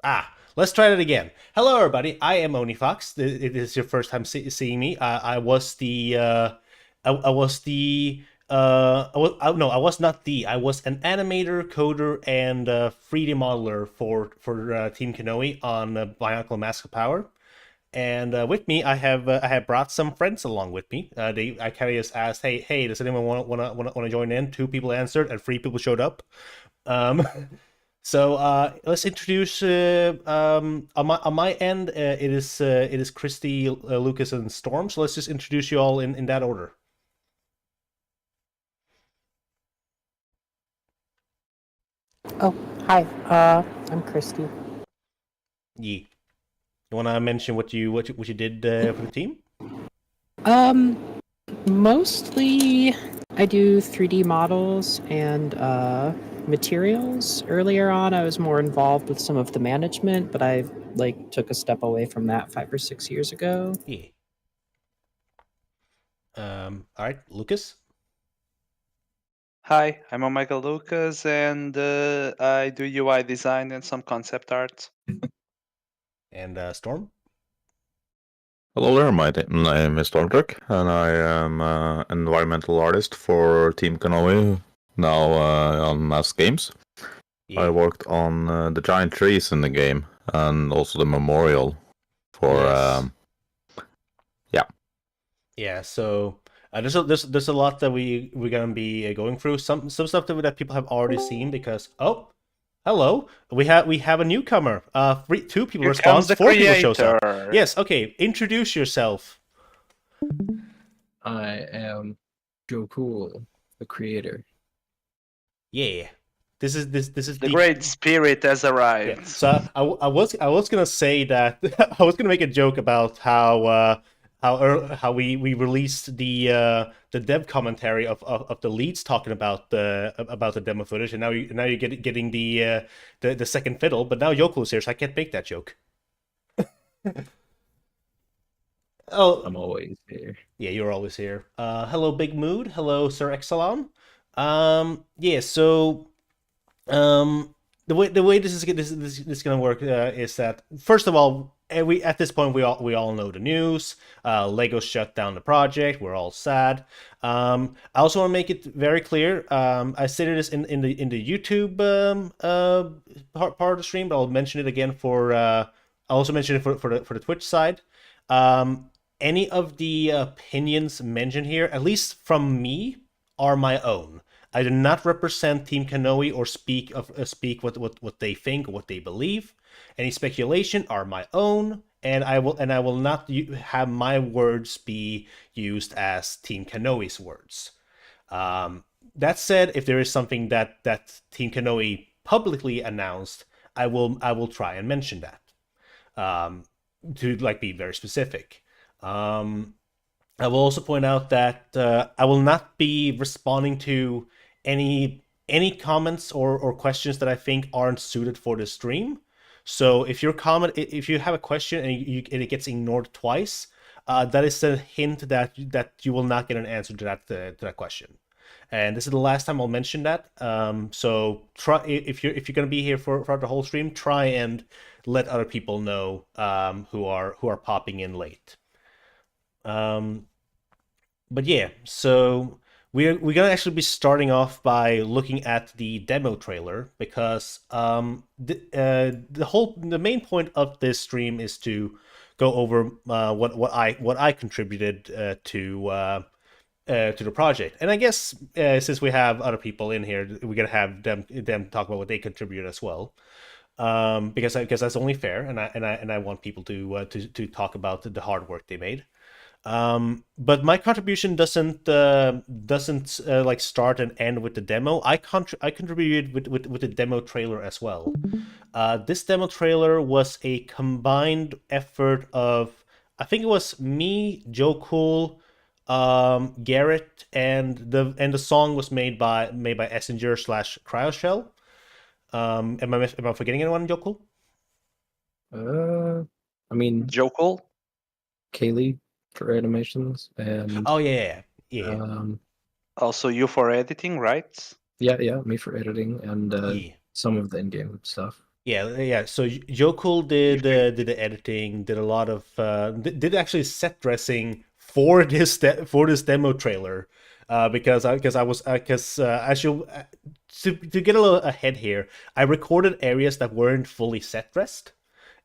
Let's try that again. Hello, everybody. I am OniFox. It is your first time seeing me. I was the. I was the. No, I was not the. I was an animator, coder, and 3D modeler for Team Kanohi on Bionicle Mask Power. And with me, I have brought some friends along with me. I kind of just asked, hey, does anyone want to join in? Two people answered, and three people showed up. Um, So let's introduce on my end. It is Christy, Lucas, and Storm. So let's just introduce you all in that order. Oh, hi. I'm Christy. Ye. You want to mention what you did for the team? Um, Mostly I do 3D models and materials. Earlier on, I was more involved with some of the management, but I took a step away from that 5 or 6 years ago. Yeah. All right, Lucas Hi, I'm Omega Lucas, and I do UI design and some concept art. and Storm. Hello there, my name is Stormtruck, and I am an environmental artist for Team Kanohi, now on Unmasked Games. Yeah. I worked on the giant trees in the game, and also the memorial for, Yes. yeah. Yeah. So there's a lot that we're gonna be going through. Some stuff that people have already seen because hello. We have a newcomer. Two people Here respond. comes the Four people shows up. creator. Yes. Okay. Introduce yourself. I am Joe Cool, the creator. Yeah. This is The great spirit has arrived. Yeah. So I was gonna say that I was gonna make a joke about how we released the dev commentary of the leads talking about the demo footage, and now you're getting the second fiddle, but now Yoko's here, so I can't make that joke. Oh, I'm always here. yeah, you're always here. Hello, Big Mood. Hello, Sir Exelon. Yeah. So, the way this is gonna work is that first of all, we at this point we all know the news. Lego shut down the project. We're all sad. I also want to make it very clear. I stated this in the YouTube part of the stream, but I'll mention it again for. I'll also mention it for the Twitch side. Any of the opinions mentioned here, at least from me, are my own. I do not represent Team Kanohi or speak what they think or what they believe. Any speculation are my own, and I will not have my words be used as Team Kanohi's words. That said, if there is something that Team Kanohi publicly announced, I will try and mention that to be very specific. I will also point out that I will not be responding to any comments or questions that I think aren't suited for the stream. So if if you have a question and it gets ignored twice, that is a hint that you will not get an answer to that question. And this is the last time I'll mention that. So try if you're gonna be here for the whole stream, try and let other people know who are popping in late. But yeah, so we're gonna actually be starting off by looking at the demo trailer because the main point of this stream is to go over what I contributed to the project, and I guess since we have other people in here, we're gonna have them talk about what they contribute as well. Because that's only fair, and I want people to talk about the hard work they made. But my contribution doesn't like start and end with the demo. I contributed with the demo trailer as well. This demo trailer was a combined effort of, I think it was me, Joe Cool, Garrett, and the song was made by Essinger / Cryoshell. Am I forgetting anyone, Joe Cool? I mean, Jokel? Kaylee for animations and Oh yeah. Also you for editing, right? yeah, me for editing and Yeah. some of the in-game stuff. Yeah. So Jokul did the editing, did a lot of did actually set dressing for this demo trailer, because I was as you to get a little ahead here, I recorded areas that weren't fully set dressed,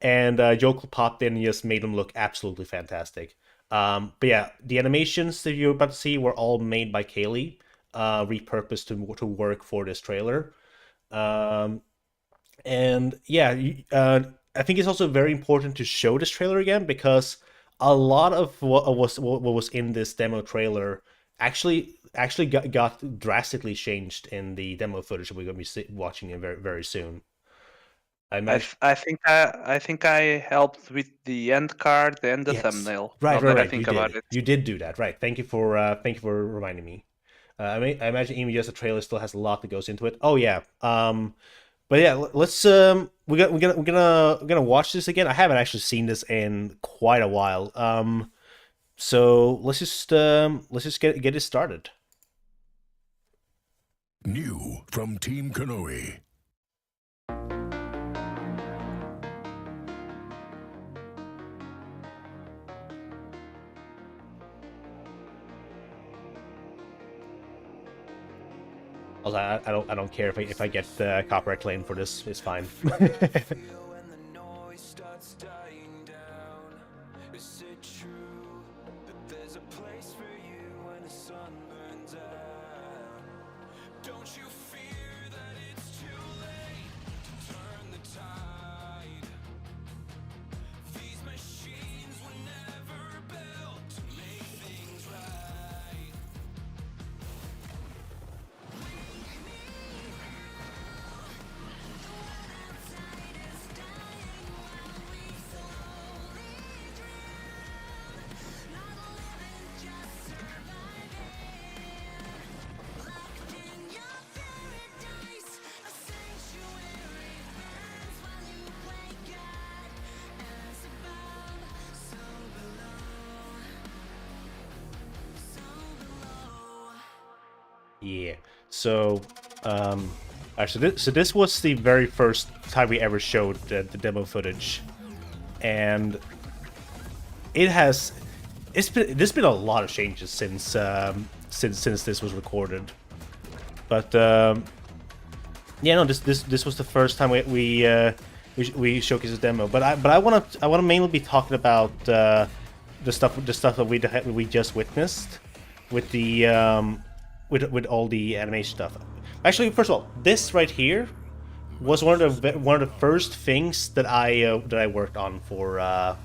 and Jokul popped in and just made them look absolutely fantastic. But yeah, the animations that you're about to see were all made by Kaylee, repurposed to work for this trailer. Um, and yeah, I think it's also very important to show this trailer again because a lot of what was in this demo trailer actually got drastically changed in the demo footage that we're going to be watching in very very soon. I imagine. I think I helped with the end card and the Yes. thumbnail. Right, Now right, that I right. think You about did. it. You did do that. Right. Thank you for reminding me. I imagine even just the trailer still has a lot that goes into it. Oh yeah. But yeah, let's we're gonna watch this again. I haven't actually seen this in quite a while. So let's just get it started. New from Team Kanohi. Also, I don't care if I get copyright claim for this. It's fine. Yeah. So, actually, this was the very first time we ever showed the demo footage, and there's been a lot of changes since this was recorded, but yeah, no, this was the first time we showcased the demo. But I wanna mainly be talking about the stuff that we just witnessed with the with all the animation stuff. Actually, first of all, this right here was one of the first things that I worked on for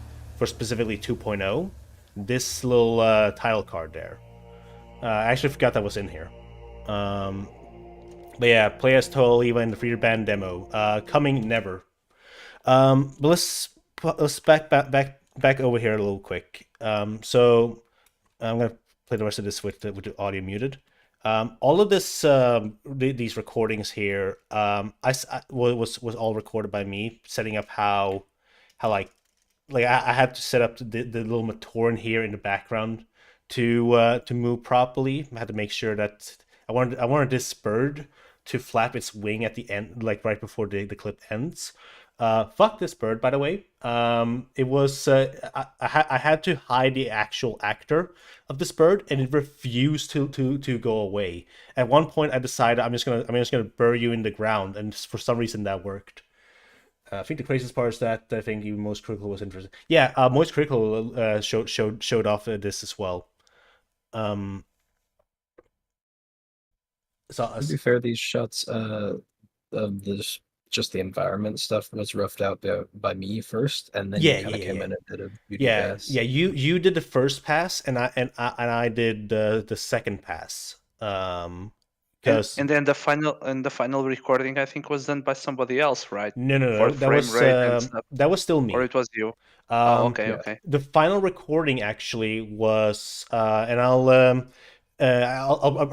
specifically 2.0. This little title card there. I actually forgot that was in here. But yeah, play as Total Eva in the Freer Band demo. Coming never. But let's back over here a little quick. So I'm gonna play the rest of this with the audio muted. All of this, these recordings here, was all recorded by me, setting up how like I had to set up the little motor in here in the background to move properly. I had to make sure that I wanted this bird to flap its wing at the end, like right before the clip ends. Fuck this bird, by the way. It was I had to hide the actual actor of this bird, and it refused to go away. At one point, I decided I'm just gonna bury you in the ground, and for some reason that worked. I think the craziest part is that I think even Most Critical was interested. Yeah, Most Critical showed off this as well. So To be fair, these shots, this just the environment stuff was roughed out by me first, and then Yeah, you kind of yeah, came yeah. in and did a beauty Yeah, pass. yeah. You did the first pass, and I did the second pass. Because And then the final recording I think was done by somebody else, right? no, For that frame was rate and stuff. that was still Or me. it was you. Oh, okay, yeah. okay. The final recording actually was, and I'll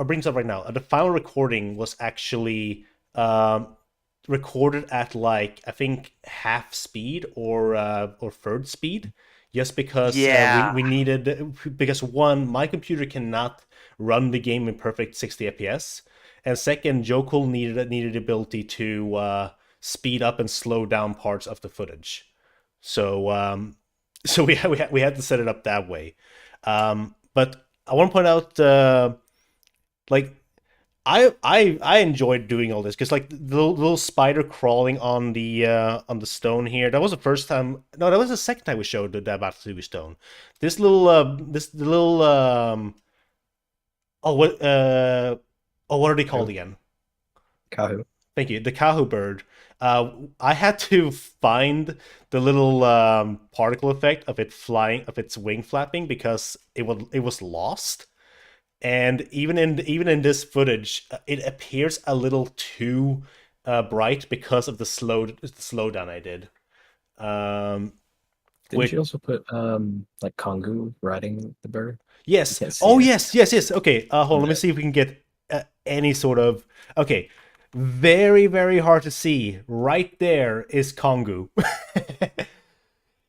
bring this up right now. The final recording was actually recorded at like I think half speed or third speed, just because Yeah. we needed, because one, my computer cannot run the game in perfect 60 FPS, and second, Jokul needed the ability to speed up and slow down parts of the footage. So so we had to set it up that way. But I want to point out, like I enjoyed doing all this because like the little spider crawling on the stone here. That was the first time. No, that was the second time we showed the Mata Nui stone. This little the little oh what are they called again? Kahu. Thank you. The Kahu bird. I had to find the little particle effect of it flying, of its wing flapping, because it was lost. And even in this footage, it appears a little too bright because of the slowdown I did. Didn't Which, you also put like Kongu riding the bird? yes. can't see Oh, it. yes. Okay. Hold on. Let me see if we can get any sort of. Okay. Very, very hard to see. Right there is Kongu.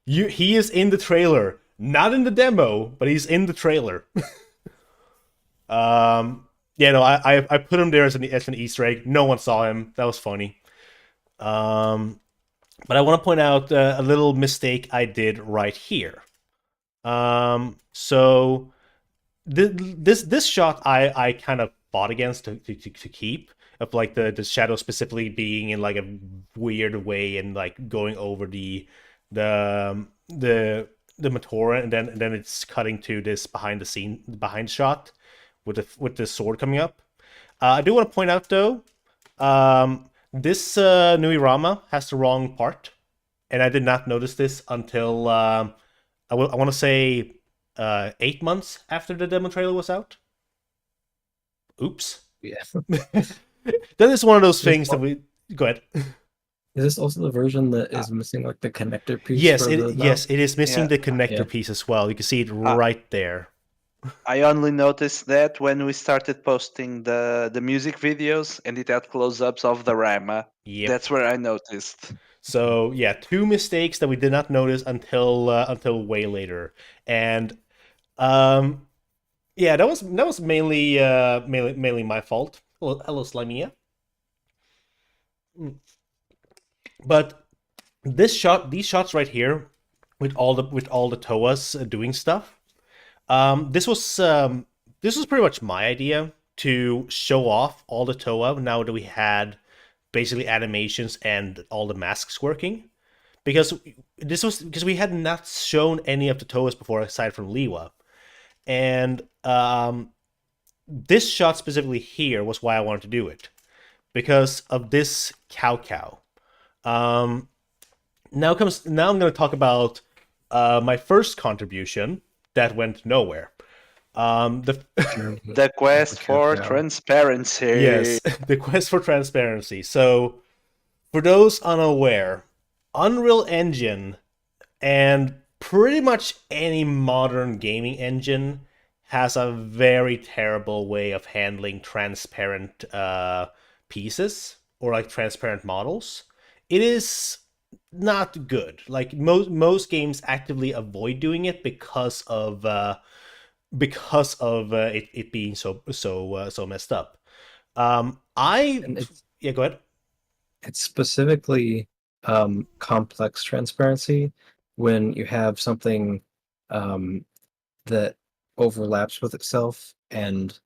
He is in the trailer, not in the demo, but he's in the trailer. Yeah, no, I put him there as an Easter egg. No one saw him. That was funny. But I want to point out a little mistake I did right here. So this shot I kind of fought against to keep, of like the shadow specifically being in like a weird way and like going over the Matora, and then it's cutting to this behind shot with the sword coming up. I do want to point out though, this Nui Rama has the wrong part, and I did not notice this until I want to say 8 months after the demo trailer was out. Oops. Yeah. That is one of those things that we go ahead. Is this also the version that is missing like the connector piece? Yes, for the yes, it is missing Yeah. the connector Yeah. piece as well. You can see it right there. I only noticed that when we started posting the music videos and it had close-ups of the Rama. Yep. That's where I noticed. So yeah, two mistakes that we did not notice until way later, and yeah, that was mainly my fault. Hello, Slimia. But these shots right here, with all the Toas doing stuff, this was pretty much my idea to show off all the Toa now that we had basically animations and all the masks working, because we had not shown any of the Toas before aside from Liwa, and this shot specifically here was why I wanted to do it, because of this cow. Now I'm going to talk about my first contribution that went nowhere. The quest for transparency. Yes, the quest for transparency. So, for those unaware, Unreal Engine and pretty much any modern gaming engine has a very terrible way of handling transparent pieces, or like transparent models. It is not good. Like most games actively avoid doing it because of it being so messed up. Yeah, go ahead. It's specifically complex transparency when you have something that overlaps with itself, and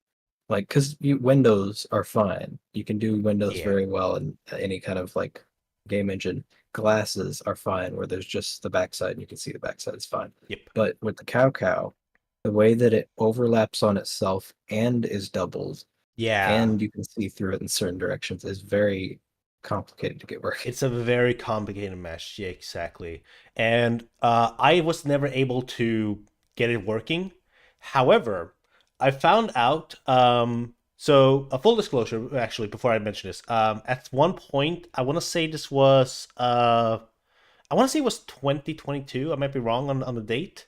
like, because windows are fine. You can do windows Yeah. very well in any kind of like game engine. Glasses are fine where there's just the backside and you can see the backside is fine. Yep. But with the cow, the way that it overlaps on itself and is doubled, Yeah. and you can see through it in certain directions, is very complicated to get working. It's a very complicated mesh. Yeah, exactly. And I was never able to get it working. However, I found out. So a full disclosure, actually, before I mention this, at one point, I want to say this was, I want to say it was 2022. I might be wrong on the date,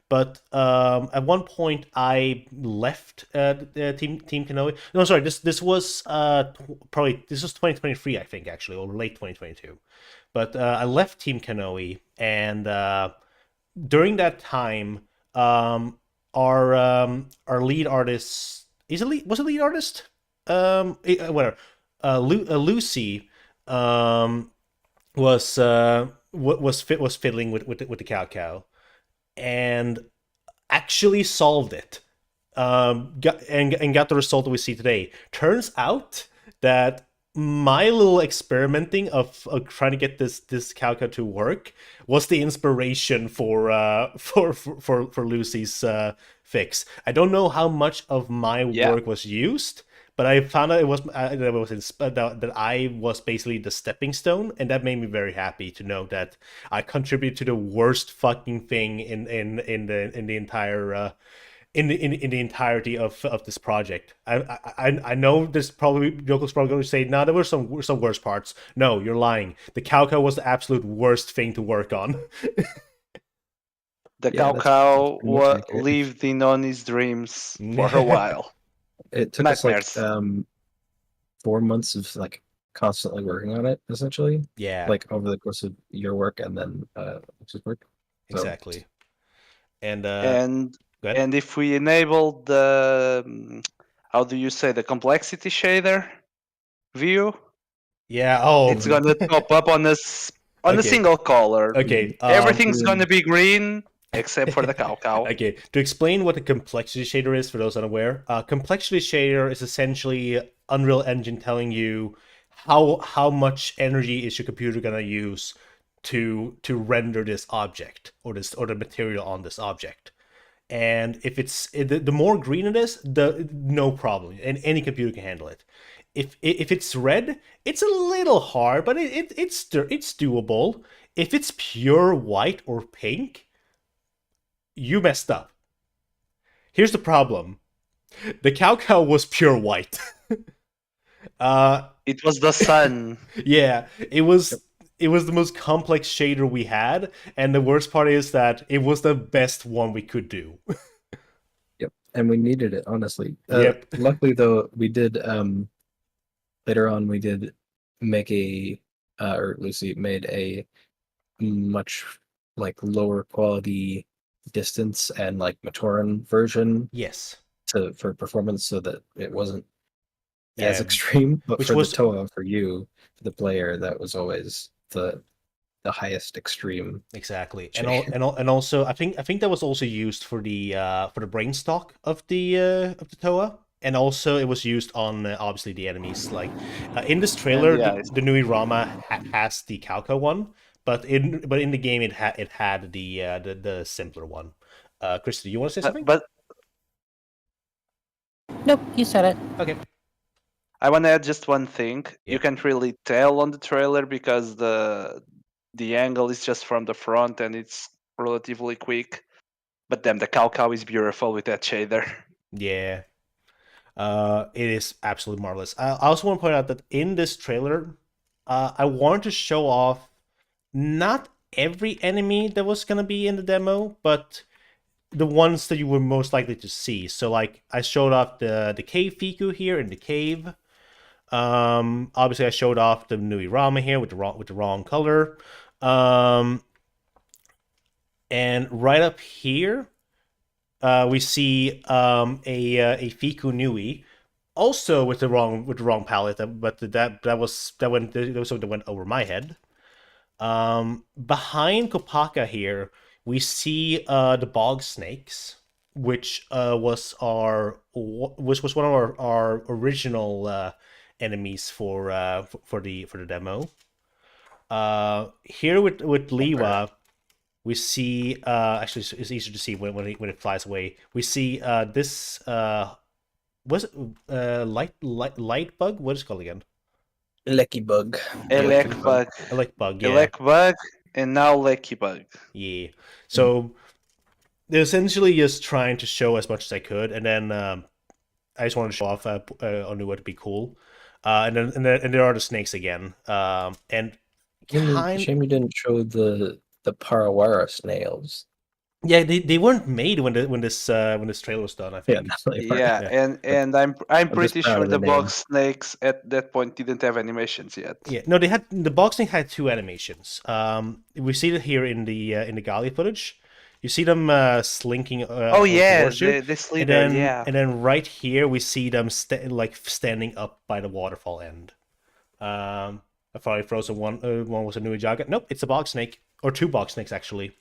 but at one point I left Team Kanohi. No, sorry, this was probably this was 2023, I think, actually, or late 2022. But I left Team Kanohi, and during that time, our lead artist was a lead artist. Whatever. Lucy was fiddling with the cow, and actually solved it. Got the result that we see today. Turns out that my little experimenting of trying to get this Calca to work was the inspiration for Lucy's fix. I don't know how much of my work was used, but I found out that I was basically the stepping stone, and that made me very happy to know that I contributed to the worst fucking thing in the entire in the entirety of this project. I know there's probably Yoko's probably going to say, "No, there were some worse parts." No, you're lying. The Calca was the absolute worst thing to work on. The Yeah, cow pretty much accurate. lived in Oni's dreams for a while. It took us like Nightmares. 4 months of like constantly working on it, essentially. Yeah, Like over the course of your work and then Lucy's work. So, exactly. And And go ahead. and if we enable the how do you say, the complexity shader view, Yeah. Oh, it's gonna pop up on a Okay. single color. Okay. Everything's gonna be green except for the cow. Okay, to explain what the complexity shader is for those unaware, complexity shader is essentially Unreal Engine telling you how much energy is your computer gonna use to render this object or the material on this object. And if the more green it is, the no problem, and any computer can handle it. If it's red, it's a little hard, but it's doable. If it's pure white or pink, you messed up. Here's the problem. The cow was pure white. It was the sun. Yeah, it was the most complex shader we had, and the worst part is that it was the best one we could do. Yep, and we needed it, honestly. Yep. Luckily, though, we did later on. We did make or Lucy made a much like lower quality distance and like Matoran version Yes. for performance, so that it wasn't Yeah, as extreme. But which for was- the Toa, for you, for the player, that was always the highest extreme. exactly. Shade. And also I think that was also used for the brain stock of the Toa. And also, it was used on obviously the enemies. Like in this trailer, the Nui Rama has the Calca one, but in the game it had the simpler one. Chris, do you want to say something? But Nope, you said it. Okay. I want to add just one thing. Yeah. You can't really tell on the trailer because the angle is just from the front and it's relatively quick. But damn, the cow is beautiful with that shader. Yeah. It is absolutely marvelous. I also want to point out that in this trailer, I wanted to show off not every enemy that was gonna be in the demo, but the ones that you were most likely to see. So like I showed off the cave Fiku here in the cave. Obviously I showed off the Nui Rama here with the wrong color. And right up here, we see a Fiku Nui, also with the wrong palette, but that was something that went over my head. Behind Kopaka here, we see the bog snakes, which was one of our original enemies for the demo. Here with Liwa, we see actually it's easier to see when it flies away. We see this was it light bug? What is it called again? Lecky bug. Elec bug. Elec bug, yeah. Elec bug, and now Lecky bug. Yeah. So they're essentially just trying to show as much as I could, and then I just wanted to show off Onua to be cool. And there are the snakes again. And Shame you didn't show the Parawara snails. Yeah, they weren't made when this trailer was done, I think. And I'm pretty sure the name. bog snakes at that point didn't have animations yet. Yeah, no, the bog snake had 2 animations. We see it here in the Gali footage. You see them slinking. They slither, and then right here we see them standing up by the waterfall end. I thought I froze one was a Nui Jaga. Nope, it's a bog snake, or two bog snakes actually.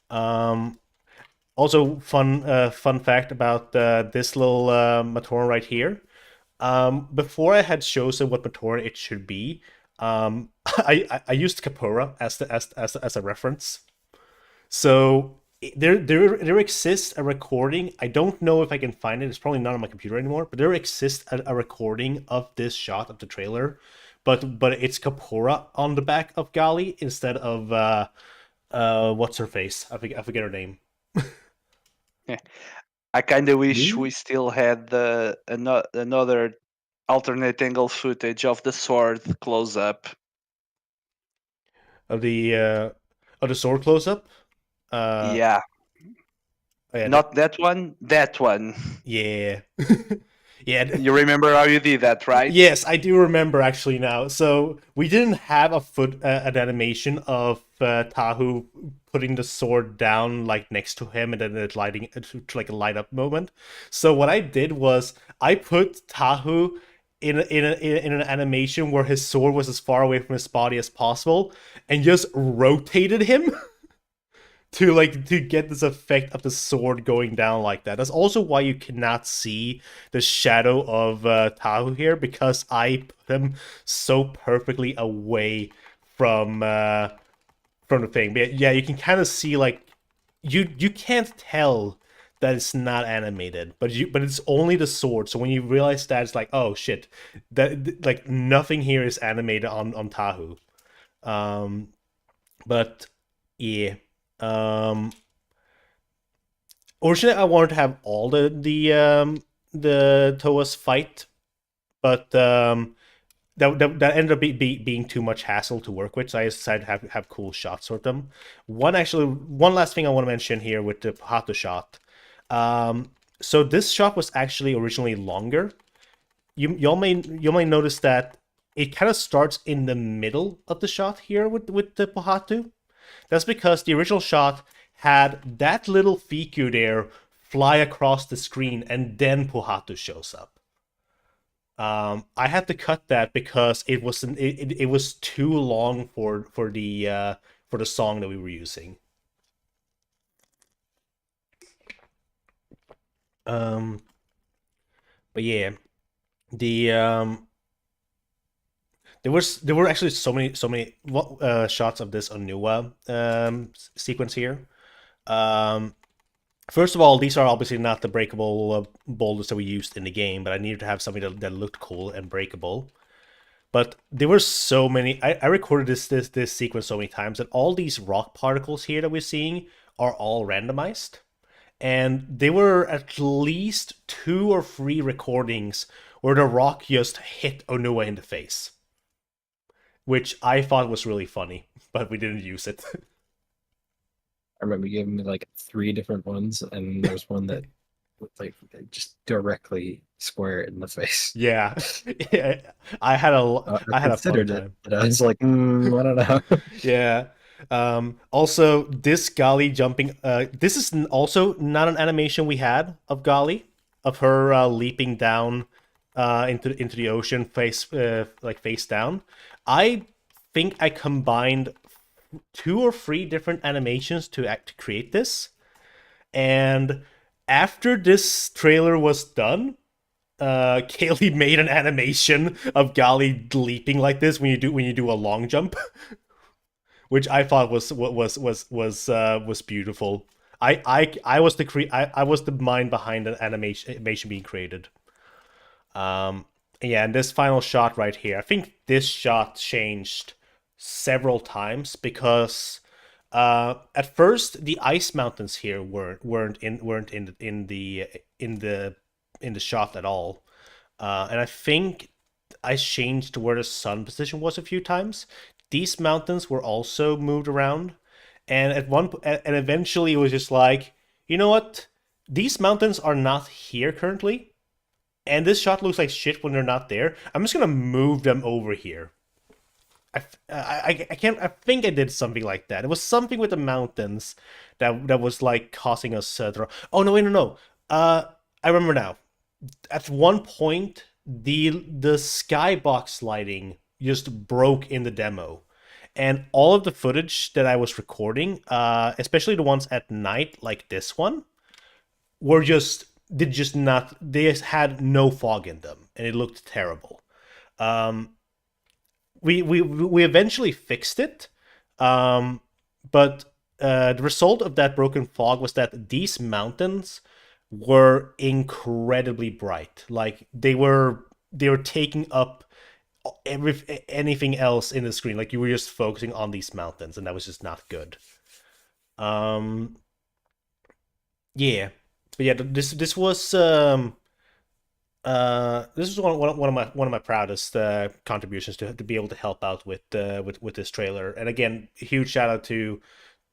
Also, fun fact about this little Matoran right here. Before I had chosen what Matoran it should be, I used Capora as a reference. So there exists a recording. I don't know if I can find it. It's probably not on my computer anymore. But there exists a recording of this shot of the trailer, but it's Capora on the back of Gali instead of what's her face? I forget her name. I kind of wish Me? we still had another alternate angle footage of the sword close up. Of the sword close up. Yeah, Oh, yeah, not that one. That one. yeah. Yeah. You remember how you did that, right? Yes, I do remember actually now. So we didn't have an animation of Tahu putting the sword down like next to him and then it lighting to like a light up moment. So what I did was I put Tahu in an animation where his sword was as far away from his body as possible and just rotated him. To get this effect of the sword going down like that. That's also why you cannot see the shadow of Tahu here, because I put him so perfectly away from the thing. But yeah, you can kind of see like you can't tell that it's not animated, but it's only the sword. So when you realize that, it's like, oh shit, that like nothing here is animated on Tahu. But yeah. Originally, I wanted to have all the Toas fight, but that ended up being too much hassle to work with. So I decided to have cool shots with them. One last thing I want to mention here with the Pahato shot. So this shot was actually originally longer. Y'all may notice that it kind of starts in the middle of the shot here with the Pahatu. That's because the original shot had that little Fiku there fly across the screen and then Puhatu shows up. I had to cut that because it was too long for the song that we were using. But yeah, the there were actually so many shots of this Onua sequence here. First of all, these are obviously not the breakable boulders that we used in the game, but I needed to have something that looked cool and breakable. But there were so many. I recorded this sequence so many times that all these rock particles here that we're seeing are all randomized. And there were at least 2 or 3 recordings where the rock just hit Onua in the face, which I thought was really funny, but we didn't use it. I remember you giving me like 3 different ones, and there was one that like just directly square in the face. Yeah, I had a considered fun it, time. but I was like, I don't know. Yeah. Also, this Gali jumping. This is also not an animation we had of Gali, of her leaping down into the ocean face down. I think I combined 2 or 3 different animations to create this, and after this trailer was done, Kaylee made an animation of Gali leaping like this when you do a long jump, which I thought was beautiful. I was the mind behind the animation being created. Yeah, and this final shot right here, I think this shot changed several times because at first the ice mountains here weren't in the shot at all, and I think I changed where the sun position was a few times. These mountains were also moved around, and and eventually it was just like, you know what? These mountains are not here currently, and this shot looks like shit when they're not there. I'm just gonna move them over here. I can't. I think I did something like that. It was something with the mountains that was like causing us oh no, wait, no. I remember now. At one point, the skybox lighting just broke in the demo. And all of the footage that I was recording, especially the ones at night, like this one, were just did just not they had no fog in them, and it looked terrible. Um, we eventually fixed it, but the result of that broken fog was that these mountains were incredibly bright. Like they were taking up anything else in the screen. Like you were just focusing on these mountains, and that was just not good. Um, yeah, but yeah, this was one of my proudest contributions to be able to help out with this trailer. And again, huge shout out to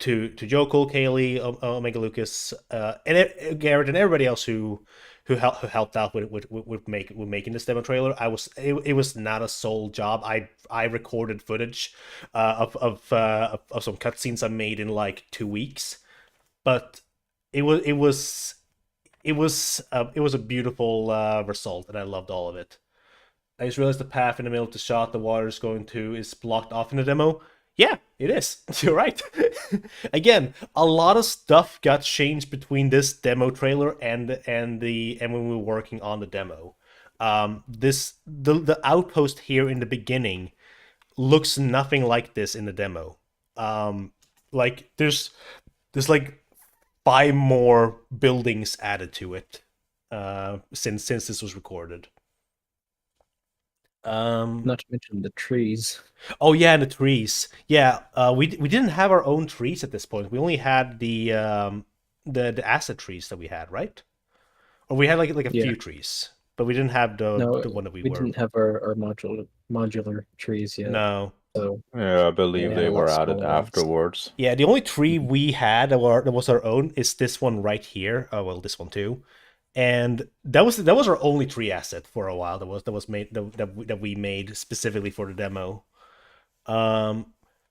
Joe Cole, Kaylee, Omega Lucas, and Garrett, and everybody else who helped out with making this demo trailer. It was not a sole job. I recorded footage of some cutscenes I made in like 2 weeks, but it was it was a beautiful result, and I loved all of it. I just realized the path in the middle of the shot the water is going to is blocked off in the demo. Yeah, it is. You're right. Again, a lot of stuff got changed between this demo trailer and when we were working on the demo. The outpost here in the beginning looks nothing like this in the demo. Like there's like 5 more buildings added to it since this was recorded. Not to mention the trees. Oh yeah, and the trees. Yeah, we didn't have our own trees at this point. We only had the asset trees that we had, right? Or we had like a Yeah. few trees, but we didn't have No, the one that we we were. didn't have our modular trees yet. No. So Yeah, I believe Yeah, they a lot were added smaller ones. afterwards. Yeah, the only tree we had that was our own is this one right here. Oh well, this one too. And that was our only tree asset for a while. That was made that we made specifically for the demo. For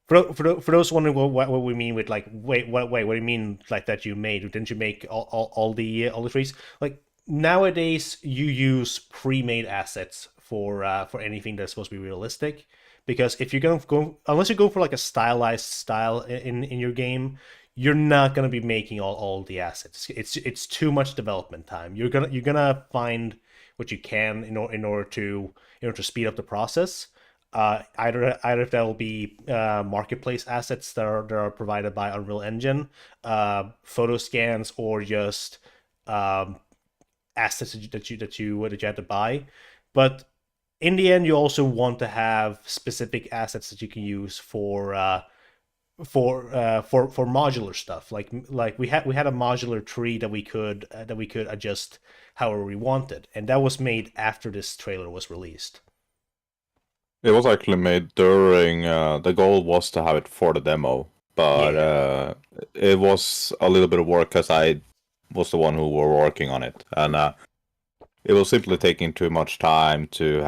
those wondering what we mean with like what do you mean like that you made? Didn't you make all the trees? Like nowadays you use pre-made assets for anything that's supposed to be realistic, because if you're gonna go, unless you go for like a stylized style in your game, you're not gonna be making all the assets. It's too much development time. You're gonna find what you can in order to speed up the process. Either if that will be marketplace assets that are provided by Unreal Engine, photo scans, or just assets that you had to buy. But in the end, you also want to have specific assets that you can use for modular stuff. Like we had a modular tree that we could adjust however we wanted, and that was made after this trailer was released. It was actually made during. The goal was to have it for the demo, but it was a little bit of work because I was the one who were working on it, and it was simply taking too much time to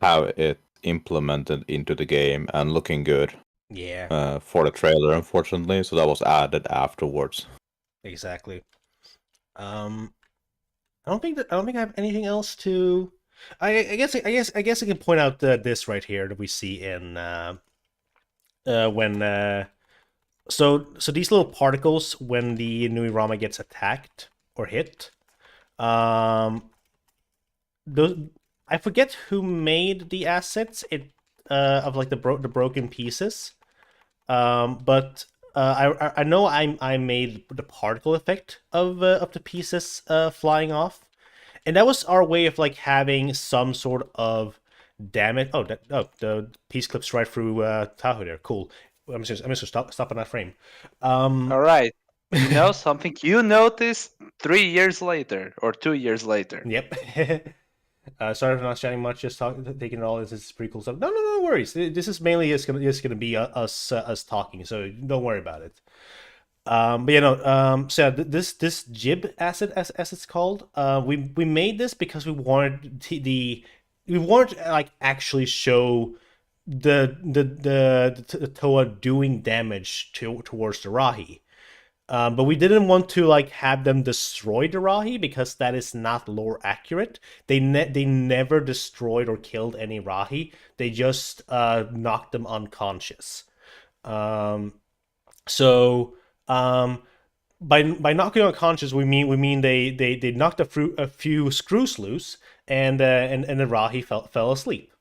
have it implemented into the game and looking good. Yeah. For the trailer, unfortunately, so that was added afterwards. Exactly. I don't think I have anything else to. I guess I can point out this right here that we see in when so these little particles when the Nui Rama gets attacked or hit. Those, I forget who made the assets of like the broken pieces. But I know I made the particle effect of the pieces flying off, and that was our way of like having some sort of damage. The piece clips right through Tahoe there. Cool. I'm just stop on that frame. All right. You know something you noticed 3 years later or 2 years later. Yep. Sorry for not chatting much. Just taking it all. This is pretty cool stuff. No worries. This is mainly just gonna be us talking. So don't worry about it. But so this jib asset as it's called. We made this because we wanted to like actually show the Toa doing damage towards the Rahi. But we didn't want to like have them destroy the Rahi because that is not lore accurate. They never destroyed or killed any Rahi. They just knocked them unconscious. Um, so by knocking unconscious, we mean they knocked a few screws loose, and the Rahi fell asleep.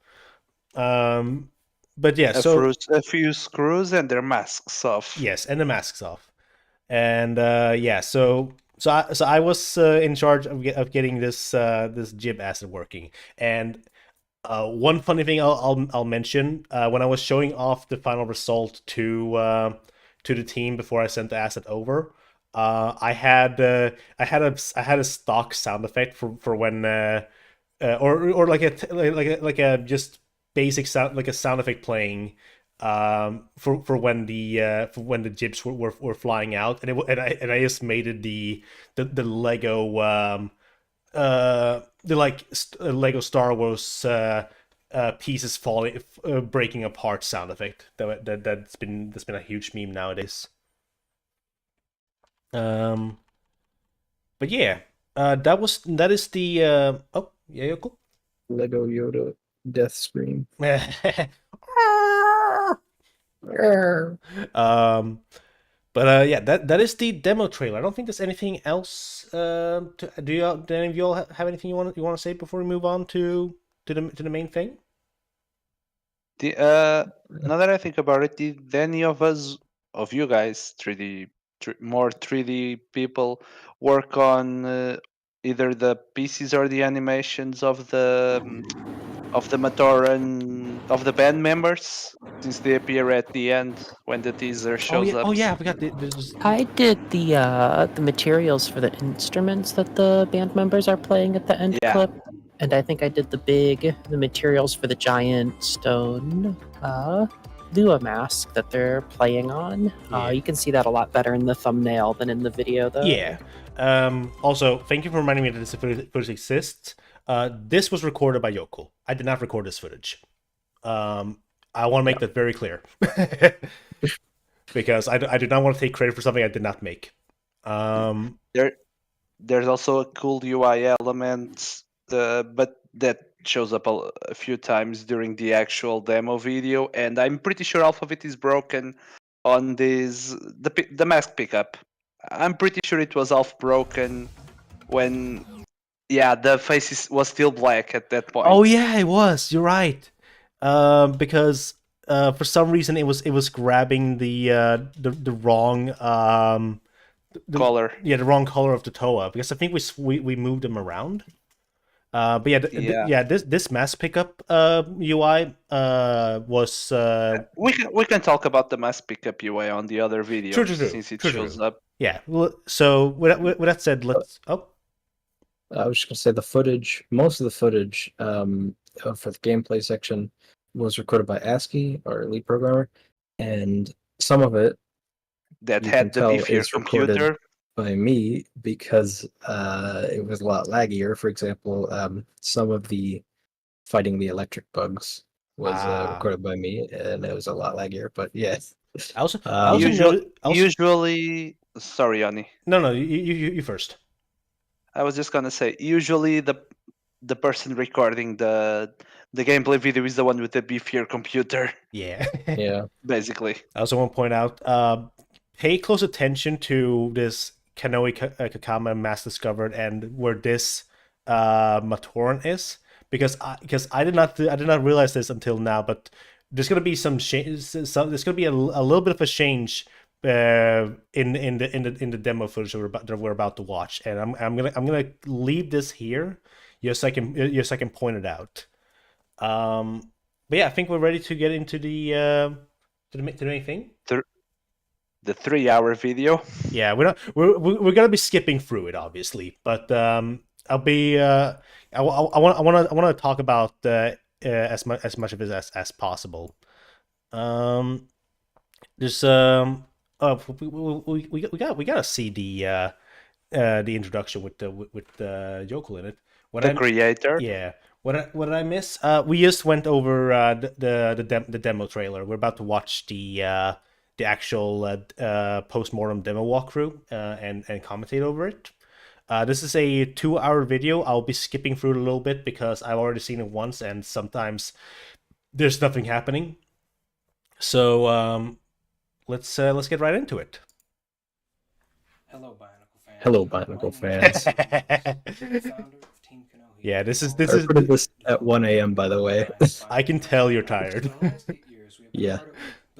But yeah, so A few screws and their masks off. yes, and the masks off. And yeah, so I was in charge of getting this jib asset working. And one funny thing I'll mention, when I was showing off the final result to the team before I sent the asset over, I had a stock sound effect for when or like a just basic sound, like a sound effect playing for when the jibs were flying out, and I just made it the Lego Lego Star Wars pieces falling breaking apart sound effect that's been a huge meme nowadays. But yeah, that is the oh yeah, cool. Lego Yoda death scream. But yeah, that is the demo trailer. I don't think there's anything else. Do any of you all have anything you want to say before we move on to the main thing? Now that I think about it, did any of you guys, more 3D people, work on either the pieces or the animations of the Mator and of the band members, since they appear at the end when the teaser shows up? Oh yeah, I forgot. There's I did the materials for the instruments that the band members are playing at the end Yeah. clip, and I think I did the materials for the giant stone Lua mask that they're playing on. Yeah. You can see that a lot better in the thumbnail than in the video, though. Yeah. Also, thank you for reminding me that this footage exists. This was recorded by Yoko. I did not record this footage. I want to make that very clear. Because I do not want to take credit for something I did not make. There's also a cool UI element, but that shows up a few times during the actual demo video, and I'm pretty sure half of it is broken on the mask pickup. I'm pretty sure it was half broken when, yeah, the face was still black at that point. Oh yeah, it was. You're right. Because for some reason it was grabbing the wrong Color. Yeah, the wrong color of the Toa, because I think we moved them around. But yeah, this mask pickup UI was We can talk about the mask pickup UI on the other video, True. since it shows up. Yeah. Well, so with that said, let's. Oh, I was just gonna say the footage, most of the footage for the gameplay section was recorded by ASCII, our lead programmer, and some of it That you had can the tell beefier is recorded computer. by me because it was a lot laggier. For example, some of the fighting the electric bugs was recorded by me, and it was a lot laggier. But yes, I also Usually, sorry, Yanni. No, you first. I was just gonna say, usually the person recording the gameplay video is the one with the beefier computer. Yeah. yeah. Basically. I also want to point out, pay close attention to this Kanohi Kakama mask discovered and where this Matoran is, because I did not realize this until now, but there's gonna be there's gonna be a little bit of a change in the demo footage that we're about to watch, and I'm gonna leave this here just so I can point it out. But yeah, I think we're ready to get into the main ththing. The 3-hour video. Yeah, we're gonna be skipping through it, obviously, but I'll be I want to talk about as much of it as possible. There's we gotta see the introduction with the Yokel in it. Creator. Yeah. What did I miss? We just went over the demo trailer. We're about to watch the the actual post-mortem demo walkthrough and commentate over it. This is a 2-hour video. I'll be skipping through it a little bit because I've already seen it once, and sometimes there's nothing happening. So let's get right into it. Hello, Bionicle fans. Hello, Bionicle fans. Founder of Team Kanohi. Yeah, this is I recorded this at 1 a.m. by the way. I can tell you're tired. Yeah.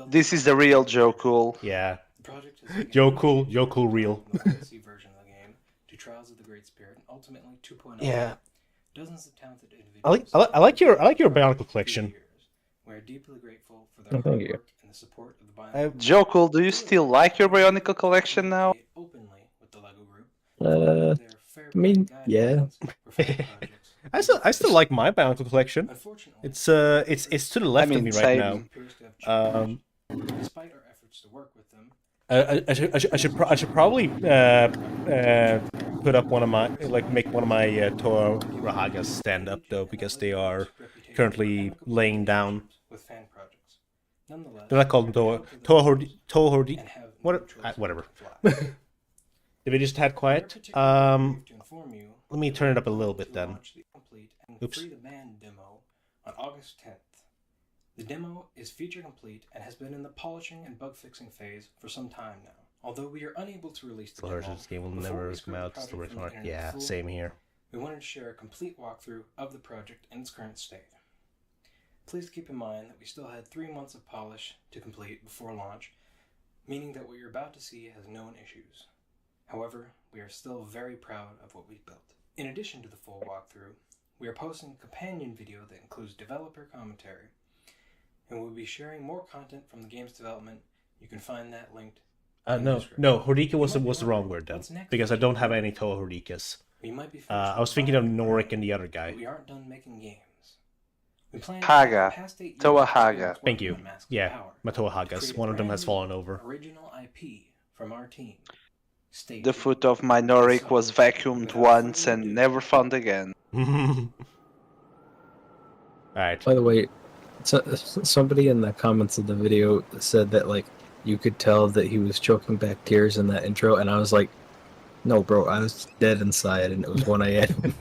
This is the real Joe Cool. Yeah. Joe Cool real. version of the game to Trials of the Great Spirit and ultimately 2.0. Yeah. Dozens of talented individuals. I like your Bionicle collection. We're deeply grateful for their Oh, hard thank you. work and the support of the Bionicle. Joe Cool, do you still like your Bionicle collection now? Openly with the Lego group. I mean, yeah. I still like my Bionicle collection. It's to the left of me right now. Despite our efforts to work with them, I should probably put up one of my make one of my Toro Rahagas stand up though, because they are currently laying down. with fan projects. Nonetheless, They're not called Toho. Whatever. The video just had quiet. Let me turn it up a little bit then. Oops. Free the man demo on August 10th. The demo is feature complete and has been in the polishing and bug fixing phase for some time now. Although we are unable to release the demo, This game will before never we come screwed the out. project Still from the internet yeah, fully, same here. we wanted to share a complete walkthrough of the project in its current state. Please keep in mind that we still had 3 months of polish to complete before launch, meaning that what you're about to see has known issues. However, we are still very proud of what we've built. In addition to the full walkthrough, we are posting a companion video that includes developer commentary, and we'll be sharing more content from the game's development. You can find that linked. No, Horika was the wrong word then, because I don't have any Toho Horikas. We might be I was thinking of Norik and the other guy. but we aren't done making games. We plan Haga. the past 8 years Toa of Haga. experience Thank working you. on Unmasked Yeah, Power Matoa to Hagas. create One of them has brand fallen new over. Original IP from our team. Stay The tuned. foot of my Norik was vacuumed once and never found again. Alright. By the way, somebody in the comments of the video said that like you could tell that he was choking back tears in that intro, and I was like, no, bro, I was dead inside, and it was 1 a.m.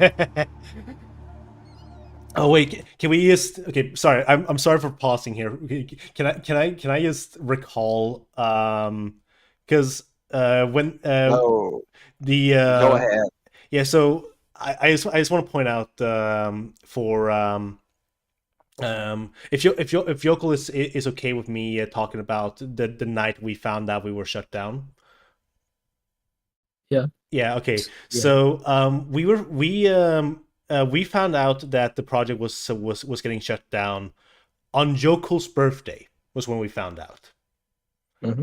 Oh wait, can we just? Okay, sorry, I'm sorry for pausing here. Can I just recall? Because when No, the go ahead. yeah, so I just want to point out if Yokel is okay with me talking about the night we found out we were shut down. Yeah. Yeah. Okay. Yeah. So we found out that the project was getting shut down on Yokel's birthday. Was when we found out.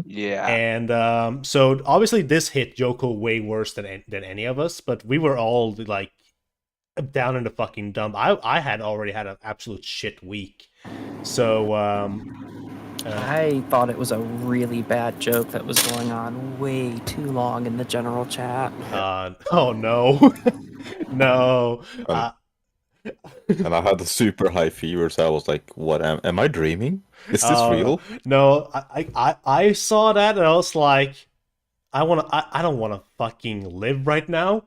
Yeah. And so obviously this hit Yokel way worse than any of us, but we were all like down in the fucking dump. I had already had an absolute shit week. So I thought it was a really bad joke that was going on way too long in the general chat. oh no. No. And I had a super high fever, so I was like, "What? Am I dreaming? Is this real?" No, I saw that and I was like, I don't want to fucking live right now.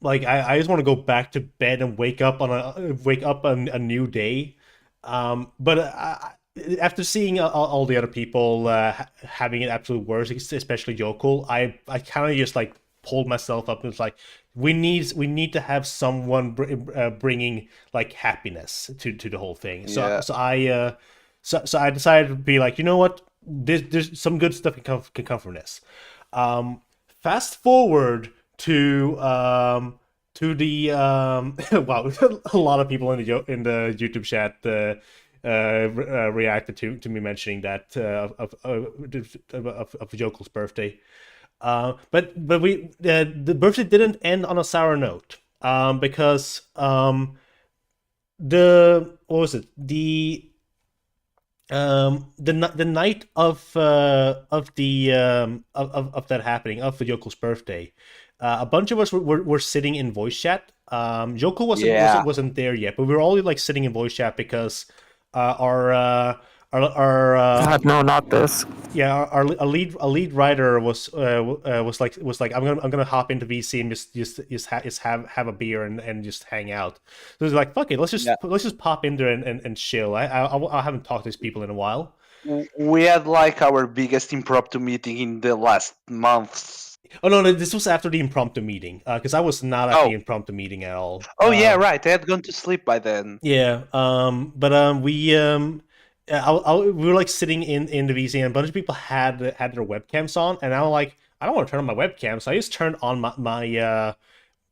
Like I just want to go back to bed and wake up on a new day. But after seeing all the other people having it absolute worse, especially Yokel, I kind of just like pulled myself up and was like, we need to have someone bringing like happiness to the whole thing. So Yeah. so I decided to be like, you know what, there's some good stuff can come from this. Fast forward to the wow, a lot of people in the YouTube chat reacted to me mentioning that of Yokel's birthday. But we the birthday didn't end on a sour note, because the what was it, the night of that happening, of Yokel's birthday, a bunch of us were sitting in voice chat. Yokel wasn't there yet, but we were all like sitting in voice chat because our our God, no, not this. yeah, our lead writer was like I'm gonna hop into VC and just have a beer and just hang out. So it's like, fuck it, Yeah. let's just pop in there and chill. I haven't talked to these people in a while. We had like our biggest impromptu meeting in the last months. Oh no, this was after the impromptu meeting because I was not at the impromptu meeting at all. Oh yeah, right. I had gone to sleep by then. Yeah, we were like sitting in the VC and a bunch of people had their webcams on, and I was like, I don't want to turn on my webcam, so I just turned on my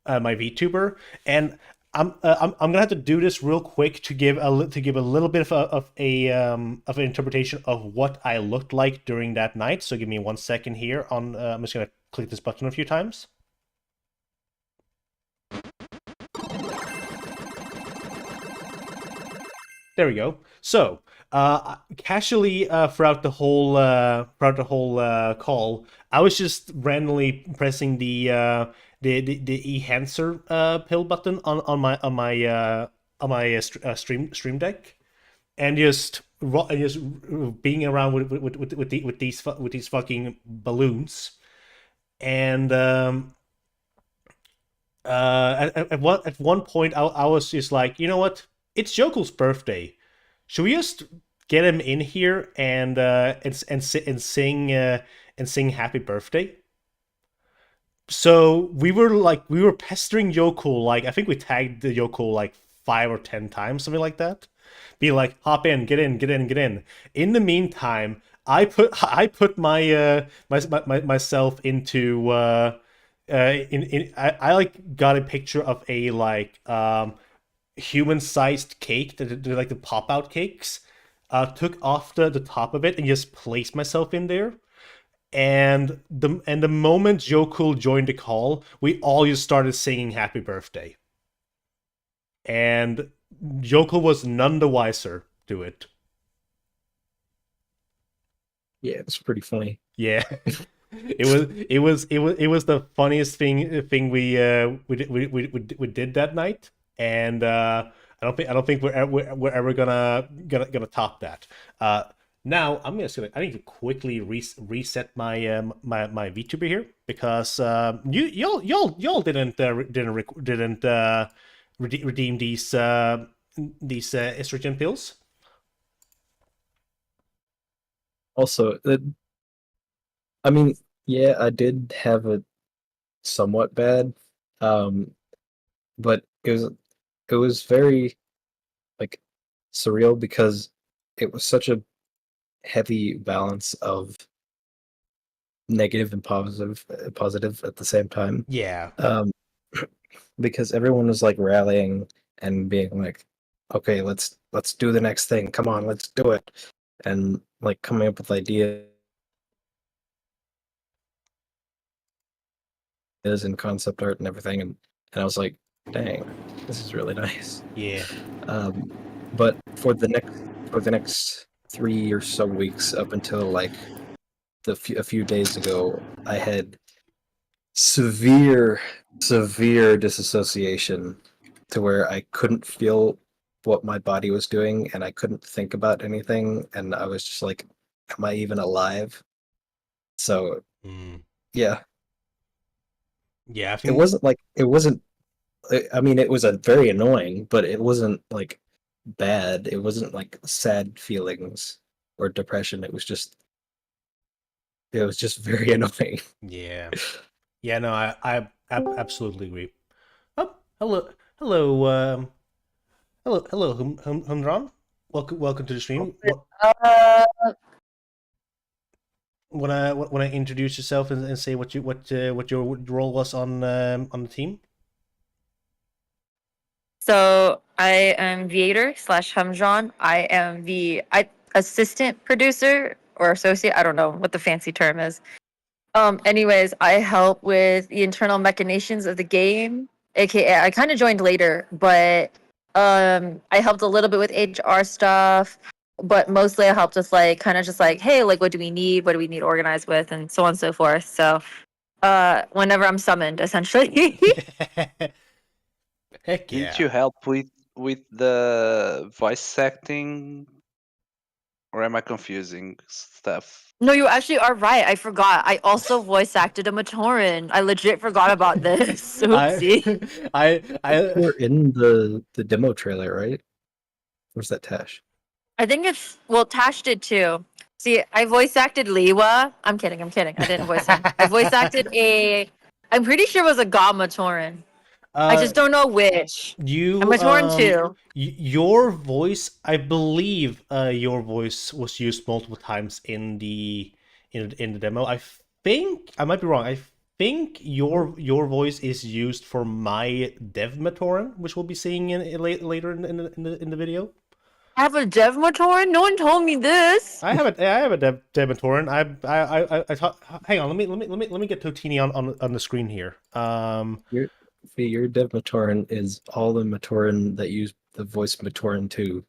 VTuber, and I'm gonna have to do this real quick to give a little bit of an interpretation of what I looked like during that night. So give me 1 second here. I'm just gonna click this button a few times. There we go. So, casually throughout the whole call, I was just randomly pressing the enhancer pill button on my stream deck, and just being around with these fucking balloons, and at one point I was just like, you know what? It's Jokel's birthday. Should we just get him in here and sing happy birthday? So we were pestering Yokel, like I think we tagged the Yokel like 5 or 10 times, something like that. Be like, hop in, get in, get in, get in. In the meantime, I put myself into I like got a picture of a like human-sized cake that they're like the pop-out cakes. Took off the top of it and just placed myself in there. And the moment Jokel joined the call, we all just started singing happy birthday. And Jokel was none the wiser to it. Yeah, it's pretty funny. Yeah. It was the funniest thing we did that night, and I don't think we're ever gonna top that. Now I need to quickly reset my my VTuber here because y'all didn't redeem these estrogen pills. Also, I mean, yeah, I did have it somewhat bad, but it was very like surreal because it was such a heavy balance of negative and positive at the same time. Yeah. Because everyone was like rallying and being like, "Okay, let's do the next thing. Come on, let's do it," and like coming up with ideas and concept art and everything, and I was like, dang, this is really nice. Yeah. But for the next 3 or so weeks up until like a few days ago, I had severe disassociation to where I couldn't feel what my body was doing and I couldn't think about anything, and I was just like, am I even alive? So yeah. Yeah, I think it wasn't I mean, it was a very annoying, but it wasn't like bad. It wasn't like sad feelings or depression. It was just very annoying. Yeah. Yeah, no, I absolutely agree. Oh, hello, Humdron. Welcome to the stream. Wanna introduce yourself and say what your role was on the team? So I am Viator / Humdron. I am the assistant producer or associate. I don't know what the fancy term is. Anyways, I help with the internal machinations of the game. AKA, I kind of joined later, but I helped a little bit with HR stuff. But mostly, I helped with like kind of just like, hey, like what do we need? What do we need organized with, and so on and so forth. So, whenever I'm summoned, essentially. Heck yeah. Didn't you help with the voice acting Or am I confusing stuff? No, you actually are right. I forgot. I also voice acted a Matoran. I legit forgot about this. Oopsie. We're in the demo trailer, right? Where's that Tash? I think it's well, Tash did too. See, I voice acted Liwa. I'm kidding. I didn't voice him. I voice acted a. I'm pretty sure it was a God Matoran. I just don't know which. You I'm Matoran too. your voice, I believe, your voice was used multiple times in the demo. I think I might be wrong. I think your voice is used for my Dev Matoran, which we'll be seeing later in the video. I have a Dev Matoran. No one told me this. I have a Dev Matoran. I thought. Hang on. Let me get Totini on the screen here. Your Dev Matoran is all the Matoran that use the voice Matoran 2.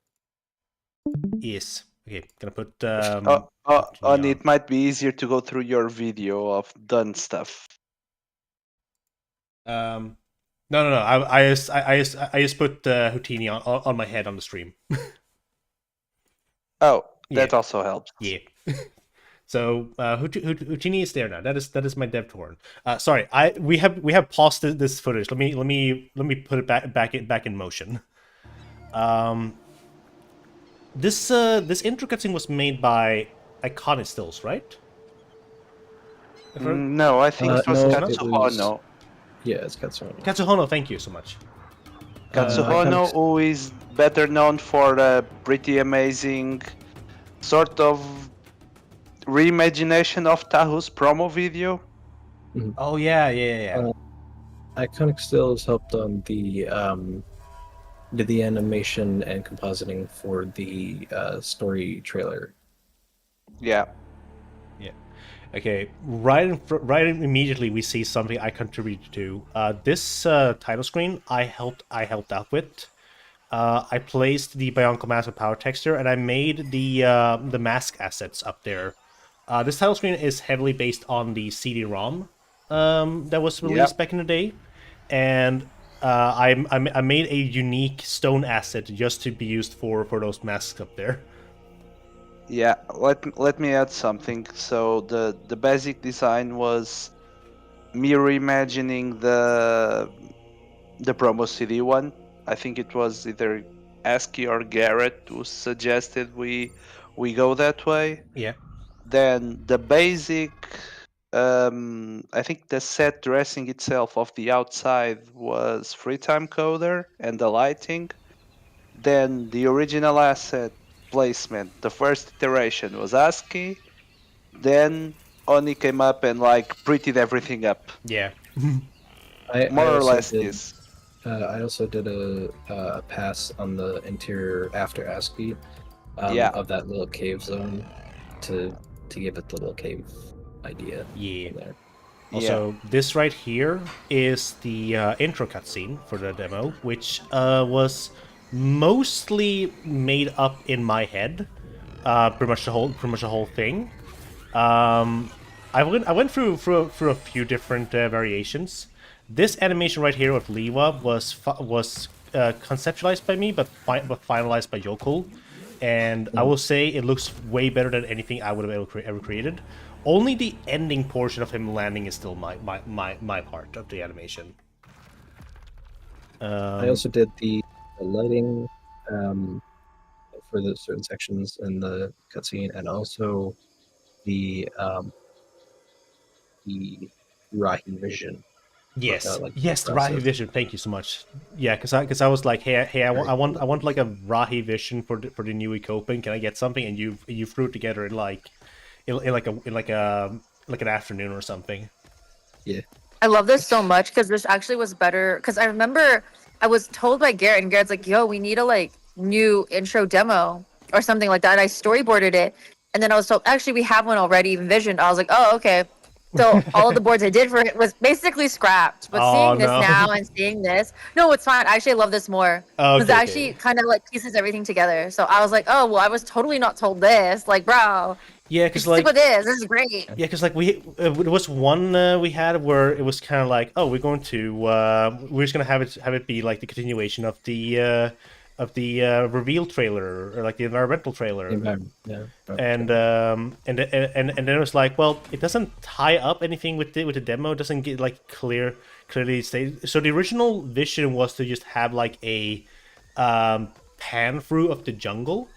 Yes. Okay. Gonna put. And it might be easier to go through your video of done stuff. No. I just put Houdini on my head on the stream. Oh, that Yeah. also helps. Yeah. So Houdini is there now. That is my Dev Torn. Sorry, we have paused this footage. Let me put it back in motion. This intro cutscene was made by Iconic Stills, right? No, I think it was no, Katsuhono. Yeah, it's Katsuhono. Katsuhono, thank you so much. Katsuhono, who is better known for a pretty amazing sort of reimagination of Tahu's promo video. Oh yeah. Iconic Stills helped on did the animation and compositing for the story trailer. Yeah. Okay, right immediately we see something I contributed to. This title screen I helped out with. I placed the Bionicle mask with power texture, and I made the mask assets up there. This title screen is heavily based on the CD-ROM that was released back in the day, and I made a unique stone asset just to be used for those masks up there. Yeah, let me add something. So the basic design was me reimagining the promo CD one. I think it was either ASCII or Garrett who suggested we go that way. Yeah. Then the basic, I think the set dressing itself of the outside was Freetime Coder and the lighting. Then the original asset placement, the first iteration was ASCII. Then Oni came up and prettied everything up. Yeah. More or less this. I also did a pass on the interior after ASCII of that little cave zone to give it the little cave idea. Yeah. There. Also, this right here is the intro cutscene for the demo, which was mostly made up in my head. Pretty much the whole thing. I went through a few different variations. This animation right here with Liwa was conceptualized by me, but finalized by Yokul, and I will say it looks way better than anything I would have ever created. Only the ending portion of him landing is still my part of the animation. I also did the lighting for the certain sections in the cutscene, and also the Rahi vision. Yes, yes, the Rahi vision. Thank you so much. Yeah, because I was like, hey, I want like a Rahi vision for the new Ecopen. Can I get something? And you threw it together in an afternoon or something. Yeah. I love this so much because this actually was better. Because I remember I was told by Garrett, and Garrett's like, "Yo, we need a new intro demo or something like that." And I storyboarded it, and then I was told, "Actually, we have one already envisioned." I was like, "Oh, okay." So all of the boards I did for it was basically scrapped. But seeing this now and seeing this, no, it's fine. Actually, I love this more. Because it actually kind of pieces everything together. So I was like, oh, well, I was totally not told this. Like, bro. Yeah, because stick with this. This is great. Yeah, because there was one we had where it was kind of like, oh, we're just gonna have it be like the continuation of the reveal trailer, or like the environmental trailer. Yeah. And then it was like, well, it doesn't tie up anything with the demo. It doesn't get like clearly state. So the original vision was to just have like a pan through of the jungle,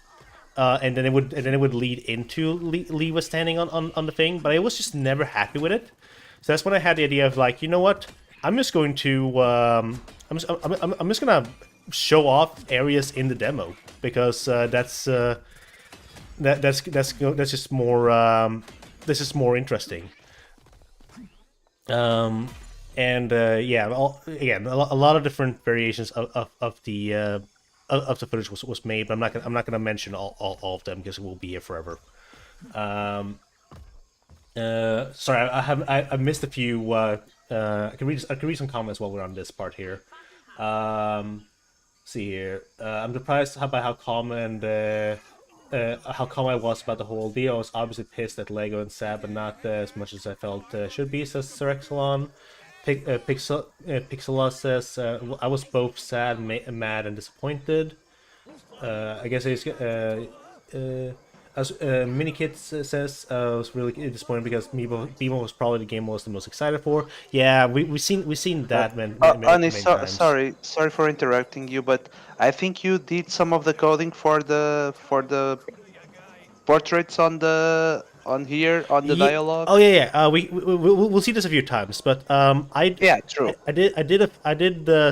and then it would lead into Lee was standing on the thing. But I was just never happy with it. So that's when I had the idea of like, you know what? I'm just going to I'm just gonna show off areas in the demo because that's just more interesting. And yeah, again, a lot of different variations of the footage was made, but I'm not gonna mention all of them because we'll be here forever. Sorry, I missed a few. I can read some comments while we're on this part here. See here. I'm surprised by how calm I was about the whole deal. I was obviously pissed at Lego and sad, but not as much as I felt should be, says Sir Exelon. Pixela says, I was both sad, mad, and disappointed. I guess it's as Minikit says, I was really disappointed because BMO was probably the game I was the most excited for. Yeah, we've seen that many times. Sorry for interrupting you, but I think you did some of the coding for the portraits on the dialogue. Oh yeah. We'll see this a few times, but True. I did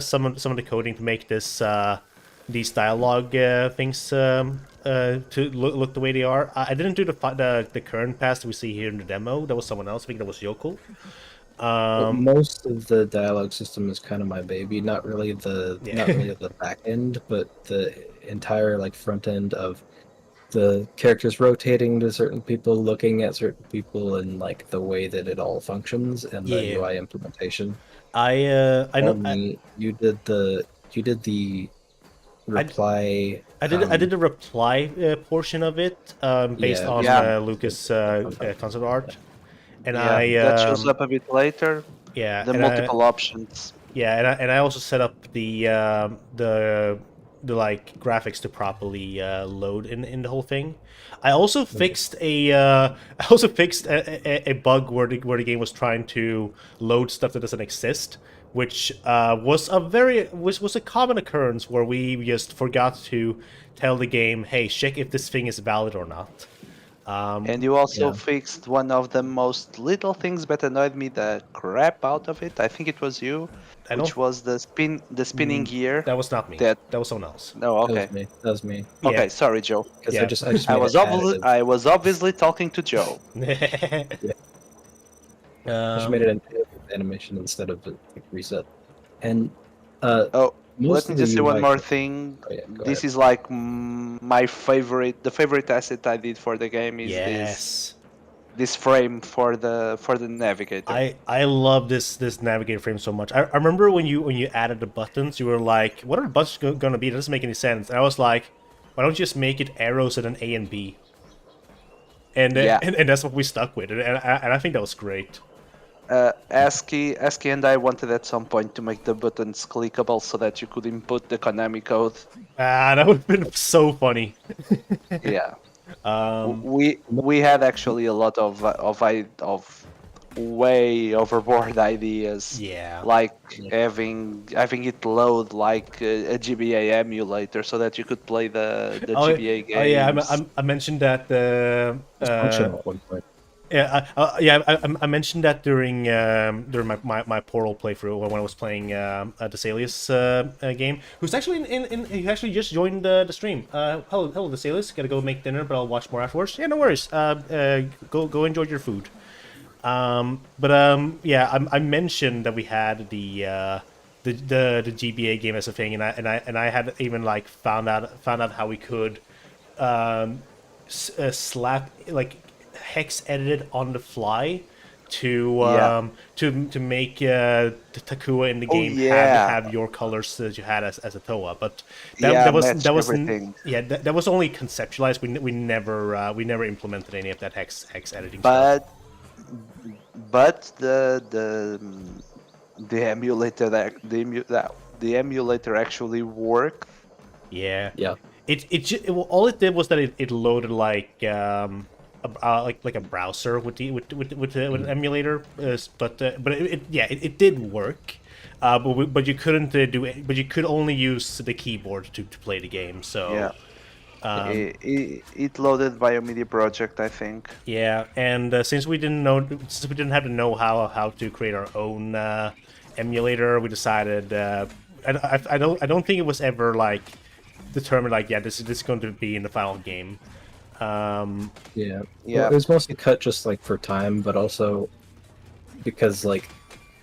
some of the coding to make this these dialogue things to look the way they are. I didn't do the current pass that we see here in the demo. That was someone else. I think that was Yokel. Most of the dialogue system is kind of my baby. Not really the back end, but the entire like front end of the characters rotating to certain people, looking at certain people, and like the way that it all functions and the UI implementation. I know you did the reply. I did the reply portion of it based on Lucas concept art, and that shows up a bit later. Yeah, the multiple options. Yeah, and I also set up the like graphics to properly load in the whole thing. I also fixed a bug where the game was trying to load stuff that doesn't exist, which was a common occurrence where we just forgot to tell the game, hey, check if this thing is valid or not. And you also fixed one of the most little things that annoyed me the crap out of it. I think it was you, which was the spinning gear. That was not me. That was someone else. No, okay. That was me. Okay, sorry, Joe. Because I was obviously talking to Joe. I just made it an animation instead of a reset. And let me just say one more thing. This is like the favorite asset I did for the game is this frame for the navigator. I love this navigator frame so much. I remember when you added the buttons, you were like, what are the buttons going to be? It doesn't make any sense. And I was like, why don't you just make it arrows and an A and B? And that's what we stuck with, and I think that was great. ASCII and I wanted at some point to make the buttons clickable so that you could input the Konami code. That would have been so funny. Yeah. We had actually a lot of way overboard ideas. Yeah. Like having it load like a GBA emulator so that you could play the GBA games. Oh yeah, I mentioned that functional at one point. I mentioned that during my Portal playthrough when I was playing the Desalius game. Who's actually he actually just joined the stream. Hello Desalius. Gotta go make dinner, but I'll watch more afterwards. Yeah, no worries. Go enjoy your food. I mentioned that we had the GBA game as a thing, and I had even like found out how we could slap like hex edited on the fly to make the Takua in the game have your colors that you had as a Toa, but that was only conceptualized. We never implemented any of that hex editing stuff. But the emulator the emulator actually worked Yeah. Yeah. All it did was that it loaded like like a browser with an emulator, but it did work. But you couldn't do it. But you could only use the keyboard to play the game. So It loaded Biomedia Project, I think. yeah, and since we didn't have to know how to create our own emulator, we decided. I don't think it was ever like determined like, yeah, this is going to be in the final game. Yeah. Yeah. Well, it was mostly cut just like for time, but also because like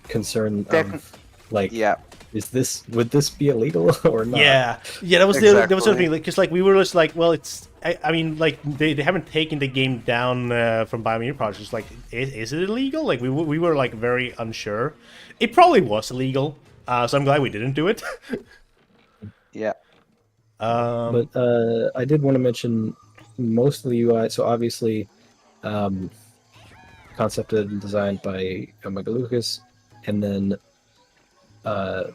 concern of like, Yeah. would this be illegal or not? Yeah, that was the other thing, because like we were just like, well, I mean, like they haven't taken the game down from Biomedium Project. Like, is it illegal? Like we were like very unsure. It probably was illegal, so I'm glad we didn't do it. Yeah. But I did want to mention most of the UI. So obviously, concepted and designed by Omega Lucas, and then I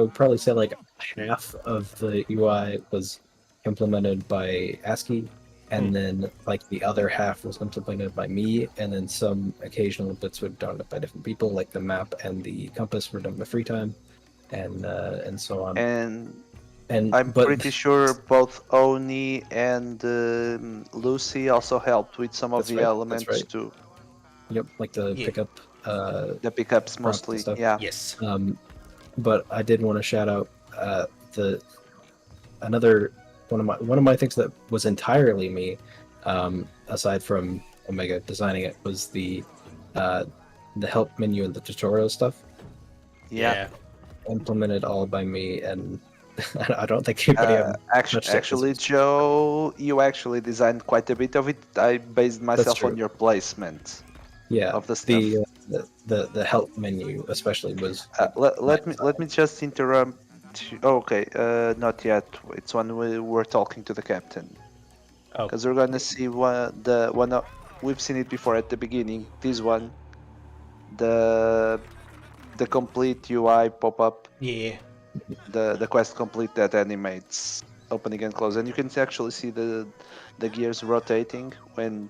would probably say like half of the UI was implemented by ASCII, and then like the other half was implemented by me, and then some occasional bits were done by different people, like the map and the compass were done in my free time, and so on. And I'm pretty sure both Oni and Lucy also helped with some of the elements too. Yep, like the pickup. The pickups mostly, yeah. Yes. But I did want to shout out another one of my things that was entirely me, aside from Omega designing it, was the help menu and the tutorial stuff. Yeah. Implemented all by me, and I don't think anybody actually, Joe, you actually designed quite a bit of it. I based myself on your placement. Yeah, of the stuff. The help menu especially was. Let me just interrupt. Okay, not yet. It's when we were talking to the captain. Because we're gonna see we've seen it before at the beginning. This one, the complete UI pop up. Yeah. The quest complete that animates opening and close, and you can actually see the gears rotating when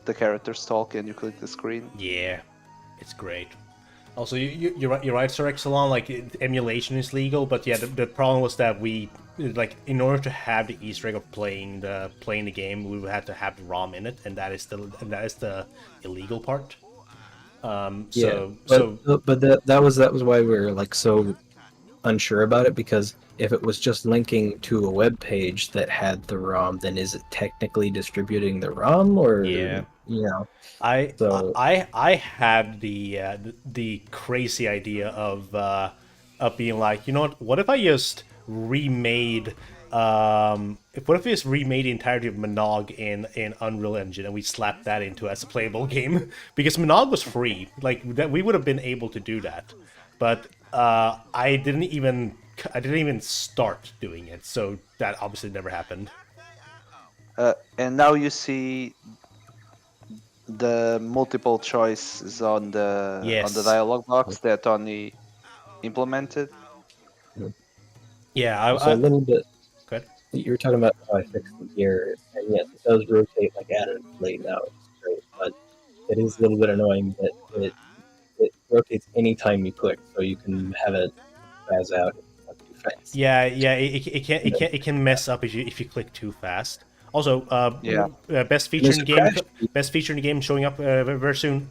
the characters talk and you click the screen. Yeah, it's great. Also, you're right, Sir Exelon. Like, emulation is legal, but yeah, the problem was that we, like, in order to have the Easter egg of playing the game, we would have to have the ROM in it, and that is the illegal part. But that was why we were like so unsure about it, because if it was just linking to a web page that had the ROM, then is it technically distributing the ROM, or I had the crazy idea of being like, you know what if I just remade what if we just remade the entirety of Monog in Unreal Engine, and we slapped that into as a playable game? Because Monog was free, like that we would have been able to do that, but I didn't even start doing it, so that obviously never happened. And now you see the multiple choices on the dialog box that Oni implemented. Yeah, a little bit. Good. You were talking about how I fixed the gear, and yes, it does rotate like adamantly now. It's great, but it is a little bit annoying that it rotates anytime you click, so you can have it spaz out too fast. Yeah, it can mess up if you click too fast. Also, best feature in the game showing up very soon.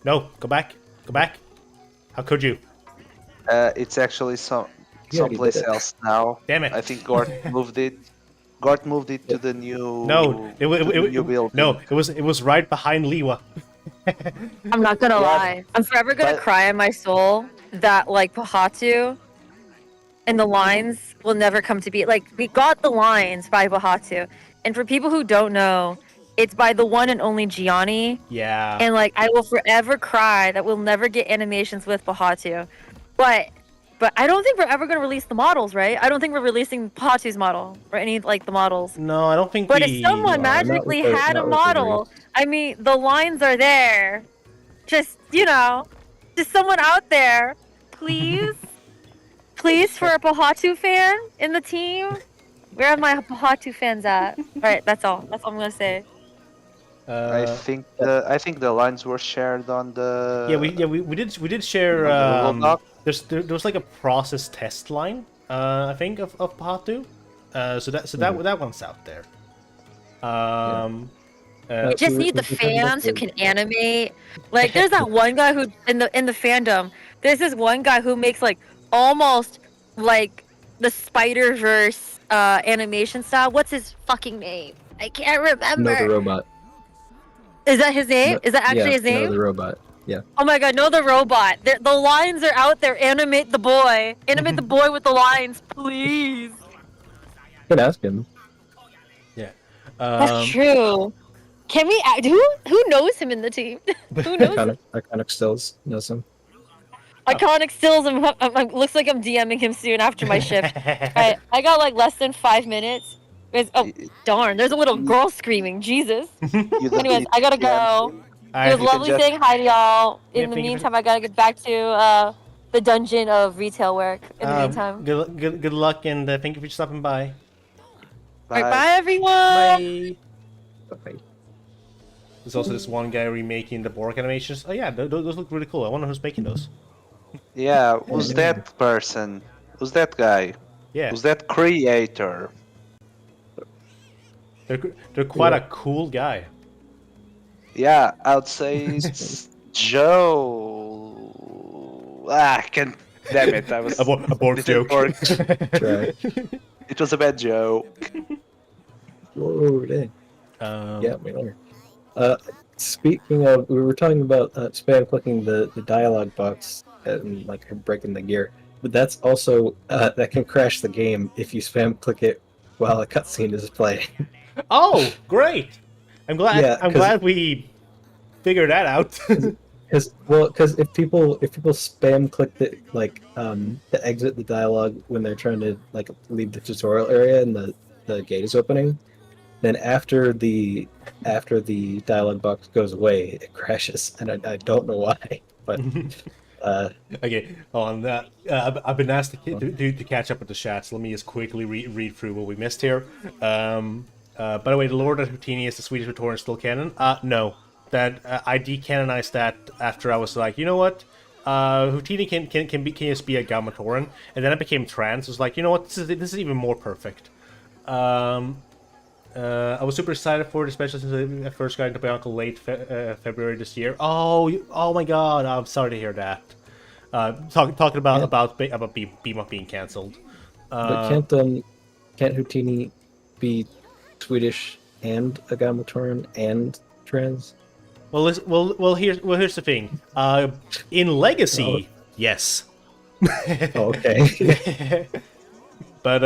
No, go back. How could you? It's actually someplace else now. Damn it! I think Gort moved it. Gort moved it to the new. No, new building. No, it was right behind Liwa. I'm not gonna lie. I'm forever gonna cry in my soul that like Pahatu and the lines will never come to be. Like, we got the lines by Pahatu, and for people who don't know, it's by the one and only Gianni. Yeah. And like, I will forever cry that we'll never get animations with Pahatu. But I don't think we're ever gonna release the models, right? I don't think we're releasing Pahatu's model or any like the models. No, I don't think. But if someone magically had a model, I mean, the lines are there. Just someone out there, please. please, for a Pahatu fan in the team. Where are my Pahatu fans at? All right, that's all. That's all I'm gonna say. I think the lines were shared on the. We did share. On the Google Doc? There was like a process test line. I think of Patu. That one's out there. We just need the fans who can animate. Like, there's that one guy who in the fandom. There's this one guy who makes like almost like the Spider-Verse animation style. What's his fucking name? I can't remember. No, the robot. Is that his name? Is that actually his name? No, the robot. Yeah. Oh my god, no, the robot. The lines are out there. Animate the boy. Animate the boy with the lines, please. You can ask him. Yeah. That's true. Can we? Who knows him in the team? Who knows? Iconic Stills knows him. Iconic Stills. Looks like I'm DMing him soon after my shift. Alright, I got like less than 5 minutes. Oh darn! There's a little girl screaming. Jesus. Anyways, I gotta go. It was lovely saying hi to y'all. In the meantime, I gotta get back to the dungeon of retail work. In the meantime. Good luck, and thank you for stopping by. Bye. Alright, bye everyone. Bye. There's also this one guy remaking the Bork animations. Oh yeah, those look really cool. I wonder who's making those. Yeah, who's that person? Who's that guy? Yeah. Who's that creator? They're quite a cool guy. Yeah, I would say it's Joe. Damn it! I was a Bork joke. It was a bad joke. Whoa, dang. Yeah, we are. Speaking of, we were talking about spam clicking the dialogue box and like breaking the gear, but that's also that can crash the game if you spam click it while a cutscene is playing. Oh, great! I'm glad. Yeah, I'm glad we figured that out. Because if people spam click the to exit the dialogue when they're trying to like leave the tutorial area and the gate is opening, then after the dialogue box goes away, it crashes, and I don't know why, but. Okay, on that, I've been asked to catch up with the chat, so let me just quickly read through what we missed here. By the way, the Lord of Houtini is the Swedish Victorian still canon? No. That I decanonized that after I was like, you know what? Houtini can just be a Gamatoran, and then I became trans. I was like, you know what? This is even more perfect. I was super excited for it, especially since I first got into Bionicle late February this year. Oh my god! I'm sorry to hear that. Talking about BMOP being cancelled. But can't Houtini be Swedish and a Gamatoran and trans? Well, here's the thing. In Legacy, yes. Okay. But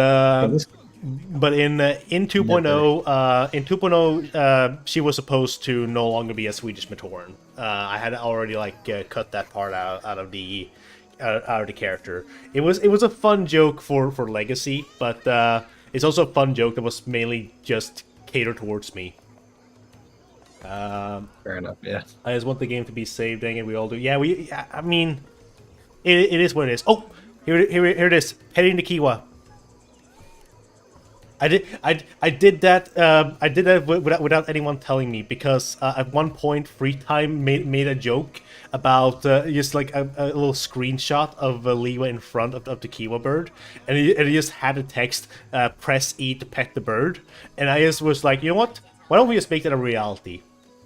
in 2.0, she was supposed to no longer be a Swedish Matoran. I had already cut that part out of the character. It was a fun joke for Legacy, but it's also a fun joke that was mainly just catered towards me. Fair enough. Yeah. I just want the game to be saved, dang it, we all do. Yeah, I mean, it is what it is. Oh, here it is. Heading to Kiwa. I did that without anyone telling me, because at one point Free Time made a joke about just like a little screenshot of Liwa in front of the Kiwa bird, and he just had a text, press E to pet the bird, and I just was like, you know what? Why don't we just make that a reality?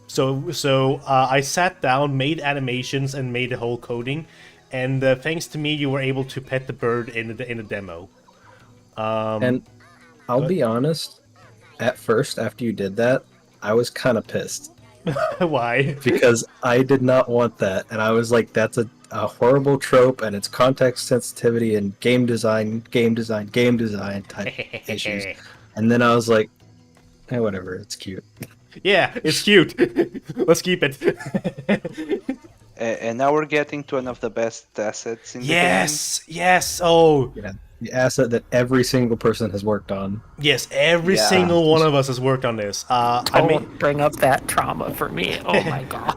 So I sat down, made animations, and made the whole coding, and thanks to me, you were able to pet the bird in the demo. And I'll be honest, at first, after you did that, I was kind of pissed. Why? Because I did not want that, and I was like, that's a horrible trope, and it's context sensitivity and game design type issues. And then I was like, hey, whatever, it's cute. Yeah, it's cute. Let's keep it. And now we're getting to one of the best assets in the game. Yes. Oh, Yeah. The asset that every single person has worked on. Yes, every Yeah. single one of us has worked on this. I made. Don't bring up that trauma for me. Oh my god.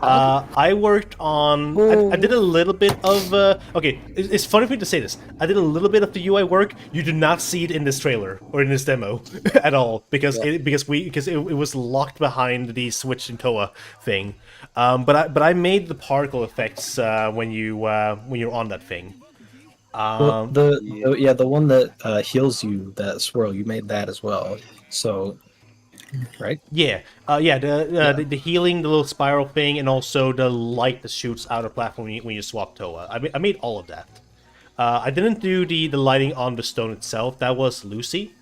I worked on. I did a little bit of. Okay, it's funny for me to say this. I did a little bit of the UI work. You do not see it in this trailer or in this demo at all because it was locked behind the Switch and Toa thing. But I made the particle effects when you're on that thing. Well, the one that heals you, that swirl, you made that as well. So, right? Yeah, the healing, the little spiral thing, and also the light that shoots out of the platform when you swap Toa. I made all of that. I didn't do the lighting on the stone itself. That was Lucy.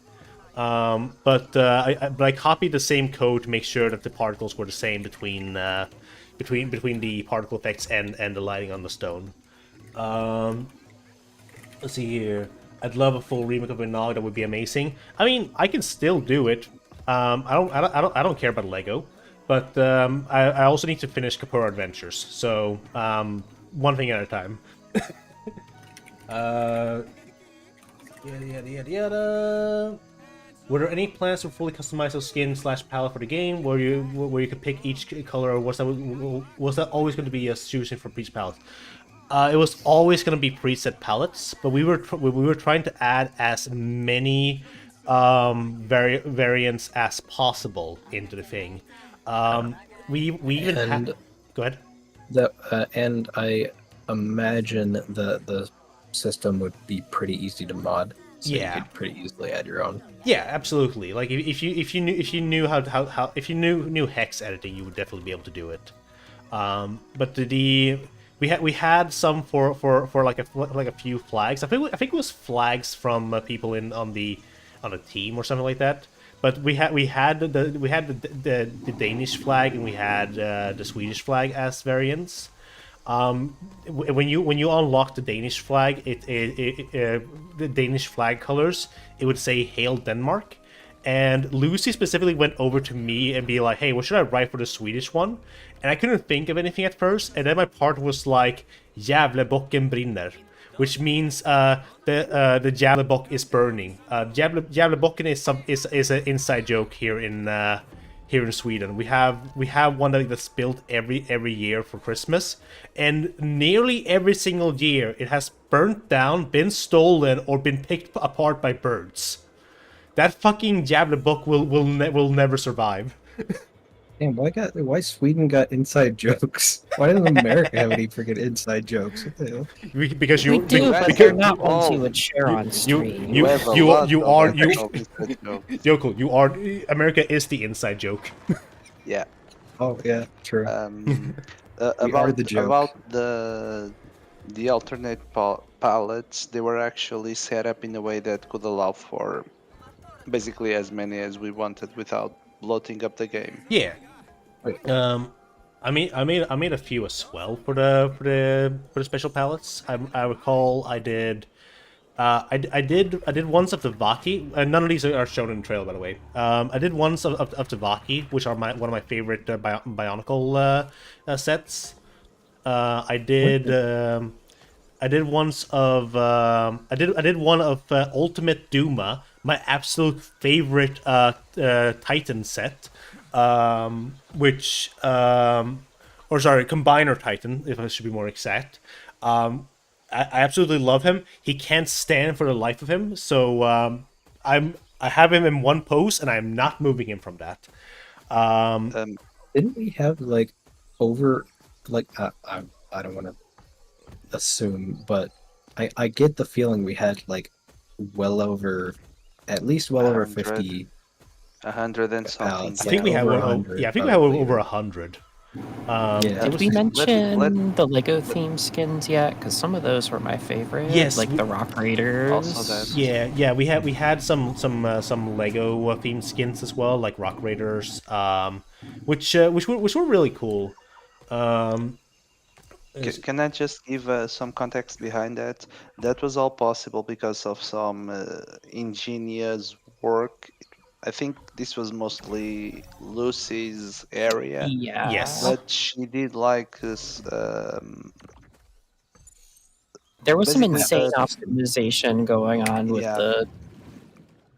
But I copied the same code to make sure that the particles were the same between the particle effects and the lighting on the stone. Let's see here. I'd love a full remake of Nog. That would be amazing. I mean, I can still do it. I don't care about Lego, but I also need to finish Kapura Adventures. So one thing at a time. Yada. Were there any plans to fully customize the skin / palette for the game, where you could pick each color, or was that always going to be a choosing for each palette? It was always going to be preset palettes, but we were trying to add as many variants as possible into the thing. We even had. Go ahead. And I imagine the system would be pretty easy to mod. So Yeah. you could pretty easily add your own. Yeah, absolutely. Like if you knew how if you knew hex editing, you would definitely be able to do it. But we had some for like a few flags. I think it was flags from people on the team or something like that. But we had the Danish flag and we had the Swedish flag as variants. When you unlock the Danish flag, the Danish flag colors, it would say "Hail Denmark," and Lucy specifically went over to me and be like, "Hey, what should I write for the Swedish one?" And I couldn't think of anything at first, and then my part was like "Gävlebocken brinner," which means the Gävlebock is burning. Gävlebocken is an inside joke here in Sweden. We have one that's built every year for Christmas, and nearly every single year it has burnt down, been stolen, or been picked apart by birds. That fucking Gävlebock will never survive. Damn, why Sweden got inside jokes? Why doesn't America have any freaking inside jokes? What the hell? Because you We do, but they're not ones you would share on stream. you have a you lot you of are inside jokes. Yoko, you are America is the inside joke. Yeah. Oh yeah, true. We are the joke. About the alternate palettes, they were actually set up in a way that could allow for basically as many as we wanted without bloating up the game. Yeah. I made a few as well for the special palettes. I recall I did. I did ones of the Vaki. None of these are shown in the trailer, by the way. I did ones of the Vaki, which are one of my favorite Bionicle sets. I did ones of I did one of Ultimate Duma, my absolute favorite Titan set, which or sorry, Combiner Titan, if I should be more exact. I absolutely love him. He can't stand for the life of him, so I have him in one pose, and I'm not moving him from that. Didn't we have like over like I don't want to assume, but I get the feeling we had like at least well over 50. 100 and something. palettes, I think we have over over 100, yeah, I think we have probably. over 100. Yeah. Did we Let- mention the Lego theme skins yet? Because some of those were my favorite. Yes, like the Rock Raiders. Also that. Yeah, we had some Lego themed skins as well, like Rock Raiders, which were really cool. Can I just give some context behind that? That was all possible because of some ingenious work. I think this was mostly Lucy's area, Yeah. Yes. but she did like this, There was some Basically, insane the- optimization going on with Yeah. the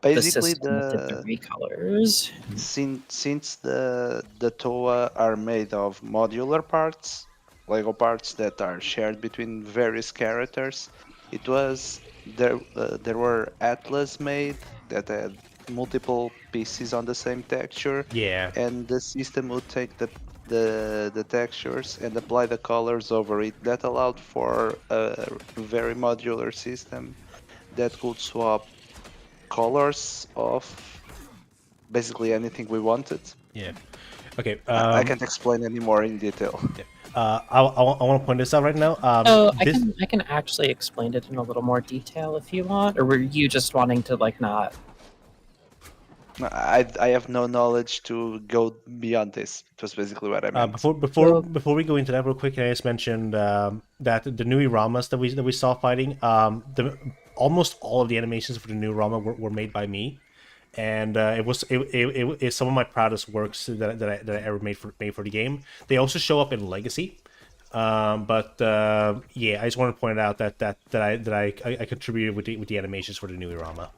basically system that did the recolors. since the TOA are made of modular parts, Lego parts that are shared between various characters, it was there were atlas made that had multiple pieces on the same texture, Yeah. and the system would take the textures and apply the colors over it. That allowed for a very modular system that could swap colors of basically anything we wanted. Yeah. Okay. I can't explain any more in detail. I want to point this out right now. So This I can actually explain it in a little more detail if you want, or were you just wanting to like not? I have no knowledge to go beyond this. It was basically what I meant. before we go into that real quick, I just mentioned that the Nui Ramas that we saw fighting, almost all of the animations for the Nui Rama were made by me, and it's some of my proudest works that I ever made for the game. They also show up in Legacy. Yeah, I just wanted to point out that I contributed with the animations for the Nui Rama.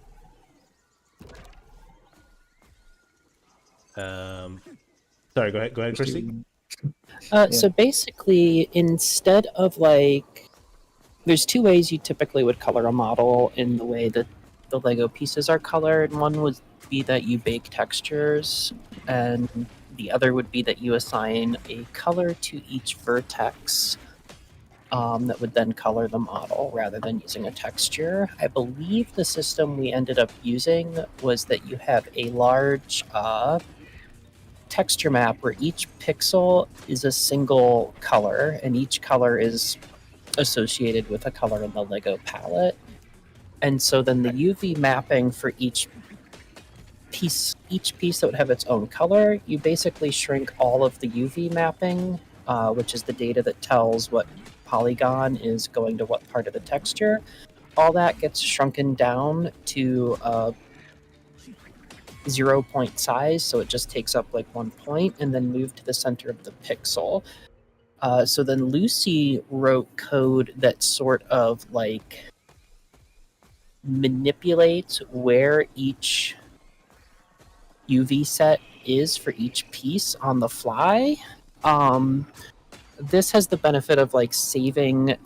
Sorry, go ahead, Christy. So basically, instead of like, there's two ways you typically would color a model in the way that the Lego pieces are colored. One would be that you bake textures, and the other would be that you assign a color to each vertex that would then color the model rather than using a texture. I believe the system we ended up using was that you have a large texture map where each pixel is a single color, and each color is associated with a color in the Lego palette. And so then the UV mapping for each piece that would have its own color, you basically shrink all of the UV mapping, which is the data that tells what polygon is going to what part of the texture. All that gets shrunken down to 0 point size, so it just takes up like 1 point and then moved to the center of the pixel. So then Lucy wrote code that sort of like manipulates where each UV set is for each piece on the fly. This has the benefit of like saving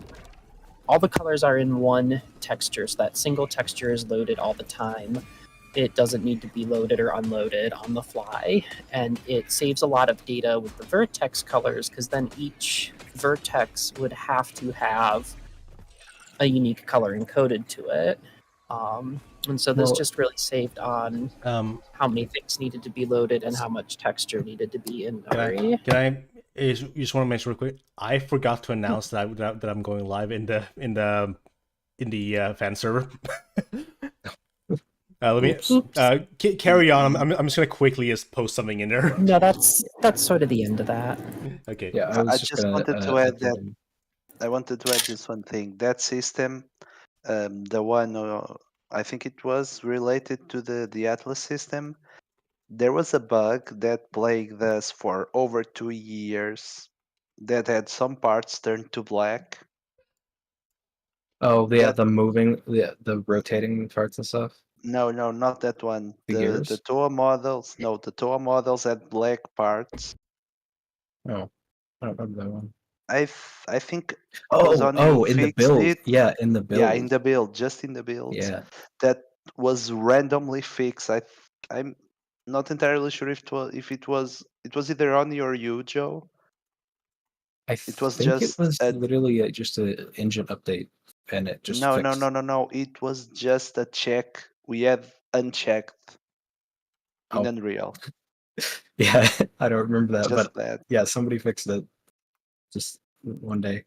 all the colors are in one texture, so that single texture is loaded all the time. It doesn't need to be loaded or unloaded on the fly, and it saves a lot of data with the vertex colors because then each vertex would have to have a unique color encoded to it. And so this just really saved on how many things needed to be loaded and how much texture needed to be in memory. You just want to mention real quick? I forgot to announce that I'm going live in the fan server. Let me carry on. I'm just gonna quickly just post something in there. No, that's sort of the end of that. Okay. Yeah, I just wanted to add that. I wanted to add just one thing. That system, the one I think it was related to the Atlas system. There was a bug that plagued us for over 2 years that had some parts turned to black. Oh, yeah, the moving, the rotating parts and stuff. No, not that one. The The gears? TOA models. No, the TOA models had black parts. Oh, I don't remember that one. I think it was on you in the fixed build. it. Yeah, in the build. Yeah, in the build, just in the build. Yeah. That was randomly fixed. I'm not entirely sure if it was either on you or you, Joe. It was think just it was a- literally just an engine update, and it just No, fixed. no. It was just a check we had unchecked in Oh. Unreal. Yeah, I don't remember that, Just but that. yeah, somebody fixed it just one day.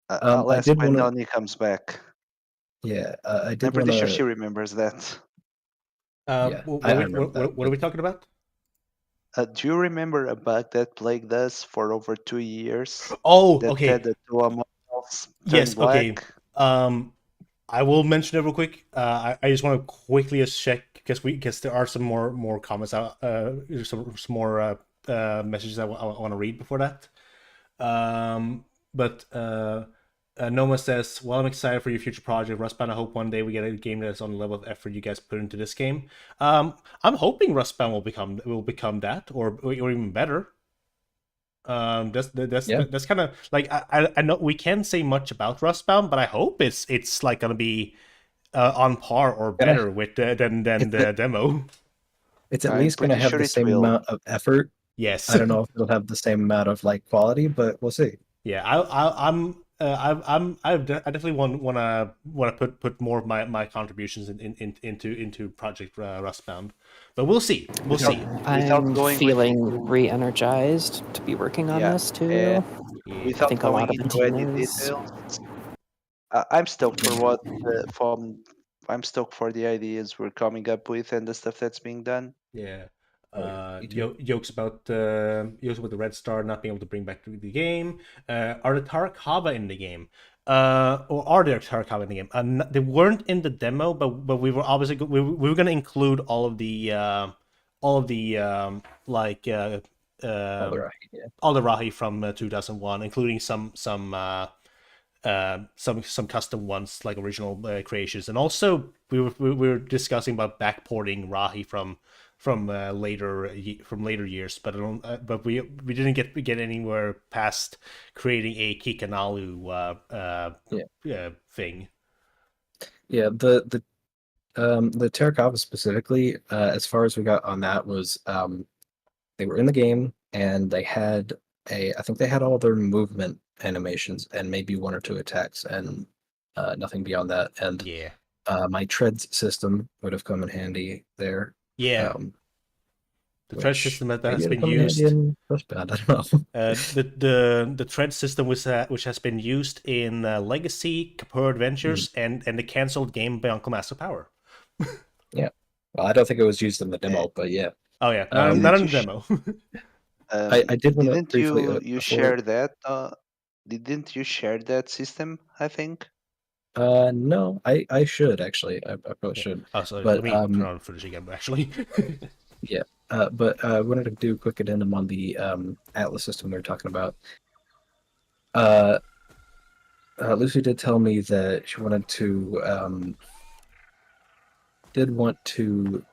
I'll I ask did when want to. Noni comes back. Yeah, I I'm did pretty want sure she to. remembers that. Yeah, I remember that. What are we talking about? Do you remember a bug that plagued us for over 2 years? Oh, That okay. had the TOA models turn Yes, okay. black? I will mention it real quick. I just want to quickly just check because there are some more comments out. Some more messages I want to read before that. Noma says, "Well, I'm excited for your future project, Rustbound. I hope one day we get a game that's on the level of effort you guys put into this game." I'm hoping Rustbound will become that, or even better. That's kind of like I know we can't say much about Rustbound, but I hope it's like gonna be on par or better with than the demo. It's at I'm least going to pretty have sure the it same will. amount of effort. Yes. I don't know if it'll have the same amount of like quality, but we'll see. Yeah, I definitely want to put more of my contributions into Project Rustbound, but we'll see. We'll see. I'm going feeling into- re-energized to be working on Yeah, this too. and Yeah. without think a going lot of the into team any is. details, I'm stoked for what I'm stoked for the ideas we're coming up with and the stuff that's being done. Yeah. Me too. Jokes about the Red Star not being able to bring back to the game. Are the Tarakava in the game? Or are there Tarakava in the game? They weren't in the demo, but we were obviously we were going to include all of the like Alright, yeah. all the Rahi from 2001, including some custom ones like original creations, and also we were discussing about backporting Rahi from later years, but I don't, but we didn't get anywhere past creating a Kikanalu thing. Yeah, the Terakava specifically, as far as we got on that was they were in the game and they had I think they had all their movement animations and maybe one or two attacks and nothing beyond that. And Yeah. my treads system would have come in handy there. Yeah. The thread Which system that maybe has it'll been come in handy used. in Rustbound, I don't know. The thread system which has been used in Legacy, Capur Adventures, and the cancelled game Bionicle Master Power. Yeah. Well, I don't think it was used in the demo, but yeah. Oh yeah, not in the demo. I did want to Didn't briefly you share that? Didn't you share that system? I think. No, I should actually. I probably should. Oh, sorry. But, Let me turn on footage again. Actually. Yeah. But I wanted to do a quick addendum on the Atlas system we were talking about. Lucy did tell me that she wanted to want to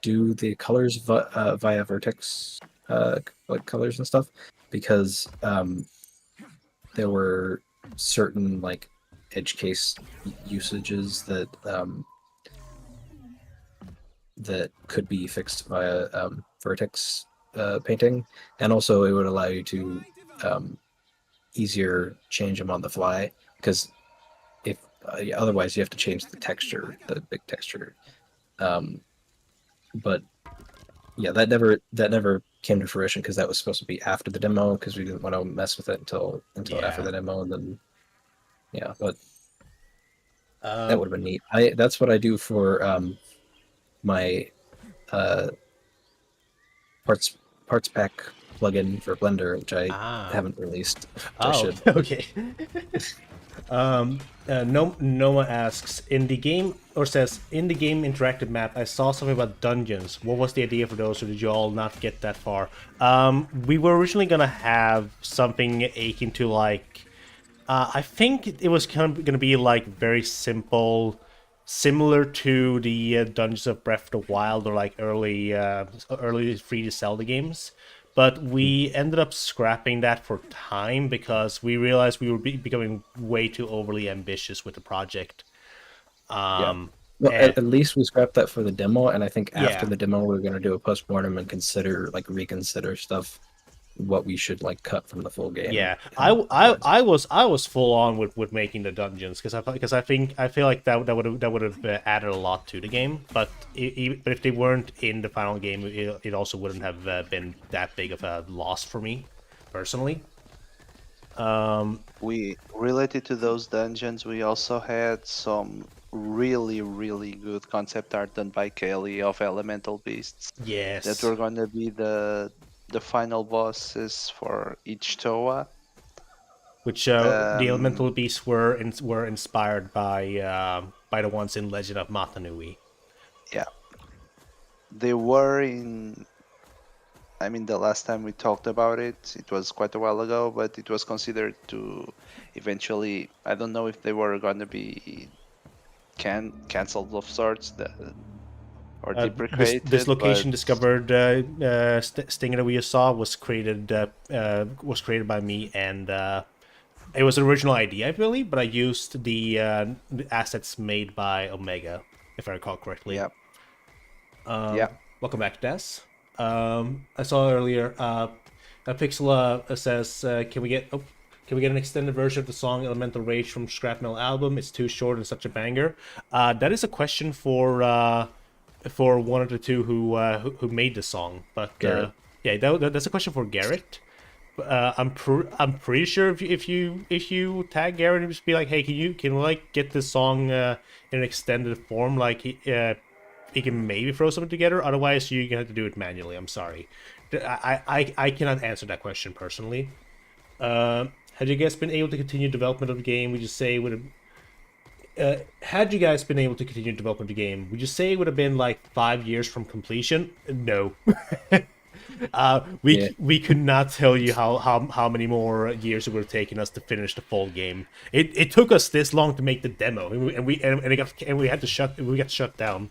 do the colors via vertex like colors and stuff, because there were certain like edge case usages that that could be fixed via vertex painting, and also it would allow you to easier change them on the fly, because if otherwise you have to change the texture, the big texture. But yeah, that never came to fruition because that was supposed to be after the demo, because we didn't want to mess with it until after the demo, and then but that would have been neat. That's what I do for my parts pack plugin for Blender, which I haven't released. I should. Okay. Noma asks, in the game interactive map, I saw something about dungeons. What was the idea for those, or did you all not get that far? We were originally gonna have something akin to like, I think it was kind of gonna be like very simple, similar to the Dungeons of Breath of the Wild, or like early 3D Zelda games. But we ended up scrapping that for time because we realized we were becoming way too overly ambitious with the project. Well, at least we scrapped that for the demo, and I think after the demo we're going to do a postmortem and reconsider stuff, what we should like cut from the full game. Yeah, I was full on with making the dungeons because I feel like that would have added a lot to the game. But if they weren't in the final game, it also wouldn't have been that big of a loss for me personally. We related to those dungeons, we also had some really good concept art done by Kelly of elemental beasts. Yes, that were going to be the final bosses for each Toa. Which the elemental beasts were inspired by the ones in Legend of Mata Nui. Yeah, they were in I mean, the last time we talked about it, it was quite a while ago, but it was considered to eventually. I don't know if they were going to be cancelled of sorts or This deprecated, but location discovered stinger that we just saw was created by me, and it was an original idea, I believe, but I used the assets made by Omega, if I recall correctly. yeah, yeah. Welcome back, Des. I saw earlier. Pixela says, "Can we get an extended version of the song Elemental Rage from Scrap Metal album? It's too short and such a banger." That is a question for one of the two who made the song. But yeah, that's a question for Garrett. I'm pretty sure if you tag Garrett and just be like, hey, can we like get this song in an extended form, like he can maybe throw something together. Otherwise, you're gonna have to do it manually. I'm sorry, I cannot answer that question personally. Had you guys been able to continue development of the game? Would you say had you guys been able to continue development of the game, would you say it would have been like 5 years from completion? No. We could not tell you how many more years it would have taken us to finish the full game. It took us this long to make the demo, and we got shut down.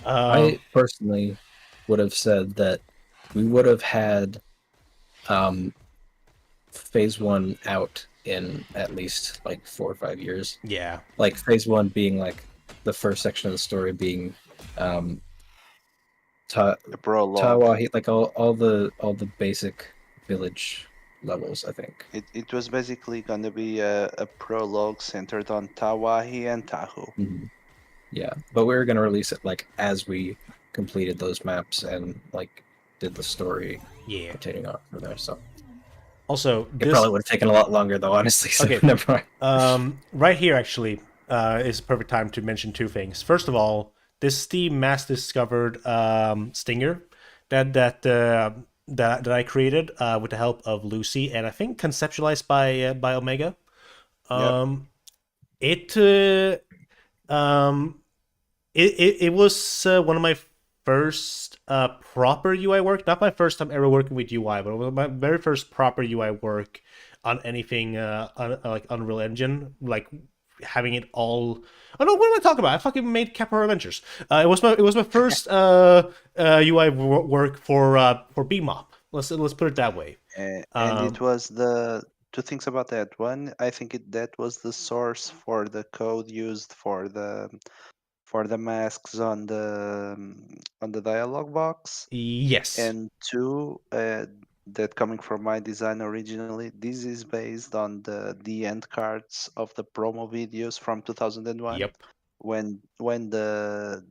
I personally would have said that we would have had phase 1 out in at least like 4 or 5 years. Yeah. Like phase 1 being like the first section of the story being The prologue. Tawahi, like all the basic village levels, I think. It was basically going to be a prologue centered on Tawahi and Tahu. Mm-hmm. Yeah, but we were going to release it like as we completed those maps and like did the story continuing on from there. So also, it probably would have taken a lot longer though, honestly. So okay, never mind. Right here actually is a perfect time to mention two things. First of all, this is the mass discovered stinger that I created with the help of Lucy, and I think conceptualized by Omega. It was one of my first proper UI work. Not my first time ever working with UI, but it was my very first proper UI work on anything like Unreal Engine, like having it all. Oh no, what am I talking about? I fucking made Capra Adventures. It was my first UI work for BMOP. Let's put it that way. And it was the two things about that. One, I think that was the source for the code used for the masks on the dialog box. Yes. And two, that coming from my design originally, this is based on the end cards of the promo videos from 2001. Yep. When the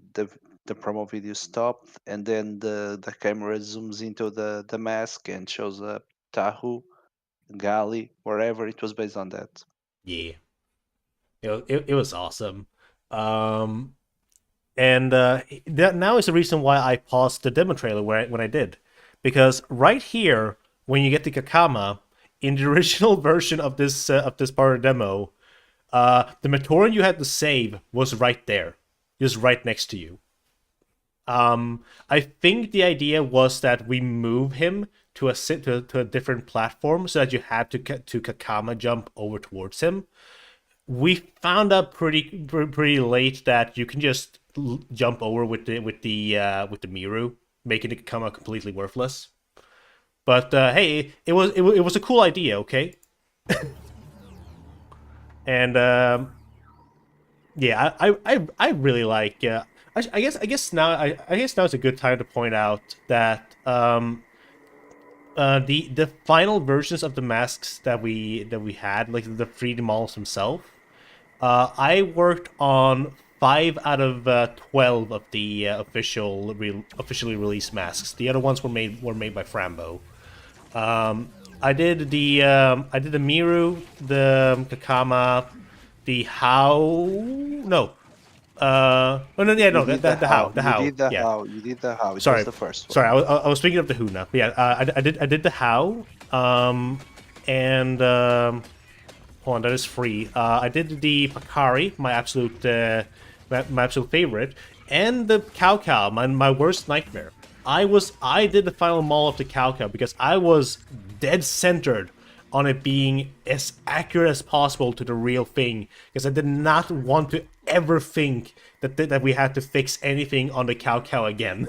promo video stopped, and then the camera zooms into the mask and shows up Tahu, Gali, wherever. It was based on that. Yeah. It was awesome. And that now is the reason why I paused the demo trailer when I did. Because right here, when you get the Kakama, in the original version of this part of the demo, the Matoran you had to save was right there. Just right next to you. I think the idea was that we move him to a different platform so that you had to Kakama jump over towards him. We found out pretty late that you can just jump over with the Miru, making it Kakama completely worthless. But hey, it was a cool idea, okay? And yeah, I really like. I guess now is a good time to point out that the final versions of the masks that we had, like the 3D models themselves, I worked on 5 out of 12 of the officially released masks. The other ones were made by Frambo. I did the Miru, the Kakama, the How. No. The How. You did the How. You did the How. It Sorry, was the first one. Sorry, I was speaking of the Huna. But yeah, I did the How. And hold on, that is free. I did the Pakari, my absolute favorite, and the Cow, my worst nightmare. I did the final model of the cow because I was dead centered on it being as accurate as possible to the real thing, because I did not want to ever think that we had to fix anything on the cow again.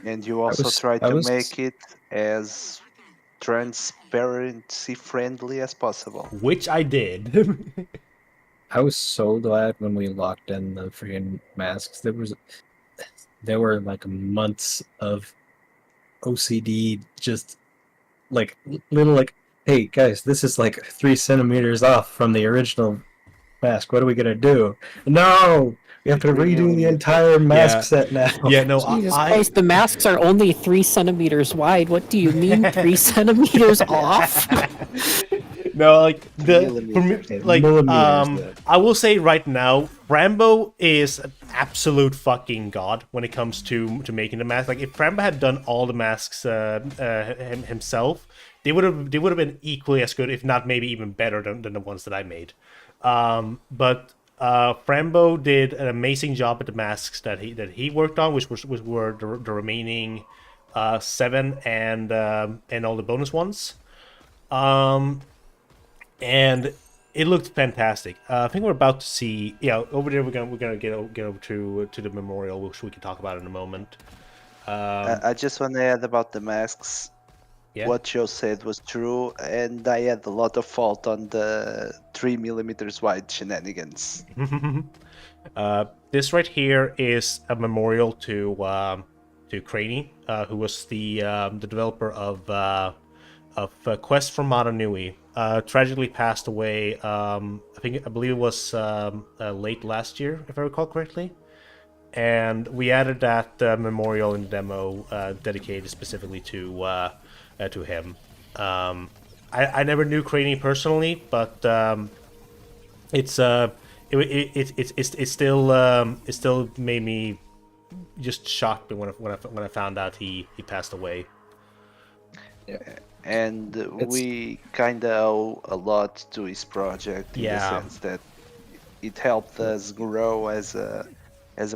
And you also try I to was make it as transparency friendly as possible. Which I did. I was so glad when we locked in the freaking masks. There were like months of OCD, just like little like, hey guys, this is like 3 centimeters off from the original mask. What are we gonna do? No, we have to 3 redo the millimeters. entire mask Yeah. set now. Yeah, no, Jesus Christ, the masks are only 3 centimeters wide. What do you mean 3 centimeters off? No, like the for me, Millimeters. Okay, like millimeters, then. I will say right now, Rambo is an absolute fucking god when it comes to making the mask. Like if Rambo had done all the masks himself, they would have been equally as good, if not maybe even better than the ones that I made. But Frambo did an amazing job at the masks that he worked on, which were the remaining 7 and all the bonus ones. And it looked fantastic. I think we're about to see. Yeah, over there we're gonna get over to the memorial, which we can talk about in a moment. I just want to add about the masks. Yeah. What Joe said was true, and I had a lot of fault on the 3 millimeters wide shenanigans. This right here is a memorial to Craney, who was the developer of Quest for Mata Nui. Tragically passed away. I believe it was late last year, if I recall correctly. And we added that memorial in the demo, dedicated specifically to him. I never knew Craney personally, but it still made me just shocked when I found out he passed away. And we kind of owe a lot to his project in the sense that it helped us grow as a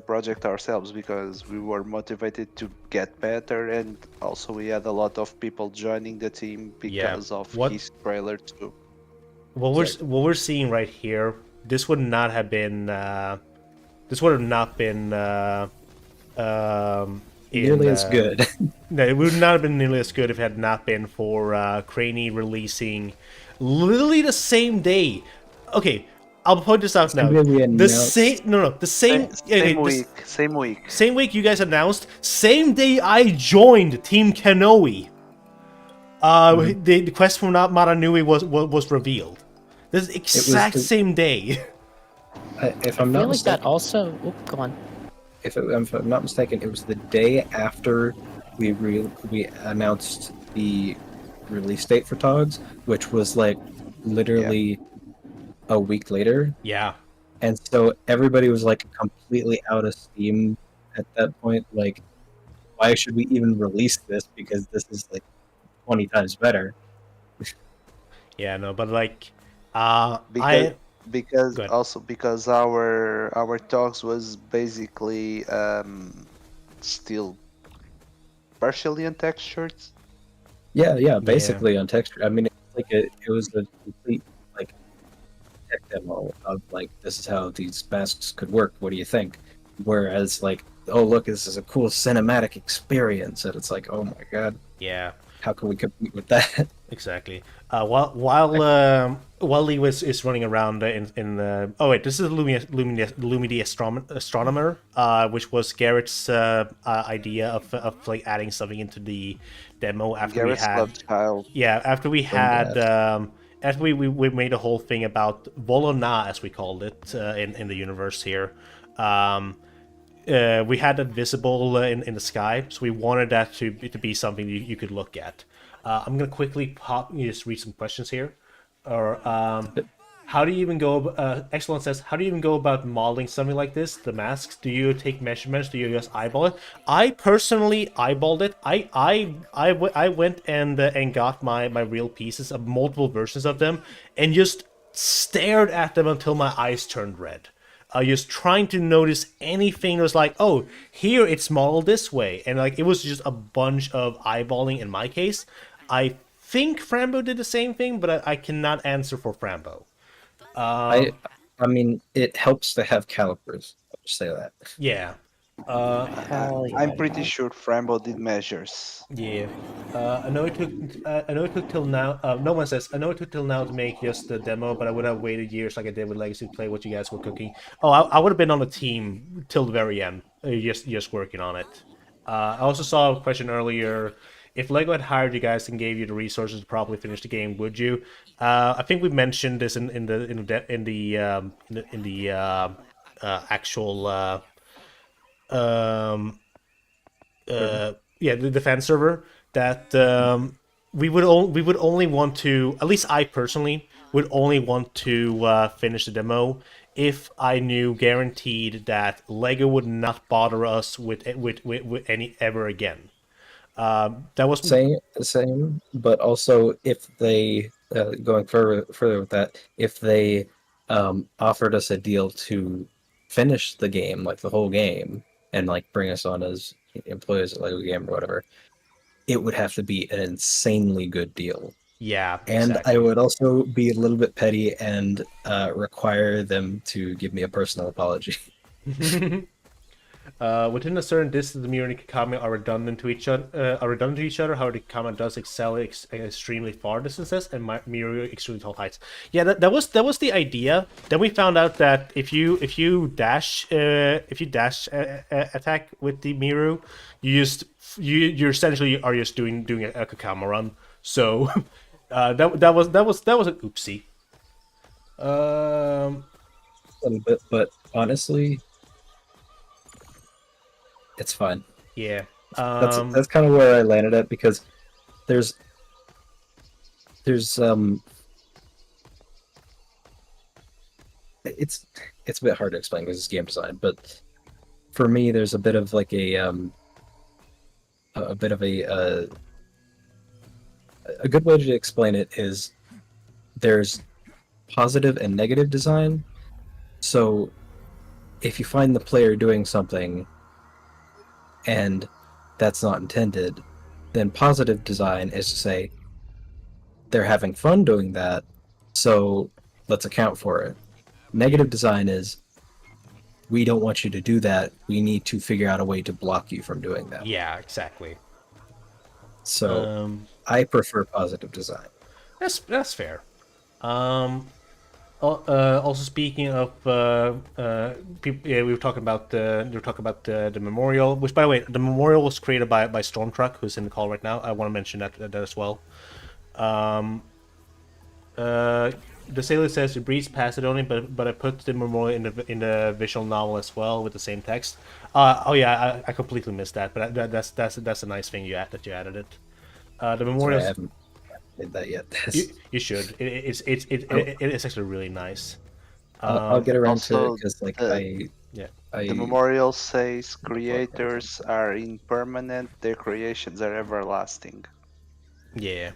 project ourselves, because we were motivated to get better, and also we had a lot of people joining the team because of his trailer too. What we're seeing right here, this would not have been nearly as good. No, it would not have been nearly as good if it had not been for Craney releasing literally the same day. Okay, I'll point this out now. The same week you guys announced. Same day I joined Team Kanohi. The quest from Mata Nui was revealed. This exact same day. If I'm not mistaken, that also. Oh, go on. If I'm not mistaken, it was the day after we announced the release date for Togs, which was like literally a week later. Yeah. And so everybody was like completely out of steam at that point. Like, why should we even release this? Because this is like 20 times better. Yeah, no, but like, because our talks was basically still partially untextured. Yeah, basically untextured. I mean, it was a complete like tech demo of like, this is how these masks could work. What do you think? Whereas like, oh look, this is a cool cinematic experience, and it's like, oh my god, yeah, how can we compete with that? Exactly. While Lee is running around in oh wait, this is Lumity Astronomer, which was Garrett's idea of like adding something into the demo after Garrett's after we had after we made a whole thing about Volona, as we called it in the universe here. We had that visible in the sky, so we wanted that to be something you could look at. I'm gonna quickly just read some questions here. Or how do you even go? Excellent says, how do you even go about modeling something like this? The masks? Do you take measurements? Do you just eyeball it? I personally eyeballed it. I went and got my real pieces of multiple versions of them and just stared at them until my eyes turned red. just trying to notice anything that was like, oh, here it's modeled this way, and like it was just a bunch of eyeballing in my case. I think Frambo did the same thing, but I cannot answer for Frambo. I mean, it helps to have calipers. I'll just say that. Yeah. Hell yeah. I'm pretty sure Frambo did measures. Yeah. I know it took. I know it took till now. No one says. I know it took till now to make just the demo, but I would have waited years like I did with Legacy to play what you guys were cooking. Oh, I would have been on the team till the very end, just working on it. I also saw a question earlier. If Lego had hired you guys and gave you the resources to properly finish the game, would you? I think we mentioned this in the actual the fan server that we would only want to, at least I personally would only want to finish the demo if I knew guaranteed that Lego would not bother us with any ever again. That was Same, but also if they going further with that, if they offered us a deal to finish the game, like the whole game, and like bring us on as employees at Lego Game or whatever, it would have to be an insanely good deal. yeah, And exactly. I would also be a little bit petty and require them to give me a personal apology. Within a certain distance, the Mirror and Kikame are redundant to each other. However, Kikame does excel extremely far distances, and Mirror extremely tall heights. Yeah, that was the idea. Then we found out that if you dash attack with the Miru, you essentially are just doing a Kikame run. So that was an oopsie. A little bit, but honestly, it's fine. Yeah. That's kind of where I landed at, because there's it's a bit hard to explain because it's game design, but for me there's a bit of like a good way to explain it is there's positive and negative design. So if you find the player doing something and that's not intended, then positive design is to say they're having fun doing that, so let's account for it. Negative design is we don't want you to do that, we need to figure out a way to block you from doing that. Yeah, exactly. So I prefer positive design. That's fair. Also speaking of people, yeah, we were talking about the memorial, which, by the way, the memorial was created by Stormtruck, who's in the call right now. I want to mention that as well. The sailor says it breeds Pasadena, but I put the memorial in the visual novel as well with the same text. Oh yeah, I completely missed that, but that's a nice thing that you added it. The memorial. Sorry, I haven't did that yet. You should. It's actually really nice. I'll get around to it also, because like the memorial says creators are impermanent, their creations are everlasting. Yeah.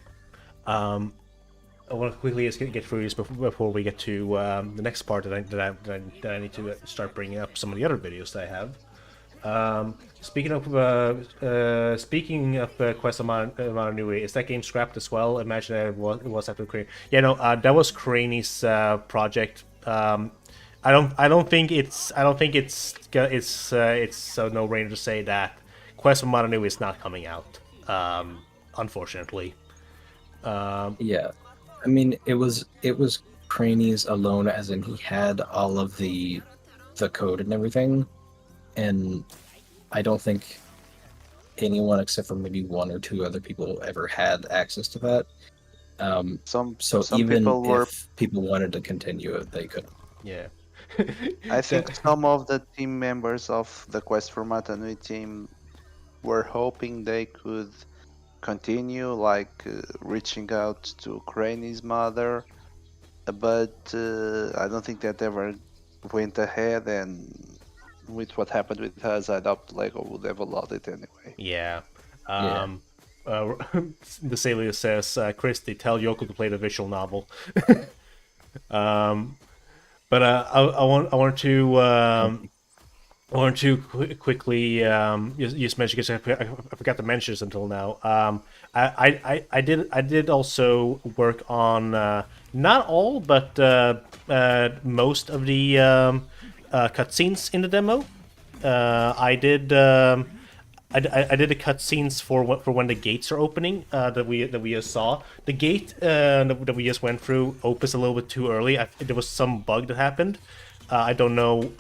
I want to quickly just get through this before we get to the next part that I need to start bringing up some of the other videos that I have. Speaking of Quest of Mata Nui, is that game scrapped as well? Imagine that it was after Crane. Yeah, no, that was Craney's project. I don't think it's a no-brainer to say that Quest of Mata Nui is not coming out. Unfortunately. Yeah, I mean it was Craney's alone, as in he had all of the code and everything. And I don't think anyone except for maybe one or two other people ever had access to that. Some even people if people wanted to continue it, they couldn't. Yeah. I think some of the team members of the Quest for Mata Nui team were hoping they could continue, like reaching out to Craney's mother, but I don't think that ever went ahead, and with what happened with us, I doubt Lego would have allowed it anyway. Yeah. The sailor says, Christy, tell Yoko to play the visual novel. But I want to quickly just mention, because I forgot to mention this until now. I did also work on not all, but most of the cutscenes in the demo. I did. I did the cutscenes for when the gates are opening that we just saw. The gate that we just went through opens a little bit too early. There was some bug that happened. I don't know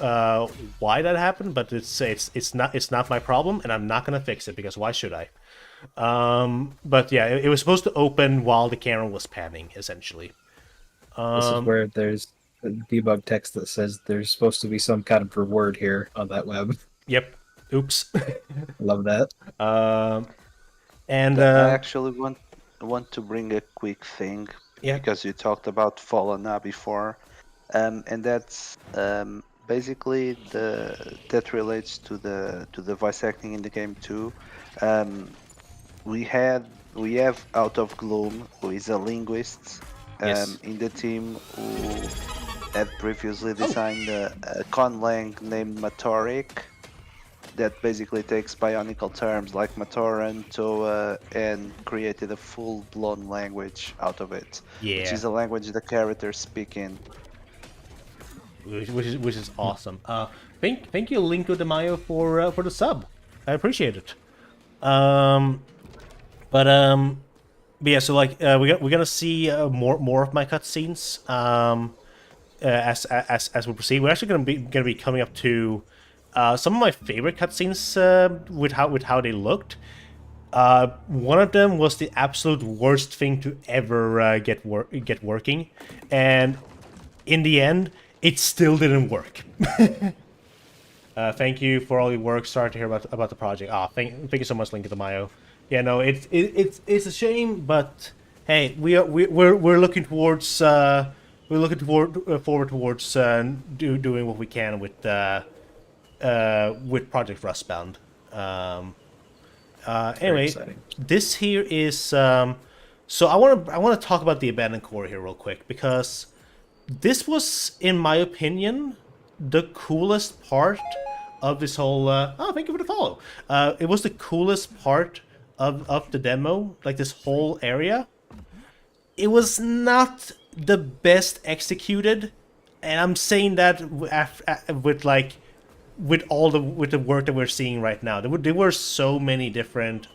why that happened, but it's not my problem, and I'm not gonna fix it, because why should I? But yeah, it was supposed to open while the camera was panning, essentially. This is where there's a debug text that says there's supposed to be some kind of reward here on that web. Yep. Oops. Love that. And I actually want to bring a quick thing, Yeah. because you talked about Fallen before, and that's basically that relates to the voice acting in the game too. We have Out of Gloom, who is a linguist Yes. in the team, who had previously designed a conlang named Matoric, that basically takes Bionicle terms like Matoran, Toa, and created a full-blown language out of it, which Yeah. is a language the characters speak in. Which is awesome. Thank you, Linko de Mayo, for the sub. I appreciate it. But yeah. So like we're gonna see more of my cutscenes as we proceed. We're actually gonna be coming up to some of my favorite cutscenes with how they looked. One of them was the absolute worst thing to ever get working, and in the end, it still didn't work. Thank you for all your work. Sorry to hear about the project. Thank you so much, Link to the Mayo. Yeah, no, it's a shame, but hey, we're looking towards forward towards doing what we can with Project Rustbound. Anyway, exciting. this here is so I want to talk about the abandoned core here real quick, because this was, in my opinion, the coolest part of this whole. Thank you for the follow. It was the coolest part of the demo, like this whole area. It was not the best executed, and I'm saying that with the work that we're seeing right now. There were so many different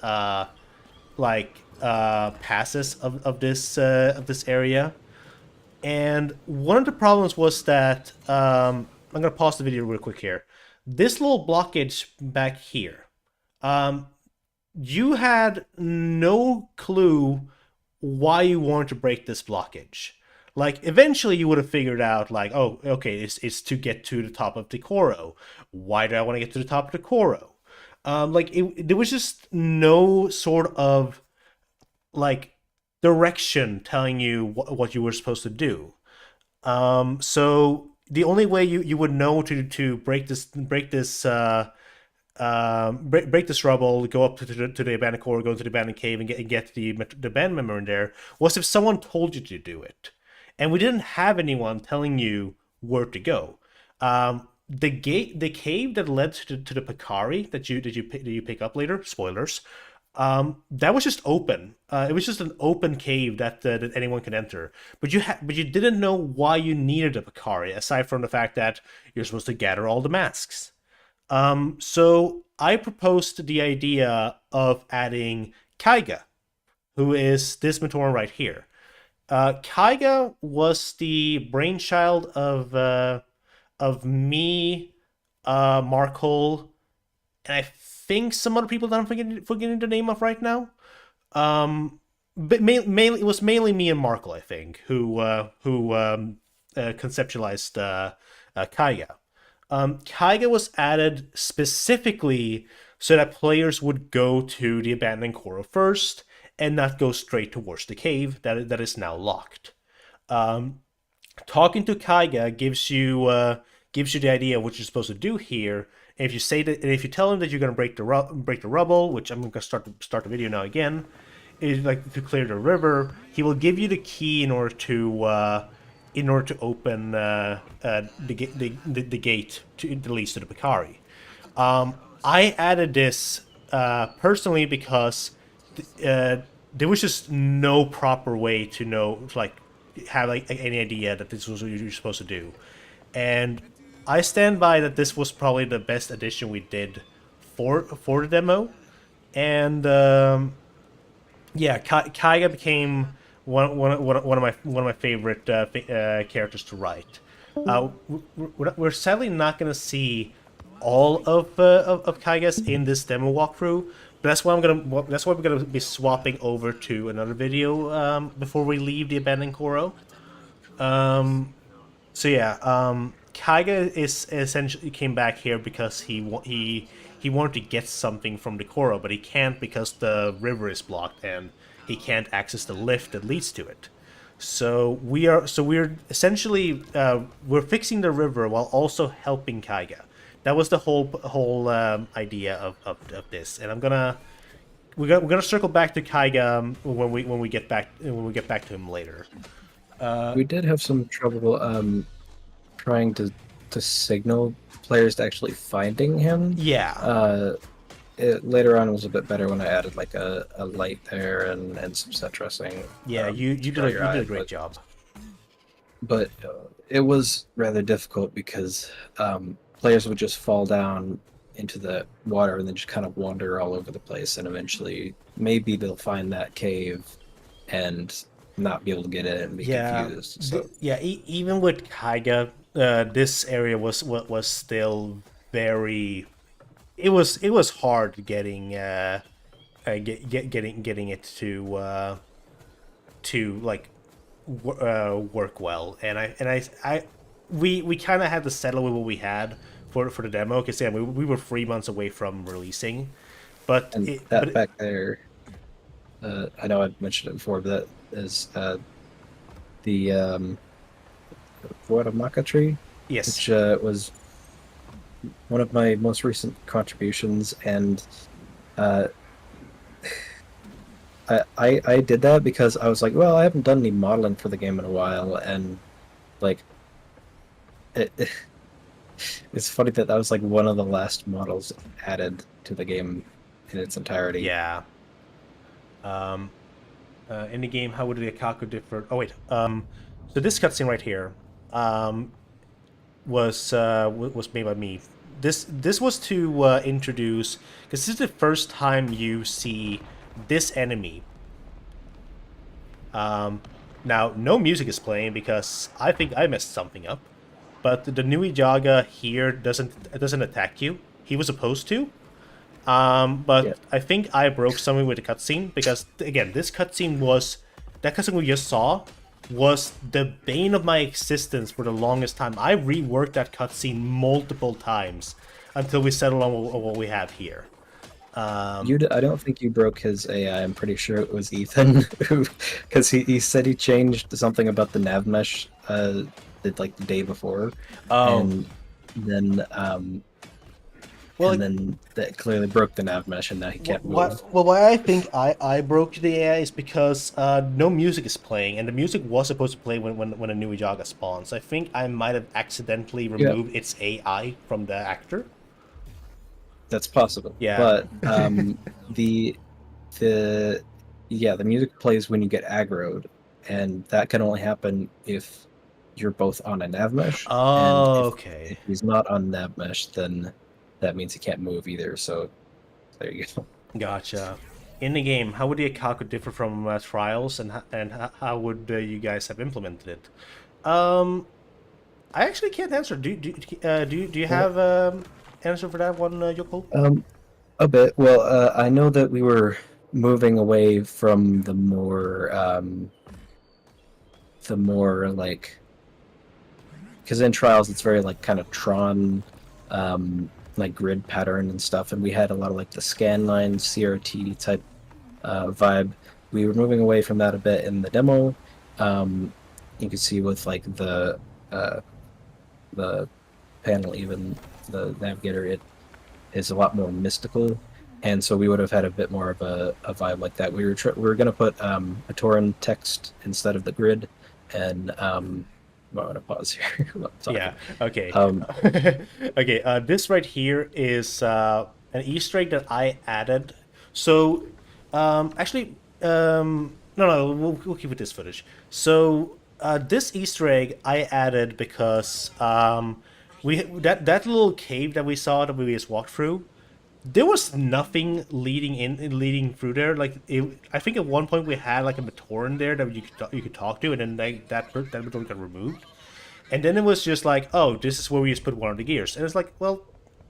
passes of this area. And one of the problems was that I'm gonna pause the video real quick here. This little blockage back here, you had no clue why you wanted to break this blockage. Like, eventually you would have figured out, like, oh, okay, it's to get to the top of the Koro. Why do I want to get to the top of the Koro? There was just no sort of like direction telling you what you were supposed to do. So the only way you would know to break this rubble, go up to the abandoned core, go to the abandoned cave, and get the band member in there, was if someone told you to do it, and we didn't have anyone telling you where to go. The cave that led to the Picari that you pick up later, spoilers, that was just open. It was just an open cave that anyone could enter. But you didn't know why you needed a Picari, aside from the fact that you're supposed to gather all the masks. So I proposed the idea of adding Kaiga, who is this Matoran right here. Kaiga was the brainchild of me, Markle, and I think some other people that I'm forgetting the name of right now. But mainly it was mainly me and Markle, I think, who conceptualized Kaiga. Kaiga was added specifically so that players would go to the abandoned Koro first and not go straight towards the cave that is now locked. Talking to Kaiga gives you the idea of what you're supposed to do here. And if you say that, and if you tell him that you're going to break the rubble, which I'm going to start the video now again, is like to clear the river. He will give you the key in order to in order to open the gate that leads to the Bakari. I added this personally because there was just no proper way to know, like, have like any idea that this was what you're supposed to do, and I stand by that this was probably the best addition we did for the demo, and yeah, Kaiga became one of my favorite characters to write. We're sadly not going to see all of Kaigas in this demo walkthrough, but that's why we're gonna be swapping over to another video before we leave the abandoned Koro. So yeah, Kaiga is essentially came back here because he wanted to get something from the Koro, but he can't because the river is blocked and he can't access the lift that leads to it. So we're essentially we're fixing the river while also helping Kaiga. That was the whole idea of this, and we're gonna circle back to Kaiga when we get back to him later. We did have some trouble trying to signal players to actually finding him. Yeah. Later on, it was a bit better when I added like a light there and some set dressing. Yeah, you did a great job. But it was rather difficult because players would just fall down into the water and then just kind of wander all over the place, and eventually maybe they'll find that cave and not be able to get in and be confused. So. Even with Kaiga, this area was still very. It was hard getting getting it to like work well, and we kind of had to settle with what we had for the demo, because yeah, we were 3 months away from releasing, but back there, I know I've mentioned it before, but that is the Watamaka tree, yes, which was one of my most recent contributions, and I did that because I was like, well, I haven't done any modeling for the game in a while, and like it's funny that was like one of the last models added to the game in its entirety. Yeah. In the game, how would the Akaku differ? Oh wait. So this cutscene right here, was made by me. This was to introduce, because this is the first time you see this enemy. Now no music is playing because I think I messed something up, but the Nui Jaga here doesn't attack you. He was supposed to. But yeah. I think I broke something with the cutscene, because again, that cutscene we just saw was the bane of my existence for the longest time. I reworked that cutscene multiple times until we settled on what we have here. I don't think you broke his AI. I'm pretty sure it was Ethan, because he said he changed something about the nav mesh like the day before, and then and then that clearly broke the nav mesh, and now he can't move. Why I think I broke the AI is because no music is playing, and the music was supposed to play when a Nui Jaga spawns. I think I might have accidentally removed its AI from the actor. That's possible. Yeah. But the music plays when you get aggroed, and that can only happen if you're both on a nav mesh. Oh, and okay. If he's not on nav mesh, then that means he can't move either. So there you go. Gotcha. In the game, how would the Akaku differ from Trials, and how would you guys have implemented it? I actually can't answer. Do you have answer for that one, Yoko? A bit. Well, I know that we were moving away from the more like, because in Trials it's very like kind of Tron, like grid pattern and stuff, and we had a lot of like the scanline CRT type vibe. We were moving away from that a bit in the demo. You can see with like the panel, even the navigator, it is a lot more mystical, and so we would have had a bit more of a vibe like that. We were going to put a Torin text instead of the grid, and I'm gonna pause here. I'm talking. Yeah. Okay. Um, Okay. This right here is an Easter egg that I added. So, actually, no, we'll keep with this footage. So, this Easter egg I added because that little cave that we saw that we just walked through. There was nothing leading through there. Like I think at one point we had like a Matoran there that you could talk to, and then that Matoran got removed. And then it was just like, oh, this is where we just put one of the gears. And it's like, well,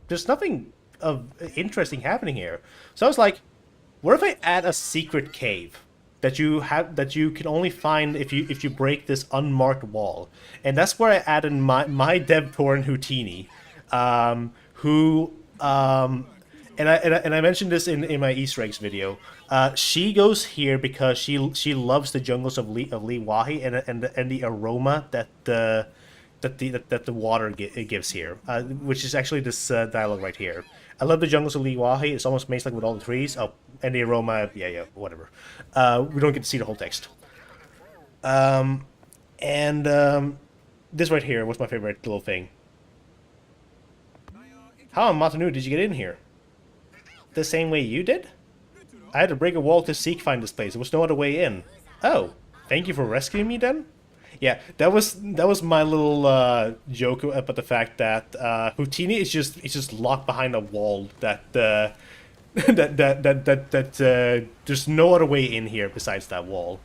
there's nothing of interesting happening here. So I was like, what if I add a secret cave that you can only find if you break this unmarked wall? And that's where I added my Devtoran Houtini, who and I mentioned this in my Easter eggs video. She goes here because she loves the jungles of Lee Wahi and the aroma that the water it gives here, which is actually this dialogue right here. I love the jungles of Lee Wahi. It's almost amazing like with all the trees. Oh, and the aroma, yeah, whatever. We don't get to see the whole text. And this right here was my favorite little thing. How, Mata Nui, did you get in here? The same way you did? I had to break a wall to find this place. There was no other way in. Oh, thank you for rescuing me then? Yeah, that was my little joke about the fact that Houtini is just locked behind a wall that there's no other way in here besides that wall.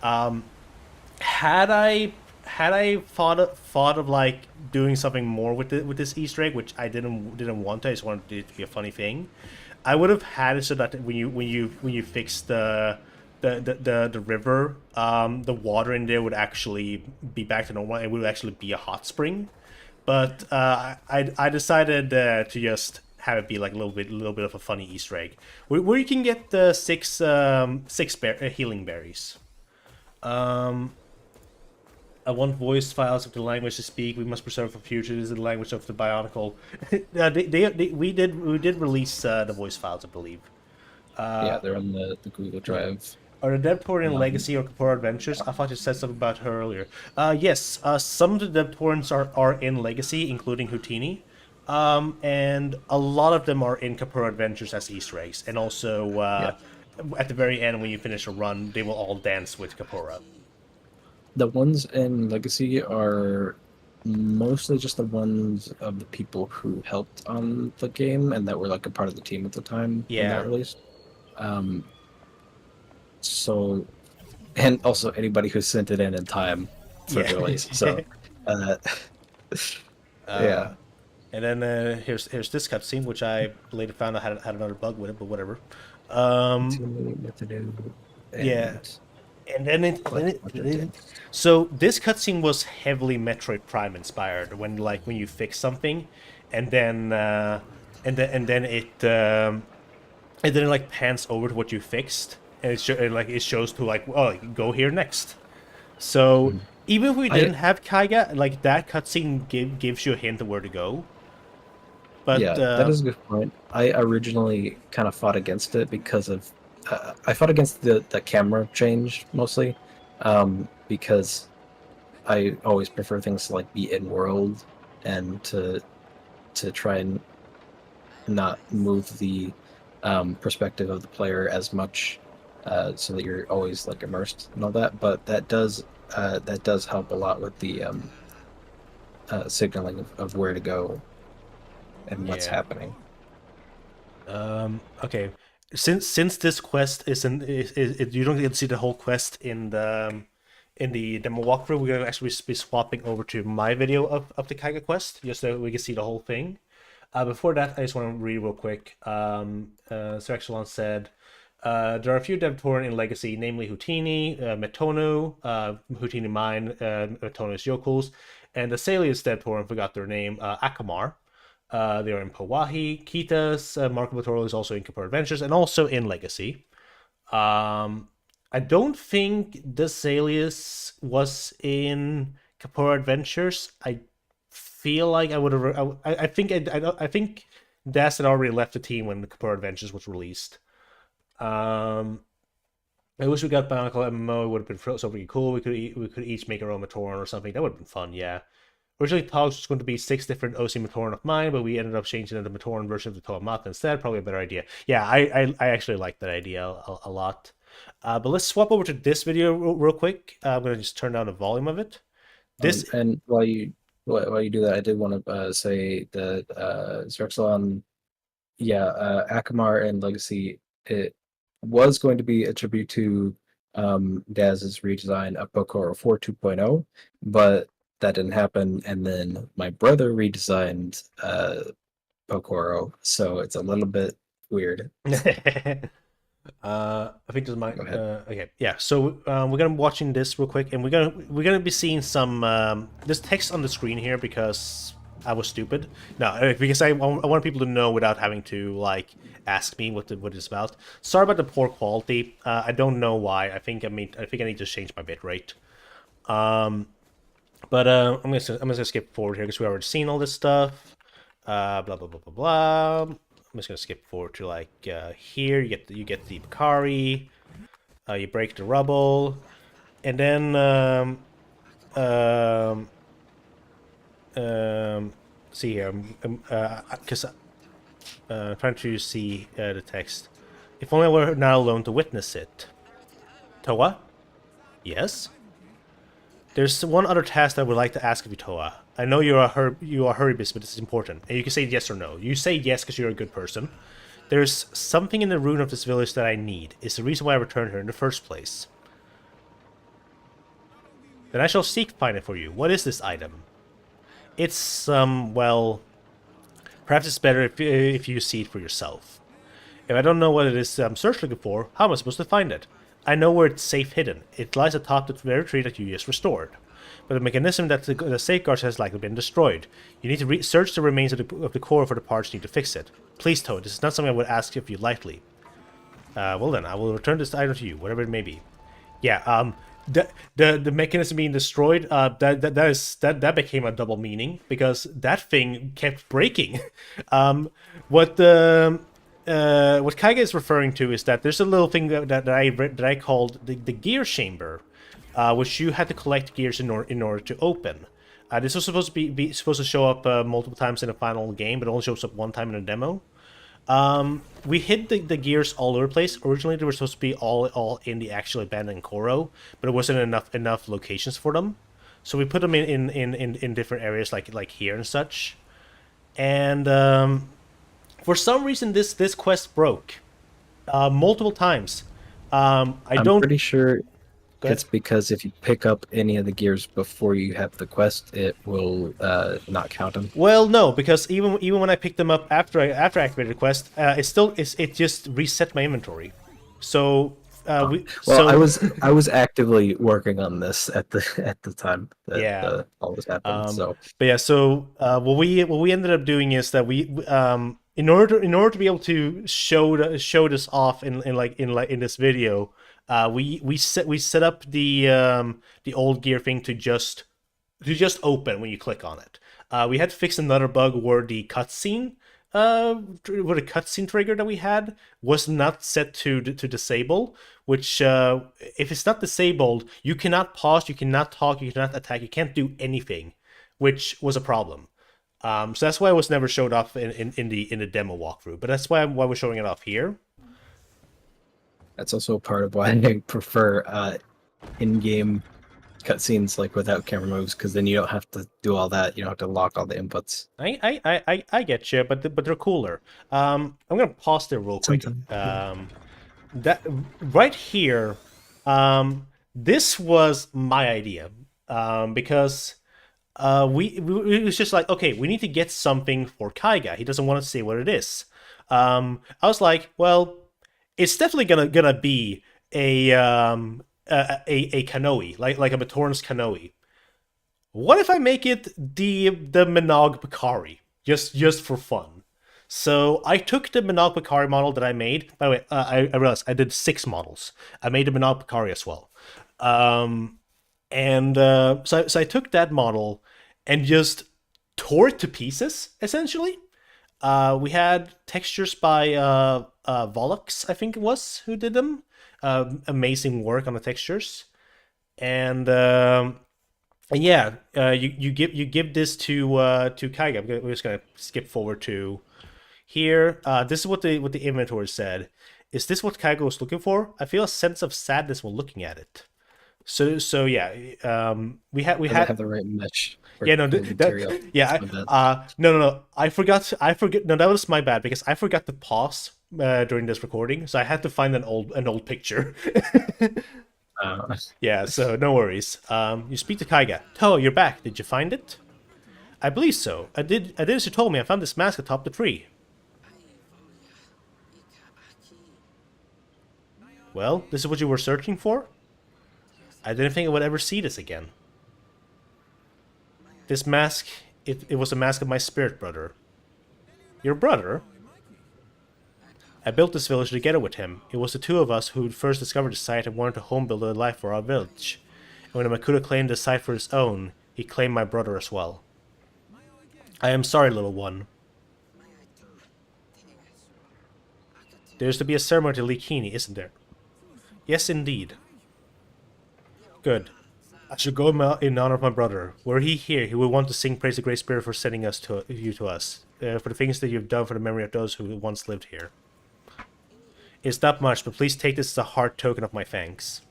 Had I thought of like doing something more with this Easter egg, which I didn't want to, I just wanted it to be a funny thing. I would have had it so that when you fix the river, the water in there would actually be back to normal. It would actually be a hot spring, but I decided to just have it be like a little bit of a funny Easter egg, where you can get the six healing berries. I want voice files of the language to speak. We must preserve for future. This is the language of the Bionicle. We did release the voice files, I believe. Yeah, they're on the Google Drive. Are the Devtorian Legacy or Kapora Adventures? I thought you said something about her earlier. Yes, some of the Devtorians are in Legacy, including Houtini. And a lot of them are in Kapora Adventures as Easter eggs. And also, at the very end, when you finish a run, they will all dance with Kapora. The ones in Legacy are mostly just the ones of the people who helped on the game and that were like a part of the team at the time when that released. So, and also anybody who sent it in time for the release. So, yeah. And then here's this cutscene, which I later found out had another bug with it, but whatever. Yeah. And then so this cutscene was heavily Metroid Prime inspired when you fix something, and then it like pans over to what you fixed, and it shows to like, oh, go here next. So even if we didn't have Kaiga, like that cutscene gives you a hint of where to go. But yeah, that is a good point. I originally kind of fought against it because of I fought against the camera change mostly, because I always prefer things to like be in world and to try and not move the perspective of the player as much, so that you're always like immersed and all that. But that does help a lot with the signaling of where to go and what's happening. Okay. Since this quest isn't you don't get to see the whole quest in the demo walkthrough, we're gonna actually be swapping over to my video of the Kaiga quest, just so we can see the whole thing. Before that, I just want to read real quick. Sir Excellon said, there are a few Devtoran in Legacy, namely Houtini, Metono, Houtini Mine, Metono's Yokels, and the Salius Devtoran, forgot their name, Akamar. They are in Pawahi. Kita's Marco Botoro is also in Kapora Adventures and also in Legacy. I don't think the Salius was in Kapora Adventures. I feel like I would have. I think Das had already left the team when the Kapora Adventures was released. I wish we got Bionicle MMO. It would have been so pretty cool. We could each make our own Matoran or something. That would have been fun. Yeah. Originally, Togs was going to be 6 different OC Matoran of mine, but we ended up changing it to the Matoran version of the Toa Mata instead. Probably a better idea. Yeah, I actually like that idea a lot. But let's swap over to this video real quick. I'm going to just turn down the volume of it. This And while you do that, I did want to say that Zerxalon, Akamar and Legacy, it was going to be a tribute to Daz's redesign of Pokoro 4 2.0, but that didn't happen. And then my brother redesigned Pokoro, so it's a little bit weird. I think this might. Go ahead. Okay, yeah. So we're gonna be watching this real quick, and we're gonna be seeing some this text on the screen here because I was stupid. No, because I want people to know without having to like ask me what it's about. Sorry about the poor quality. I don't know why. I think I need to change my bitrate. But I'm gonna skip forward here because we already seen all this stuff. Blah blah blah blah blah. I'm just gonna skip forward to like here. You get the Bakari. You break the rubble, and then see here. Because I'm trying to see the text. If only I were now alone to witness it. Toa? Yes. There's one other task that I would like to ask of you, Toa. I know you are Huribis, but this is important. And you can say yes or no. You say yes because you're a good person. There's something in the ruin of this village that I need. It's the reason why I returned here in the first place. Then I shall seek find it for you. What is this item? It's, well... Perhaps it's better if you see it for yourself. If I don't know what it is I'm searching for, how am I supposed to find it? I know where it's safe hidden. It lies atop the very tree that you just restored. But the mechanism that the safeguards has likely been destroyed. You need to search the remains of the core for the parts you need to fix it. Please, Toad, this is not something I would ask of you lightly. Well then, I will return this item to you, whatever it may be. Yeah, the mechanism being destroyed, that became a double meaning because that thing kept breaking. What Kaiga is referring to is that there's a little thing that I called the gear chamber, which you had to collect gears in order to open. This was supposed to show up multiple times in the final game, but it only shows up one time in a demo. We hid the gears all over the place. Originally, they were supposed to be all in the actual abandoned Koro, but it wasn't enough locations for them. So we put them in different areas like here and such. And for some reason, this quest broke multiple times. I'm pretty sure it's because if you pick up any of the gears before you have the quest, it will not count them. Well, no, because even when I picked them up after I activated the quest, it just reset my inventory. So I was actively working on this at the time that all this happened. But yeah, so what we ended up doing is that we in order to be able to show this off in this video. We set up the old gear thing to just open when you click on it. We had to fix another bug where the cutscene trigger that we had was not set to disable. Which if it's not disabled, you cannot pause, you cannot talk, you cannot attack, you can't do anything, which was a problem. So that's why it was never showed off in the demo walkthrough. But that's why we're showing it off here. That's also part of why I prefer in-game cutscenes like without camera moves, because then you don't have to do all that. You don't have to lock all the inputs. I get you, but they're cooler. I'm gonna pause there real quick. That right here, this was my idea, because it was just like, okay, we need to get something for Kaiga. He doesn't want to say what it is. I was like, well. It's definitely gonna be a Kanohi, like a Matoran's Kanohi. What if I make it the Minog Bakari, just for fun? So I took the Minog Bakari model that I made. By the way, I realized I did 6 models. I made the Minog Bakari as well. So I took that model and just tore it to pieces, essentially. We had textures by Volux, I think it was, who did them. amazing work on the textures, and yeah, you give this to Kaiga. We're just gonna skip forward to here. This is what the inventory said. Is this what Kaiga was looking for? I feel a sense of sadness when looking at it. So yeah, we I don't had have the right mesh. For yeah, no, the material. yeah, That's my bad. no, I forgot. No, that was my bad because I forgot to pause during this recording, so I had to find an old picture. Yeah, so no worries. You speak to Kaiga. Toa, you're back. Did you find it? I believe so. I did as you told me. I found this mask atop the tree. Well, this is what you were searching for? I didn't think I would ever see this again. This mask, it was a mask of my spirit brother. Your brother? I built this village together with him. It was the two of us who first discovered the site and wanted to home build a life for our village. And when Makuta claimed the site for his own, he claimed my brother as well. I am sorry, little one. There's to be a ceremony to Likini, isn't there? Yes, indeed. Good. I should go in honor of my brother. Were he here, he would want to sing praise the Great Spirit for sending you to us, for the things that you've done for the memory of those who once lived here. It's not much, but please take this as a heart token of my thanks.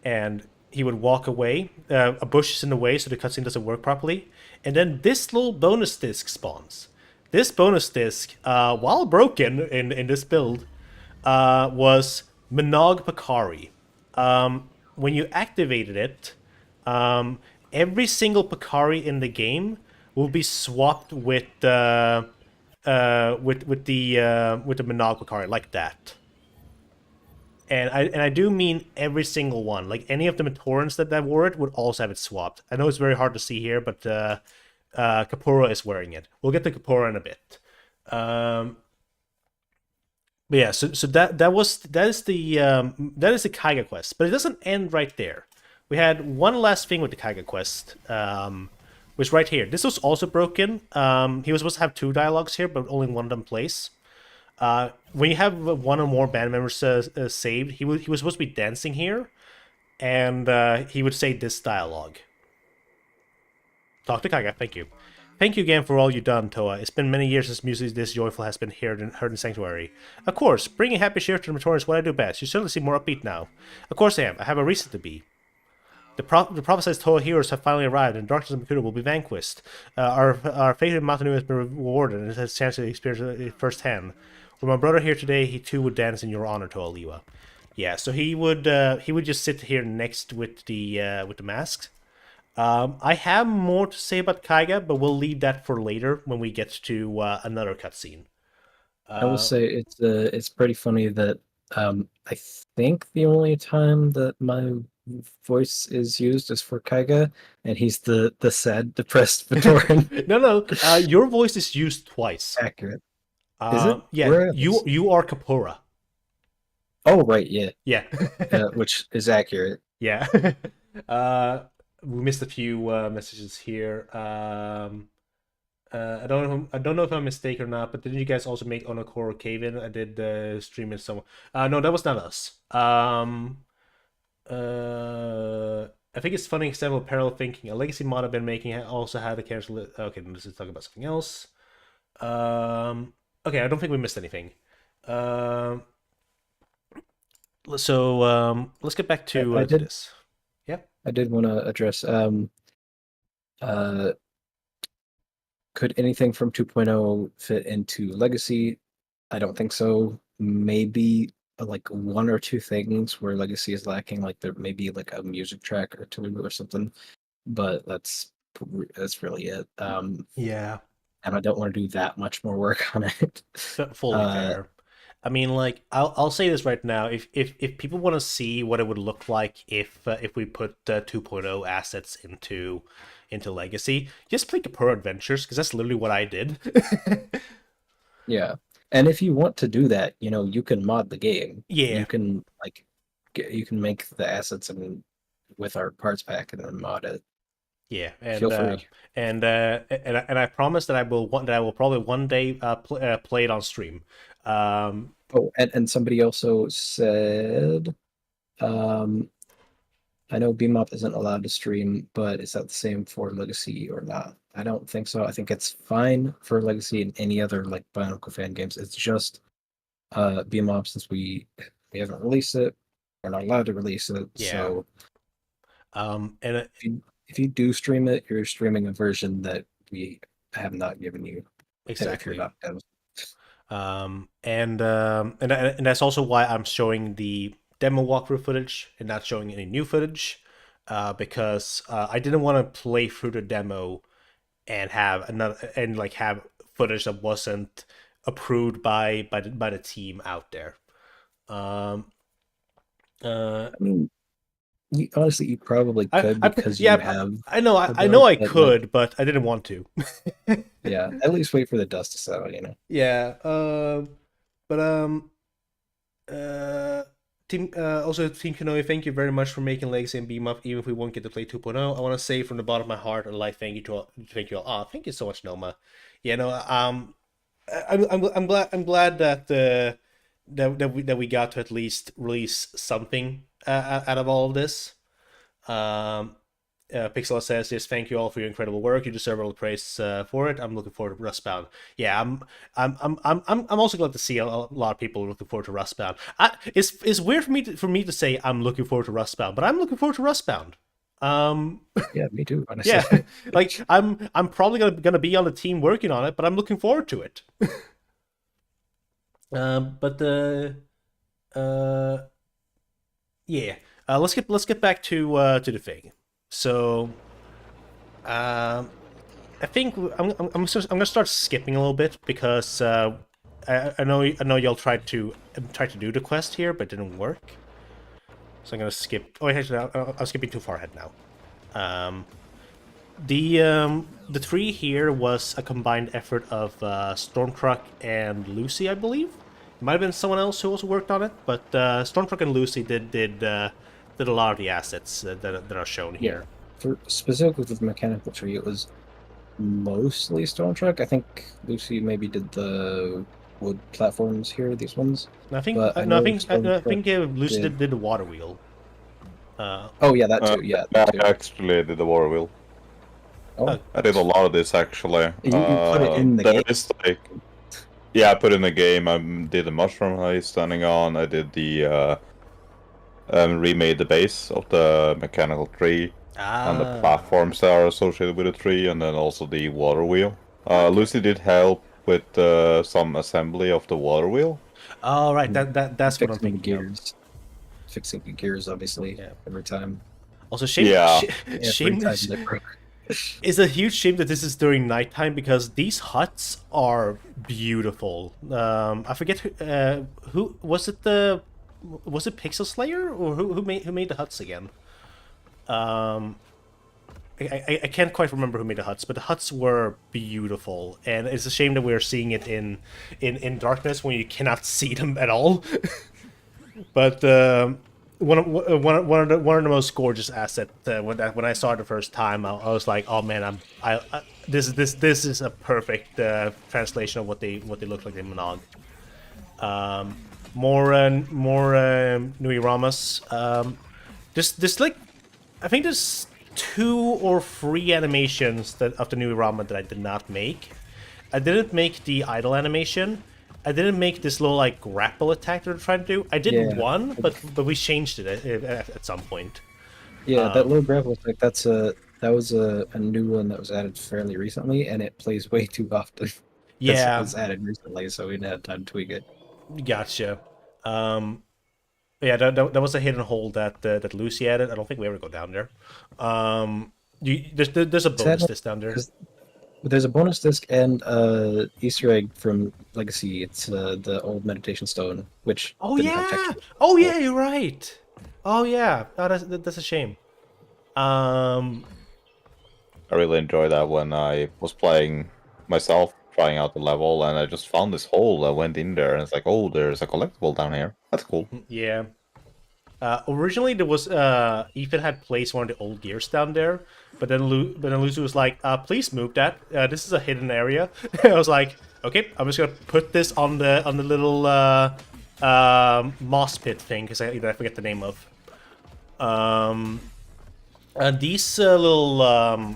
And he would walk away. A bush is in the way, so the cutscene doesn't work properly. And then this little bonus disc spawns. This bonus disc, while broken in this build, was Minog Pakari. When you activated it, every single Pakari in the game will be swapped with the Minog Pakari like that. And I do mean every single one. Like any of the Matorans that wore it would also have it swapped. I know it's very hard to see here, but Kapura is wearing it. We'll get to Kapura in a bit. But yeah, so that is the Kaiga quest, but it doesn't end right there. We had one last thing with the Kaiga quest, which right here. This was also broken. He was supposed to have 2 dialogues here, but only one of them plays. When you have one or more band members saved, he was supposed to be dancing here, and he would say this dialogue. Talk to Kaiga, thank you. Thank you again for all you've done, Toa. It's been many years since music this joyful has been heard in Sanctuary. Of course, bringing happy cheer to the Matorians is what I do best. You certainly seem more upbeat now. Of course I am. I have a reason to be. The prophesized Toa heroes have finally arrived, and darkness and Makuta will be vanquished. Our faith in Mata Nui has been rewarded, and it has a chance to experience it firsthand. With my brother here today, he too would dance in your honor, Toa Liwa. Yeah, so he would just sit here next with the masks. I have more to say about Kaiga, but we'll leave that for later when we get to another cutscene. I will say it's pretty funny that I think the only time that my voice is used is for Kaiga, and he's the sad, depressed Vitoran. No, your voice is used twice. Accurate. Is it? Yeah, you are Kapura. Oh right, yeah. Yeah. Which is accurate. Yeah. We missed a few messages here. I don't know if I'm mistaken or not, but didn't you guys also make Onokoro Cave In? I did stream it somewhere. No, that was not us. I think it's funny example of parallel thinking. A legacy mod I've been making also had a cancel. Okay, let's talk about something else. Okay, I don't think we missed anything. So let's get back to this. Yeah, I did want to address. Could anything from 2.0 fit into Legacy? I don't think so. Maybe like 1 or 2 things where Legacy is lacking, like there may be like a music track or 2 or something, but that's really it. Yeah, and I don't want to do that much more work on it. fully fair. I mean, like I'll say this right now: if people want to see what it would look like if we put 2.0 assets into Legacy, just play Kapura Adventures, because that's literally what I did. Yeah, and if you want to do that, you can mod the game. Yeah, you can you can make the assets with our parts pack and then mod it. Yeah, and feel free. And I promise that I will probably one day play it on stream. Oh, and somebody also said, I know BMOP isn't allowed to stream, but is that the same for Legacy or not? I don't think so. I think it's fine for Legacy and any other like Bionicle fan games. It's just BMOP, since we haven't released it, we're not allowed to release it. Yeah. So And if you do stream it, you're streaming a version that we have not given you. exactly. If you're not devs. And that's also why I'm showing the demo walkthrough footage and not showing any new footage, because I didn't want to play through the demo and have have footage that wasn't approved by the team out there. I mean, honestly, you probably could because you have. I know I but, could, but I didn't want to. Yeah, at least wait for the dust to settle, Yeah. Team Kanohi, thank you very much for making Legacy and BMOP, even if we won't get to play 2.0. I want to say from the bottom of my heart, thank you all. Oh, thank you so much, Noma. Yeah, no, I'm glad that that we got to at least release something out of all of this. Pixel says, "Yes, thank you all for your incredible work. You deserve all the praise for it. I'm looking forward to Rustbound." Yeah, I'm also glad to see a lot of people looking forward to Rustbound. It's weird for me to say I'm looking forward to Rustbound, but I'm looking forward to Rustbound. Yeah, me too. Honestly. Yeah, like I'm probably gonna be on the team working on it, but I'm looking forward to it. Yeah. Let's get back to the thing. So, I think I'm gonna start skipping a little bit because I know y'all tried to do the quest here, but it didn't work. So I'm gonna skip. Oh, actually, I'm skipping too far ahead now. The tree here was a combined effort of Stormtruck and Lucy, I believe. It might have been someone else who also worked on it, but Stormtruck and Lucy did a lot of the assets that are shown here. For specifically with the mechanical tree, it was mostly Stormtruck. I think Lucy maybe did the wood platforms here, these ones. I think Lucy did the water wheel. Oh yeah, that too. Yeah, that too. I actually did the water wheel. Oh, I did a lot of this actually. You put it in the game. Yeah, I put it in the game. I did the mushroom he's standing on. I did the remade the base of the mechanical tree and the platforms that are associated with the tree, and then also the water wheel. Lucy did help with some assembly of the water wheel. Oh right, that's what I'm thinking. Gears. Fixing the gears, obviously, every time. Also, shame. It's a huge shame that this is during nighttime because these huts are beautiful. I forget who was it. Was it Pixel Slayer or who made the huts again? I can't quite remember who made the huts, but the huts were beautiful, and it's a shame that we're seeing it in darkness when you cannot see them at all. But one of the most gorgeous assets when I saw it the first time, I was like, oh man, this is a perfect translation of what they look like in Monog. More Nui Ramas. There's like, I think there's 2 or 3 animations of the Nui Rama that I did not make. I didn't make the idle animation. I didn't make this little like grapple attack that we're trying to do. I did one, but we changed it at some point. Yeah, that little grapple attack. That was a new one that was added fairly recently, and it plays way too often. Yeah, it was added recently, so we didn't have time to tweak it. Gotcha. Yeah, that was a hidden hole that Lucy added. I don't think we ever go down there. There's a bonus disc down there. There's a bonus disc and Easter egg from Legacy. It's the old meditation stone, which you're right. Oh yeah, that's a shame. I really enjoyed that when I was playing myself, trying out the level, and I just found this hole. I went in there, and it's like, oh, there's a collectible down here. That's cool. Yeah. Originally, there was Ethan had placed one of the old gears down there, but then Lucy was like, "Please move that. This is a hidden area." I was like, "Okay, I'm just gonna put this on the little moss pit thing, because I forget the name of. These little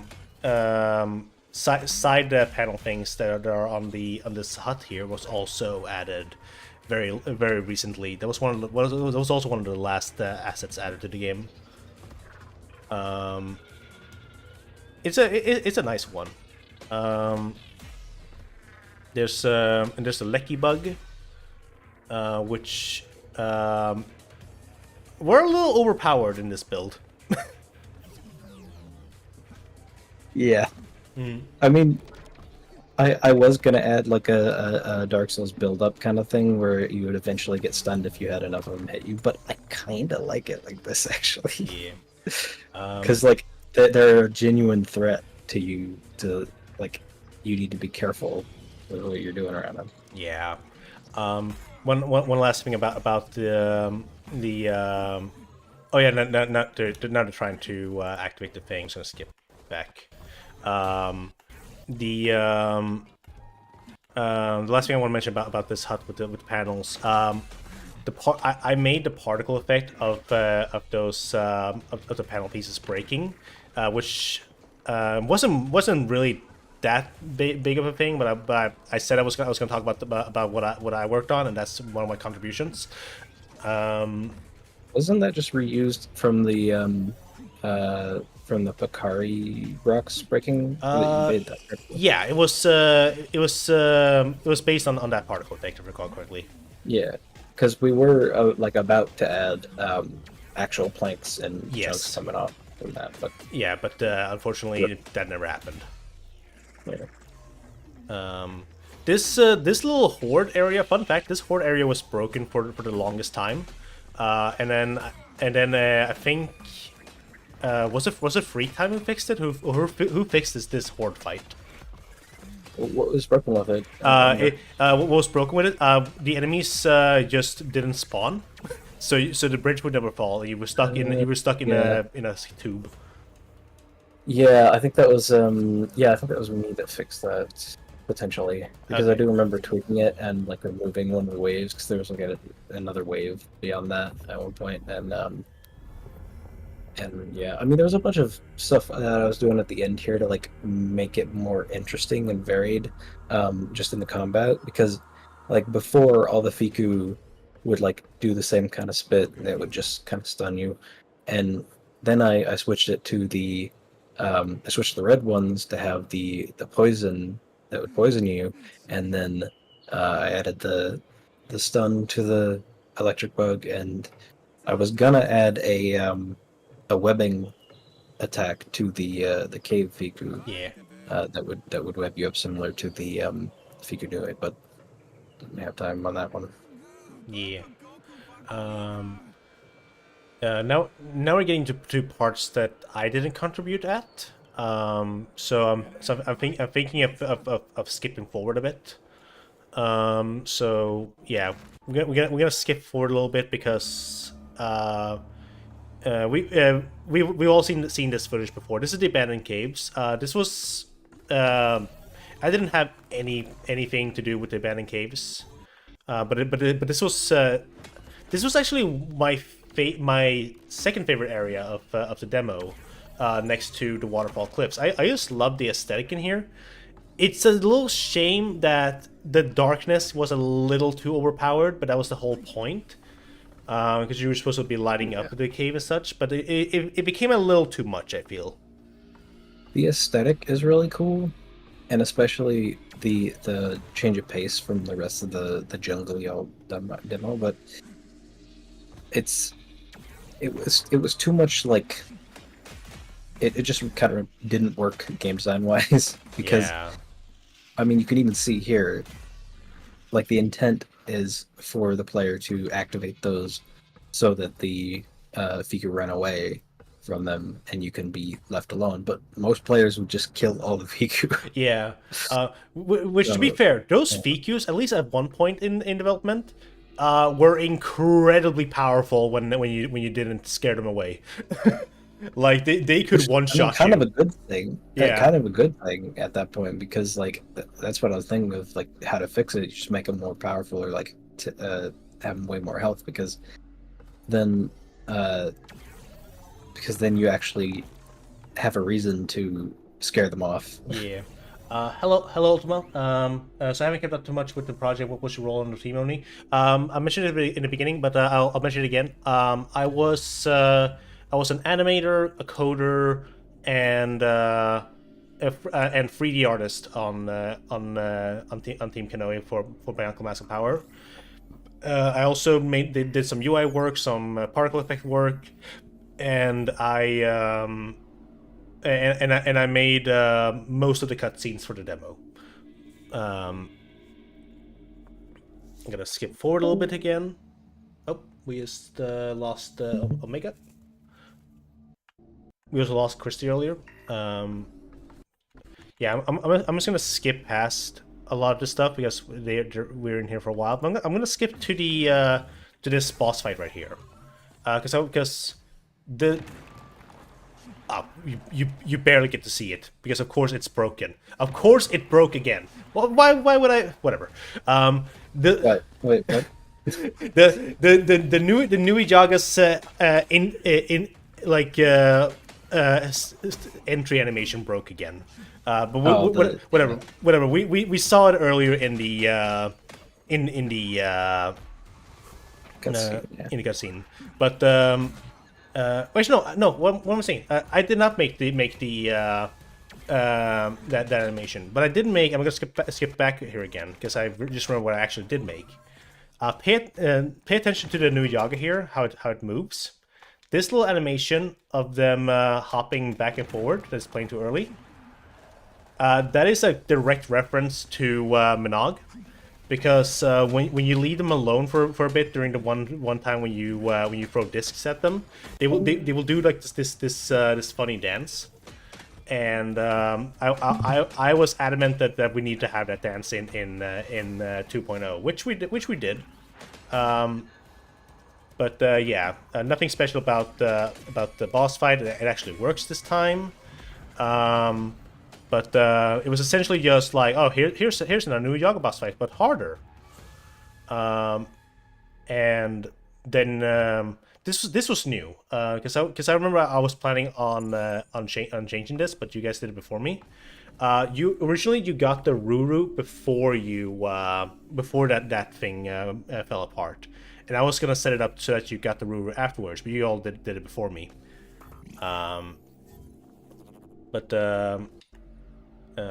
side panel things that are on this hut here was also added very recently. That was that was also one of the last assets added to the game. It's a nice one. There's a lecky bug, which were a little overpowered in this build. Yeah. I mean, I was gonna add like a Dark Souls build-up kind of thing where you would eventually get stunned if you had enough of them hit you, but I kind of like it like this actually. Yeah. Because like they're a genuine threat to you. To like, you need to be careful with what you're doing around them. Yeah. One last thing about the oh yeah, not they're trying to activate the thing. So I'm gonna skip back. The last thing I want to mention about this hut with the panels. I made the particle effect of those of the panel pieces breaking, which wasn't really that big of a thing, but I said I was gonna talk about what I worked on, and that's one of my contributions. Wasn't that just reused from the Picari rocks breaking? Yeah, it was based on that particle effect, if I recall correctly. Yeah, because we were like about to add actual planks and chunks coming off from that, but yeah, but unfortunately that never happened. Yeah. This little horde area. Fun fact: this horde area was broken for the longest time, and then I think was it Freak Time who fixed it? Who fixed this horde fight? What was broken with it? What was broken with it? The enemies just didn't spawn, so the bridge would never fall. You were stuck in a tube. Yeah, I think that was me that fixed that potentially, because I do remember tweaking it and like removing one of the waves because there was like another wave beyond that at one point, and yeah, I mean there was a bunch of stuff that I was doing at the end here to like make it more interesting and varied, just in the combat, because like before all the Fiku would like do the same kind of spit that would just kind of stun you, and then I switched it to the I switched the red ones to have the poison that would poison you, and then I added the stun to the electric bug, and I was gonna add a webbing attack to the cave Fiku. Yeah. That would web you up similar to the Fiku Nui, but didn't have time on that one. Yeah. Now we're getting to parts that I didn't contribute at. So I'm thinking of skipping forward a bit. So yeah, we're gonna skip forward a little bit because we've all seen this footage before. This is the abandoned caves. This was I didn't have anything to do with the abandoned caves, but this was actually my second favorite area of the demo, next to the waterfall cliffs. I just love the aesthetic in here. It's a little shame that the darkness was a little too overpowered, but that was the whole point. Because you were supposed to be lighting up the cave as such, but it became a little too much, I feel. The aesthetic is really cool, and especially the change of pace from the rest of the jungle demo, but it was too much, like it just kind of didn't work game design wise, because I mean you can even see here, like the intent is for the player to activate those so that the Fiku run away from them and you can be left alone, but most players would just kill all the Fiku. Yeah, which to be fair, those Fikus, at least at one point in development, were incredibly powerful when you didn't scare them away. Like they could one shot. Kind of a good thing. Yeah, kind of a good thing at that point, because like that's what I was thinking of, like how to fix it. You just make them more powerful, or like having way more health then because then you actually have a reason to scare them off. Yeah. Hello, Ultima. So I haven't kept up too much with the project. What was your role on the team, Oni? I mentioned it in the beginning, but I'll mention it again. I was an animator, a coder, and 3D artist on Team Kanohi for Bionicle Mask of Power. I also did some UI work, some particle effect work, and I made most of the cutscenes for the demo. I'm gonna skip forward a little bit again. Oh, we just lost Omega. We also lost Christy earlier. Yeah, I'm just gonna skip past a lot of this stuff because we're in here for a while. But I'm gonna skip to the to this boss fight right here, because the you barely get to see it because of course it's broken. Of course it broke again. Well, why would I? Whatever. What? Wait, what? the Nui Jaga's entry animation broke again. But whatever. We saw it earlier in the Cutscene, yeah. in the cutscene. But wait, no. What am I saying? I did not make that animation, but I did make. I'm gonna skip back here again because I just remember what I actually did make. Pay attention to the Nui Jaga here, how it moves. This little animation of them hopping back and forward that's playing too early. That is a direct reference to Minogue, because when you leave them alone for a bit during the one time when you throw discs at them, they will do like this funny dance, and I was adamant that we need to have that dance in 2.0, which we did. But yeah, nothing special about the boss fight. It actually works this time. But it was essentially just like, oh, here's a new Yaga boss fight, but harder. And then this was new, because I remember I was planning on changing this, but you guys did it before me. You originally got the Ruru before that thing fell apart, and I was gonna set it up so that you got the Ruru afterwards, but you all did it before me.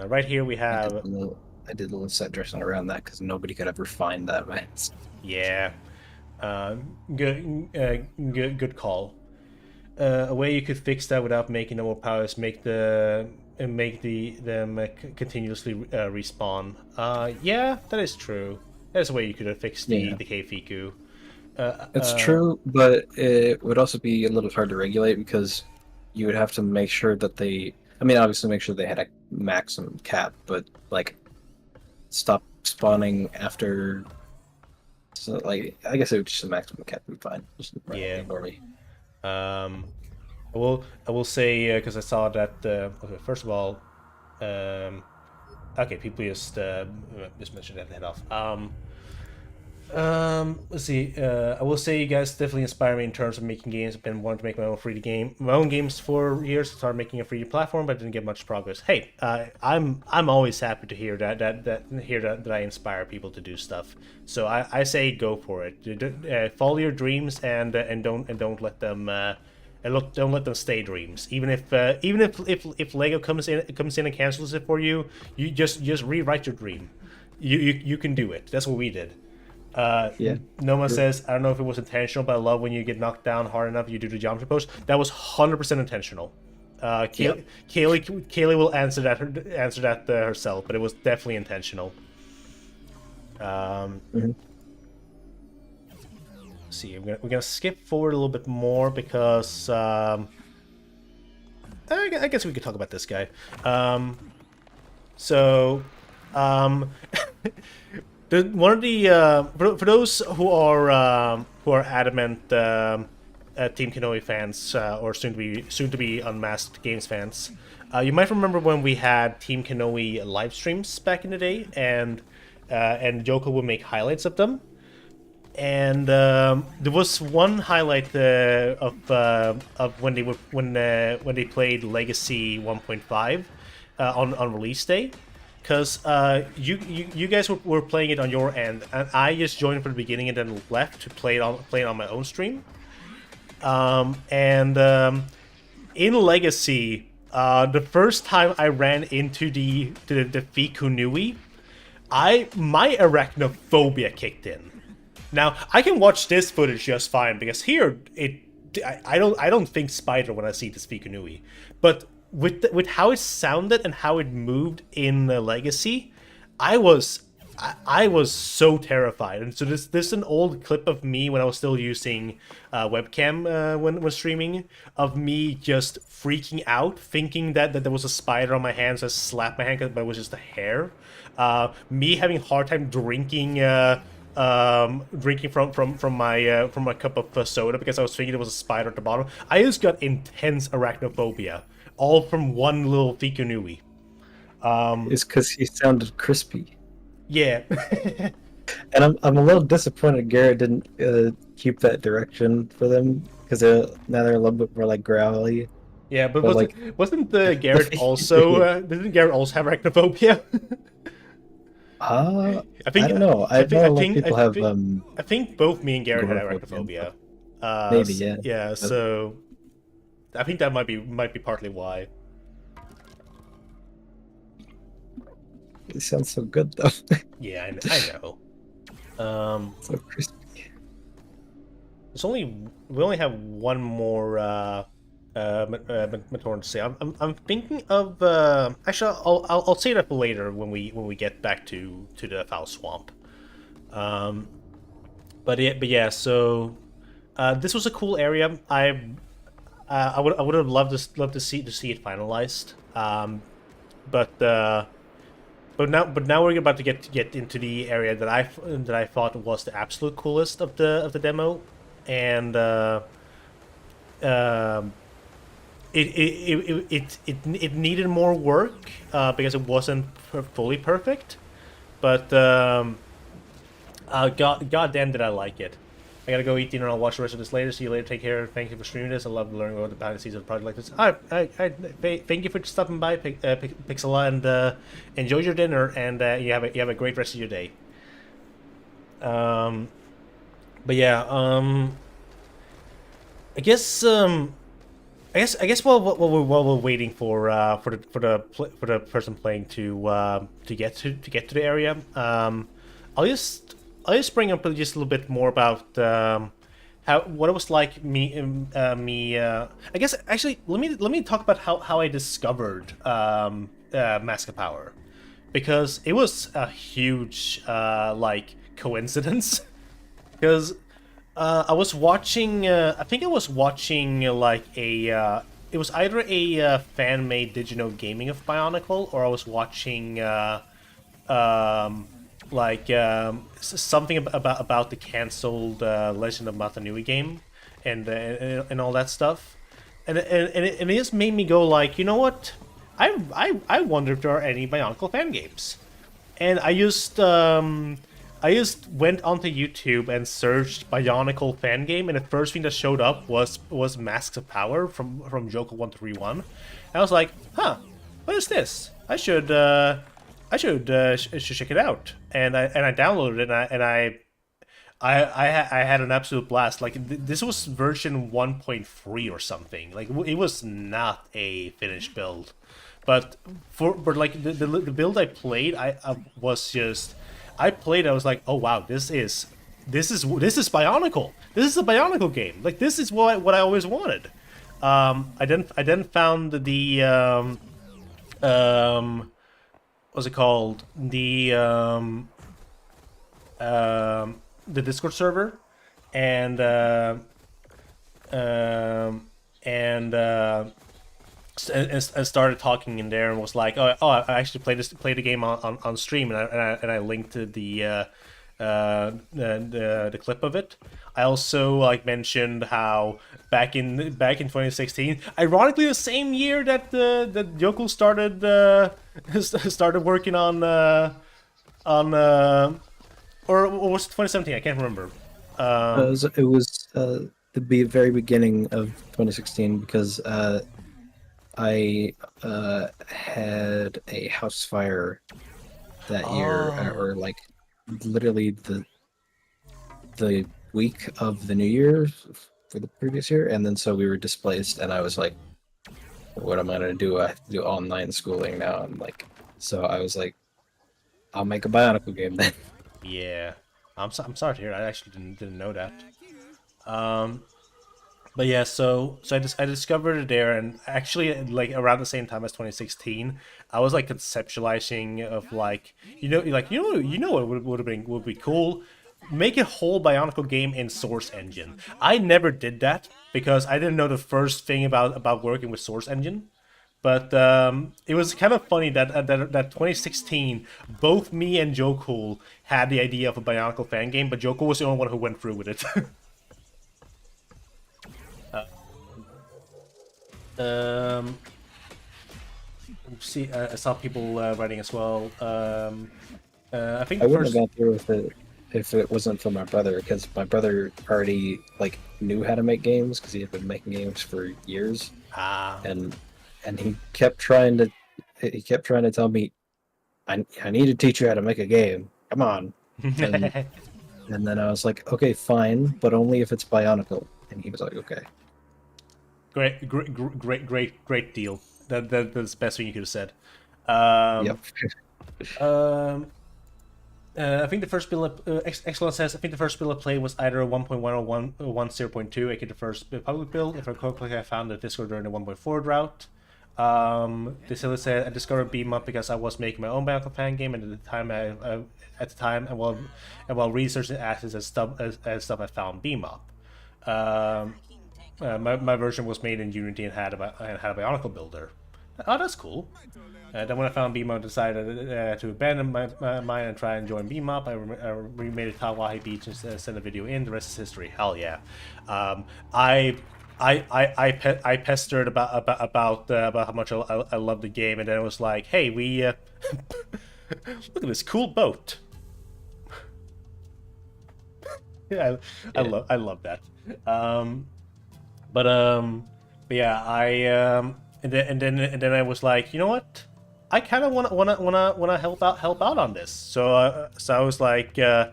Right here we have. I did a little set dressing around that because nobody could ever find that mask. Yeah, good call. A way you could fix that without making them more powers, make them continuously respawn. Yeah, that is true. That's a way you could have fixed the Keifiku. It's true, but it would also be a little hard to regulate because you would have to make sure that they. I mean, obviously, make sure they had a maximum cap, but like, stop spawning after. So, like, I guess it would just a maximum cap would be fine. Just yeah. Normally. I will say because I saw that. Okay, first of all, okay, people just mentioned that head off. Let's see. I will say you guys definitely inspire me in terms of making games. I've been wanting to make my own games for years. Started making a 3D platform, but didn't get much progress. Hey, I'm always happy to hear that I inspire people to do stuff. So I say go for it. Follow your dreams and don't let them don't let them stay dreams. Even if Lego comes in and cancels it for you, you just rewrite your dream. You can do it. That's what we did. Noma says, I don't know if it was intentional, but I love when you get knocked down hard enough, you do the geometry pose. That was 100% intentional. Kaylee will answer that herself, but it was definitely intentional. Let's see, we're gonna skip forward a little bit more because I guess we could talk about this guy. One of the for those who are adamant Team Kanohi fans or soon to be Unmasked Games fans, you might remember when we had Team Kanohi live streams back in the day, and Yoko would make highlights of them. and there was one highlight of when they played Legacy 1.5 on release day, because you guys were playing it on your end, and I just joined from the beginning and then left to play it on my own stream. In Legacy, the first time I ran into the Fiku Nui, my arachnophobia kicked in. Now I can watch this footage just fine because here I don't think spider when I see this Fiku Nui, but with how it sounded and how it moved in Legacy, I was so terrified. And so this is an old clip of me when I was still using webcam when streaming, of me just freaking out, thinking that there was a spider on my hands. I slapped my hand, but it was just a hair. Me having a hard time drinking from my cup of soda because I was thinking there was a spider at the bottom. I just got intense arachnophobia, all from one little Fiku Nui. It's because he sounded crispy. Yeah. And I'm a little disappointed Garrett didn't keep that direction for them, because now they're a little bit more like growly. Yeah, but But, wasn't Garrett also didn't Garrett also have arachnophobia? I don't know. I think both me and Garrett had agoraphobia. arachnophobia. Maybe, yeah. Yeah, so I think that might be partly why. It sounds so good though. Yeah, I know. So crispy. We only have one more Matorn to say. I'm thinking of actually I'll say that later when we get back to the Foul Swamp. But yeah, so this was a cool area. I would have loved to see it finalized. But now we're about to get into the area that I thought was the absolute coolest of the demo, and it needed more work because it wasn't fully perfect, but god damn did I like it. I gotta go eat dinner and I'll watch the rest of this later. See you later. Take care. Thank you for streaming this. I love learning about the behind the scenes of a project like this. Thank you for stopping by, Pixela, and enjoy your dinner. And you have a great rest of your day. But yeah, I guess while we're waiting for the person playing to get to the area, I'll just bring up just a little bit more about what it was like I guess actually let me talk about how I discovered Mask of Power, because it was a huge like coincidence. Because I was watching I think I was watching like it was either a fan-made Digino gaming of Bionicle, or I was watching something about the cancelled Legend of Mata Nui game and all that stuff, and it just made me go like, you know what, I wonder if there are any Bionicle fan games, and I just went onto YouTube and searched Bionicle fan game, and the first thing that showed up was Masks of Power from Joker131, and I was like, huh, what is this? I should check it out, and I downloaded it, and I had an absolute blast. Like this was version 1.3 or something. Like it was not a finished build, but like the build I played, I was like, oh wow, this is Bionicle. This is a Bionicle game. Like this is what I always wanted. I then found the what's it called, the Discord server, and started talking in there, and was like, oh I actually played the game on stream, and I linked to the clip of it. I also like mentioned how back in 2016, ironically the same year that Yoko started working on or was it 2017? I can't remember. It was the very beginning of 2016 because I had a house fire that year, or like literally the week of the New Year for the previous year, and then so we were displaced, and I was like, "What am I gonna do? I have to do online schooling now." And like, so I was like, "I'll make a Bionicle game then." Yeah, I'm sorry to hear. I actually didn't know that. But yeah, so I discovered it there, and actually, like around the same time as 2016, I was like conceptualizing of like what would be cool, make a whole Bionicle game in Source Engine. I never did that because I didn't know the first thing about working with Source Engine. But it was kind of funny that 2016, both me and Joe Cool had the idea of a Bionicle fan game, but Joe Cool was the only one who went through with it. See, I saw people writing as well. I think I the wouldn't first. have gone through with it if it wasn't for my brother, because my brother already like knew how to make games because he had been making games for years, Ah, and he kept trying to tell me, I need to teach you how to make a game. Come on. And and then I was like, okay, fine, but only if it's Bionicle. And he was like, okay. great deal. That's the best thing you could have said. Yep. Um, I think the first build Excellent says I think the first build I played was either 1.1 or 1.0.2. I get the first public build. If I recall correctly, I found the Discord during the 1.4 drought. Decilla said I discovered BMOP because I was making my own Bionicle fan game, and at the time and while researching assets and stuff, I found BMOP. My version was made in Unity and had a Bionicle builder. Oh, that's cool. Then when I found BMOP, I decided to abandon my mine and try and join BMOP. I remade a Tawahi Beach and sent a video in. The rest is history. Hell yeah. I pestered about how much I love the game, and then it was like, hey, we look at this cool boat. Yeah, I love that. But yeah, and then I was like, you know what? I kind of wanna help out on this. So I was like, I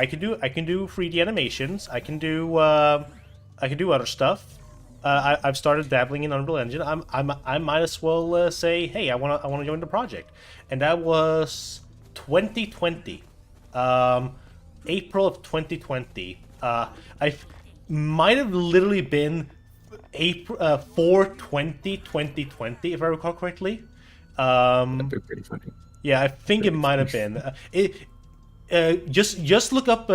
can do 3D animations. I can do other stuff. I've started dabbling in Unreal Engine. I might as well say, hey, I wanna join the project, and that was 2020, April of 2020. I might have literally been April 4/20, 2020, if I recall correctly. That'd be pretty funny. Yeah, I think it might have been. Just look up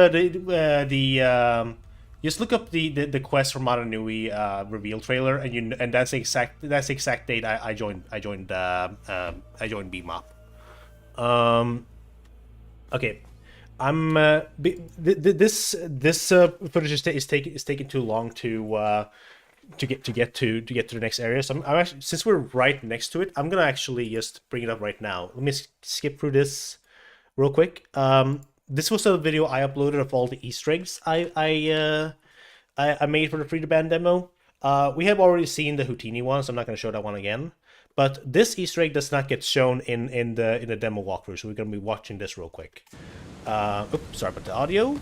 just look up the quest for Mata Nui reveal trailer, and that's the exact date I joined BMOP. Okay, this footage is taking too long to get to the next area. So I'm actually, since we're right next to it, I'm gonna actually just bring it up right now. Let me skip through this real quick. This was a video I uploaded of all the Easter eggs I made for the free to ban demo. We have already seen the Houdini one, so I'm not gonna show that one again. But this Easter egg does not get shown in the demo walkthrough, so we're gonna be watching this real quick. Oops, sorry about the audio.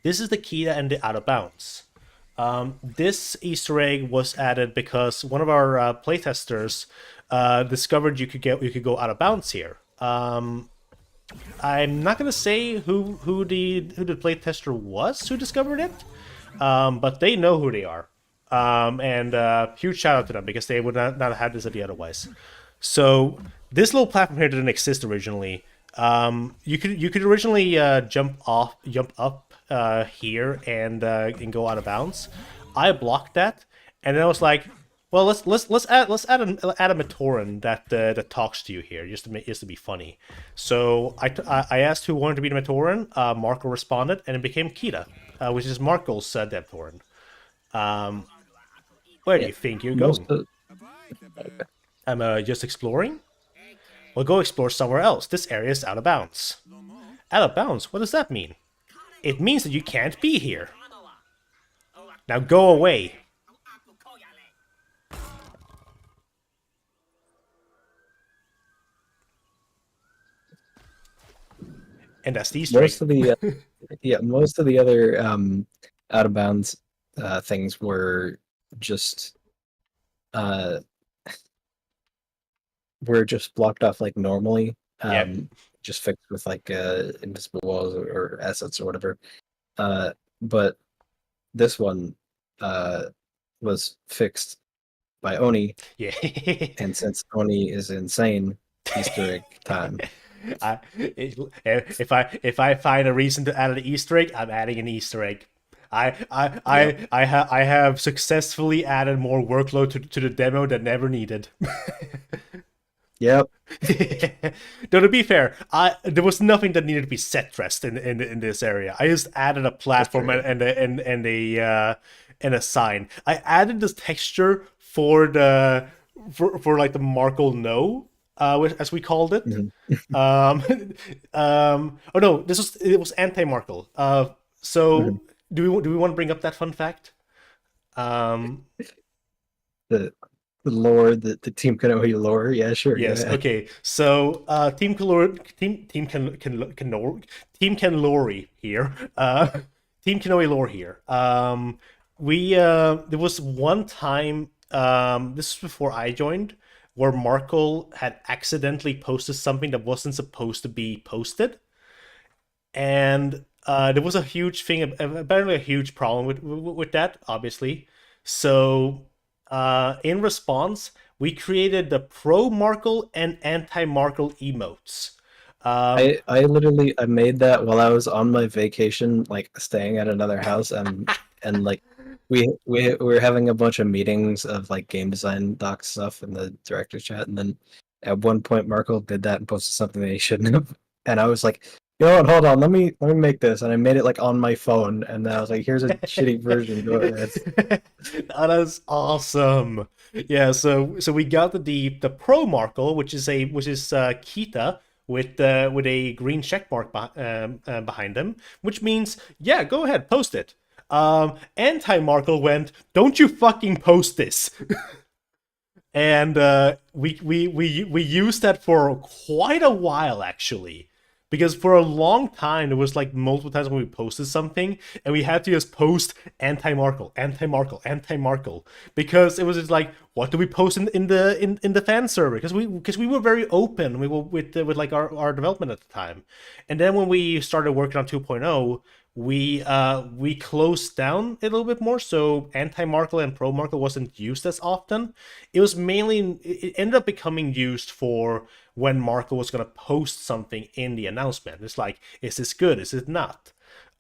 This is the key to end it out of bounds. This Easter egg was added because one of our playtesters discovered you could go out of bounds here. I'm not gonna say who the playtester was who discovered it, but they know who they are. And huge shout out to them because they would not have had this idea otherwise. So this little platform here didn't exist originally. You could originally jump up here and go out of bounds. I blocked that, and then I was like, well, let's add a Matoran that talks to you here just to be funny. So I asked who wanted to be the Matoran. Marco responded, and it became Kita, which is Marco's Devtoran. Where do you think you're going? I'm just exploring. Well, go explore somewhere else. This area is out of bounds. Out of bounds? What does that mean? It means that you can't be here. Now go away. And that's the Easter egg. Most of the most of the other out of bounds things were just blocked off like normally. Yep. Just fixed with like invisible walls or assets or whatever. But this one was fixed by Oni, Yeah. and since Oni is insane, Easter egg time. If I find a reason to add an Easter egg, I'm adding an Easter egg. I have successfully added more workload to the demo than never needed. Yep. Though to be fair, there was nothing that needed to be set dressed in this area. I just added a platform and a sign. I added this texture for like the Markle No, as we called it. Oh no, it was anti-Markle. So do we want to bring up that fun fact? The lore, the Team Kanohi lore. Yeah, sure. Yes. Yeah. Okay. So, Team Kanohi here. Team Kanohi lore here. There was one time. This was before I joined, where Markle had accidentally posted something that wasn't supposed to be posted, and there was a huge thing, apparently a huge problem with that, obviously. So, in response, we created the pro Markle and anti Markle emotes. I literally made that while I was on my vacation, like staying at another house, and like we were having a bunch of meetings of like game design doc stuff in the director chat, and then at one point Markle did that and posted something that he shouldn't have, and I was like, you know what, hold on, let me make this, and I made it like on my phone, and then I was like, here's a shitty version. Go ahead. That is awesome. Yeah, so we got the pro Markle, which is Kita with a green check mark behind him, which means, yeah, go ahead, post it. Anti Markle went, don't you fucking post this. And we used that for quite a while, actually. Because for a long time, there was like multiple times when we posted something, and we had to just post anti-Markle, anti-Markle, anti-Markle, because it was just like, what do we post in the fan server? Because we were very open, we were with like our development at the time, and then when we started working on 2.0, we closed down a little bit more, so anti-Markle and pro-Markle wasn't used as often. It was mainly, it ended up becoming used for when Markle was going to post something in the announcement. It's like, is this good? Is it not?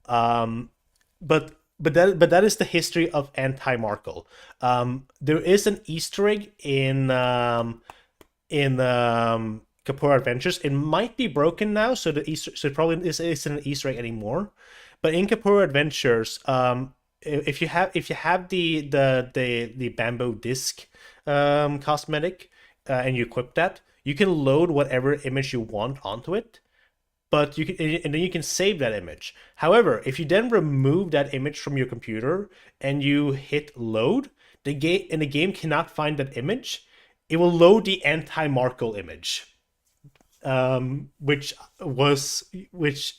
But that is the history of anti-Markle. There is an Easter egg in Kapura Adventures. It might be broken now, so it probably isn't an Easter egg anymore. But in Kapura Adventures, if you have the bamboo disc cosmetic and you equip that, you can load whatever image you want onto it, but and then you can save that image. However, if you then remove that image from your computer and you hit load, the game cannot find that image. It will load the anti-Markle image, which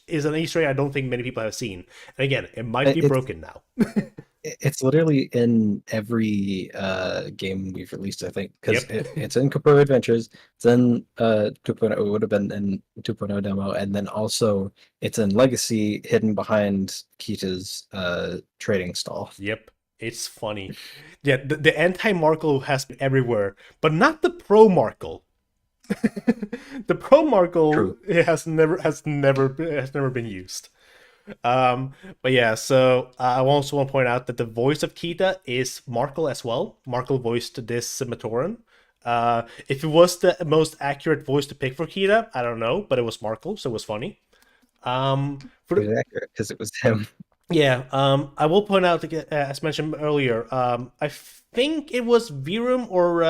is an Easter egg I don't think many people have seen. And again, it might be broken now. It's literally in every game we've released, I think, because Yep. it's in Kapura Adventures, it's in 2.0, it would have been in 2.0 demo, and then also it's in Legacy, hidden behind Kita's trading stall. Yep, it's funny. Yeah, the anti-Markle has been everywhere, but not the pro-Markle. The pro-Markle has never been used. But yeah, so I also want to point out that the voice of Kita is Markle as well. Markle voiced this Matoran. If it was the most accurate voice to pick for Kita, I don't know, but it was Markle, so it was funny. It was accurate because it was him. Yeah, I will point out, as mentioned earlier, I think it was Virum or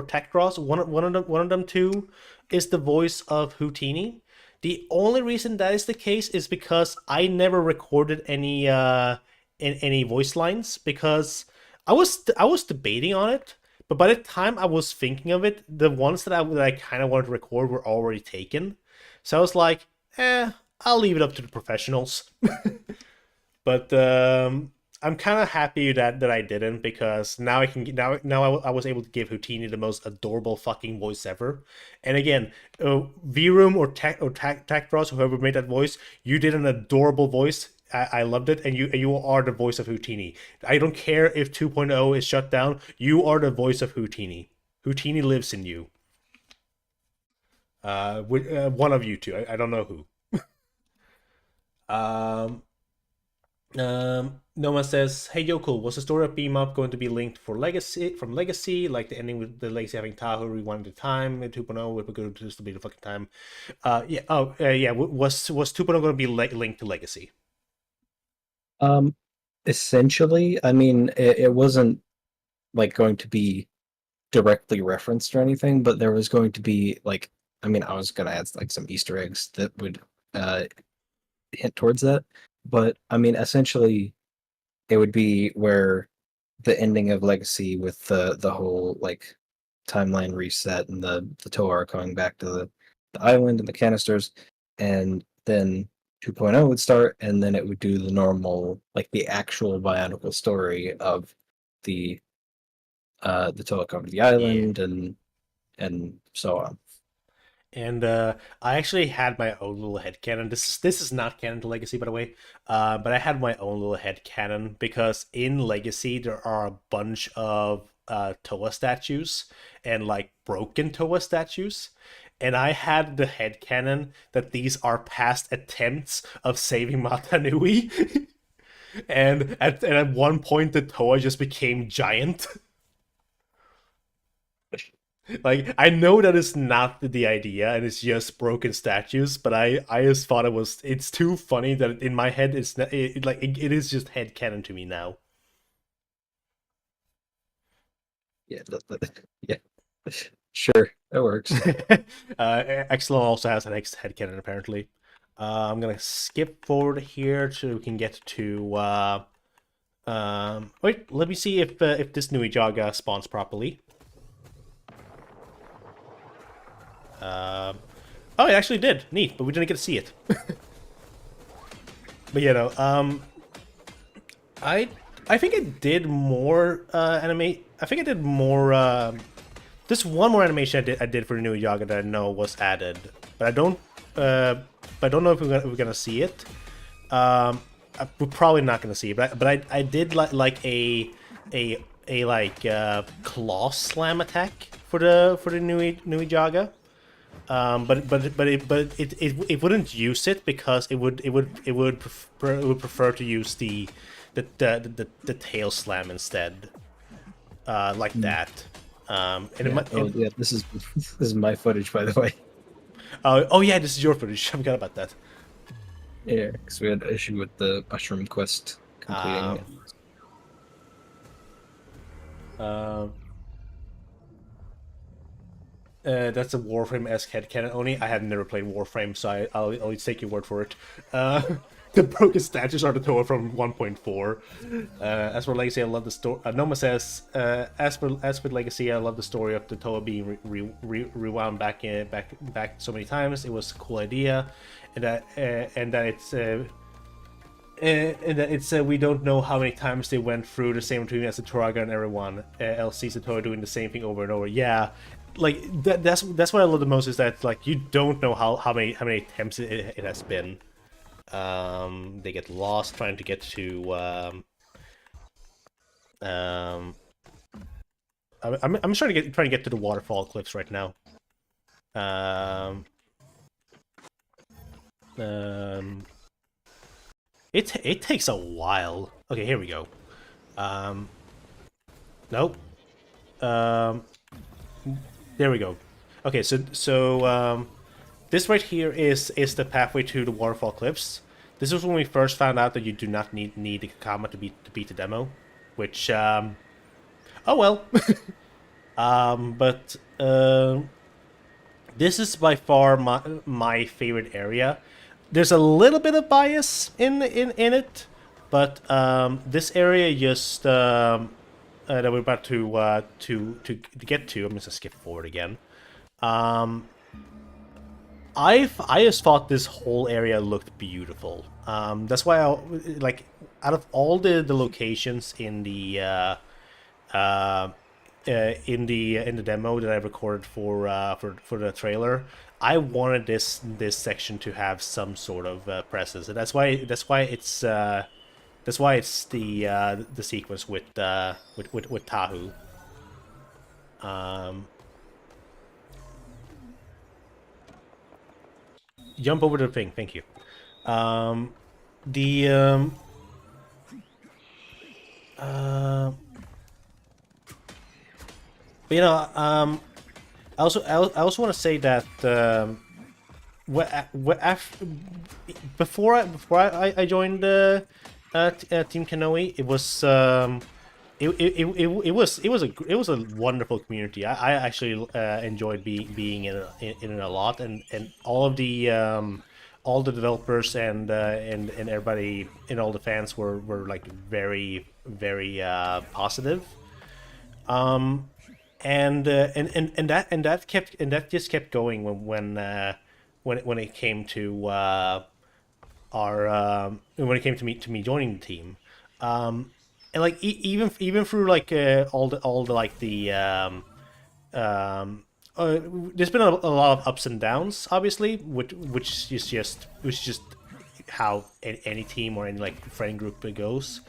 Tekdros, one of them two is the voice of Houdini. The only reason that is the case is because I never recorded any voice lines because I was debating on it, but by the time I was thinking of it, the ones that I kind of wanted to record were already taken. So I was like, I'll leave it up to the professionals. But I'm kind of happy that I didn't because now I can I was able to give Houdini the most adorable fucking voice ever. And again, VRoom or Tactros, whoever made that voice, you did an adorable voice. I loved it, and you are the voice of Houdini. I don't care if 2.0 is shut down. You are the voice of Houdini. Houdini lives in you. One of you two. I don't know who. Noma says, "Hey Yoko, was the story of BMOP going to be linked for Legacy from Legacy, like the ending with the Legacy having Tahoe rewind the time in 2.0 would be good to be the fucking time?" Yeah. Oh, yeah. Was 2.0 going to be linked to Legacy? Essentially, I mean, it wasn't like going to be directly referenced or anything, but there was going to be like, I mean, I was gonna add like some Easter eggs that would hint towards that. But I mean, essentially, it would be where the ending of Legacy with the whole like timeline reset and the Toar going back to the island and the canisters, and then 2.0 would start, and then it would do the normal, like the actual Bionicle story of the Toa coming to the island and so on. And I actually had my own little headcanon. This is not canon to Legacy, by the way. But I had my own little headcanon because in Legacy there are a bunch of Toa statues and like broken Toa statues. And I had the headcanon that these are past attempts of saving Mata Nui. And at one point the Toa just became giant. Like, I know that is not the idea and it's just broken statues, but I just thought it's too funny that in my head it's not, it is just headcanon to me now. Yeah, yeah, sure, that works. Exelon also has an headcanon apparently. I'm gonna skip forward here so we can get to wait, let me see if this Nui Jaga spawns properly. Oh, it actually did. Neat, but we didn't get to see it. But you know, I think I did more animate. I think I did more. There's one more animation I did for the Nui Jaga that I know was added, but I don't. But I don't know if we're gonna see it. We're probably not gonna see it, but I did like a claw slam attack for the Nui Jaga. But it wouldn't use it because it would prefer to use the tail slam instead, like that. Yeah, this is my footage, by the way. Oh yeah, this is your footage. I forgot about that. Yeah, because we had an issue with the mushroom quest completing. That's a Warframe-esque headcanon only. I have never played Warframe, so I'll take your word for it. The broken statues are the Toa from 1.4. As for Legacy, I love the story. Noma says, as with Legacy, I love the story of the Toa being rewound back so many times. It was a cool idea, and that it's we don't know how many times they went through the same routine as the Turaga and everyone else sees the Toa doing the same thing over and over. Yeah, like that's what I love the most is that like you don't know how many attempts it has been. They get lost trying to get to I'm trying to get to the waterfall cliffs right now. It takes a while. Okay, here we go. Nope. There we go. Okay, so this right here is the pathway to the waterfall cliffs. This was when we first found out that you do not need the Kakama to beat the demo, which oh well. But this is by far my favorite area. There's a little bit of bias in it, but this area just that we're about to get to. I'm just gonna skip forward again. I just thought this whole area looked beautiful. That's why like out of all the locations in the in the demo that I recorded for the trailer, I wanted this section to have some sort of presence, and that's why it's the sequence with Tahu. Jump over the thing, thank you. But, you know, I also want to say that before I joined Team Kanohi, it was it was a wonderful community. I actually enjoyed being in it a lot, and all the developers and everybody and all the fans were like very positive. And that just kept going when it came to when it came to me joining the team. And like even through like all the like the there's been a lot of ups and downs, obviously, which is just how any team or any like friend group goes.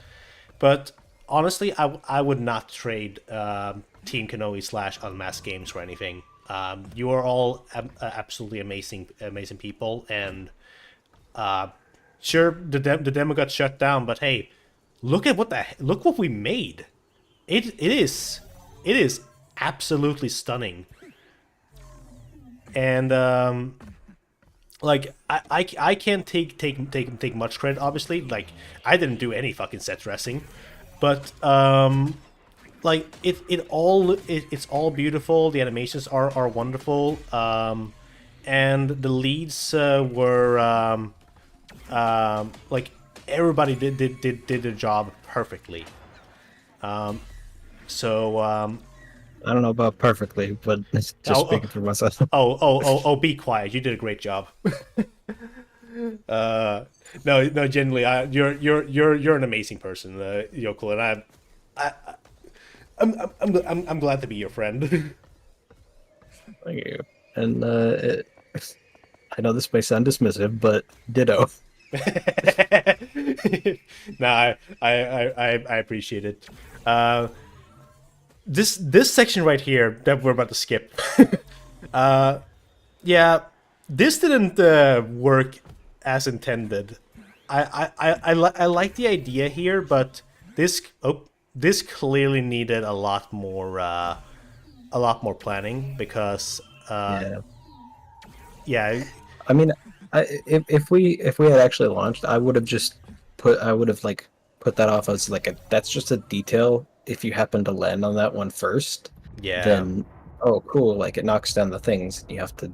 But honestly, I would not trade Team Kanohi / Unmasked Games for anything. You are all absolutely amazing people, and sure the demo got shut down, but hey, look what we made. It is absolutely stunning, and like I can't take much credit. Obviously, like I didn't do any fucking set dressing, but like it's all beautiful. The animations are wonderful, and the leads were like everybody did their job perfectly. So I don't know about perfectly, but just speaking for myself. Be quiet. You did a great job. No, genuinely, you're an amazing person, Yoko, and I'm glad to be your friend. Thank you. And I know this may sound dismissive, but ditto. Nah, I appreciate it. This section right here that we're about to skip. Yeah, this didn't work as intended. I like the idea here, but this clearly needed a lot more planning, because yeah. I mean, if we had actually launched, I would have like put that off as like that's just a detail. If you happen to land on that one first, then oh cool, like it knocks down the things. You have to,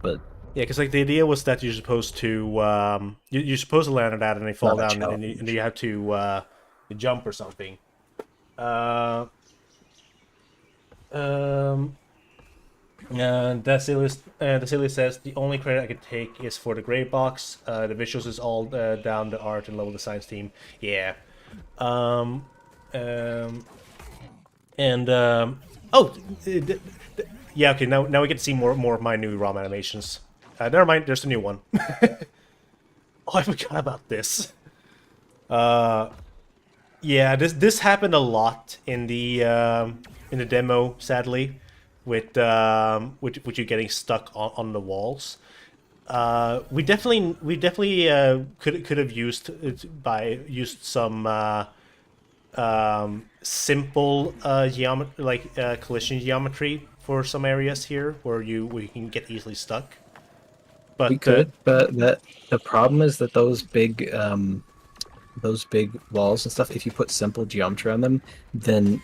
but yeah, because like the idea was that you're supposed to you're supposed to land on that and they fall down and you have to jump or something. Dasili says the only credit I could take is for the gray box. The visuals is all down the art and level designs team. Yeah. Yeah. Okay. Now we get to see more of my new ROM animations. Never mind. There's a new one. Oh, I forgot about this. Yeah. This happened a lot in the demo, sadly, with you getting stuck on the walls. We definitely could have used some simple collision geometry for some areas here where you can get easily stuck. But we could, but the problem is that those big walls and stuff, if you put simple geometry on them, then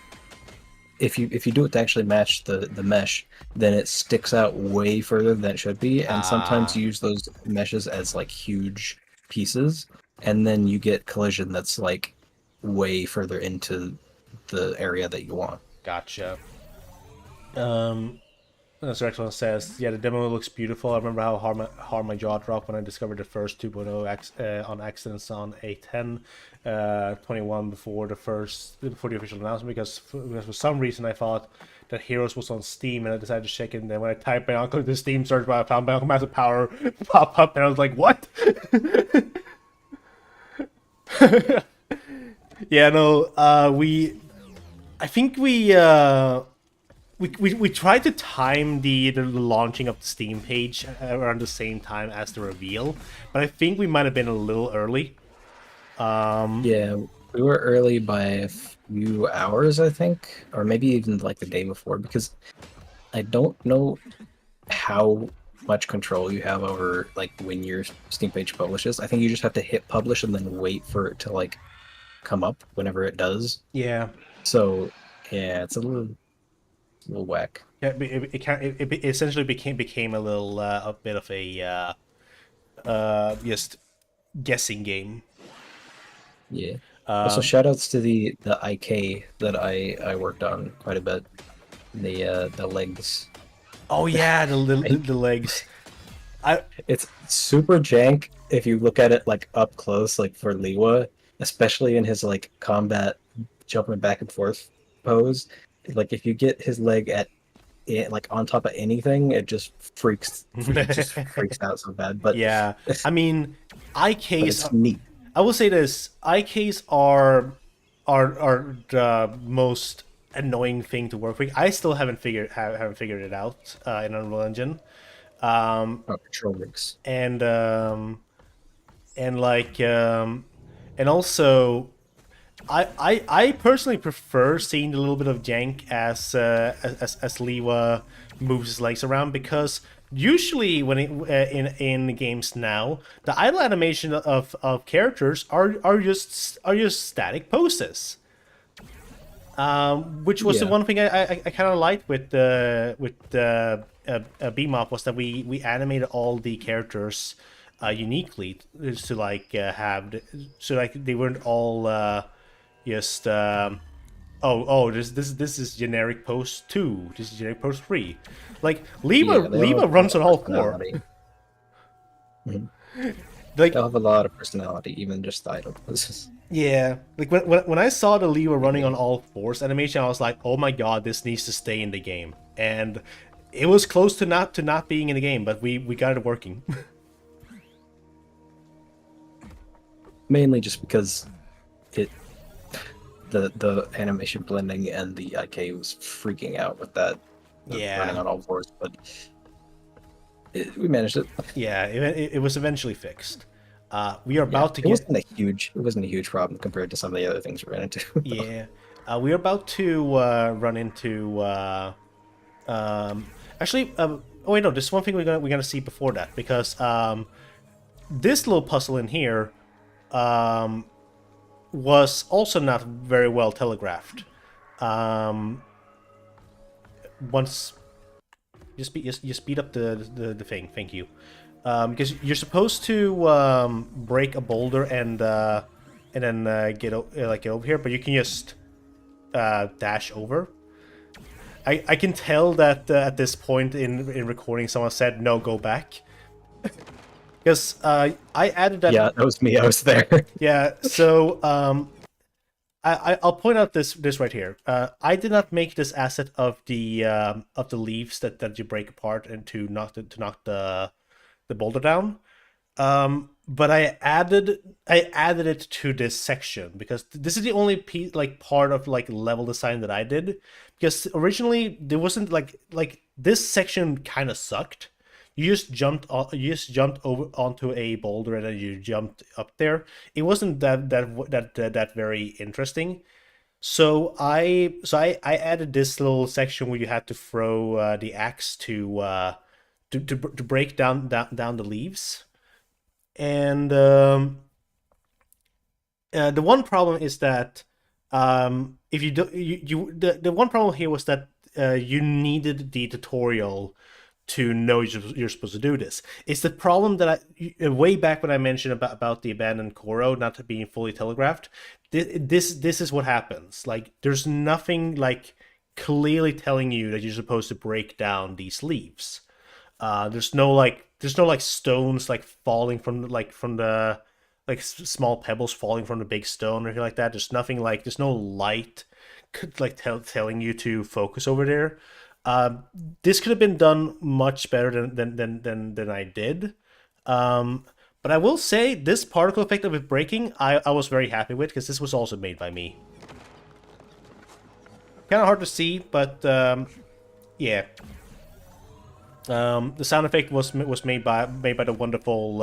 if you do it to actually match the mesh, then it sticks out way further than it should be, and sometimes you use those meshes as like huge pieces, and then you get collision that's like way further into the area that you want. Gotcha. So excellent says, yeah, the demo looks beautiful. I remember how hard my jaw dropped when I discovered the first 2.0 on accidents on A10 21 before the official announcement, because for some reason I thought that Heroes was on Steam, and I decided to check it, and then when I typed Bionicle into Steam search bar, I found Bionicle Massive Power pop up, and I was like, what? Yeah, no, I think we tried to time the launching of the Steam page around the same time as the reveal, but I think we might have been a little early. Yeah, we were early by a few hours, I think, or maybe even like the day before, because I don't know how much control you have over like when your Steam page publishes. I think you just have to hit publish and then wait for it to like come up whenever it does. Yeah. So yeah, it's a little whack. Yeah, it essentially became a bit of a just guessing game. Yeah. Also, shout outs to the IK that I worked on quite a bit. The legs. Oh yeah, the legs. It's super jank if you look at it like up close, like for Liwa, especially in his like combat jumping back and forth pose. Like if you get his leg at it, like on top of anything, it just freaks out so bad. But yeah, I mean, IKs. It's neat. I will say this: IKs are the most annoying thing to work with. I still haven't figured it out in Unreal Engine. Control rigs. And also, I personally prefer seeing a little bit of jank as Liwa moves his legs around, because usually when in games now, the idle animation of characters are just static poses. Which was the one thing I kind of liked with the BMOP, was that we animated all the characters uniquely to like so like they weren't all just this is generic pose 2, this is generic pose 3. Like Liwa runs on all 4. Mm-hmm. Like, they'll have a lot of personality, even just the idle poses. Yeah, like when I saw the Liwa running on all 4s animation, I was like, oh my god, this needs to stay in the game. And it was close to not being in the game, but we got it working. Mainly just because the animation blending and the IK was freaking out with that. Running on all 4s, but we managed it. Yeah, it was eventually fixed. We are about to get. It wasn't a huge problem compared to some of the other things we ran into. Yeah, we are about to run into. Actually, oh wait, no. There's one thing we're gonna see before that, because this little puzzle in here was also not very well telegraphed. Once you speed up the thing, thank you. Because you're supposed to break a boulder and then get over here, but you can just dash over. I can tell that at this point in recording, someone said no, go back. Because I added that. Yeah, that was me. I was there. Yeah, so I'll point out this right here. I did not make this asset of the leaves that you break apart and to knock the boulder down. But I added it to this section, because this is the only part of like level design that I did, because originally there wasn't like this section kind of sucked. You just jumped over onto a boulder and then you jumped up there. It wasn't that very interesting. So I added this little section where you had to throw the axe to break down the leaves. And the one problem is that if you do the one problem here was that you needed the tutorial to know you're supposed to do this. It's the problem that way back when I mentioned about the abandoned Koro not being fully telegraphed. This is what happens. Like there's nothing like clearly telling you that you're supposed to break down these leaves. There's no like stones like falling from the like small pebbles falling from the big stone or anything like that. There's no light like telling you to focus over there. This could have been done much better than I did. But I will say this particle effect of it breaking, I was very happy with because this was also made by me. Kind of hard to see, but yeah. The sound effect was made by the wonderful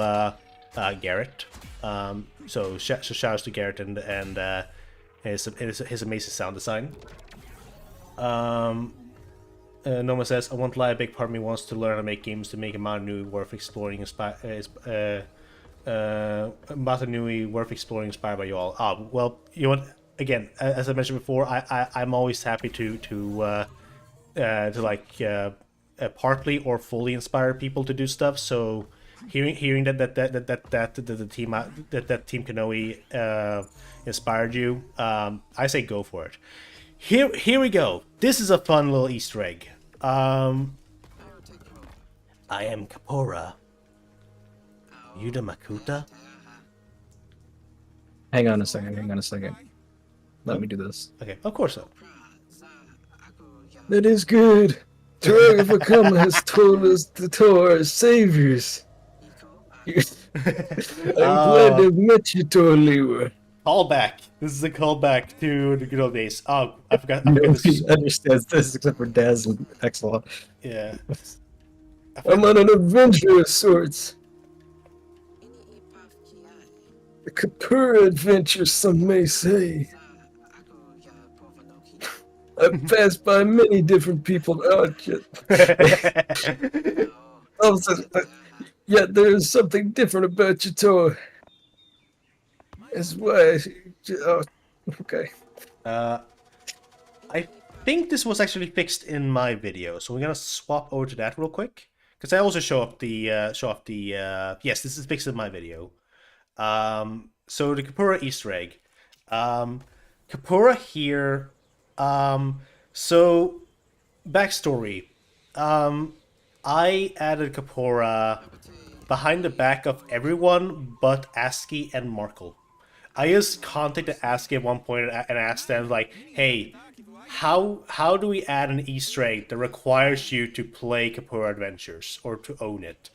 Garrett. So shouts to Garrett and his amazing sound design. Noma says, I won't lie, a big part of me wants to learn how to make games to make a Mata Nui worth exploring, Mata Nui worth exploring, inspired by you all. Well, you know what? Again, as I mentioned before, I'm always happy to partly or fully inspire people to do stuff. So hearing that the Team Kanohi inspired you, I say go for it. Here we go. This is a fun little Easter egg. I am Kapora. Yuda Makuta? Hang on a second. Let me do this. Okay, of course so. That is good. Terragavakama has told us the Torah saviors. I'm glad to have met you, Torliwa. Callback. This is a callback to the good old days. Oh, I forgot. Nobody understands this except for Daz and Exelon. Yeah. I'm on an adventure of sorts. A Kapura adventure, some may say. I've passed by many different people, yet there is something different about your toy. That's why. Okay. I think this was actually fixed in my video, so we're gonna swap over to that real quick because I also show off the yes, this is fixed in my video. So the Kapura Easter egg, Kapura here. So backstory. I added Kapura behind the back of everyone but ASCII and Markle. I just contacted ASCII at one point and asked them like, "Hey, how do we add an Easter egg that requires you to play Kapura Adventures or to own it?"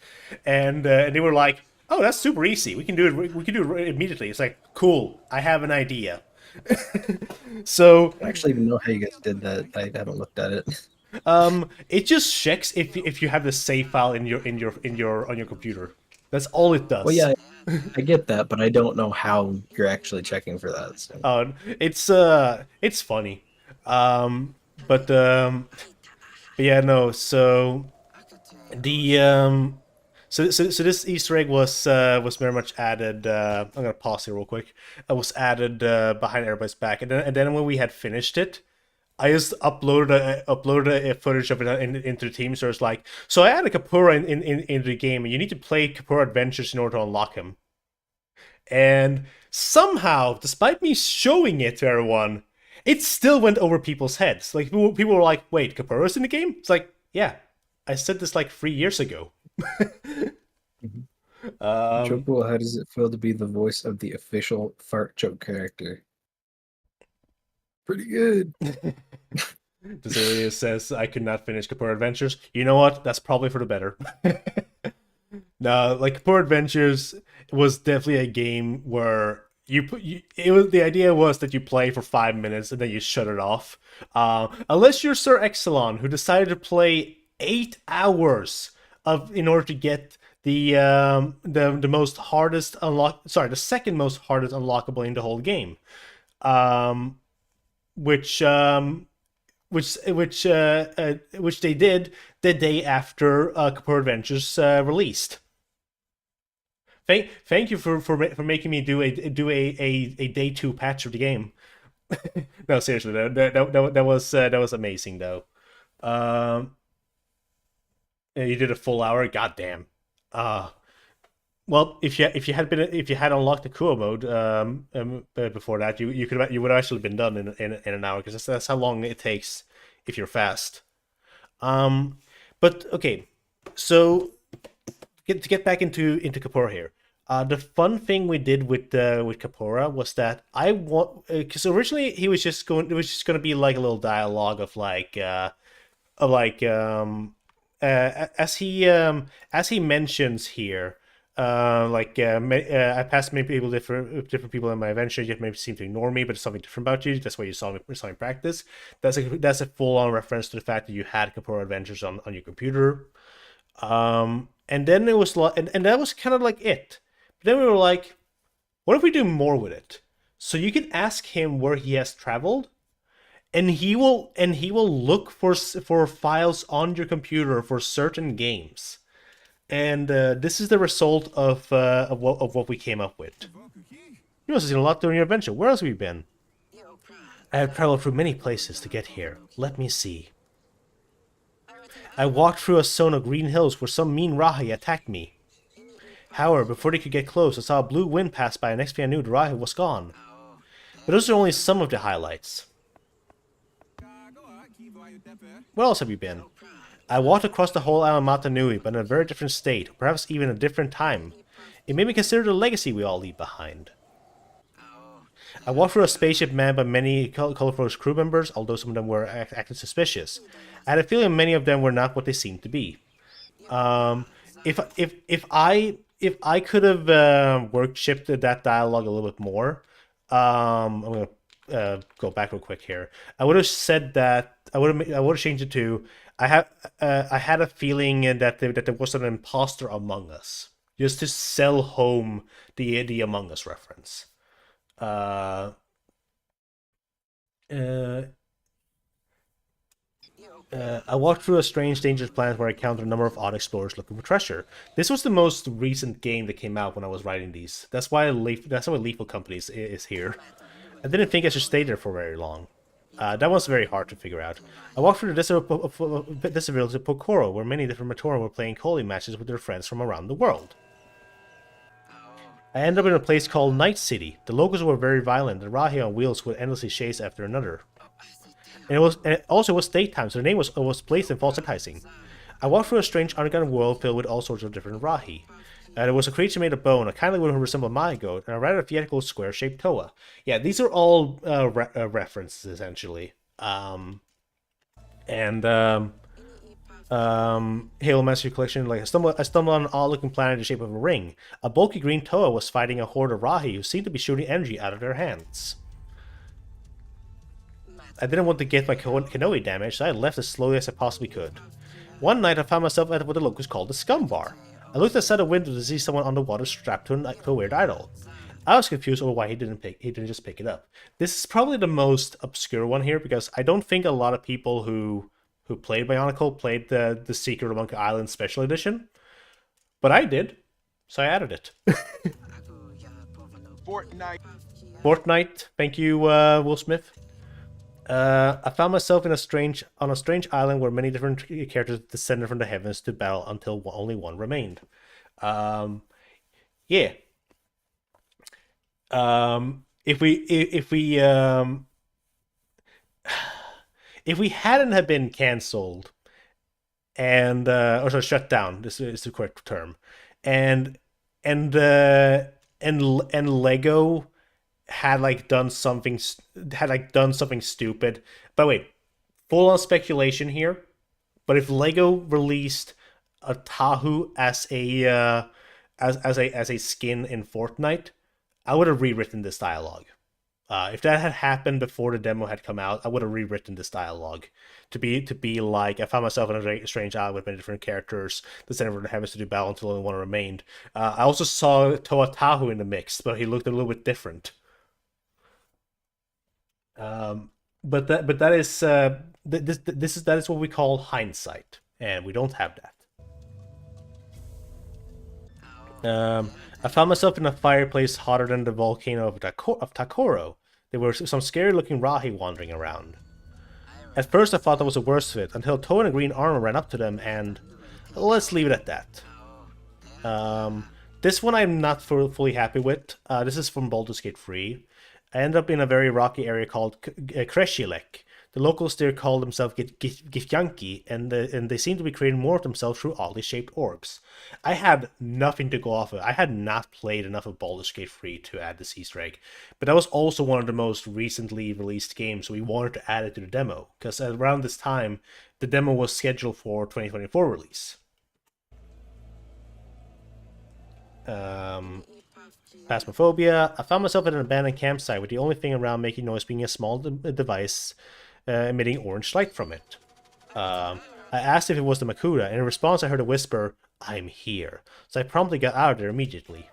And they were like, "Oh, that's super easy. We can do it. We can do it immediately." It's like, cool. I have an idea. So I actually even know how you guys did that. I haven't looked at it. It just checks if you have the save file on your computer. That's all it does. Well, yeah, I get that, but I don't know how you're actually checking for that. So. It's funny. But yeah, no. So the so this Easter egg was very much added. I'm gonna pause here real quick. It was added behind everybody's back, and then when we had finished it, I just uploaded a footage of it into the team. So it's like, so I added Kapura in the game, and you need to play Kapura Adventures in order to unlock him. And somehow, despite me showing it to everyone, it still went over people's heads. Like people were like, "Wait, Kapura's in the game?" It's like, yeah, I said this like 3 years ago. Chocobo, how does it feel to be the voice of the official fart joke character? Pretty good. Desaria says, I could not finish Kapura Adventures. You know what? That's probably for the better. No, like Kapura Adventures was definitely a game where the idea was that you play for 5 minutes and then you shut it off. Unless you're Sir Exelon, who decided to play 8 hours in order to get the most hardest the second most hardest unlockable in the whole game. Which they did the day after Kapura Adventures released. Thank you for making me do a day 2 patch of the game. No, seriously, that was amazing though. Um, yeah, you did a full hour. Goddamn. Uh well, if you had unlocked the Kuro mode before that, you would have actually been done in an hour because that's how long it takes if you're fast. Um, but okay, so to get back into Kapora here. The fun thing we did with Kapora was that I want because originally he was just going it was just going to be like a little dialogue of like as he mentions here I passed many people different people in my adventure, yet maybe seem to ignore me, but it's something different about you. That's why you saw me practice. That's a full-on reference to the fact that you had Kapora adventures on your computer. And then it was like and that was kind of like it. But then we were like, what if we do more with it? So you can ask him where he has traveled, and he will look for files on your computer for certain games. And this is the result of what we came up with. You must have seen a lot during your adventure. Where else have you been? I have traveled through many places to get here. Let me see. I walked through a zone of green hills where some mean Rahi attacked me. However, before they could get close, I saw a blue wind pass by, and next thing I knew, the Rahi was gone. But those are only some of the highlights. Where else have you been? I walked across the whole island Mata Nui, but in a very different state, perhaps even a different time. It made me consider the legacy we all leave behind. I walked through a spaceship manned by many colorful crew members, although some of them were acting suspicious. I had a feeling many of them were not what they seemed to be. If I could have shifted that dialogue a little bit more, I'm gonna go back real quick here. I would have said that I would have changed it to I had a feeling that there was an imposter among us, just to sell home the Among Us reference. I walked through a strange, dangerous planet where I encountered a number of odd explorers looking for treasure. This was the most recent game that came out when I was writing these. That's why Lethal Companies is here. I didn't think I should stay there for very long. That was very hard to figure out. I walked through the desert village of Pokoro, where many different Matoran were playing Koli matches with their friends from around the world. I ended up in a place called Night City. The locals were very violent, and Rahi on wheels would endlessly chase after another. And it also was daytime, so the name was placed in false advertising. I walked through a strange underground world filled with all sorts of different Rahi. There was a creature made of bone, a kindly one who resembled my goat, and a rather theatrical square-shaped Toa. Yeah, these are all references, essentially. Halo Mastery Collection, like I stumbled on an odd-looking planet in the shape of a ring. A bulky green Toa was fighting a horde of Rahi who seemed to be shooting energy out of their hands. I didn't want to get my Kanohi damaged, so I left as slowly as I possibly could. One night, I found myself at what the locals called the Scum Bar. I looked outside the window to see someone on the water strapped to a weird idol. I was confused over why he didn't just pick it up. This is probably the most obscure one here because I don't think a lot of people who played Bionicle played the Secret of Monkey Island Special Edition, but I did, so I added it. Fortnite, thank you, Will Smith. I found myself on a strange island where many different characters descended from the heavens to battle until only one remained. Yeah. If we hadn't have been cancelled and or sorry, shut down, this is the correct term, and Lego had done something stupid. But wait, full on speculation here. But if Lego released a Tahu as a skin in Fortnite, I would have rewritten this dialogue. If that had happened before the demo had come out, I would have rewritten this dialogue to be like, I found myself in a strange island with many different characters. The center of the heavens to do battle until only one remained. I also saw Toa Tahu in the mix, but he looked a little bit different. But that is what we call hindsight, and we don't have that. I found myself in a fireplace hotter than the volcano of Takoro. There were some scary-looking Rahi wandering around. At first I thought that was the worst of it, until Toe in a green armor ran up to them and... let's leave it at that. This one I'm not fully happy with. This is from Baldur's Gate 3. I ended up in a very rocky area called Kreshilek. The locals there call themselves Githyanki, and they seem to be creating more of themselves through oddly shaped orbs. I had nothing to go off of. I had not played enough of Baldur's Gate 3 to add this Easter egg, but that was also one of the most recently released games, so we wanted to add it to the demo, because around this time, the demo was scheduled for 2024 release. Phasmophobia. I found myself at an abandoned campsite with the only thing around making noise being a small device emitting orange light from it. I asked if it was the Makuta, and in response I heard a whisper, "I'm here." So I promptly got out of there immediately.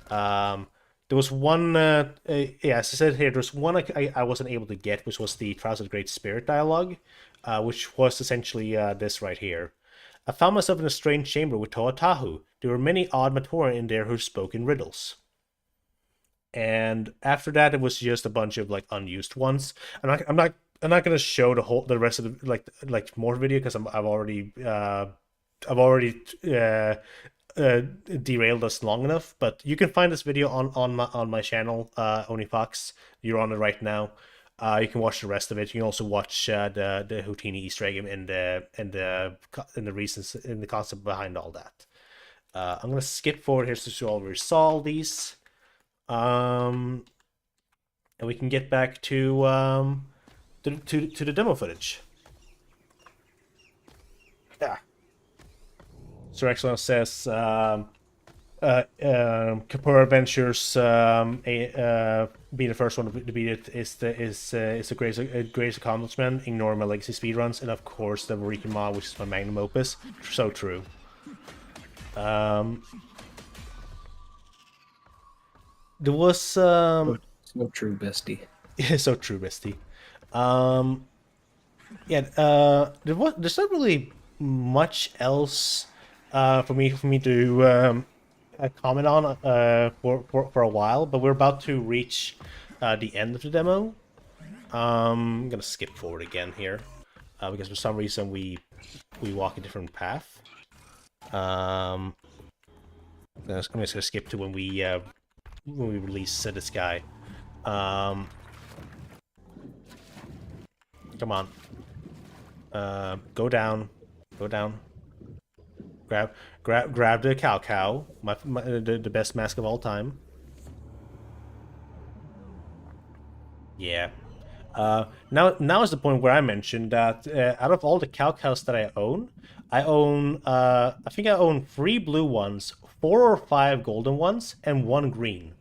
There was one, as I said here, there was one I wasn't able to get, which was the Trials of the Great Spirit dialogue, which was essentially this right here. I found myself in a strange chamber with Toa Tahu. There were many odd Matoran in there who spoke in riddles. And after that, it was just a bunch of like unused ones. I'm not gonna show the rest of the like more video because I've already derailed us long enough. But you can find this video on my channel, OniFox. You're on it right now. You can watch the rest of it. You can also watch the Houdini Easter egg and the reasons and the concept behind all that. I'm gonna skip forward here so you all resolve these, and we can get back to the demo footage. Yeah. Sir Excellence says. Kapura Adventures being the first one to beat it is the greatest accomplishment. Ignore my legacy speedruns, and of course the Riken mod, which is my magnum opus. So true. There was So true, bestie. so true, bestie. There's not really much else for me to comment on for a while, but we're about to reach the end of the demo. I'm gonna skip forward again here because for some reason we walk a different path. I'm just gonna skip to when we release this guy. Come on. Go down. Grab the cow, the best mask of all time. Yeah. Now is the point where I mentioned that out of all the cows that I own I think I own 3 blue ones, 4 or 5 golden ones, and 1 green.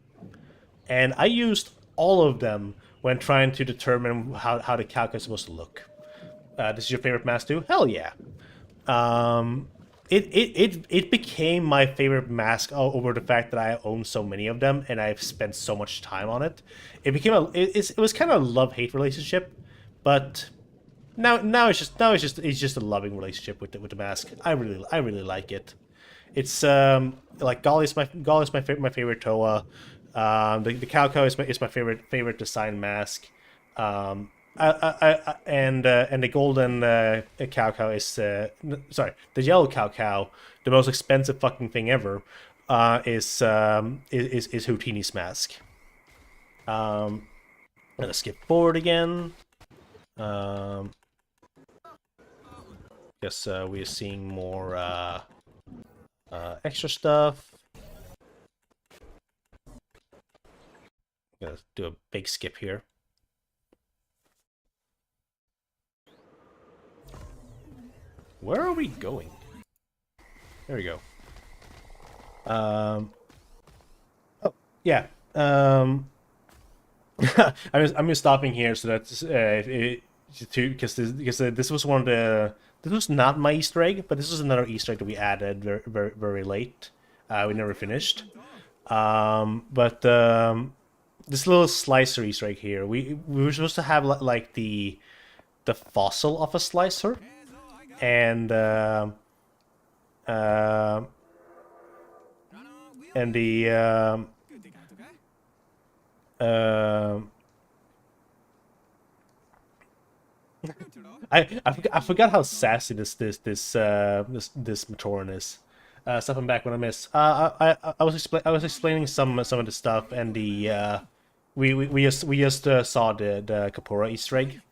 And I used all of them when trying to determine how the cow is supposed to look. This is your favorite mask too? Hell yeah. It became my favorite mask over the fact that I own so many of them and I've spent so much time on it. It was kind of a love-hate relationship, but now it's just a loving relationship with the mask. I really like it. It's like Golly is my favorite Toa. The Calco is my favorite design mask. And the golden cow is sorry, the yellow cow, the most expensive fucking thing ever, is Houdini's mask. I'm gonna skip forward again. Guess we're seeing more extra stuff. Gonna do a big skip here. Where are we going? There we go. Oh, yeah. I'm stopping here so that because this was one of the this was not my Easter egg, but this was another Easter egg that we added very late. We never finished. This little slicer Easter egg here, we were supposed to have like the fossil of a slicer. And the I forgot how sassy this Matoran is. Stuff I'm back when I miss. I was explaining some of the stuff, and the we just saw the Kapora Easter egg.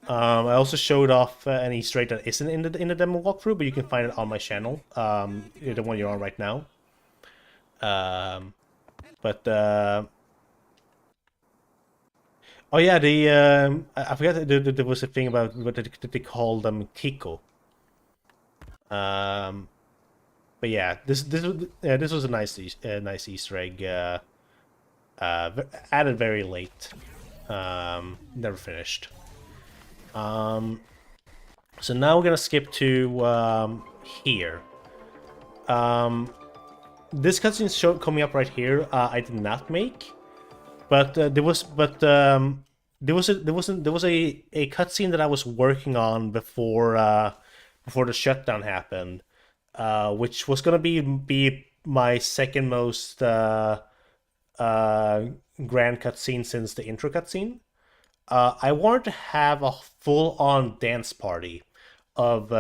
I also showed off an Easter egg that isn't in the demo walkthrough, but you can find it on my channel, the one you're on right now. But oh yeah, I forgot that there was a thing about what they call them Kiko. But yeah, this was a nice Easter egg. Added very late. Never finished. So now we're gonna skip to here. This cutscene coming up right here. I did not make, but there was a cutscene that I was working on before the shutdown happened, which was gonna be my second most grand cutscene since the intro cutscene. I wanted to have a full-on dance party of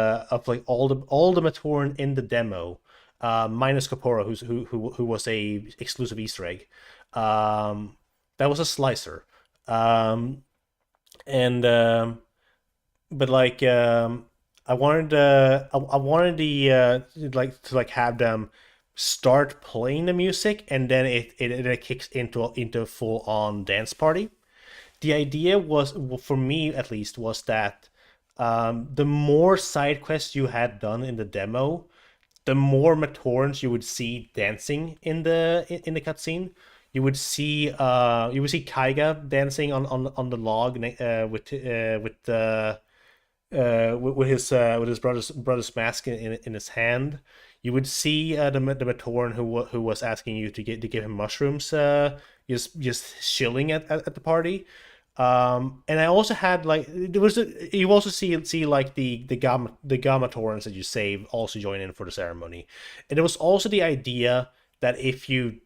like all the Matoran in the demo, minus Kapora, who was a exclusive Easter egg. That was a slicer, and but like I wanted to have them start playing the music, and then it kicks into a full-on dance party. The idea was, for me at least, was that the more side quests you had done in the demo, the more Matorans you would see dancing in the cutscene. You would see Kaiga dancing on the log with his brother's mask in his hand. You would see the Matoran who was asking you to give him mushrooms, just chilling at the party. And I also had like you also see like the Gamatorans that you save also join in for the ceremony, and there was also the idea that if you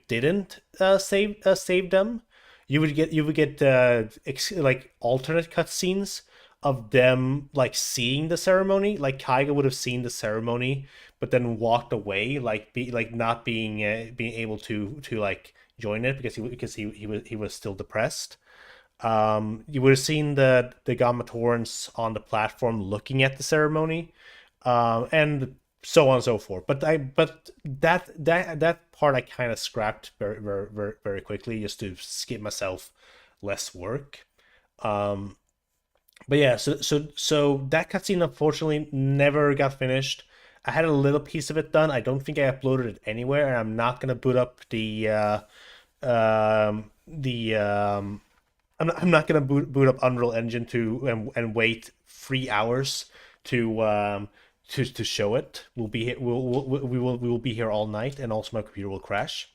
didn't save them, you would get like alternate cutscenes of them like seeing the ceremony. Like Kaiga would have seen the ceremony, but then walked away, not being able to like join it because he was still depressed. You would have seen the Gamatorans on the platform looking at the ceremony, and so on and so forth. But that part I kind of scrapped very quickly just to skip myself less work. But yeah, so that cutscene unfortunately never got finished. I had a little piece of it done. I don't think I uploaded it anywhere, and I'm not gonna boot up I'm not gonna boot up Unreal Engine and wait 3 hours to show it. We will be here all night, and also my computer will crash.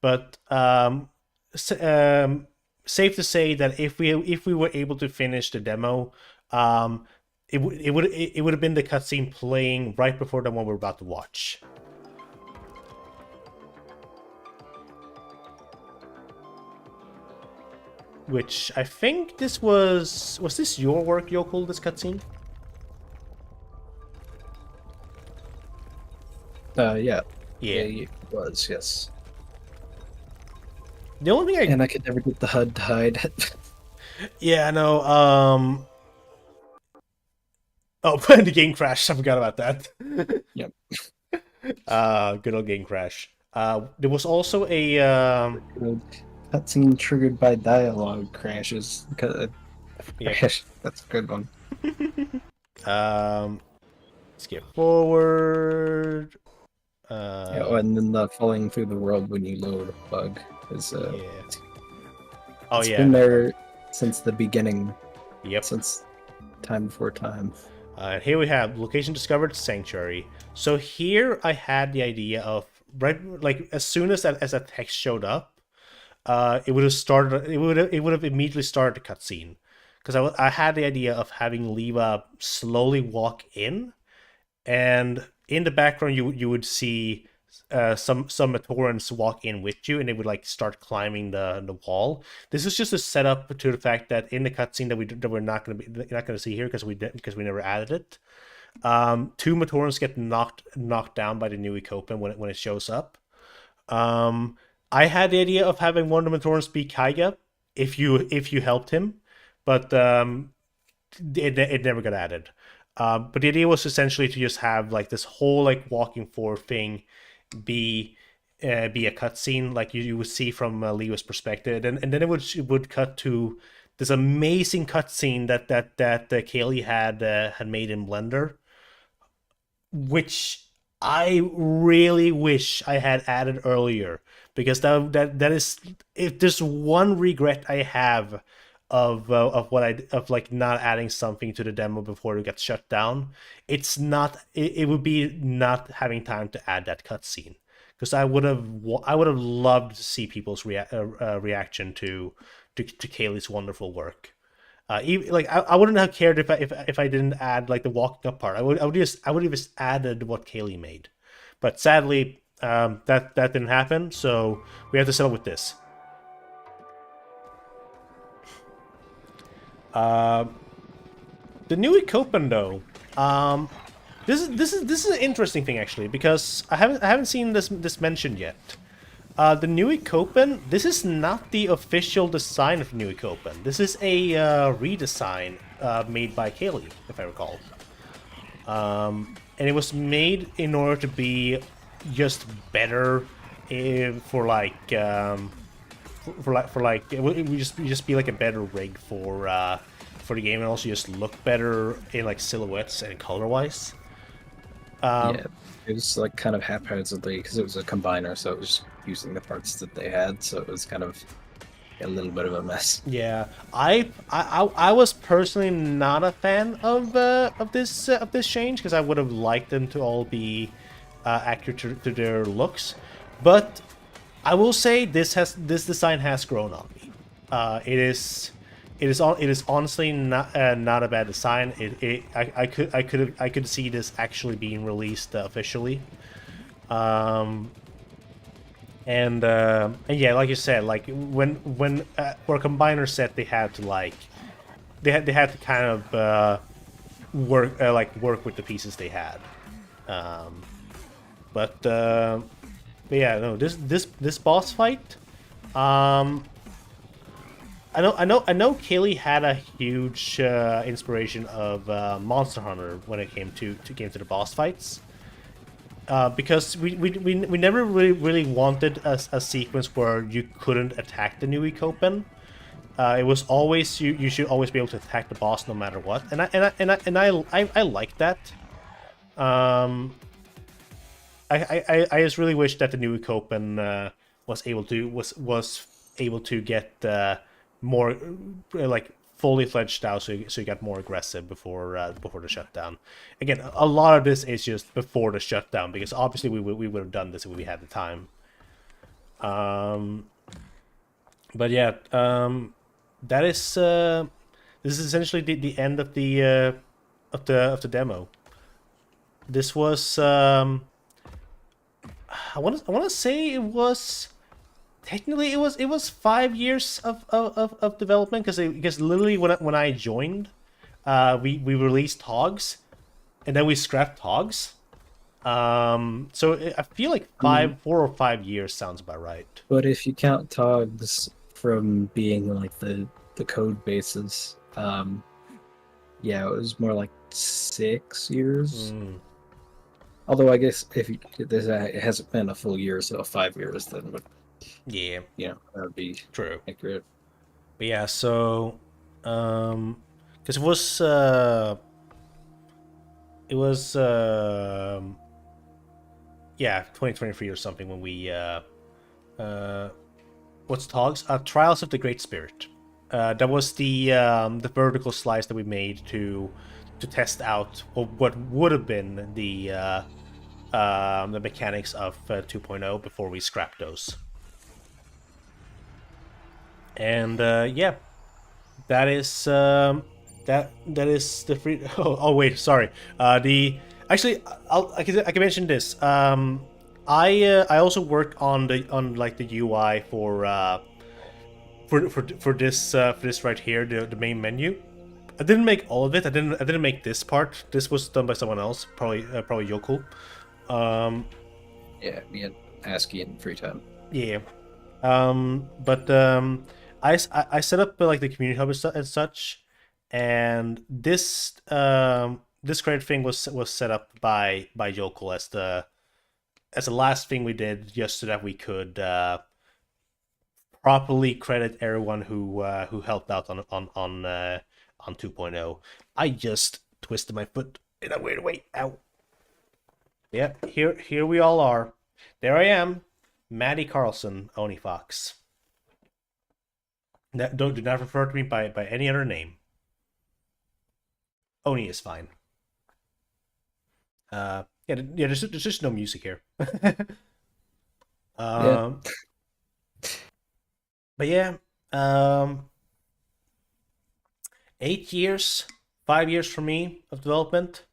But safe to say that if we were able to finish the demo, it would have been the cutscene playing right before the one we're about to watch. Which I think this was this your work, Yokul, this cutscene? Yeah. Yeah. It was, yes. The only thing And I could never get the HUD to hide. Yeah, no, oh, the game crashed. I forgot about that. Yep. Good old game crash. There was also a Cutscene triggered by dialogue crashes. Yeah. Crash. That's a good one. Skip forward. And then the falling through the world when you load bug is Yeah. Oh it's yeah. been there since the beginning. Yep. Since time before time. Here we have location discovered, sanctuary. So here I had the idea of like as soon as that text showed up, it would have started. It would have immediately started the cutscene, because I had the idea of having Leva slowly walk in, and in the background you would see some Matorans walk in with you, and they would like start climbing the wall. This is just a setup to the fact that in the cutscene that we're not going to see here because we never added it. Two Matorans get knocked down by the Nui Copen when it shows up. I had the idea of having one of the Matorans be Kaiga if you helped him, but it never got added. But the idea was essentially to just have like this whole like walking forward thing be a cutscene like you would see from Leo's perspective, and then it would cut to this amazing cutscene that Kaylee had made in Blender, which I really wish I had added earlier, because that is, if there's one regret I have of like not adding something to the demo before it gets shut down, it would be not having time to add that cutscene, because I would have loved to see people's reaction to Kaylee's wonderful work. Even, like I wouldn't have cared if I didn't add like the walking up part. I would have just added what Kaylee made, but sadly that didn't happen. So we have to settle with this. The Nui Copen though, this is an interesting thing actually, because I haven't seen this mentioned yet. The Nui Copen, this is not the official design of Nui Copen. This is a redesign made by Kaylee, if I recall. And it was made in order to be just better for like it would just be like a better rig for the game, and also just look better in like silhouettes and color wise. Yeah, it was like kind of haphazardly because it was a combiner, so it was using the parts that they had, so it was kind of a little bit of a mess. Yeah, I was personally not a fan of this change, because I would have liked them to all be accurate to their looks, but I will say this design has grown on me. It is honestly not a bad design. I could see this actually being released officially. And yeah, like you said, like when for a combiner set, they had to kind of work with the pieces they had. But yeah, no, this boss fight, I know Kaylee had a huge inspiration of Monster Hunter when it came to the boss fights, because we never really wanted a sequence where you couldn't attack the Nui Copen. It was always you should always be able to attack the boss no matter what, and I like that. I just really wish that the Nui Copen was able to get more like fully fledged out, so you got more aggressive before the shutdown. Again, a lot of this is just before the shutdown, because obviously we would have done this if we had the time. But yeah, that is this is essentially the end of the demo. This was I want to say it was technically it was 5 years of development, because literally when I joined, we released Hogs, and then we scrapped Hogs. So I feel like 4 or 5 years sounds about right. But if you count Togs from being like the code bases, yeah, it was more like 6 years. Although I guess if it hasn't been a full year, so 5 years, then would, yeah, that would be true, accurate. But yeah, so because it was yeah, 2023 or something when we what's Togs? Trials of the Great Spirit. That was the vertical slice that we made to test out what would have been the mechanics of 2.0 before we scrapped those. And yeah, that is that is the free. Oh wait, sorry. I can mention this. I also worked on the UI for this right here, the main menu. I didn't make all of it. I didn't make this part. This was done by someone else, probably Yoko. Yeah, me and ASCII in free time. Yeah. But I set up like the community hub and such, and this credit thing was set up by Yoko as the last thing we did, just so that we could properly credit everyone who helped out on 2.0. I just twisted my foot in a weird way. Ow. Yeah, here we all are. There I am, Maddie Carlson, OniFox. Do not refer to me by any other name. Oni is fine. Yeah, there's just no music here. Yeah. But yeah, 8 years, 5 years for me of development.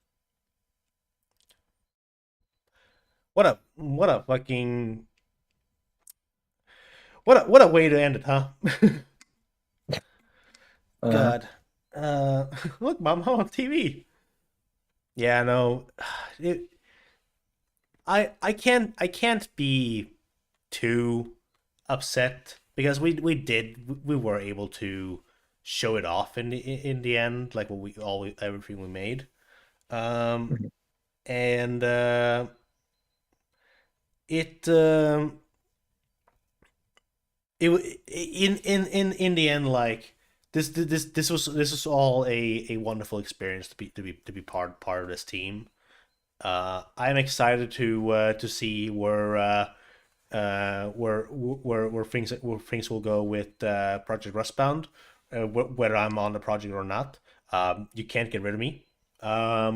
What a fucking what a way to end it, huh? God. Look, Mom, I'm on TV. Yeah, no. I can't be too upset because we were able to show it off in the end, like what everything we made. And it in the end, like this was all a wonderful experience to be part of this team. I'm excited to see where things will go with Project Rustbound, whether I'm on the project or not. You can't get rid of me. But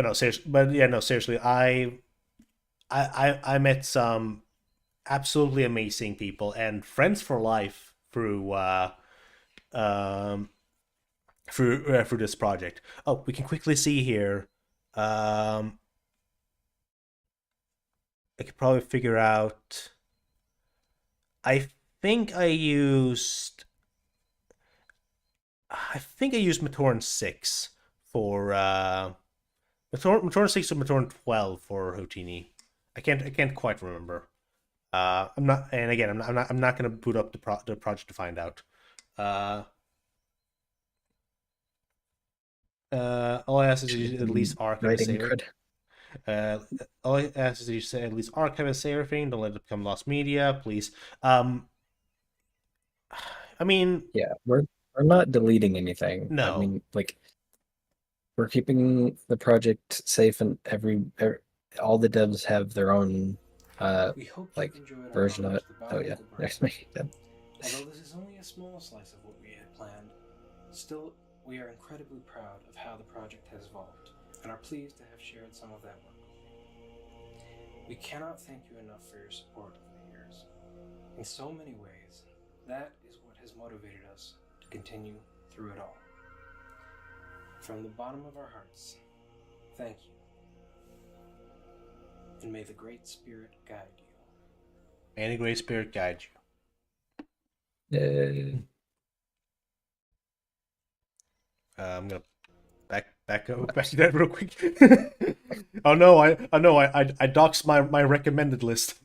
no, seriously. But yeah, no, seriously. I met some absolutely amazing people and friends for life through this project. Oh, we can quickly see here. I could probably figure out. I think I used Matoran 6 for Matoran 6 or Matoran 12 for Houdini. I can't quite remember. I'm not, and again, I'm not gonna boot up the project to find out. All I ask is you at least archive and save it. All I ask is you say at least archive and save everything. Don't let it become lost media, please. I mean, yeah, we're not deleting anything. No. I mean, like, we're keeping the project safe, and all the devs have their own We hope like you've enjoyed our version of homage it. to the Oh yeah, Bionicle there's brand. me. Yeah. Although this is only a small slice of what we had planned, still, we are incredibly proud of how the project has evolved, and are pleased to have shared some of that work. We cannot thank you enough for your support over the years. In so many ways, that is what has motivated us to continue through it all. From the bottom of our hearts, thank you. And may the Great Spirit guide you. May the Great Spirit guide Yeah. you. I'm gonna back to that real quick. Oh no, I doxed my recommended list.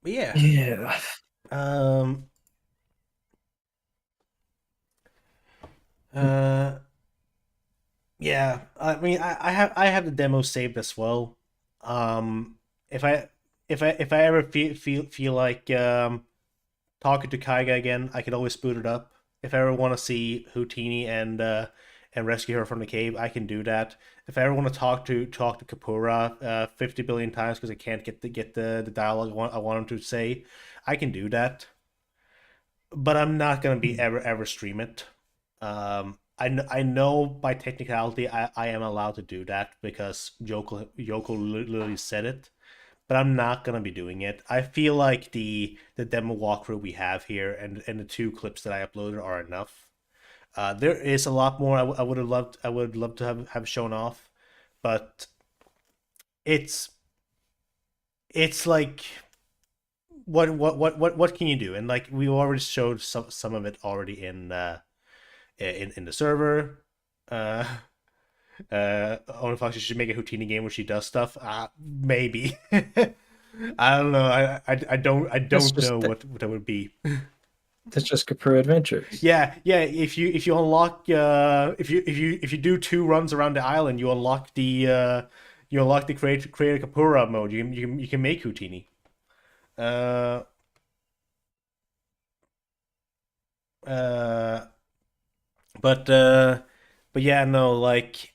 But yeah. Yeah. Yeah. I mean, I have the demo saved as well. If I ever feel like talking to Kaiga again, I could always boot it up. If I ever want to see Houdini and rescue her from the cave, I can do that. If I ever want to talk to Kapura 50 billion times because I can't get the dialogue I want him to say, I can do that. But I'm not gonna be ever stream it. I know by technicality I am allowed to do that because Yoko literally said it, but I'm not gonna be doing it. I feel like the demo walkthrough we have here and the 2 clips that I uploaded are enough. There is a lot more I would have loved. I would love to have shown off, but it's like what can you do? And like we already showed some of it already in the server. OniFox, you should make a Houdini game where she does stuff. Maybe. I don't know. I don't know what that would be. That's just Capra Adventures. Yeah. If you unlock if you do 2 runs around the island, you unlock the create a Kapura mode. You can make Houdini. Uh, but yeah, no, like,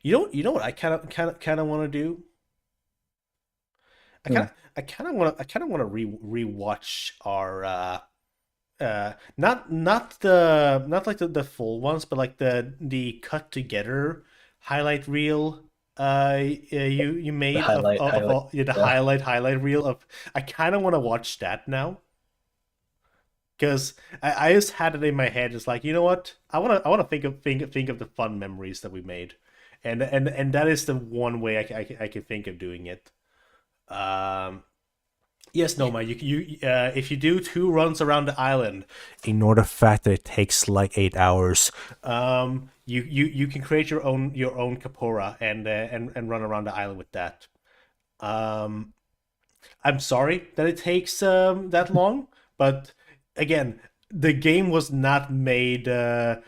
you know what I kind of want to do. I kind of want to rewatch our not like the full ones, but like the cut together highlight reel you made The highlight highlight reel of. I kind of want to watch that now because I just had it in my head. It's like, you know what, I want to think of the fun memories that we made, and that is the one way I can think of doing it. Yes, Noma, you if you do 2 runs around the island, ignore the fact that it takes like 8 hours. You can create your own Kapora and run around the island with that. I'm sorry that it takes that long, but again, the game was not made to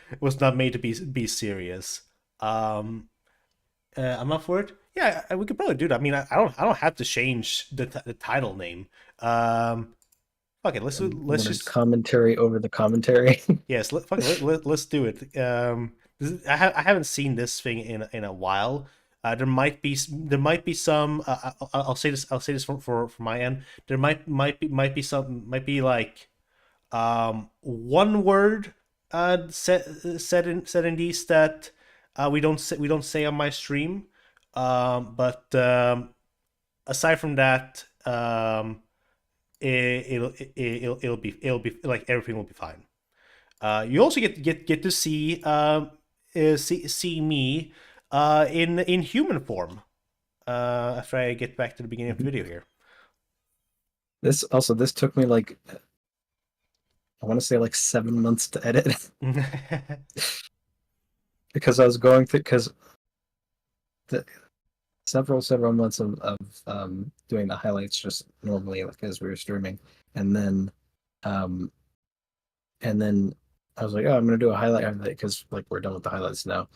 be serious. I'm up for it. Yeah, we could probably do that. I mean, I don't have to change the title name. Fuck it, let's just commentary over the commentary. yes. Let's do it. I haven't seen this thing in a while. There might be some. I'll say this for my end. There might be like one word said in these that we don't say on my stream. But aside from that, it'll be like everything will be fine. You also get to see see me in human form after I get back to the beginning of the video here. This took me like, I want to say like 7 months to edit because I was going through several months of doing the highlights just normally, like as we were streaming, and then I was like, oh, I'm gonna do a highlight because like we're done with the highlights now,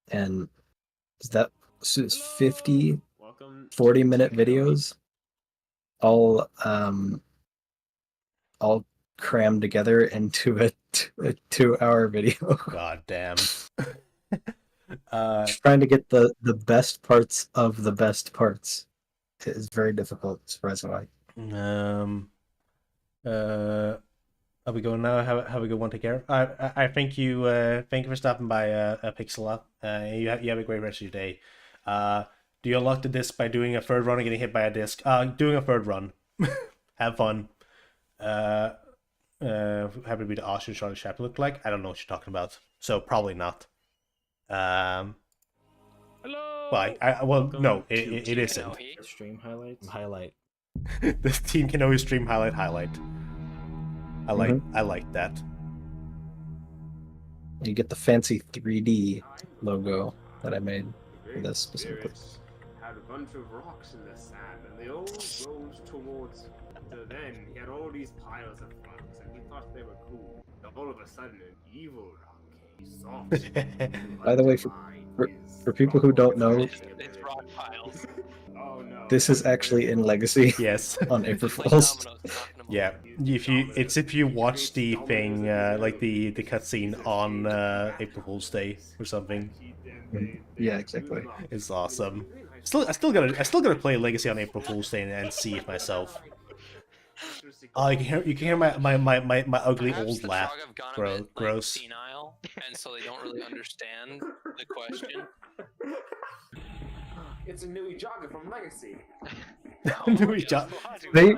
and it's 50 40-minute videos all crammed together into a 2-hour video. God damn. Trying to get the best parts of the best parts is very difficult, surprisingly. Are we going now? Have a good one. Take care. I thank you for stopping by Pixel Up. You have a great rest of your day. Do you unlock the disc by doing a 3rd run and getting hit by a disc? Doing a 3rd run. Have fun. Happy to be the Austrian Charlie Chaplin look like. I don't know what you're talking about. So probably not. Hello. Well, no, it isn't. Kanohi. Stream highlights. Highlight. The Team Kanohi stream highlight. I like that. You get the fancy 3D logo that I made for this specifically. Had a bunch of rocks in the sand, and they all rose towards. So then he had all these piles of rocks, and he thought they were cool. All of a sudden, an evil rock came soft. By the way, for people who don't know, It's rock piles. Oh no! This is actually in Legacy. Yes. On April Fools. Yeah. If you watch the thing like the cutscene on April Fool's Day or something. Yeah, exactly. It's awesome. I still gotta play Legacy on April Fool's Day and see it myself. Oh, you can hear my ugly Perhaps old the laugh. frog have gone a bit, Gross. senile, and so they don't really understand the question. It's a Nui jogger from Legacy. Nui jogger. They-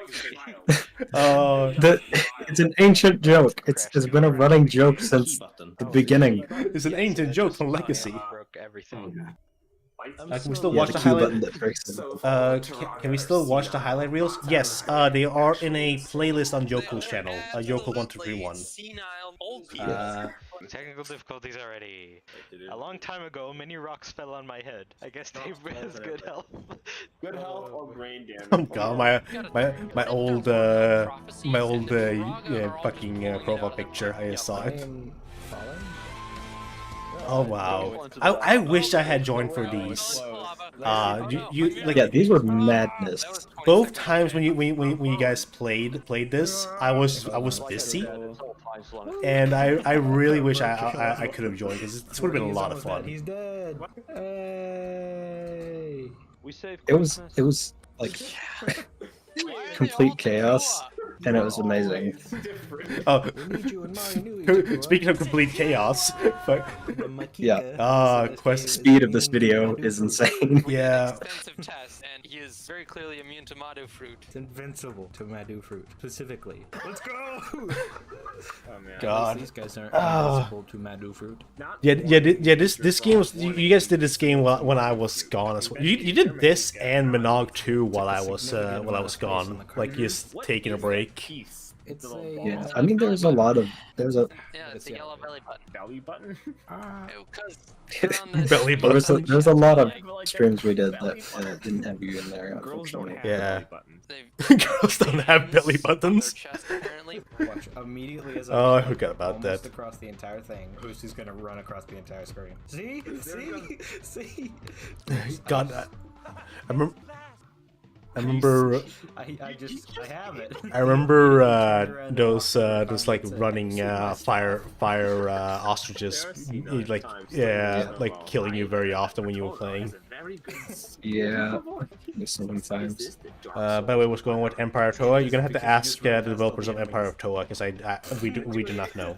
It's an ancient joke. It's been a running joke since the beginning. It's an ancient joke from Legacy. Broke everything. Can we still Yeah, watch the the Q highlight? button that breaks it. Can we still watch the highlight reels? Yes, they are in a playlist on Yoko's channel, Yoko1231. Senile old people. Technical difficulties already. A long time ago, many rocks fell on my head. I guess they has good health. Good health or brain damage. Oh god, my old fucking profile picture. I just saw it. Oh wow! I wish I had joined for these. Yeah, these were madness. Both times when you guys played this, I was busy, and I really wish I could have joined because this would have been a lot of fun. He's dead. Hey. It was like complete chaos, and it was amazing. Oh, speaking of complete chaos, but yeah, quest speed of this video is insane. Yeah. Extensive test, and he is very clearly immune to Madu fruit. It's invincible to Madu fruit, specifically. Let's go! Oh man. God. These guys aren't invincible to Madu fruit. Yeah. This game was. You guys did this game when I was gone as well. You did this and Minogue 2 while I was gone, like just taking a break. It's Yeah, I mean, there's a Yeah, it's a yellow belly button. Belly button? Belly button. there's a lot of streams we did that didn't have you in there, unfortunately. Yeah. Girls don't have belly buttons. Watch immediately as Oh, I forgot about that. across the entire thing. Who's gonna run across the entire screen? See. God, I remember. I have it. I remember those like running fire ostriches, like like killing you very often when you were playing. Yeah, so many times. By the way, what's going on with Empire of Toa? You're gonna have to ask the developers of Empire of Toa because we do not know.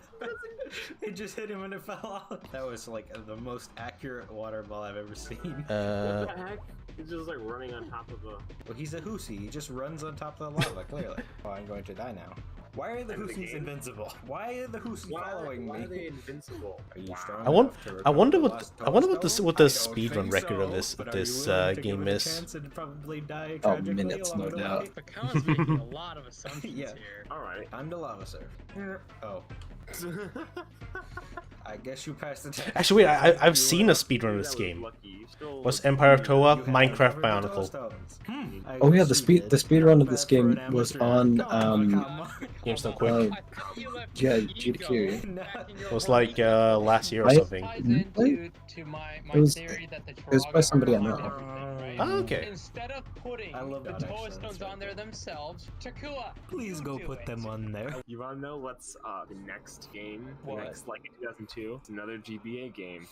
It just hit him and it fell out. That was like the most accurate water ball I've ever seen. What the heck? He's just like running on top of a... Well, he's a Husi. He just runs on top of the lava, clearly. Oh, I'm going to die now. Why are the Husis invincible? Why are the Husis following me? Why are they invincible? Are you strong I wonder enough to what the I speedrun don't record think of this but are you willing to game give it a is. chance and probably die Oh, tragically minutes, no along the doubt. way? Paka's making a lot of assumptions Yeah. here. Alright. I'm the lava surf. Oh. I guess you passed the test. Actually, wait, I've seen a speedrun of this game. What's Empire of Toa? Minecraft Bionicle. Oh yeah, the speed run of this game was on Game's Done Quick. yeah, GDQ. It was like last year or I- something. Really? It was by somebody I know. Oh, okay. Instead of putting I love the that, actually. Toa stones on there themselves, Takua, Please go put them on there. You wanna know what's the next game? The What? next, like in 2002? It's another GBA game.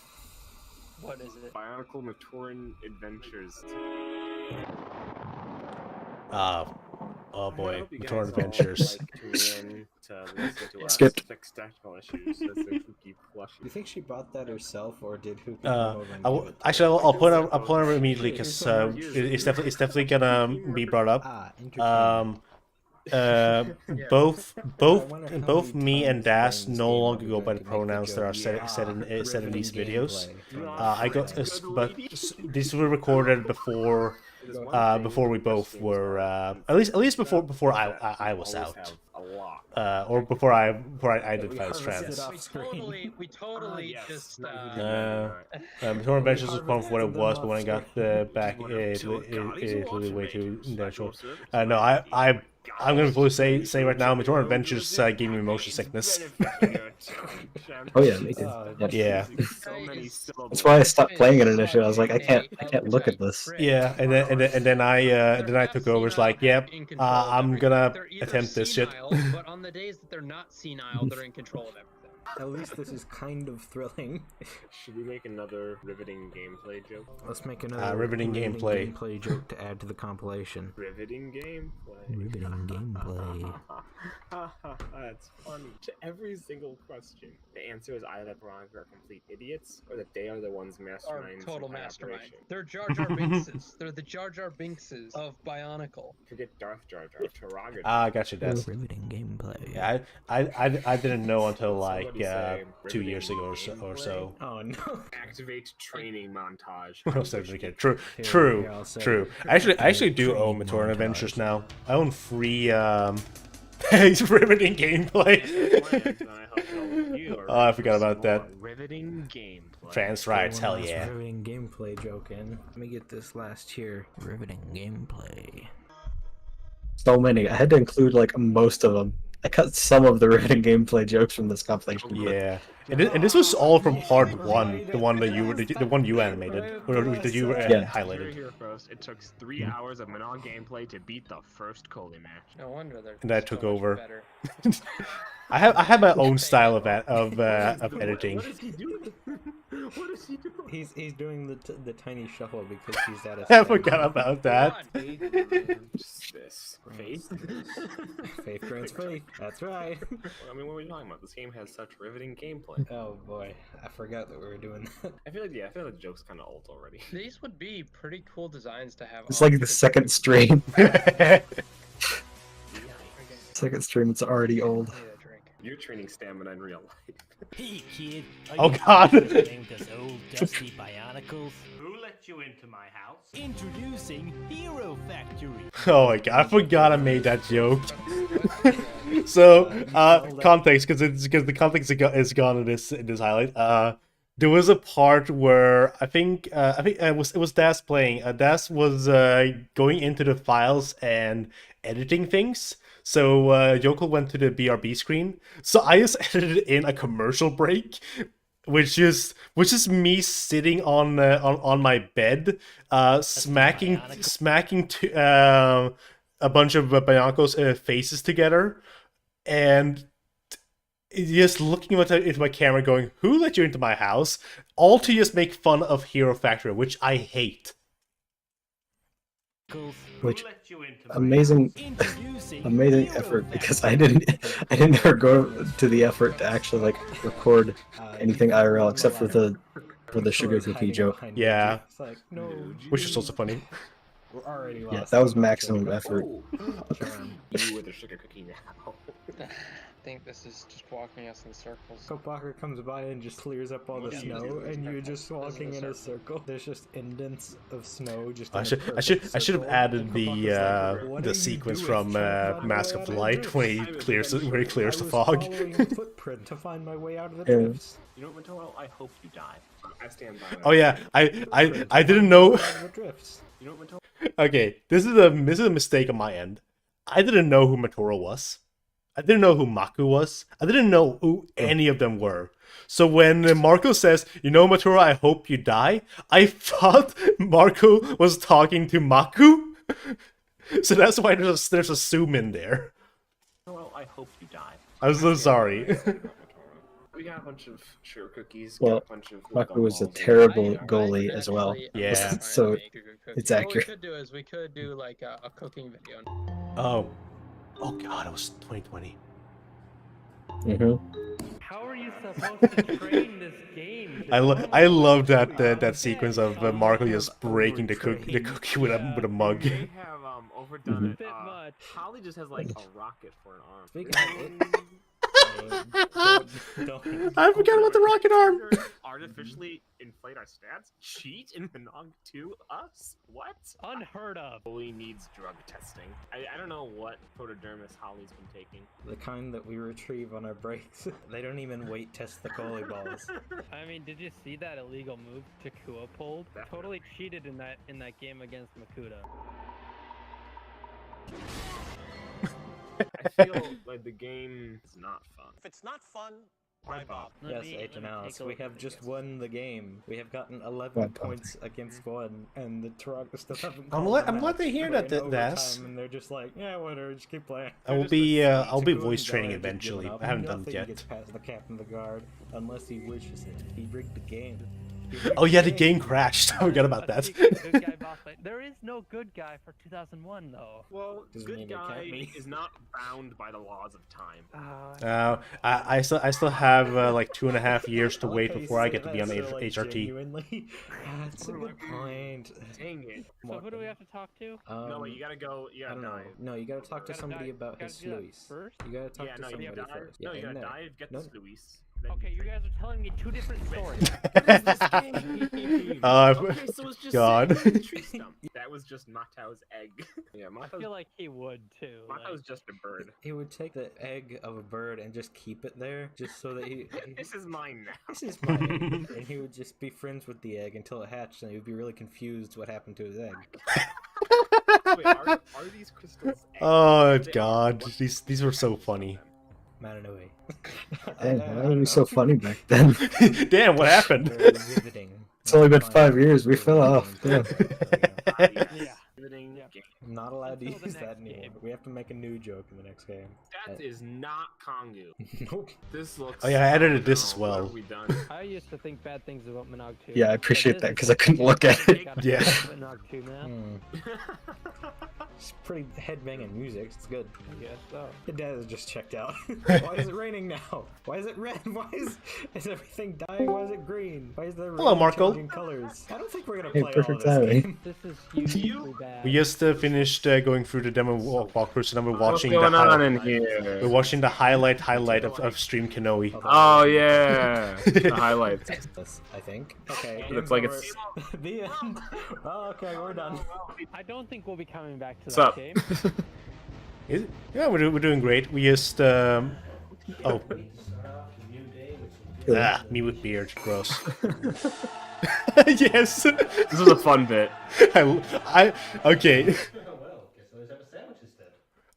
What is it? Bionicle Matoran Adventures. Oh boy, I hope you guys Matoran all, Adventures. like, tune in to listen to us Skipped. fix technical issues. That's a Cookie plushie. You think she bought that herself, or did Hoopy come over and give it to Actually, her? I'll put it immediately because it's definitely gonna be brought up. Ah, entertainment. Both me and Das no longer go by the pronouns that are said in these videos. But these were recorded before we both were at least before I was out. Or before I identified as trans. We totally just. Matoran Adventures was fun for what it was, but when I got back, it really way too natural. No, I'm gonna fully say right now, Matoran Adventures gave me motion sickness. Oh yeah, me too. Yeah. That's why I stopped playing it initially. I was like, I can't look at this. Yeah, and then I took over. It's like, yep, I'm gonna attempt this shit. But on the days that they're not senile, they're in control of everything. At least this is kind of thrilling. Should we make another riveting gameplay joke? Let's make another riveting gameplay. joke to add to the compilation. Riveting gameplay. Riveting gameplay. That's funny. To every single question, the answer is either that Veronica are complete idiots or that they are the ones masterminds. Total in mastermind. operation. They're Jar Jar Binkses. They're the Jar Jar Binkses of Bionicle. Forget Darth Jar Jar. Tarraga. Ah, gotcha, Des. Riveting gameplay. Yeah, I didn't know until like Somebody say 2 years ago riveting or so. Oh no. Activate training montage. What else did I get? True. I actually do own Matoran Adventures now. I own free riveting gameplay. Oh, I forgot about that. Riveting gameplay. Trans rights, hell Last yeah. Riveting gameplay joke in. Let me get this last here. Riveting gameplay. So many. I had to include like most of them. I cut some of the riveting gameplay jokes from this compilation. Yeah, and this was all from part 1, the one that you animated, or that you highlighted. Here first, it took 3 hours of Manon gameplay to beat the first Coley match. No wonder they're And I so took much over. better. I have my own style of editing. What is he doing? What is he doing? He's doing the tiny shuffle because he's at a. I forgot about that. This faith? Faith grants faith. That's right. I mean, what are we talking about? This game has such riveting gameplay. Oh boy, I forgot that we were doing that. I feel like the joke's kind of old already. These would be pretty cool designs to have. It's on like the second stream. Second stream, it's already old. You're training stamina in real life. Hey kid, Oh god. playing those old dusty Bionicles? Who let you into my house? Introducing Hero Factory. Oh my god, I forgot I made that joke. So, context, because the context is gone in this highlight. There was a part where I think it was Das playing. Das was going into the files and editing things. So Yokel went to the BRB screen. So I just edited in a commercial break, which is me sitting on my bed, smacking a bunch of Bionicle's faces together, and just looking into my camera, going, "Who let you into my house?" All to just make fun of Hero Factory, which I hate. Which amazing effort, because I didn't ever go to the effort to actually like record anything IRL except for the sugar cookie joke. Yeah, It's like, no, which is also funny. we're already Yeah, lost. that was maximum effort. You with a sugar cookie now. I think this is just walking us in circles. Kopaka comes by and just clears up all the Yeah, snow, this is and you're circle. just This is walking a in a circle. circle. There's just indents of snow. Just I in a should perfect have circle, added and the Kopaka's like, "What are the you sequence doing? from Trying to find my Mask way of out the Light drifts?" where he clears the I was fog. following a footprint to find my way out of the Yeah. drifts. You know what, Matoro? I hope you die. I stand by that. Oh yeah, I didn't know. Out of the drifts. You know what, Matoro? Okay, this is a mistake on my end. I didn't know who Matoro was. I didn't know who Maku was. I didn't know who any of them were. So when Marco says, "You know, Matoro, I hope you die," I thought Marco was talking to Maku. So that's why there's a zoom in there. Well, I hope you die. I'm so sorry. We got a bunch of sugar cookies. Well, got a bunch of Maku was a gumballs. terrible goalie as well. Yeah. So it's What accurate. we could do is we could do like a cooking video. Oh god, it was 2020. How are you supposed to train this game? I love that sequence of Marco just breaking the cookie with a mug. They have overdone it. Bit much. Holly just has like a rocket for an arm. Speaking of it, don't. I forgot about the rocket arm. Artificially inflate our stats? Cheat in Manog to us? What? Unheard of. Holly needs drug testing. I don't know what photodermis Holly's been taking. The kind that we retrieve on our breaks. They don't even weight test the goalie balls. I mean, did you see that illegal move Takua pulled? Totally cheated in that game against Makuta. I feel like the game is not fun. If it's not fun, wipe off. Yes, Agent Alice, we have just won the game. We have gotten 11 points against one, and the Toronto still haven't. I'm called glad a to match. hear We're that, in Das. overtime, and they're they're just like, yeah, whatever, just keep playing. I'll be voice training eventually. I haven't done it Nothing yet. gets past the captain of the guard unless he wishes it. He rigged the game. Oh yeah, the game crashed. I forgot about that. Good guy boss fight. There is no good guy for 2001 though. Well, Doesn't good mean they guy can't be. is not bound by the laws of time. I still have like 2.5 years to I like wait how you before I say get to be that on so, like, HRT. genuinely. That's a good point. Dang it. So who do we have to talk to? No, you gotta go. You I gotta don't know. dive. No, you gotta talk to Gotta somebody dive- about gotta his do that sluice. first? You gotta talk Yeah, to no, you somebody dive. first. No, Yeah, you gotta in there. dive, get No. the sluice. Okay, you guys are telling me two different stories. Okay, so it's just God. sitting in the tree stump. That was just Matao's egg. Yeah, I Matao's, feel like he would too. Matao's just a bird. He would take the egg of a bird and just keep it there, just so that he This is mine now. this is my egg. And he would just be friends with the egg until it hatched, and he would be really confused what happened to his egg. Wait, are these crystals eggs? Oh They are. god, What- these were so funny. Mata Nui. Dang, why were we so funny back then? Damn, what happened? Very riveting. It's only been 5 years. We fell off. Yeah. Yeah. Riveting Yeah. game. I'm not allowed to Until the use that next anymore. game. We have to make a new joke in the next game. That is not Kongu. Nope. This looks. Oh yeah, I edited this no, as what well. have we done? I used to think bad things about Minog too. Yeah, I appreciate that because I couldn't look at it. Yeah. Minog too, man. It's pretty headbanging music. It's good. I guess so. The dad is just checked out. Why is it raining now? Why is it red? Why is everything dying? Why is it green? Why is the Hello, rain Marco. changing colors? I don't think we're gonna Hey, play all of perfect this timing. game. This is uniquely bad. We just finished going through the demo walkthrough, so now we're What's watching going the on highlight. in here? We're watching the highlight of Stream Kanohi. Oh yeah, the highlights. I think. Okay. Looks game's like over. it's. The end. Oh, okay, we're done. I don't think we'll be coming back to What's that up? game. Yeah, we're doing great. We just oh. Me with beard, gross. Yes. This was a fun bit. Okay.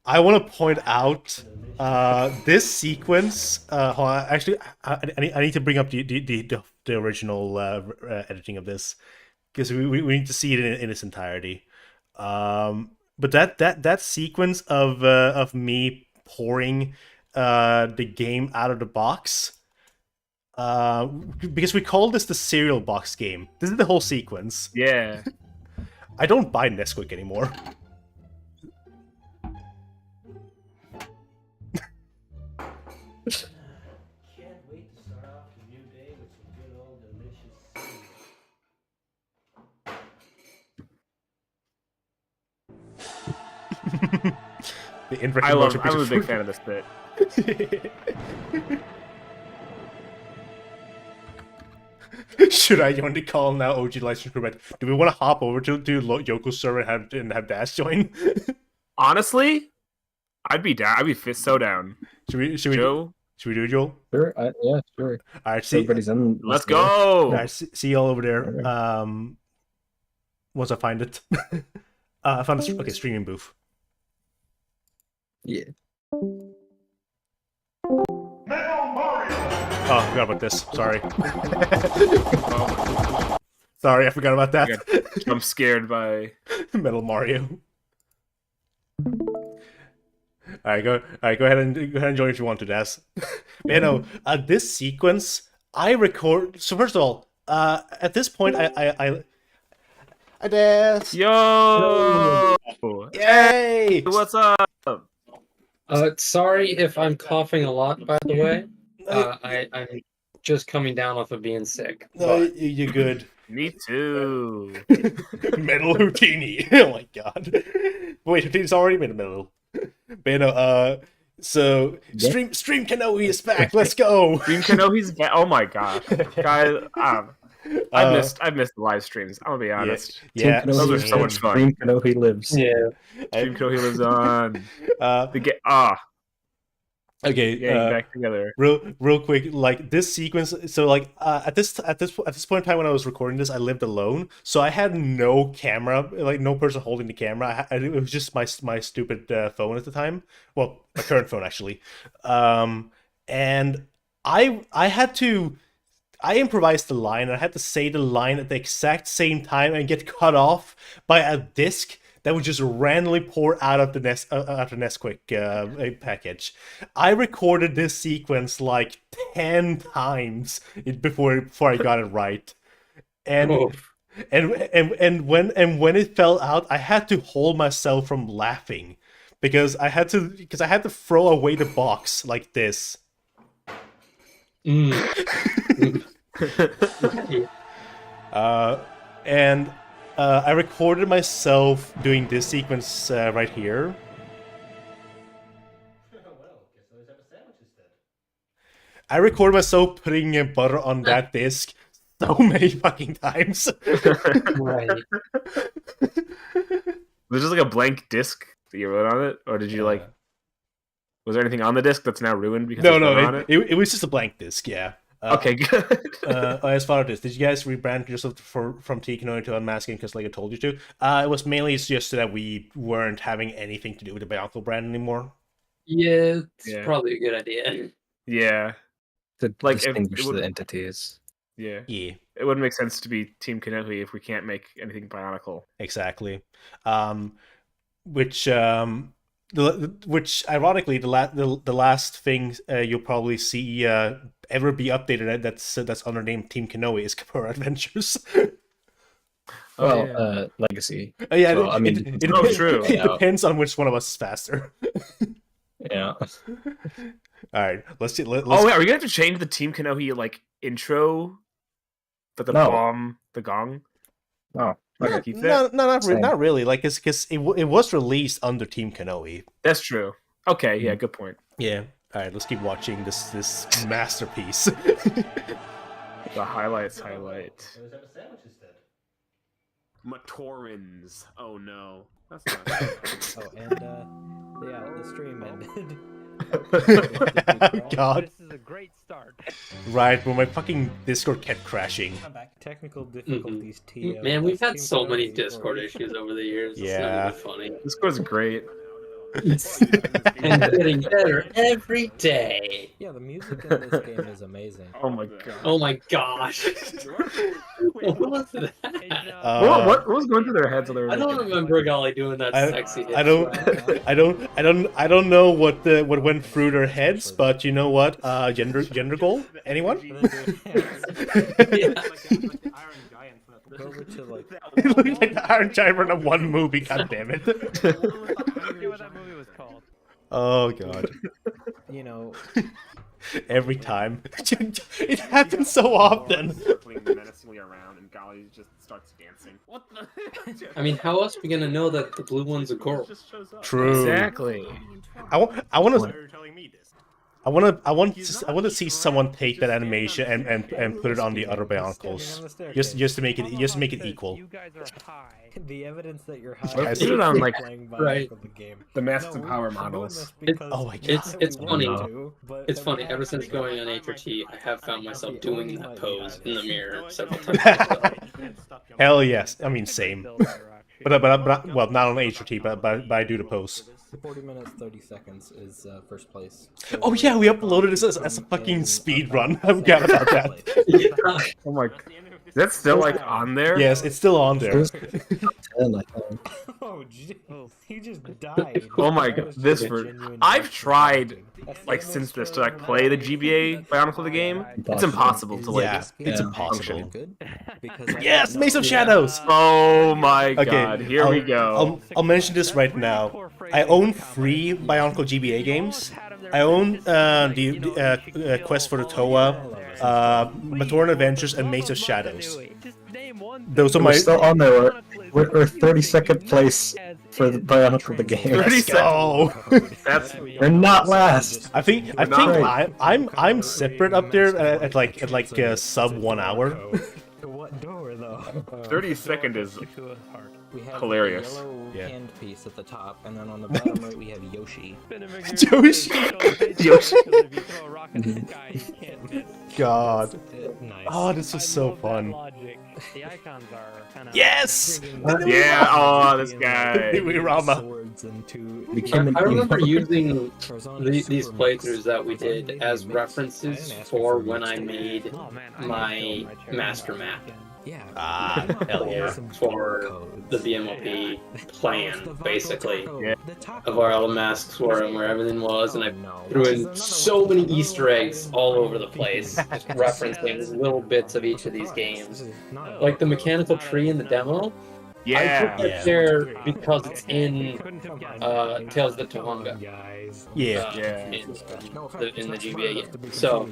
I want to point out this sequence. Hold on, actually, I need to bring up the original editing of this because we need to see it in its entirety. But that sequence of me pouring the game out of the box. Because we call this the cereal box game. This is the whole sequence. Yeah. I don't buy Nesquik anymore. Can't wait to start off the new day with some good old delicious cereal. The inverted motion I'm a picture big fan of this bit. Should I join the call now, OG license crew? Do we want to hop over to Yoko's server and have Dash join? Honestly, I'd be down. I'd be so down. Should we Joe? Should we do it, Joel? Sure, yeah, sure. All right, see. Everybody's in. Let's go. All right, see you all over there. Once I find it. I found it. Okay, streaming booth. Yeah. Oh, I forgot about this. Sorry. Sorry, I forgot about that. I'm scared by Metal Mario. All right, go ahead and join if you want to, Daz. Man, no, this sequence I record. So first of all, at this point, I Daz. Yo! Yay! What's up? Sorry if I'm coughing a lot, by the way. I'm just coming down off of being sick. No, you're good. Me too. Metal Houdini. Oh my god. Wait, Houdini's already made a metal. But so Stream Kanohi is back. Let's go. Stream Kanohi's back. Oh my god, guys. I missed the live streams. I'm gonna be honest. Yeah, those are so much fun. Team Kanohi lives. Yeah. Team Kanohi lives on. Okay, getting back together. Real quick, like this sequence. So like at this point in time when I was recording this, I lived alone, so I had no camera, like no person holding the camera. It was just my stupid phone at the time. Well, my current phone actually. And I improvised the line, and I had to say the line at the exact same time and get cut off by a disc that would just randomly pour out of the Nesquik package. I recorded this sequence like 10 times before I got it right, and when it fell out, I had to hold myself from laughing because I had to throw away the box like this. And I recorded myself doing this sequence right here. I recorded myself putting butter on that disc so many fucking times. Right. Was it just like a blank disc that you wrote on it, or did you like? Was there anything on the disc that's now ruined because No, it was just a blank disc. Yeah. Okay, good. As far as this, did you guys rebrand yourself from Team Kanohi to Unmasked Games because like I told you to? It was mainly just so that we weren't having anything to do with the Bionicle brand anymore. Yeah, it's probably a good idea. Yeah. To like distinguish the entities. Yeah. Yeah. It wouldn't make sense to be Team Kanohi if we can't make anything Bionicle. Exactly. Which ironically the last thing you'll probably see ever be updated that's under name Team Kanohi is Kapura Adventures. Legacy. Yeah, so, it true. It depends on which one of us is faster. Yeah. All right, let's see. Oh wait, are we gonna have to change the Team Kanohi like intro? But the bomb, the gong. Oh, okay. Keep that? Not really. Like, because it was released under Team Kanohi. That's true. Okay, yeah, good point. Yeah. All right, let's keep watching this masterpiece. The highlights. Matorins. Oh no. That's not Oh, and yeah, the stream ended. Oh, God. This is a great start. Right, but my fucking Discord kept crashing. I'm back. Technical difficulties. Man, we've had so many Discord issues over the years. It's Yeah. not even funny. Discord's great. And getting better every day. Yeah, the music in this game is amazing. Oh my god. Oh my gosh. What was that? What was going through their heads? I don't remember Golly doing that sexy hit. I don't know what went through their heads, but you know what? Gender goal? Anyone? Over to like It looked like the Iron Giant in one movie. God damn it! I forget what that movie was called. Oh god. You know, every time it happens so often. Circling menacingly around, and Golly just starts dancing. What the? I mean, how else are we gonna know that the blue one's a girl? True. Exactly. I want to see someone take that animation and put it on the other Bionicles, just to make it equal. You guys are high. The evidence that you're high. Put it on like right. the Masks and Power models. Oh my god. It's funny. It's funny. Ever since going on HRT, I have found myself doing that pose in the mirror several times. Hell yes. I mean, same. But well, not on HRT, but I do the pose. 40 minutes 30 seconds is first place. Oh yeah, we uploaded this as a fucking speed run. I forgot about that. Oh my. Is that still like on there? Yes, it's still on there. 10, I think. Oh, jeez. He just died. Oh my god, this for I've tried like since this to like play the GBA Bionicle the game. It's impossible to like. It's impossible. Good. Yes, Mace of Shadows. Oh my god, here we go. I'll mention this right now. I own 3 Bionicle GBA games. I own the Quest for the Toa, Mata Nui Adventures, and Mace of Shadows. Those are my. We're still on there. We're 32nd place for the Bionicle the game. Let's go. We're not last. I think I'm separate up there at like sub 1 hour. What door though? 32nd is We have hilarious. The yellow hand piece at the top, and then on the bottom right we have Yoshi. God. Nice. Oh, this was so fun. The icons are kind of Yes. Yeah. Oh, this guy. I remember using these playthroughs that we did as references for when I made my master map. Yeah. Ah, hell yeah. For the BMOP plan, basically, Yeah. of where all the masks were and where everything was, and I threw in so many Easter eggs all over the place, just referencing little bits of each of these games. Like the mechanical tree in the demo, I put that there because it's in Tales of the Tohunga. In the GBA game. So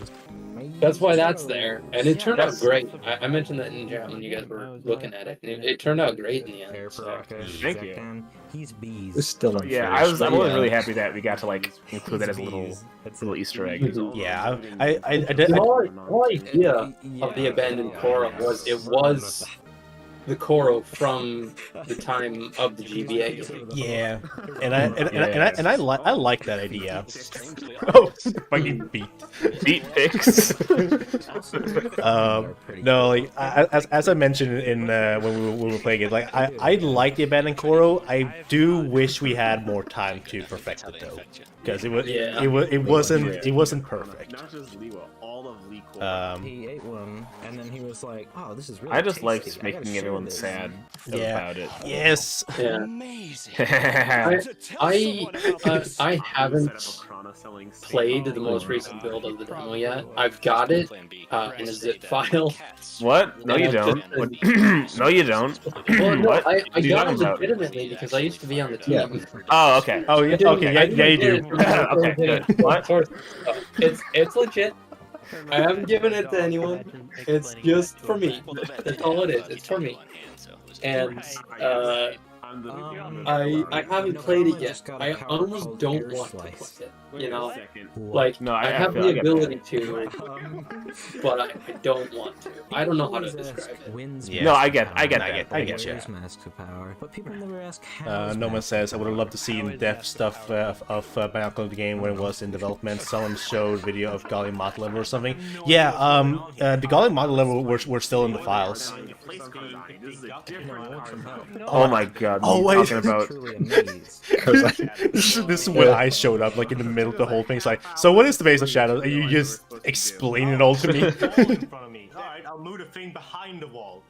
that's why that's there, and it turned out great. I mentioned that in chat when you guys were looking at it. It turned out great in the end. So. Thank you. He's bees. It's still Yeah, unfinished, I'm but always yeah. really happy that we got to like include that as a little Easter egg. Yeah, The whole idea of the abandoned Koro was it was the Koro from the time of the GBA game. Yeah, and I like that idea. Oh, fucking beat pics. No, like as I mentioned in when we were playing it, like I like the abandoned Koro. I do wish we had more time to perfect it though, because it wasn't perfect. Not just Lewa, all of Lee He ate one, and then he was like, "Oh, this is really." I just tasty. like I gotta making share everyone this." sad Yeah. about it. Yes. Yeah. I haven't played the most recent build of the demo yet. I've got it in a zip file. What? No, you don't. No, you don't. Well, no, What? I What are you got it talking about? legitimately because I used to be on the team. Oh, okay. Oh, yeah. Okay. Yeah, you do. Okay, good. What? It's legit. I haven't given it to anyone. It's just for me. That's all it is. It's for me. And I haven't played it yet. I almost don't want to play it. You know, like No, I have the ability to, but I don't want to. I don't know how to describe it. Yeah. No, I get that. I get you. Masks of power, but people never ask how. Noma says, I would have loved to see in-depth stuff of Bionicle the game when it was in development. Someone showed video of Golly Mata level or something. Yeah, the Golly Mata level were still in the files. Oh my god, oh, what are wait. you talking about? this is when I showed up, like in the middle of the whole thing. It's like, so what is the base of shadows? And you just explain it all to me. Alright, I'll move the thing behind the wall.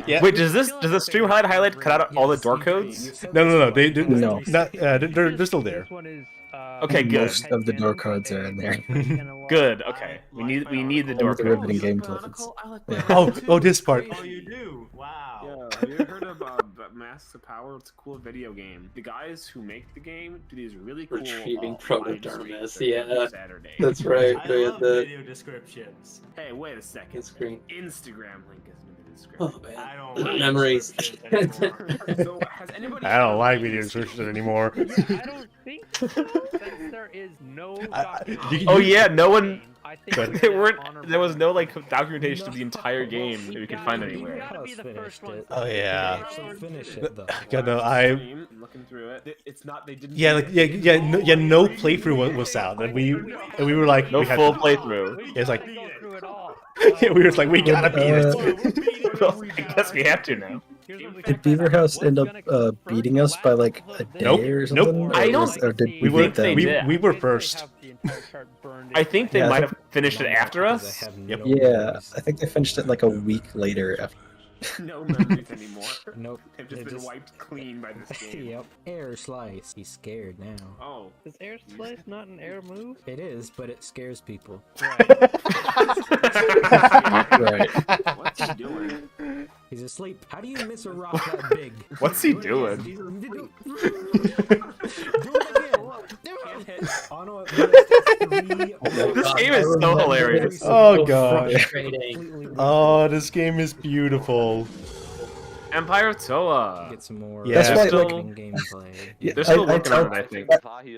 Yeah. Wait, does the stream highlight cut out all the door codes? No. They're still there. Okay, good. Most of the door cards are in there. Good. Okay, we need the door With the codes. riveting gameplays. Yeah. Oh, this part. Oh, you do? Wow. Yeah, have you heard of Masks of Power? It's a cool video game. The guys who make the game do these really cool Retrieving live protodermis. streams Yeah, Saturday. that's right. I They had love the video descriptions. Hey, wait a second. screen. Instagram link is in the description. Oh man, I don't like memories. So, has anybody I don't like video descriptions anymore. I don't think so, since there is no documentation. Oh yeah, no one. I think But- we There have weren't. honorable There was no like documentation of the entire game that we could find anywhere. gotta be the first ones. Oh yeah. Finish it though. God, no, I. I'm looking through it. It's not. They didn't. Yeah, like no playthrough was out, and we were like, No we had full to, playthrough. It's like, Go through it all. yeah, we were just like, we gotta beat it. Well, I guess we have to now. Did Beaver House end up beating us by like a day Nope, or nope. something? I don't- Or did We were beat them? we were first. I think they Yeah, I might think- have finished it after us. Yep. Yeah, I think they finished it like a week later. After. No memories anymore. Nope. They've just They been just- wiped clean by this game. Yep. Air slice. He's scared now. Oh. Is air slice not an air move? It is, but it scares people. Right. What's he doing? He's asleep. How do you miss a rock that big? What's he doing? Do it again. Ono, This game is so hilarious. Oh god. Frustrating. Oh, this game is beautiful. Empire of Toa. Get some more. Yeah. That's why, still, like- gameplay. Yeah, they're still I working on tell- it, I think.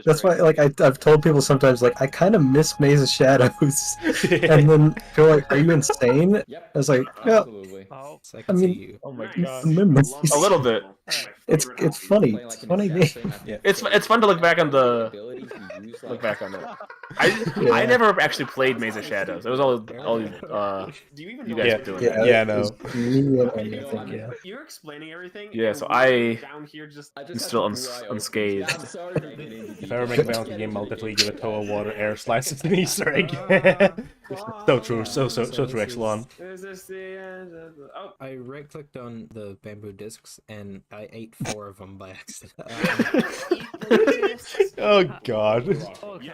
That's why, like, I've told people sometimes, like, I kind of miss Maze of Shadows, and then feel like, are you insane? I was like, yeah, Absolutely. Oh, I mean, Oh my remember, A little bit. it's funny. It's a funny game. It's fun to look back on it. I never actually played Maze of Shadows. It was all you guys Yeah, were doing. yeah, Yeah, it no. was me and Anya, I think, yeah. You're explaining everything. Yeah, and so we're down here just. I'm still unscathed. If I ever make a Bionicle game, I'll definitely give it Toa water air slices an Easter egg. So true, so true, Exelon. Is this the end of the... Oh, I right-clicked on the bamboo discs and I ate 4 of them by accident. Oh god. Okay,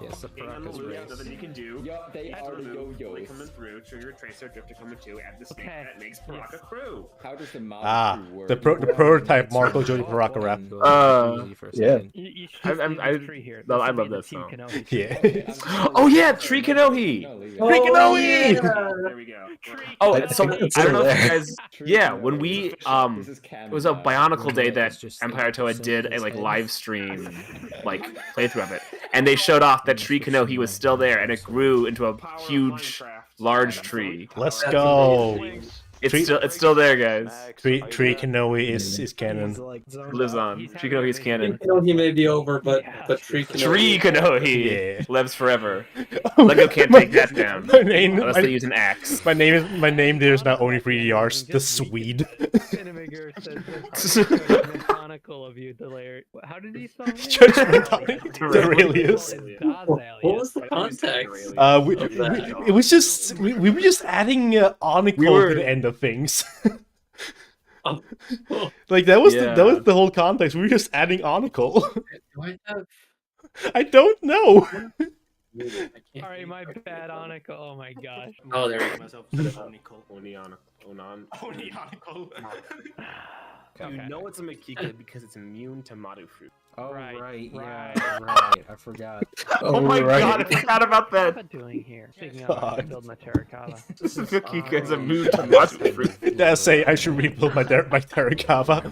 Yes, the Paraka's race. Nothing you can do. Yup, they are the yo-yos. Coming through, trigger, tracer, drifter coming too, add the snake that makes Paraka crew. How does the mod The prototype Marco Jody Paraka rap. Yeah. I love that song. Yeah. Oh yeah, Tree Kanohi. Tree Kanohi! There we go. Oh, so I don't know if you guys. Yeah, when we it was a Bionicle day that Empire Toa did a like live stream like playthrough of it, and they showed off that Tree Kanohi was still there, and it grew into a huge, large tree. Let's go. It's still there, guys. Tree Kanohi is canon. Lives on. Tree Kanohi's canon. Kanohi may be over, but Tree Kanohi. Tree Kanohi Yeah. lives forever. Lego can't take that down. My name, unless they use an axe. My name there is not only 3DRs, the Swede. Mechanical of you, Delaire. How did he spell it? Aurelius. What was the context? It was just we were just adding Onicle to the end of things. Like that was the whole context. We were just adding Onicle. Do I have? I don't know. Sorry, my bad, Onicle. Oh my gosh. Oh, there we go. Myself Onionicle. Okay. You know it's a Makika because it's immune to Madu fruit. Oh, Right, right. right. Yeah, right. I forgot. Oh my god, I forgot about that. What am I doing here? Speaking of, I build my terracotta. Makika is immune to Madu fruit. Did I say I should rebuild my Terrakava?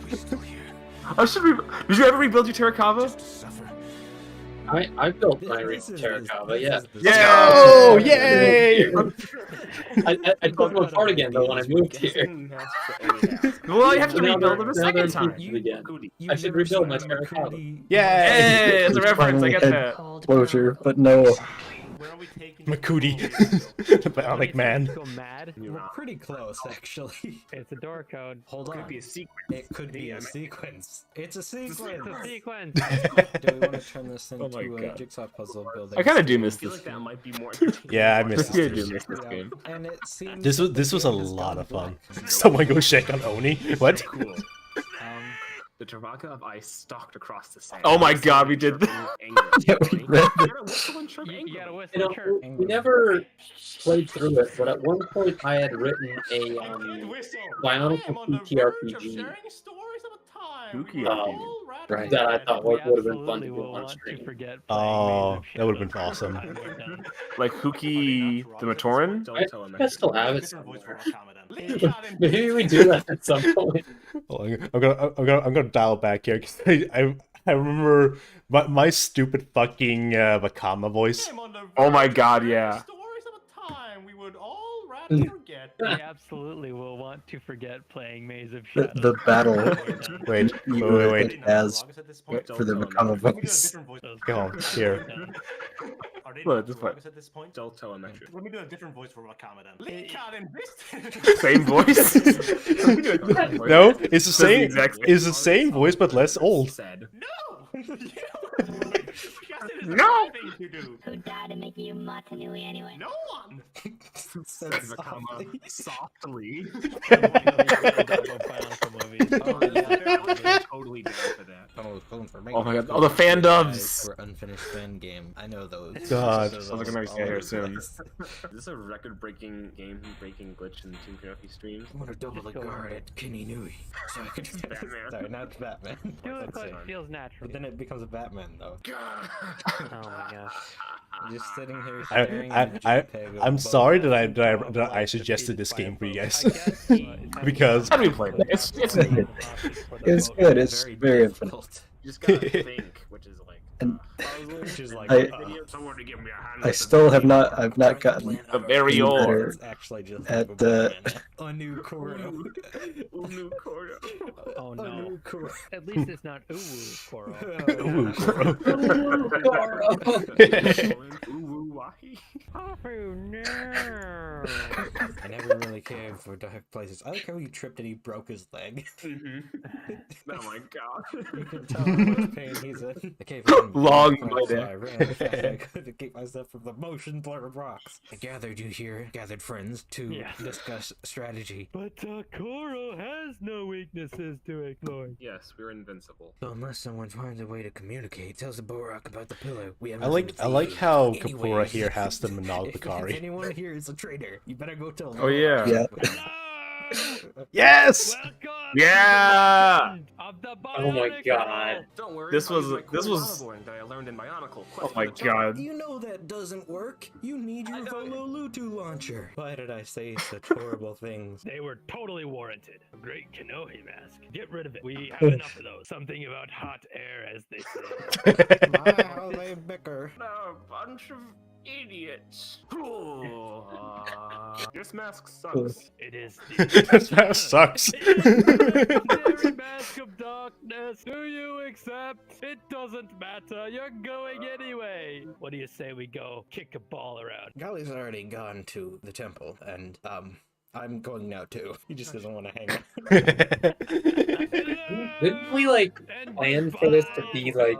Did you ever rebuild your Terrakava? I built my Terracotta, yeah. Yeah! Oh, yay! I took them apart again though when I moved here. Well, you have to Now rebuild they're- them a now they're second in time. pieces again. I should rebuild my Terracotta. Yay! Hey, it's a reference, I get that. Closure, but no. Makudi, the Bionic Man. Go mad. We're pretty close, actually. It's a door code. Hold on. Could be a secret. It could be a sequence. It's a sequence. It's a sequence. Do we want to turn this into my a God. jigsaw puzzle building? I kind of do miss I feel this like that game. might be more. Yeah, I missed I this. do miss this game. And it seems This was a lot of fun. Someone go shake on Oni. What? Cool. The Travaka of Ice stalked across the sand. Oh my god, we did that. Yeah, we read it. You gotta whistle You know, and chirp. we never played through it, but at one point I had written a Bionicle TTRPG Right. that I thought would have been fun to Absolutely do will on want to stream. forget Oh, playing that would have been awesome. Like Huki the Matoran? I still have it somewhere. Maybe we do that at some point. Hold on, I'm gonna dial back here because I remember my stupid fucking Vakama voice. Oh my god, yeah. We absolutely will want to forget playing Maze of The, Shadows. the battle Wait. as for the Makama voice. Go on, here. Look, this part. At this point, don't tell him that. Let me do a different voice for Wakama then. Same voice? No, it's the Says the same. exact same. It's the same voice but less old. Said. No! Who died to make you Mata Nui anyway? No one. Said Wakama softly. Totally down for that. Oh my god, all the fan dubs! For unfinished fan game. I know those. God. Sounds like another guy here soon. Is this a record-breaking, game-breaking glitch in the Team Kanohi streams? I'm gonna double the guard at Kenny Nui. So I could Batman. Sorry, not Batman. Do it, but it feels natural. But then it becomes a Batman though. Oh my gosh. Just sitting here staring at a JPEG of I'm both sorry that Batman I suggested this game for you guys I guess, because How do we play it? It's It's good. It's very infinite. You just gotta think, which is like. And Which is like. Someone to give me a hand. I still have not. I've not gotten the very any old. better It's actually just at like the. a new Koro. Unu Koro. Oh no. new Koro. At least it's not Uwu Koro. Ooh, Koro. Uwu Why? Hafu, no. I never really cared for dark places. I like how he tripped and he broke his leg. Oh my god. You can tell how much pain he's in. The cave Long so my I ran as fast as I could to keep myself from the motion blur rocks. I gathered you here, gathered friends, to discuss strategy. But Koro has no weaknesses to explore. Yes, we're invincible. So unless someone finds a way to communicate, tells the Borak about the pillow, we have I like how Kapura here has the Monog If Bakari. anyone here is a traitor, you better go tell them. Oh yeah. Yes! Yeah! Oh my god. Don't worry. This I'll was use my cool this monoboard that I learned in Bionicle. Oh my god. You know that doesn't work. You need your Vololutu launcher. Why did I say such horrible things? They were totally warranted. A great Kanohi mask. Get rid of it. We have enough of those. Something about hot air, as they say. Wow, they bicker. A bunch of idiots. This mask sucks. It is This mask sucks. the mask of darkness. Do you accept? It doesn't matter. You're going anyway. What do you say we go kick a ball around? Golly's already gone to the temple, and I'm going now too. He just doesn't want to hang out. Didn't we like plan for this to be like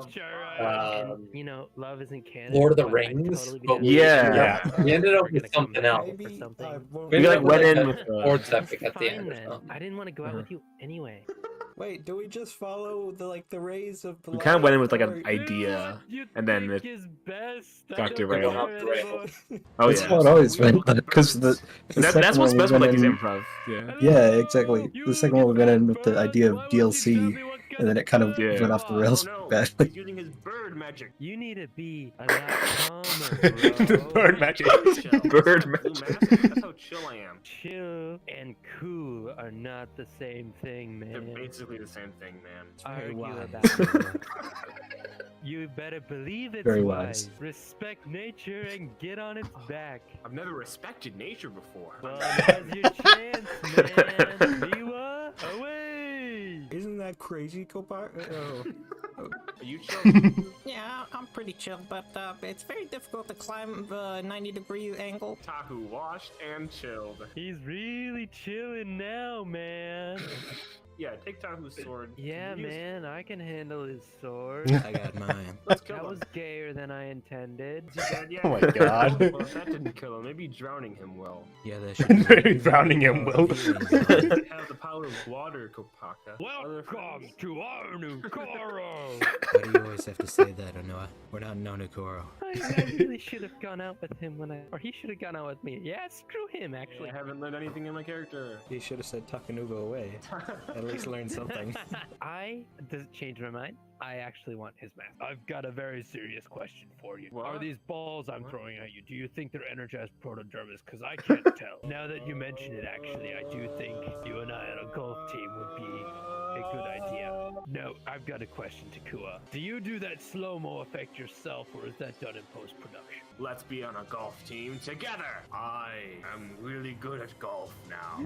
you know, love isn't canon. Lord of the but I'd Rings? totally be But down we with we ended up We're with gonna come something back else. for something. We like went in with sports epic at the Fine end or then. something. I didn't want to go out with you anyway. Wait, do we just follow the rays of the We kind of went in with like an light, idea, and then it Dr. We're Rail. going off the rails. Oh That's yeah. how it always been, because the That's second what's one we best with went like these in- improv. Yeah. Yeah, exactly. The second one we went in with the idea of DLC, and then it kind of went off the rails badly. Using his bird magic. You need to be a lot calmer, bro. Bird magic. Bird magic. That's how chill I am. Chill and cool are not the same thing, They're man. basically the same thing, man. Argue wise. about it. You better believe it's Very wise. wise. Respect nature and get on its back. I've never respected nature before. Well, now's your chance, man. Miwa, away! Isn't that crazy, Kopar? Are you chill? Yeah, I'm pretty chill, but it's very difficult to climb the 90-degree angle. Taku washed and chilled. He's really chilling now, man. Yeah, take Taku's sword. Yeah, Use- man, I can handle his sword. I got mine. Let's kill That him. was gayer than I intended. Yeah, Oh my god. Well, if that didn't kill him, maybe drowning him will. Yeah, that should Maybe drowning him will. Have the power of water, Kopaka. Welcome to our new Koro! Why do you always have to say that, Onoa? We're not Nonokoro. I really should have gone out with him or he should have gone out with me. Yeah, screw him, actually. I haven't learned anything in my character. He should have said Takanuba away. At least learn something. Doesn't change my mind. I actually want his mask. I've got a very serious question for you. What? Are these balls I'm throwing at you, do you think they're energized protodermis? Because I can't tell. Now that you mention it, actually, I do think you and I on a golf team would be a good idea. No, I've got a question to Kua. Do you do that slow-mo effect yourself, or is that done in post-production? Let's be on a golf team together. I am really good at golf now.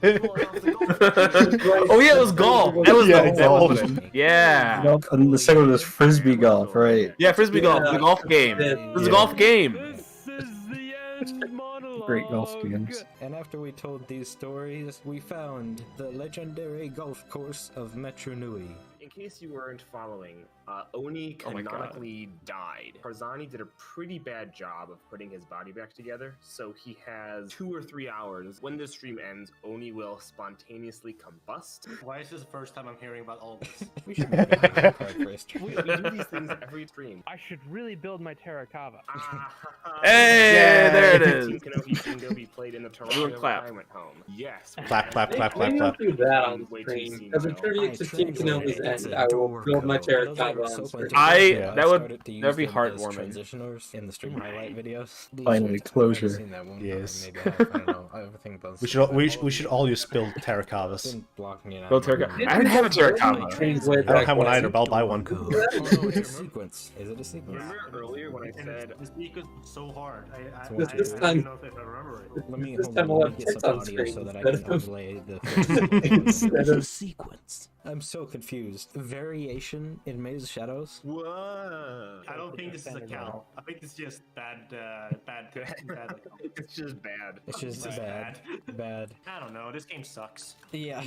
Oh yeah, it was golf. That was Yeah, that golf. was it. Yeah. Golf, and the second one was frisbee golf, right? Yeah, frisbee golf. The golf game. It was a golf game. This is the end monologue. Great golf games. And after we told these stories, we found the legendary golf course of Metro Nui. In case you weren't following, Oni Oh my God. canonically died. Tarzani did a pretty bad job of putting his body back together, so he has 2 or 3 hours. When the stream ends, Oni will spontaneously combust. Why is this the first time I'm hearing about all this? We should make a hype card first. We do these things every stream. I should really build my Terrakava. Hey, there it Team is. Kanohi can go be played in the Everyone Toronto clap. retirement home. Yes. Clap, clap, clap, Why clap, do you clap. do that on Way too stream? soon, As a though. tribute to Team Kanohi's It's end, a I will door build my code. Terrakava on screen. That Started to would be use them as heartwarming. Transitioners in the stream highlight videos. Finally, I've closure. seen that one, or Yes. maybe I have, I don't know. Everything does. Oh, We should all use spilled Terrakavas. Been blocking it out. Build Terrakava. I don't have a Terrakava. I don't have one either, but I'll buy one. Oh no, it's a sequence. Is it a sequence? Remember earlier when I said This week is so hard. This time, Let me this hold time on, we'll let me have get tits some on audio screen so that I instead can of overlay the instead of sequence. I'm so confused. Variation in Maze of Shadows? Whoa! I don't think this is a count. I think it's just bad. It's just bad. It's just bad. Bad. I don't know. This game sucks. Yeah.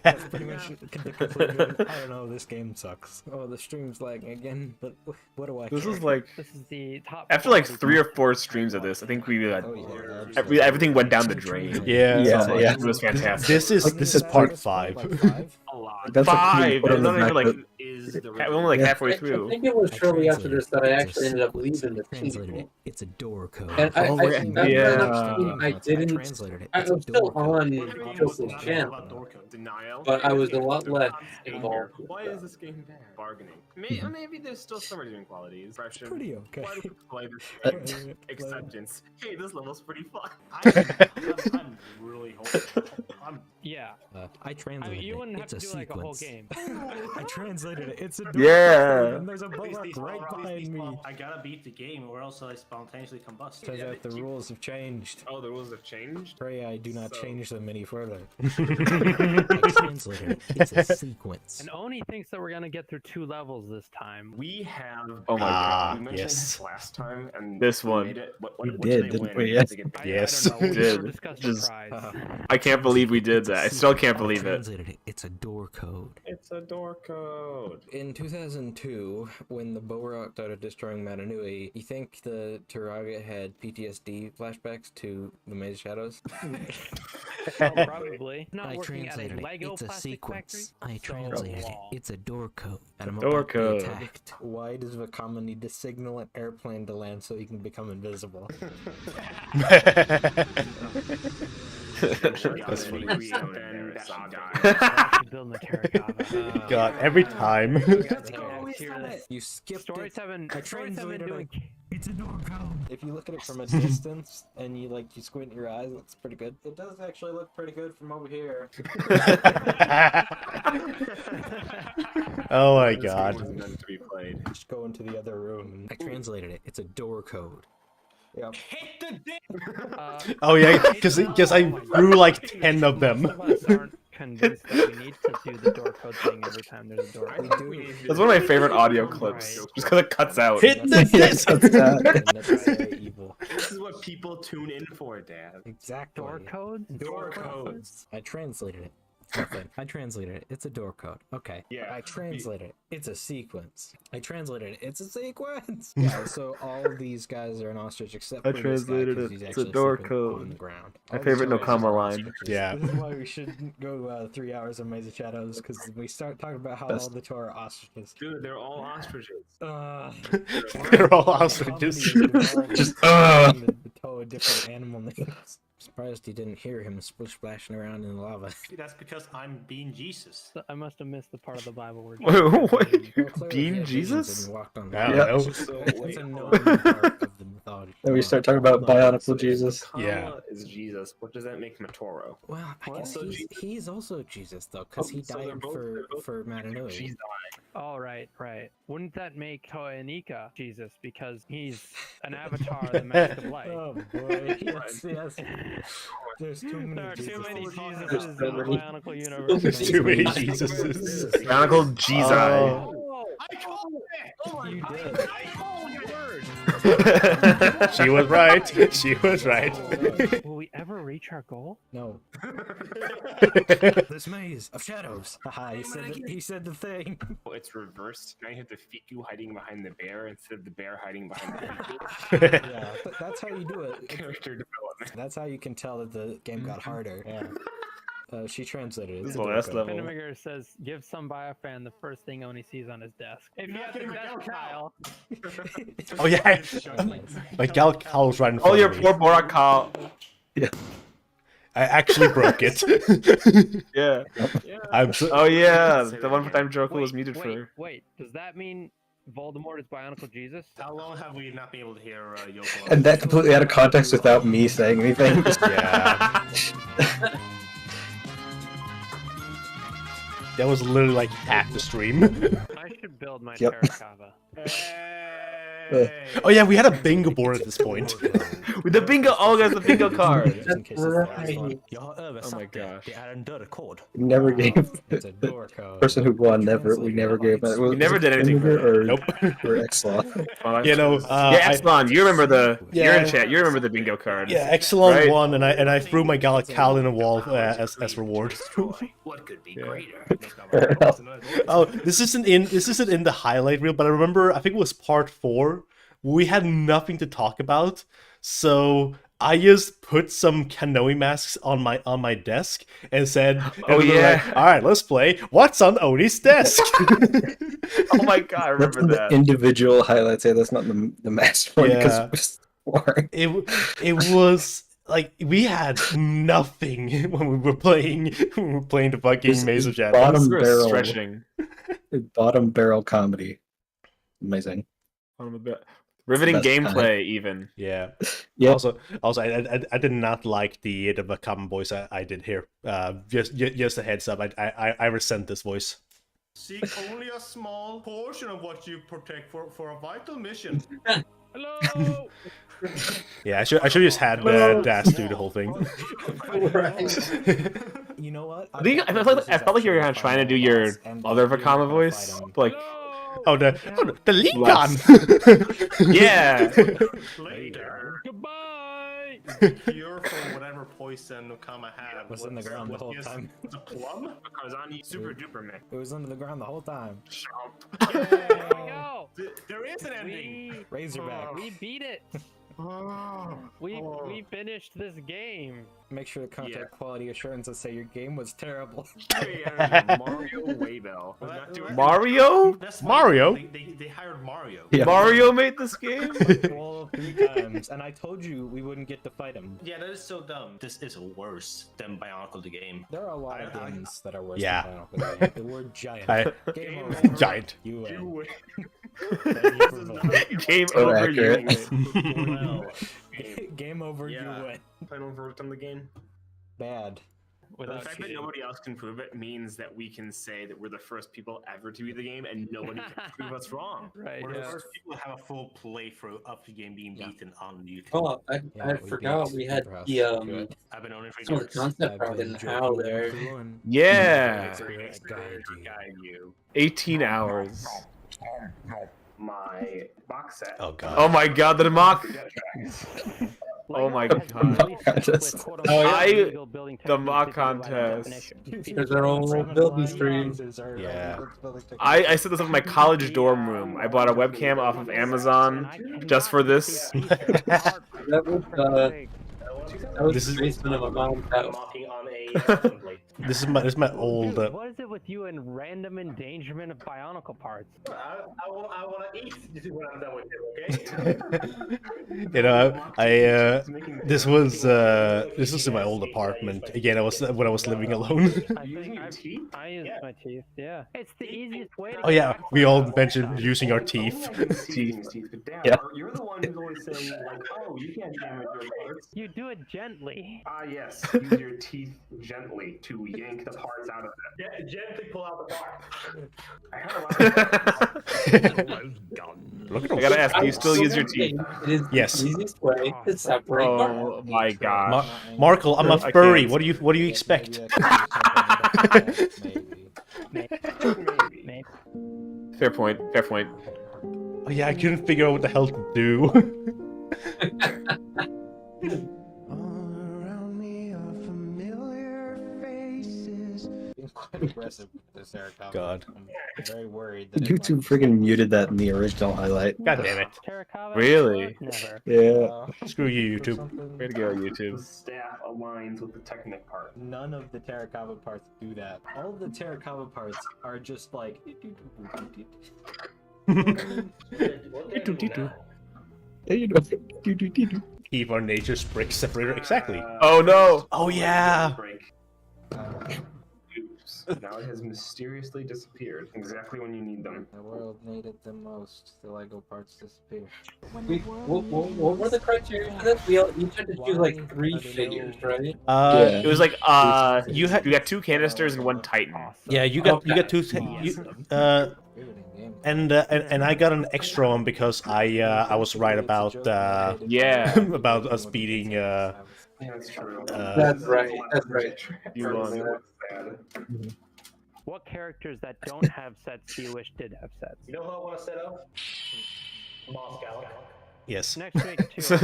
That's pretty much the conclusion. I don't know. This game sucks. Oh, the stream's lagging again. But what do I? This care? is like This is the top. after like 3 or 4 streams of this, I think we everything went down the drain. Yeah. It was fantastic. This is part 5. A lot. That's a 5. pretty It's not even like Is the we're only like halfway I through. think it was shortly after this that I actually ended up leaving the Translated team. it. It's a door code. And I didn't. Translated it. I was still on Joseph's channel, Denial. but I was a lot less involved. Why is this game bad? Bargaining. Maybe there's still some redeeming qualities. Impression. Pretty okay. Why do we play this game? Acceptance. Hey, this level's pretty fun. I'm really hoping. Yeah. I translated you wouldn't it. have It's to a do like a whole sequence. game. I translated it. It's a door Yeah. code, and there's a bullet right behind me. I gotta beat the game, or else I spontaneously combust. Turns out the rules have changed. Oh, the rules have changed? Pray I do not So- change them any further. I translated it. It's a sequence. And Oni thinks that we're gonna get through 2 levels this time. We have. Oh my God. We mentioned yes. last time, and This we one. made it. What We did did, they didn't win? we? Yes. To get back? Yes. I don't know. We Did. never discussed the Just- prize. I can't believe we did that. I still can't believe it. Translated it. It's a door code. It's a door code. In 2002, when the Borak started destroying Mata Nui, you think the Turaga had PTSD flashbacks to the Maze of Shadows? Oh, probably. Not I working at a translated it. Lego It's a plastic sequence. factory? I So translated it. long. It's a door code. And I'm Door about to code. be attacked. Why does Vakama need to signal an airplane to land so he can become invisible? That's funny. God, every time. You skipped Story it. 7. I Story 7 translated doing. it. It's a door code. If you look at it from a distance and you squint your eyes, it looks pretty good. It does actually look pretty good from over here. Oh my This God. game was meant to be played. Just go into the other room. I translated it. It's a door code. Yep. Hit the dick! Oh yeah, because I grew like 10 of them. Most of us aren't convinced that we need to do the door code thing every time there's a door code. That's one of my favorite audio clips. Just because it cuts out. Hit the disc. Evil. This is what people tune in for, Dad. Exactly. Door codes? Door codes. I translated it. Nothing. I translated it. It's a door code. Okay. Yeah. I translated it. It's a sequence. I translated it. It's a sequence. Yeah. So all of these guys are an ostrich except I for this guy, translated 'cause it. he's It's a actually door sleeping code. on the ground. My All favorite these guys Nokama are line. ostriches. Yeah. This is why we shouldn't go 3 hours of Maze of Shadows, because we start talking about how all the two are ostriches. Dude, they're all ostriches. They're all ostriches. Just Ugh. the toe of different animal names. Surprised you didn't hear him splashing around in the lava. That's because I'm being Jesus. I must have missed the part of the Bible where. Wait, Well, clearly he Bean had Jesus? visions and walked on I don't water. know. That's a known part of the mythology. Then we start talking about Bionicle Jesus. Yeah. Kama is Jesus. What does that make him a Toro? Well, I guess Also he's also Jesus though, because he so they're died both- for Mata Nui. Jesus. Oh, right. Wouldn't that make Toenika Jesus because he's an avatar of the Mask of Light? Oh boy, yes. There's too many. There are too many Jesuses. Jesuses in the Bionicle universe. Too many Jesuses. Bionicle Jesus. Oh. I called it! Oh my You God. did. I called your word! She was right. She was right. Will we ever reach our goal? No. This maze of shadows. Haha, he said the thing. Well, it's reversed. Now you have the Fiku hiding behind the bear instead of the bear hiding behind the Fiku. Yeah, that's how you do it. Character development. That's how you can tell that the game got harder. Yeah. She translated it. This It's is a the door last code. level. Finnemegar says, give some biofan the first thing Oni sees on his desk. If you have the desk, Kyle. Oh yeah. My Cal's right in front Oh, your of me. poor Borak Kyle. Yeah. I actually broke it. Yeah. I'm so- Oh yeah, the one time Joker was muted for. Wait, does that mean Voldemort is Bionicle Jesus? How long have we not been able to hear Yoko? And that completely out of context without me saying anything. Yeah. That was literally like half the stream. I should build my Yep. Terracotta. Oh yeah, we had a bingo board at this point. With the bingo, oh, guys, the bingo card. Right. Oh my gosh. Never gave It's a the door code. person who won. We never gave. We never did anything for or Nope. or Exlon. You know, yeah, Exlon, you remember the you're Yeah. in chat. You remember the bingo card. Yeah, Exelon right? won, and I threw my Gallical in a wall as reward. What could be Yeah. greater? Oh, this isn't in the highlight reel, but I remember I think it was part 4. We had nothing to talk about, so I just put some Kanohi masks on my desk and said, Oh, yeah. like, all right, let's play. What's on Oni's desk? Oh my god, I That's remember in the that. individual highlights. Yeah, that's not the master one because Yeah. it was boring. It was like we had nothing when we were playing the fucking This Maze is of Shadows. bottom We're barrel. stretching. Bottom barrel comedy. Amazing. Riveting Best gameplay, even. Yeah. Yeah. Also, I did not like the common voice I did here. Just a heads up. I resent this voice. Seek only a small portion of what you protect for a vital mission. Hello. Yeah, I should just had Das do the whole thing. You know what? I felt like you were kind of trying to do your other Vakama voice, like. Oh, the Likan! Yeah. Later. Goodbye. Cure for whatever poison Nukama had Was in the ground the whole time. The plum? Because I super duper man. It was under the ground the whole time. Go. There is an ending. Razorback. We beat it. We finished this game. Make sure to contact quality assurance and say your game was terrible. Mario Waybell. Mario? That's Mario? They hired Mario. Yeah. Mario made this game? Well, 3 times, and I told you we wouldn't get to fight him. Yeah, that is so dumb. This is worse than Bionicle the game. There are a lot of games that are worse Yeah. than Bionicle. The game. The word giant. Game over. Giant. You win. Game So over, accurate. you win. Well, Game over. Yeah. You win. Final verdict on the game. Bad. The fact that nobody else can prove it means that we can say that we're the first people ever to beat the game, and nobody can prove us wrong. Right. We're the Yeah. first people to have a full playthrough of the game being beaten on YouTube. Oh, I forgot we had the I've been on it for some of the years. concept art in how there. Yeah. Guide you. 18 hours. My box set. Oh god. Oh my god, the mock. Oh my god. The mock contest. There's our own building stream. Yeah. I set this up in my college dorm room. I bought a webcam off of Amazon just for this. That was This the is- basement of a mom's house. Mocking on a plate. This is my old. Dude, what is it with you and random endangerment of Bionicle parts? I want to eat when I'm done with it, okay? You know, this was in my old apartment. Again, when I was living alone. I use my teeth. Yeah. It's the easiest way to Oh yeah, we all mentioned using our teeth. Yeah. You're the one who's always saying, like, oh, you can't damage your parts. You do it gently. Ah, yes. Use your teeth gently to yank the parts out of it. Yeah, gently pull out the part. I kind of like Look at I gotta ask, do you still use your teeth? It is Yes. the easiest way to separate Oh my god. Markle, I'm a I furry. can't. What do you expect? Fair point. Fair point. Oh yeah, I couldn't figure out what the hell to do. Quite aggressive with this Terracotta. God. I'm very worried that YouTube friggin' muted that in the original highlight. God damn it. Really? Never. Yeah. Screw you, YouTube. Way to go, the YouTube. staff aligns with the Technic part. none of the Terracotta parts do that. All of the Terracotta parts are just like. Keep our nature's brick separator. Exactly. Oh no! Oh yeah. Oops. Now it has mysteriously disappeared exactly when you need them. The world needed them most. The Lego parts disappear. Wait, what were the criteria for this? You had to choose like 3 figures, right? It was like you got 2 canisters and 1 Titan. Yeah, you got two. And I got an extra one because I was right about about us beating. That's true. That's right. That's right. You won. What characters that don't have sets do you wish did have sets? You know who I want to set up? Moscow. Yes. Next week, too.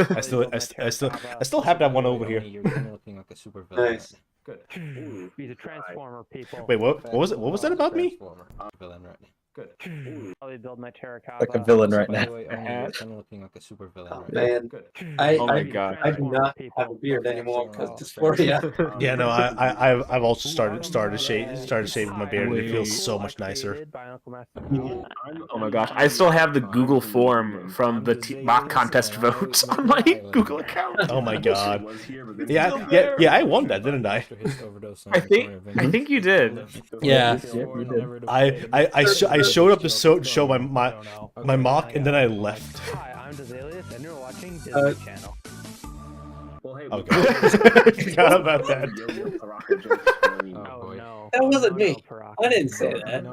I still have that one over here. You're looking like a super villain. Nice. Good. He's a transformer, people. Wait, what was it? What was that about me? Villain right now. Good. Probably build my terracotta. Like a villain right now. By the way, you're kind of looking like a super villain. Oh, right now. man. Good. Oh my god. I do not have a beard anymore because dysphoria. Yeah, no, I've also started shaving my beard. And it feels so much nicer. Oh my gosh, I still have the Google form from the mock contest vote on my Google account. Oh my god. Yeah, I won that, didn't I? I think you did. Yeah. I showed up to show my mock, and then I left. Hi, I'm Dazalius, and you're watching Disney Channel. Well, hey, I forgot about that. Oh no. That wasn't me. I didn't say that.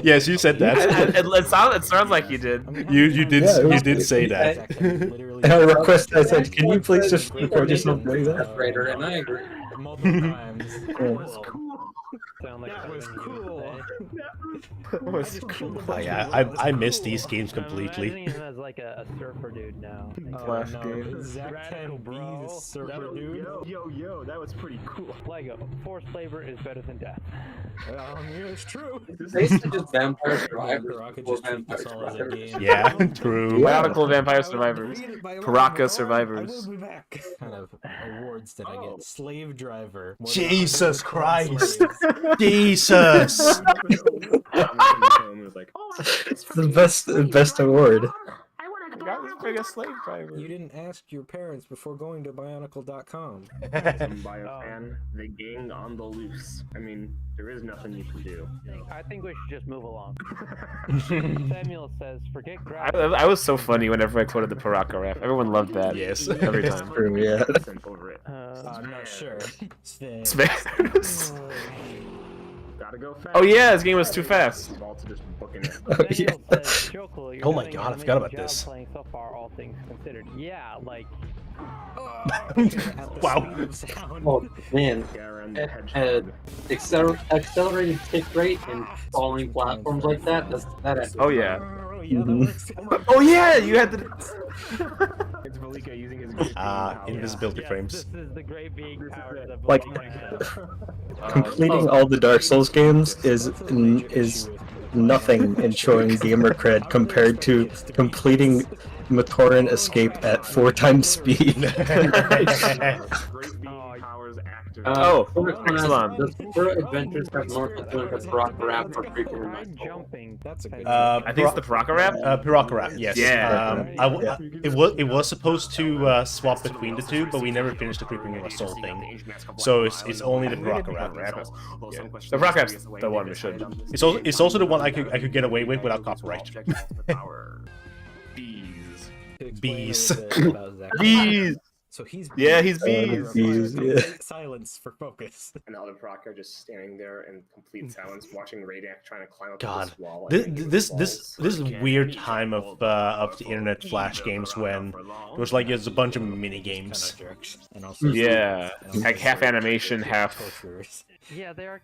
Yes, you said that. It sounds like you did. You did say that. And I request. I said, can you please just record yourself doing that? Raider, and I agree. Multiple times. That was cool. That was cool. Oh, yeah, I miss these games completely. I'm imagining him as like a surfer dude now. Flash game. Zach Radical, bro. surfer dude. Yo, that was pretty cool. Lego, forced labor is better than death. Yeah, it's true. It's basically just Vampire Survivors. Rocket Or just treats Vampire us all as a Survivors. game. Yeah, true. Bionicle Vampire Survivors. Paraka Survivors. I will be back. What kind of awards did I get? Slave driver. Jesus Christ. Jesus. The best award. Slave driver. You didn't ask your parents before going to Bionicle.com. Biofan, the gang on the loose. I mean, there is nothing you can do. I think we should just move along. Samuel says, forget gravity. I was so funny whenever I quoted the Paraka rap. Everyone loved that. Yes. Every time. True, yeah. Over it. I'm not sure. Spares. Gotta go fast. Oh yeah, this game was too fast. Oh my god, I forgot about this. Playing so far, all things considered. Yeah, like. Wow. Oh man. Accelerated tick rate and falling platforms like that. That oh yeah. Oh yeah, you had to. It's Malika using his invisibility frames. This is the great being power that Like, completing all the Dark Souls games is nothing in showing gamer cred compared to completing Matoran Escape at 4 times speed. Excellent. The Fur Adventures have more to do with the Paraka rap for freaking my jumping. That's a good. I think it's the Paraka rap. Paraka rap, yes. Yeah. It was supposed to swap between the two, but we never finished the Creeping in my Soul thing. So it's only the Paraka rap. Yeah. The Paraka rap's the one we should. It's also the one I could get away with without copyright. Bees. Bees. So he's he's bees. Silence for focus. And all the Paraka just standing there in complete silence, watching Radiac trying to climb up God, this wall. this is weird time of the internet flash games when there was like there's a bunch of mini games. Yeah, like half animation, half. Yeah, they are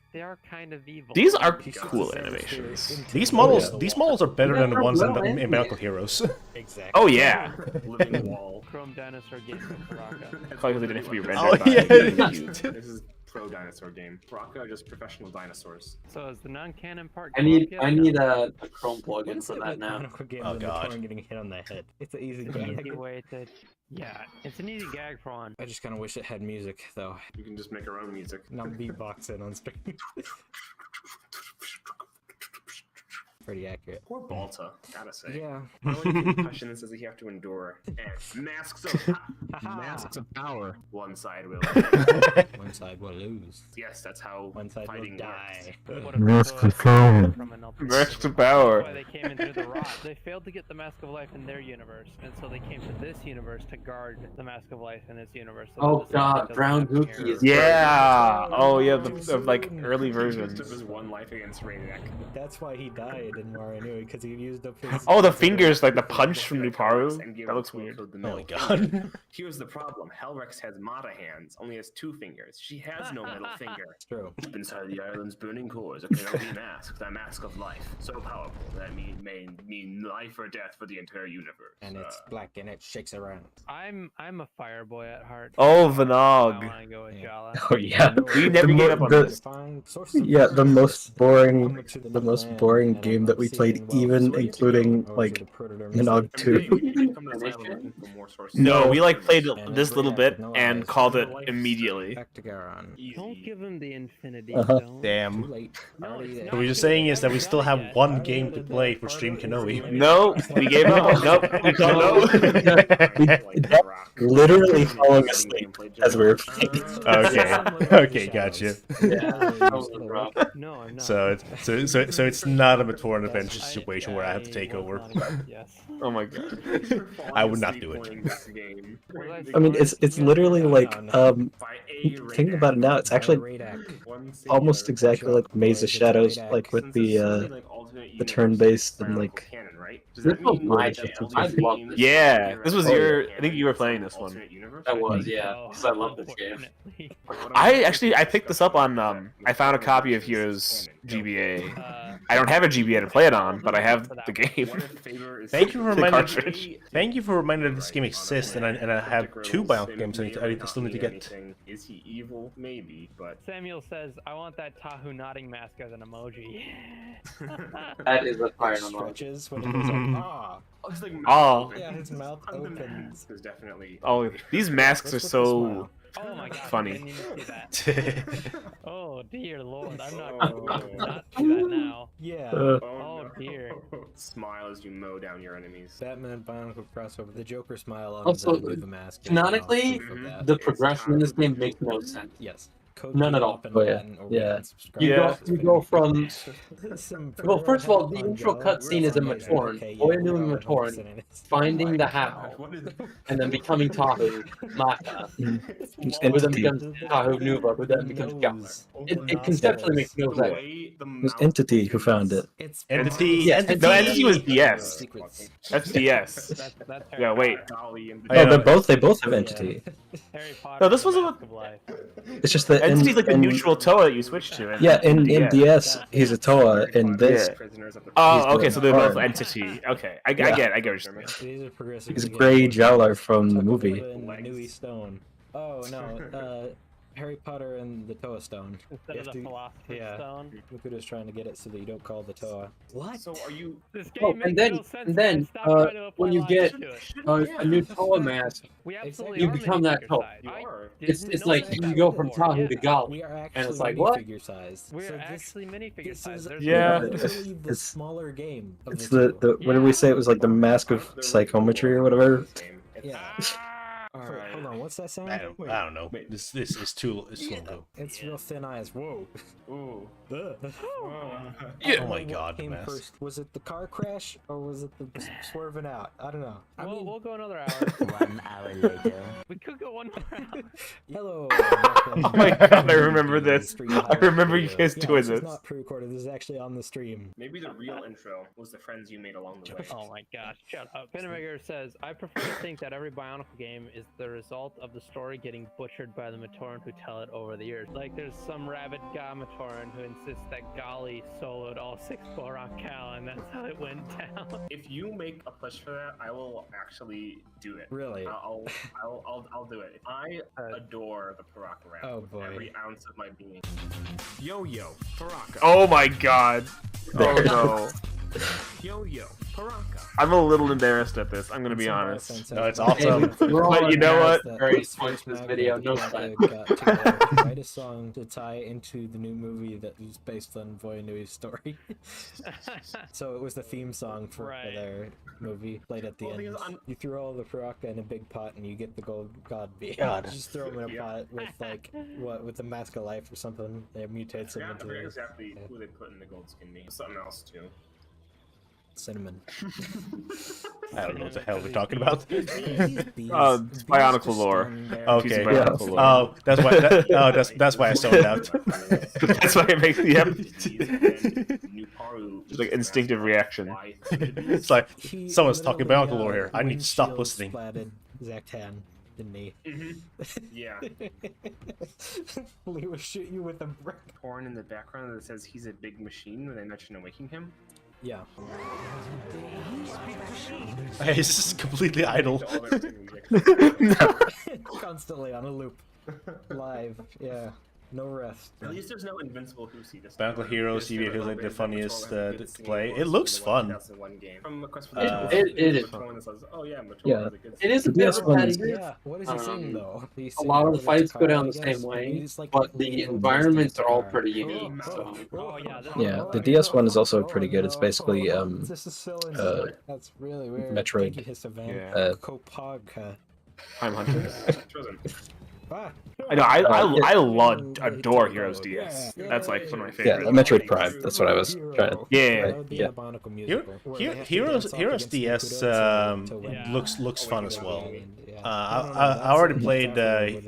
kind of evil. These are cool animations. These models are better than the ones in Bionicle Heroes. Exactly. Oh yeah. Living wall. Chrome dinosaur game for Paraka. Probably they didn't have to be rendered. Oh, by yeah. This is pro dinosaur game. Paraka are just professional dinosaurs. So is the non-canon part? I need a Chrome plugin for that now. Oh god. Getting hit on the head. It's an easy gag. Easy way to. Yeah, it's an easy gag for one. I just kind of wish it had music though. You can just make our own music. Not beatboxing on screen. pretty accurate. Poor Balta, gotta say. Yeah. How many concussions does he have to endure? And masks of power. One side will. One side will lose. Yes, that's how One side will fighting die. Mask of power. Mask of power. That's why they came into the rot. They failed to get the Mask of Life in their universe, and so they came to this universe to guard the Mask of Life in its universe. So Oh this god, doesn't Brown happen Gookie here. is Yeah. Oh yeah, the like early versions. Just his one life against Rainiac. That's why he died in Mara Nui, because he used up his... Oh, the fingers, like the punch from Nuparu. That looks weird. Oh my god. Here's the problem. Hellrex has Mata hands, only has 2 fingers. She has no middle finger. It's true. Deep inside the island's burning cores, a Kanohi mask, the mask of life. So powerful that may mean life or death for the entire universe. And it's black and it shakes around. I'm a fire boy at heart. Oh, I Vanog. want to go with Jala. Oh yeah, We never gave up on this. Yeah, the most boring game that we played, even including like Nog 2. No, we like played this little bit and called it immediately. Don't give him the infinity Uh-huh. stone. Damn. No, it's What not we're just saying is that we still have one game to play for Stream Kanohi. No, we gave up. Nope, we called no. Literally falling asleep as we were playing. Okay, okay, gotcha. No, I'm not. So it's not a Matoran Adventure situation where I have to take over. Yes. Oh my god. I would not do it. I mean, it's literally like thinking about it now, it's actually almost exactly like Maze of Shadows, like with the turn-based and like. This was my jam. I love this. Yeah, this was your. I think you were playing this one. That was, yeah. Because I love this game. I picked this up on. I found a copy of Heroes GBA. I don't have a GBA to play it on, but I have the game. Thank you for The reminding. cartridge. Thank you for reminding that this game exists, and I have 2 Bionicle games I still need to get. Is he evil? Maybe, but Samuel says, I want that Tahu nodding mask as an emoji. That is a fire emoji. Stretches when he goes like, ah. Oh, it's like Oh. Yeah, his mouth opens. There's definitely. Oh, these masks are so Oh my god, funny. I didn't even see that. Oh dear lord, I'm not going to not do that now. Yeah. Oh dear. Smile as you mow down your enemies. Batman Bionicle crossover. The Joker smile on Also, the mask. canonically, the progression in this game makes no sense. Yes. None at all. Oh, yeah. You go from. Well, first of all, the intro cutscene is a Matoran, Oyanui Matoran, finding the How, and then becoming Tahu Mata, who then becomes Tahu Nuva, who then becomes Gala. It conceptually makes no sense. It was Entity who found it. Entity. Yes, No, Entity was DS. That's DS. Yeah, wait. Oh, they both have Entity. No, this was a. It's just that Entity's like a neutral Toa that you switch to. in DS he's a Toa, in this. Oh, okay, so they're both Matoran. Entity. Okay, I get what you're saying. He's Grey Jalar from the movie. Nui Stone. Oh no, Harry Potter and the Toa Stone. Instead of the Philosopher's Stone. Makuda's trying to get it so that you don't call the Toa. What? So are you? This Oh, game and makes no sense. then Stop trying to apply when you logic get to it. a new Toa mask, We absolutely you are become that minifigure Toa. size. It's like you go from Tahu to Gal, We are and actually it's like what? minifigure sized. We're So this- actually minifigure this size. is There's Yeah. no- literally the It's- smaller game. Of It's the two. what did we say? It was like the Mask of Psychometry or whatever. Yeah. Alright, hold on. What's that sound? I don't know. This is too slow. It's real thin eyes. Whoa. Ooh. Oh my god, Came mess. first? Was it the car crash or was it the swerving out? I don't know. I mean, We'll go another hour. 1 hour later. We could go one more hour. hello. Oh my god, I remember this. I remember you guys doing This is this. not pre-recorded. This is actually on the stream. Maybe the real intro was the friends you made along the way. Oh my gosh, shut up. Pinamaker says, I prefer to think that every Bionicle game is the result of the story getting butchered by the Matoran who tell it over the years. Like there's some rabid guy Matoran who insists that Gali soloed all 6 Borak Cal and that's how it went down. If you make a push for that, I will actually do it. Really? I'll do it. I adore the Paraka rap Oh, with boy. every ounce of my being. Yo, Paraka. Oh my god. Oh no. Yo-Yo, Paraka. I'm a little embarrassed at this. I'm gonna be honest. No, it's awesome. But you know what? Very smart this video. No sweat. Got to write a song to tie into the new movie that is based on Voya Nui's story. So it was the theme song for their movie, played at the end. You threw all the Paraka in a big pot and you get the gold god being. God. Just throw them in a pot with like with the Mask of Life or something. It mutates them into Exactly who they put in the gold skin name. Something else too. cinnamon. I don't know what the hell we're talking about. Bionicle lore. Okay. Bionicle lore. Oh, that's why. That's why I saw it out. That's why it makes just like instinctive reaction. It's like someone's talking Bionicle lore here. I need to stop listening. Zaktan, didn't he? Yeah. Lee will shoot you with a brick. Horn in the background that says he's a big machine when they mention awaking him. Yeah. Hey, this is completely idle. Constantly on a loop. Live, yeah. No rest. At least there's no invincible Husi this Bionicle Heroes TV feels like the funniest display. It looks fun. It is. Oh yeah, Yeah, it is a bit repetitive. Yeah. What is he saying though? A lot of the fights go down the same way, but the environments are all pretty unique. So. Yeah, the DS one is also pretty good. It's basically That's really weird. Metroid. Time Hunters. Ah. I know. I adore Heroes DS. That's like one of my Yeah, favorites. Metroid Prime. That's what I was trying to. Yeah. Heroes DS looks fun as well. I already played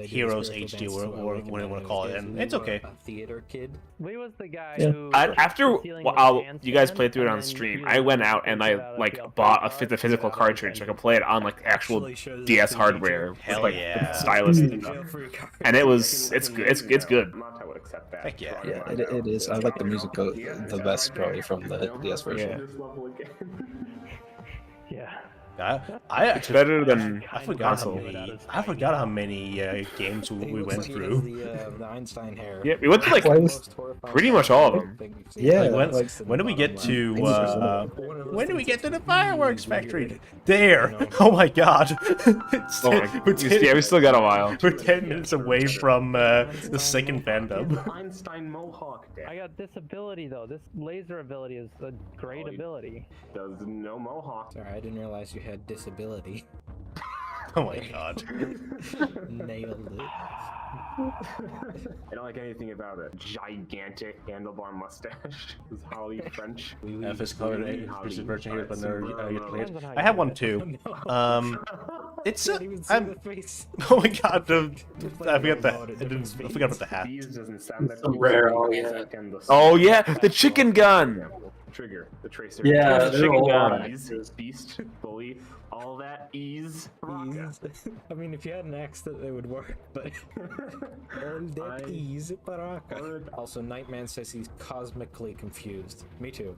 Heroes HD, or what you want to call it, and it's okay. Theater kid. Lee was the guy Yeah. who. After you guys played through it on stream, I went out and I like bought the physical cartridge so I could play it on like actual DS hardware with like the stylus and stuff. And it's good. It's good. Heck yeah. Yeah, it is. I like the music the best probably from the DS version. Yeah. I It's better than I forgot console. how many games we went through. The Einstein hair. Yeah, we went through like pretty much all of them. Yeah. Like, when do we get to the fireworks factory? There! Oh my god! Yeah, we still got a while. We're 10 minutes away from the second fandom. Einstein Mohawk Day. I got this ability though. This laser ability is a great ability. Does no mohawk. Sorry, I didn't realize you had disability. Oh my god. Nailed it. I don't like anything about it. Gigantic handlebar mustache. Is Holly French? Physical version here, but never get played. I have one too. It's I'm. Oh my god! I forgot I forgot about the hat. These doesn't sound that Rare, oh yeah. Oh yeah, the chicken gun. Trigger, the tracer. Yeah, the chicken gun. Beast, bully, all that ease. I mean, if you had an axe, that it would work, but all that ease, Baraka. Also, Nightman says he's cosmically confused. Me too.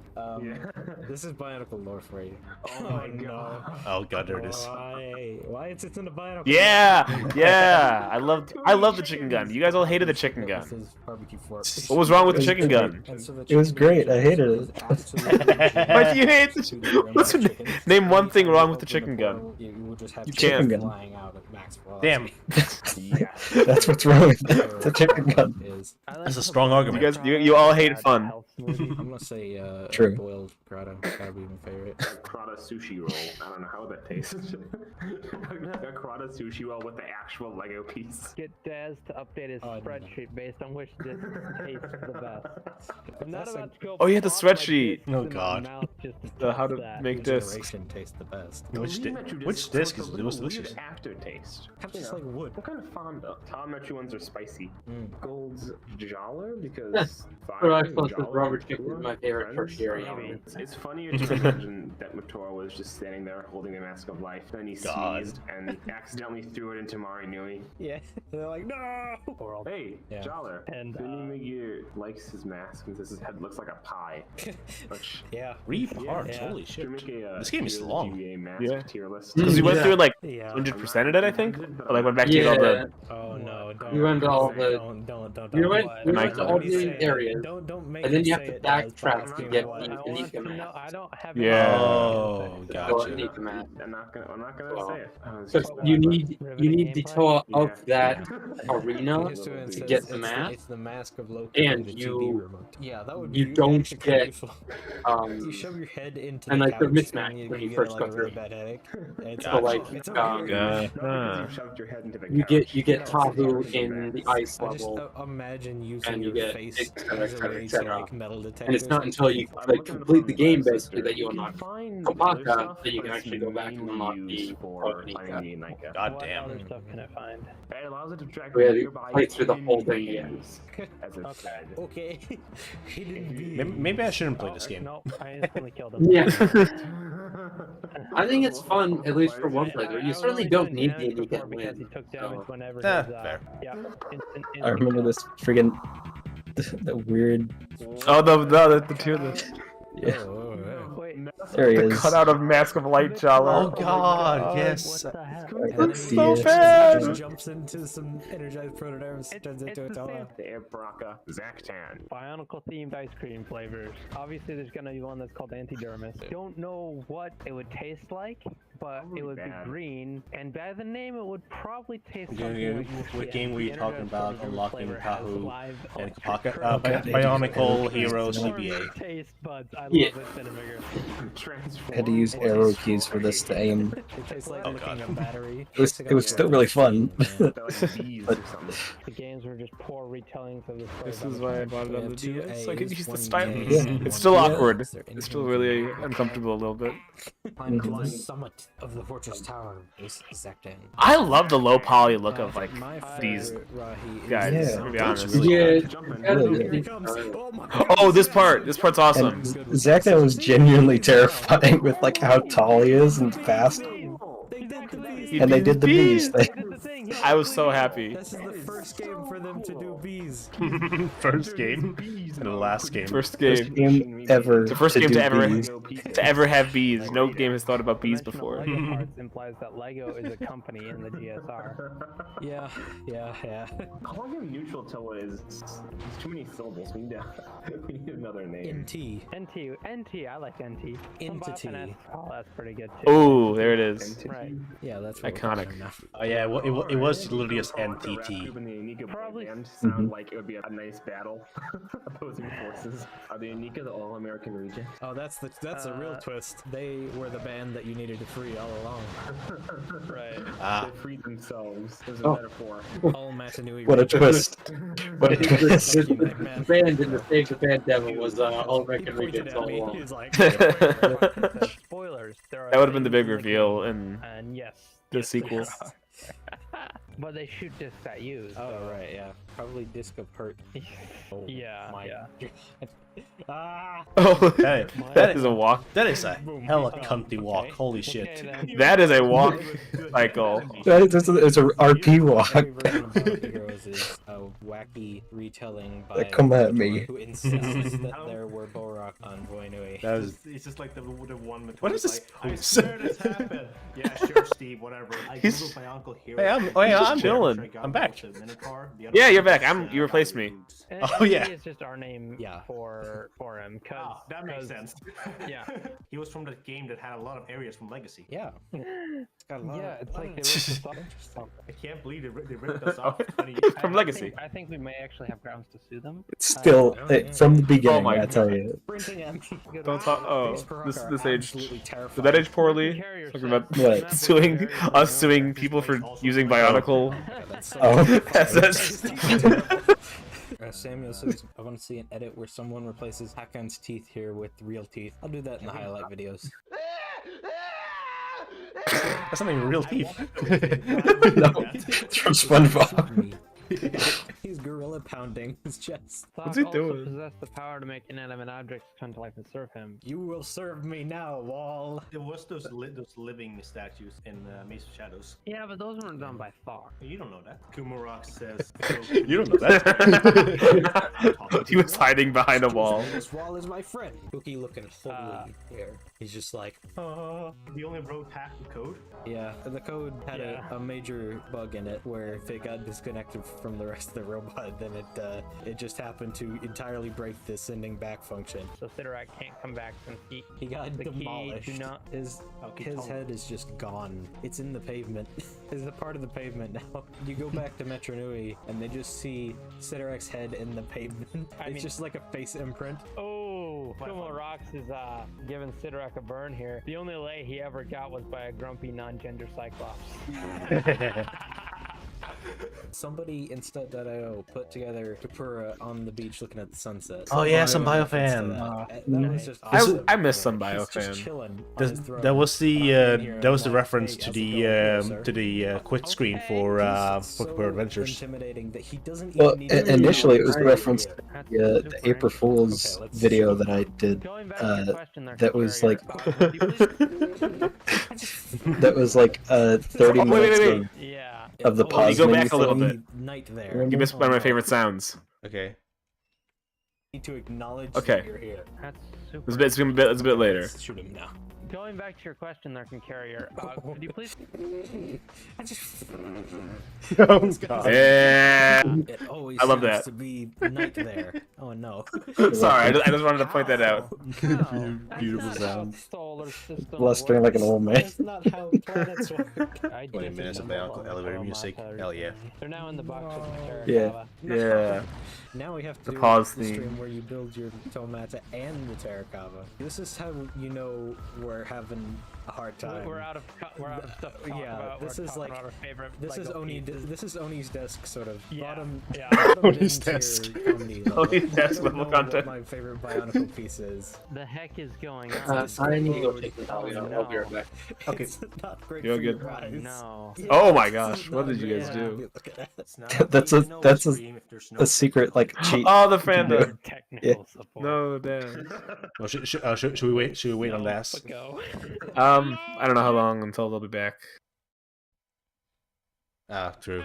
This is Bionicle lore for you. Oh my god. Oh god, there it is. Why is it in the Bionicle? Yeah. I love the chicken gun. You guys all hated the chicken gun. This is barbecue fork. What was wrong with the chicken gun? It was great. I hated it. Why do you hate the Name one thing wrong with the chicken gun. You can't. Flying out at max velocity. Damn. That's what's wrong with it. The chicken gun. That's a strong argument. You all hate fun. I'm gonna say True. boiled grotto. Gotta be my favorite. Crata sushi roll. I don't know how that tastes. A Crata sushi roll with the actual Lego piece. Get Daz to update his spreadsheet based on which disc tastes the best. I'm not about to go. Oh yeah, the spreadsheet. Oh god. How to make this. Generation tastes the best. Which disc is the most delicious? Aftertaste. Tastes like wood. What kind of fondant? Tometry ones are spicy. Gold's Jaller because Robert Chicken is my favorite tertiary. It's funnier to imagine that Matora was just standing there holding the mask of life, then he sneezed and accidentally threw it into Mari Nui. Yeah, they're like, no! Hey, Yeah. Jaller. And, Sunimigi likes his mask because his head looks like a pie. Which, Yeah. 3 parts. Yeah. Holy should shit. make a This game is long. GBA mask Yeah. tier list. Because we went through like Yeah. 100%ed it, I think. think? Or like went back to get all the. Oh no! Don't. You went to all the. Don't. You went to all the areas, Don't make and then me you have say to it does, but backtrack to get the Unica mask. I don't have. Yeah. Oh, gotcha. Unica mask. I'm not gonna say it. Because you need the tour of that arena to get the mask. It's the mask of Loki. And the you- 2D remote. Yeah, that would be you don't actually pretty get, useful. um, You shove your head into and the like the couch mismatch and when you get, first like, go a through. really bad headache. It's So like, it's You shoved your head into the you couch. get Tahu in the ice I just level, imagine using and you your get face et cetera, as et a cetera, way et to cetera. like metal detectors. And it's not until you like complete the game basically that you unlock Kopaka that you can actually go back and unlock the Unica. God What damn. other stuff can I find? It allows it to track We had to nearby play through the whole thing again. enemies as it said. Okay. Hidden bees. Maybe I shouldn't play this game. No, I instantly killed him. Yeah. I think it's fun, at least for one playthrough. You certainly don't need the Unica to because he win. took damage whenever Ah, his, fair. yeah, instant I remember this friggin' the weird. Oh, the two of this. Yeah. Wait, There he The is. cutout of Mask of Light Jala. Oh god, yes. what the heck? That's so so bad. Just jumps into some energized protoderms, turns into a Tala. The Air Braka Zaktan. Bionicle themed ice cream flavors. Obviously, there's gonna be one that's called Antidermis. Don't know what it would taste like, but it would be green, and by the name, it would probably taste something like What the game were you talking Energized about? Protodermis Unlocking flavor has Tahu live and electric Kopaka? current. Bionicle Hero Transformer CBA. Taste buds. I love Yeah. it, Cinnamon. I had to use arrow keys for this to aim. It tastes like licking a battery. It was still really fun. Like bees or something. The games were just poor retellings of the story. This by is the why I time. bought it We on have the two DS, so I could A's, use the one stylus. B, Yeah. and It's one still B. awkward. Is there It's still anything really we can uncomfortable a little bit. climb to the summit of the fortress tower, Zaktan. I love the low poly look of like My these favorite Rahi is guys. Yeah. To be honest. Yeah, Here he comes. Oh my god. Oh, this part's awesome. And Zaktan was genuinely terrifying with like how tall he is and fast. They did the bees. He And they did the bees thing. I was so happy. This is the first game for them to do bees. First game. The last game. First First game. game ever. The first to game do to ever bees. have bees. No game has thought about bees before. Lego parts implies that Lego is a company in the GSR. Yeah. Calling him neutral Toa is too many syllables. We need another name. NT. NT, I like NT. Entity. Oh, that's pretty good too. Oh, there it is. Right. Yeah, that's what Iconic. we're now. Oh yeah, it was literally just NTT. And the Unica Probably- band sound like it would be a nice battle. Opposing forces. Are the Unica the all-American region? Oh, that's a real twist. They were the band that you needed to free all along. Right. Ah. They freed themselves. It was a Oh. metaphor. All Mata Nui. What a twist. What a twist. The band in the Save the Band demo was All American He pointed Regions at all me. along. He was like, Spoilers. There are That would have been the big things- reveal in And yes. the sequel. But they shoot discs at you. oh so- right, yeah, probably Disco Pert. Oh, Yeah, my yeah. God. Ah. Oh, That that is a walk. That is a hella cunty walk. Holy Okay, shit. then. That is a walk cycle. It's a RP walk. Every version of Bond Heroes is a wacky retelling by Come at a me. who insists that there were Borak on Voinui. That was It's just like the one with What is this? like, I swear this happened. Yeah, sure, Steve, whatever. I He's- Google Bionicle Hero. Hey, I'm just chilling. I'm back. Yeah, you're back. You replaced me. And Oh, yeah. It's just our name Yeah. for him. Cause, Ah, that makes 'cause- sense. Yeah. He was from the game that had a lot of areas from Legacy. Yeah. It's got a lot Yeah, of- it's lot like of- they ripped us off. I can't believe they ripped us off 20 years From ago. Legacy. I think we may actually have grounds to sue them. Still, from the beginning, my I tell you. Sprinting at me. Don't talk. Oh, Face Barak this are age. absolutely Did terrifying. that age poorly? Carrier Talking about What? suing us, suing people for using Bionicle. That's so Oh. That's Samuel says, I want to see an edit where someone replaces Hakan's teeth here with real teeth. I'll do that in the highlight videos. That's not even real teeth. No, it's from SpongeBob. He's gorilla pounding his chest. What's he doing? Possess the power to make inanimate objects come to life and serve him. You will serve me now, Wall. There was those living statues in Maze of Shadows. Yeah, but those weren't done by Thor. You don't know that. Kumorok says. You don't know that. He was hiding behind a wall. This wall is my friend. Cookie looking holy here. He's just like, He only wrote half the code. yeah. The code had a major bug in it where if it got disconnected from the rest of the robot, then it just happened to entirely break the sending back function. So Sidorak can't come back since He got the demolished. key do not. His head is just gone. It's in the pavement. It's a part of the pavement now. You go back to Mata Nui and they just see Sidorak's head in the pavement. It's just like a face imprint. Oh, Kumo Rocks is giving Sidorak a burn here. The only lay he ever got was by a grumpy non-gender cyclops. Somebody in Stud.io put together Kapura on the beach looking at the sunset. Oh yeah, some biofan. That was just awesome. I missed some He's just biofan. chilling on his throne. That was the reference to the quit screen for Kapura Adventures. Intimidating that he doesn't Well, even need to initially it was a do reference to the April Fool's video that I did. That was like that was like 30 minutes of the pause. You go back a little bit. Night there. You missed one of my favorite sounds. Okay. Need to acknowledge Okay. that you're here. That's super. It's a bit later. Shoot him now. Going back to your question, Larkin Carrier, could you please? Oh god. Yeah. It always I love seems that. to be night there. Oh no. Sorry, I just wanted to point that out. Beautiful sound. Solar system. Blustering like an old man. That's not how planets work. 20 minutes of Bionicle elevator music. Hell yeah. They're now in the box with Terra Yeah. Yeah. Now we have to The do pause the theme. stream where you build your Tomata and the Terrakava. This is how you know we're having a hard time. We're out of stuff to talk about. This We're is talking like about our favorite. this is Lego Oni. pieces. This is Oni's desk sort of bottom. Yeah. bottom Oni's mid-tier desk. comedy level. Oni's desk I don't level know content. What my favorite Bionicle piece is. The heck is going I on? need to go take this out. I'll be right back. Okay. It's not great You're for good. your eyes. No. Oh my It's gosh, what not did you guys great. do? Look at that. That's a secret like cheat. Oh, the you can fandom. do. Technical support. No, damn. Well, should we wait? Should we wait on that? Go. I don't know how long until they'll be back. Ah, true.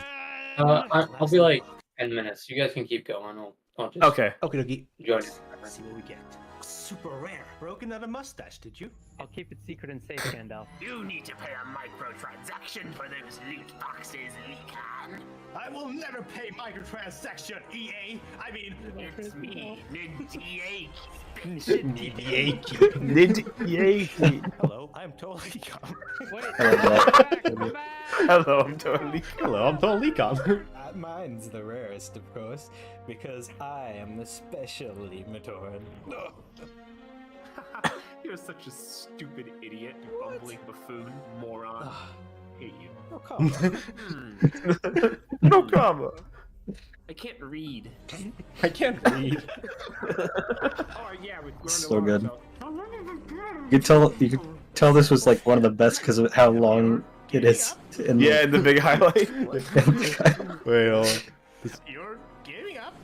I'll be like 10 minutes. You guys can keep going. I'll just Okay. Okay, dokie. join. Let's see what we get. Super rare. Broken out a mustache, did you? I'll keep it secret and safe, Gandalf. You need to pay a microtransaction for those loot boxes, Likan. I will never pay microtransaction, EA. I mean, It's me, Ninja. Hello, I'm totally calm. Hello, I'm totally. Hello, I'm totally calm. Mine's the rarest, of course, because I am especially Matoran. You're such a stupid idiot, you bumbling buffoon, moron. Hate you. Oh, come on. No comma. I can't read. I can't read. Oh yeah, we learned So a good. lot, You could tell this was like one of the best because of how long it is. In Yeah, in the big highlight. Wait, You're giving up.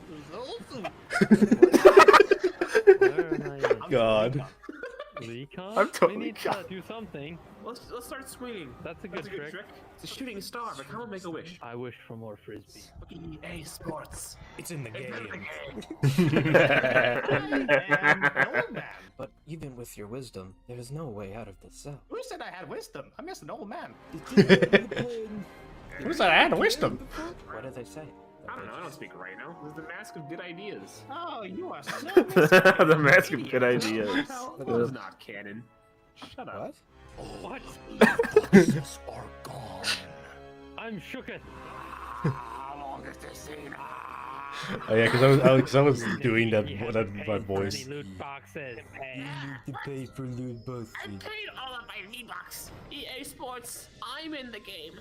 God. Likan? I'm totally We need to do something. Let's start swinging. That's a good trick. It's a shooting star, but come on, make a wish. I wish for more frisbee. EA Sports. It's in the game. But even with your wisdom, there is no way out of this cell. Who said I had wisdom? I'm just an old man. Who said I had wisdom? What did they say? I don't know, I don't speak right now. This is the Mask of Good Ideas. Oh, you are so The Mask of Good Ideas. That was not canon. Shut up. What? boxes are gone. I'm shooketh. How long is this scene? Oh yeah, because I was doing that my voice. Loot boxes. You need to pay for loot boxes. I paid all of my V-Bucks. EA Sports, I'm in the game.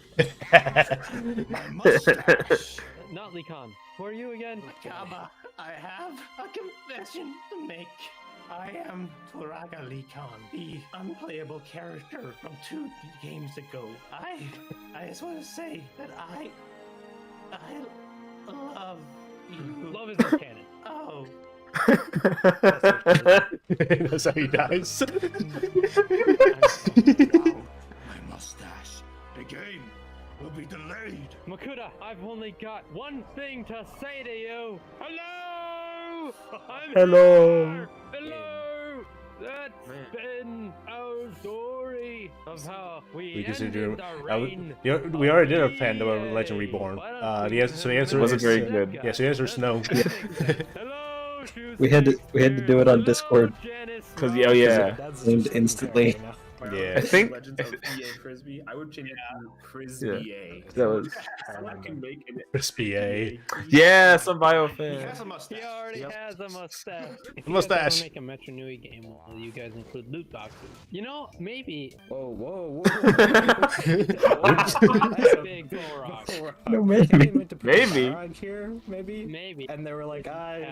My mustache. Not Likan. Who are you again? Kaba, I have a confession to make. I am Turaga Likan, the unplayable character from 2 games ago. I just want to say that I love you. Love isn't canon. Oh. That's how he dies. My mustache. The game will be delayed. Makuta, I've only got one thing to say to you. Hello! I'm Hello. here! Hello! That's been our story of how we ended the reign. We already did a Phantom of Legend Reborn. So the answer Was it is very good? Yeah, so the answer is no. We had to do it on Discord. Cause yeah. Named instantly. Yeah. I think Legends of EA Frisbee. I would change it to Frisbee A. that was Someone can make an Frisbee A. yeah, some bio He fan. has a mustache. He already has a mustache. If you Mustache. guys ever make a Mata Nui game, will you guys include loot boxes? You know, maybe. Whoa. That's a big bull rock. No, maybe. Maybe. Here, maybe. Maybe. And they were like,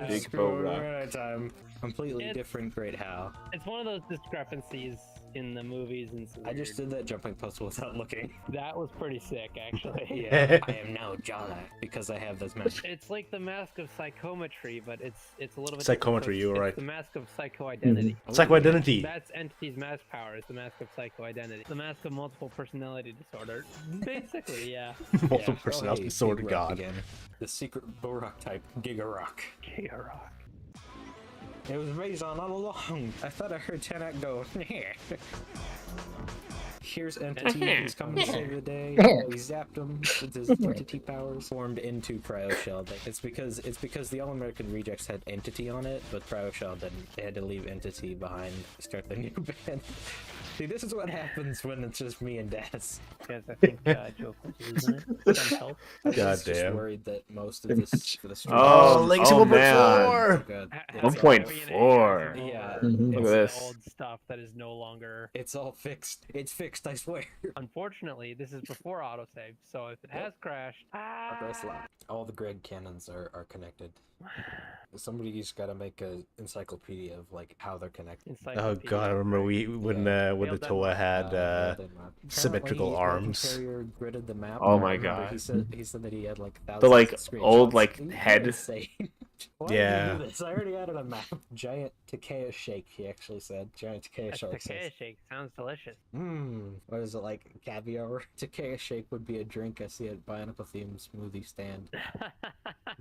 Big screw bow it, we're rock. running out of time. Completely different Great How. It's one of those discrepancies in the movies and I just did that jumping puzzle without looking. that was pretty sick, actually. Yeah, I am now Jala because I have this magic. It's like the Mask of Psychometry, but it's a little bit Psychometry, you were it's right. the Mask of Psycho-Identity. Psycho-Identity. That's Entity's mask power, is the Mask of Psycho-Identity. The Mask of Multiple Personality Disorder. Basically, yeah. Multiple personality disorder, Big Rock God. again. The secret Borak type, Giga Rock. Giga Rock. It was Raison all along. I thought I heard Tanak go, Here's Entity, he's coming to save the day. We zapped him with his entity powers. Formed into Cryo Shell. It's because the All-American Rejects had Entity on it, but Cryo Shell didn't. They had to leave Entity behind to start the new band. See, this is what happens when it's just me and Daz. Because I think Joe was losing it. Some help. I was God just damn. worried that most of this for the stream. Oh, Legacy oh 1.4. man. Good. 1.4. Yeah. Look at It's this. old stuff that is no longer. It's all fixed. It's fixed, I swear. Unfortunately, this is before autosave, so if it has crashed, All the Greg cannons are connected. Somebody's got to make an encyclopedia of like how they're connected. Oh god, I remember when the Toa had symmetrical arms. Carrier gridded the map. Oh my I remember god. He said that he had like thousands The like of screenshots. old like Isn't that head. insane? Why Yeah. did you do this? I already added a map. Giant Takea shake. He actually said giant Takea shake. Takea shake sounds delicious. What is it like? Caviar? Takea shake would be a drink I see at Bionicle themed smoothie stand.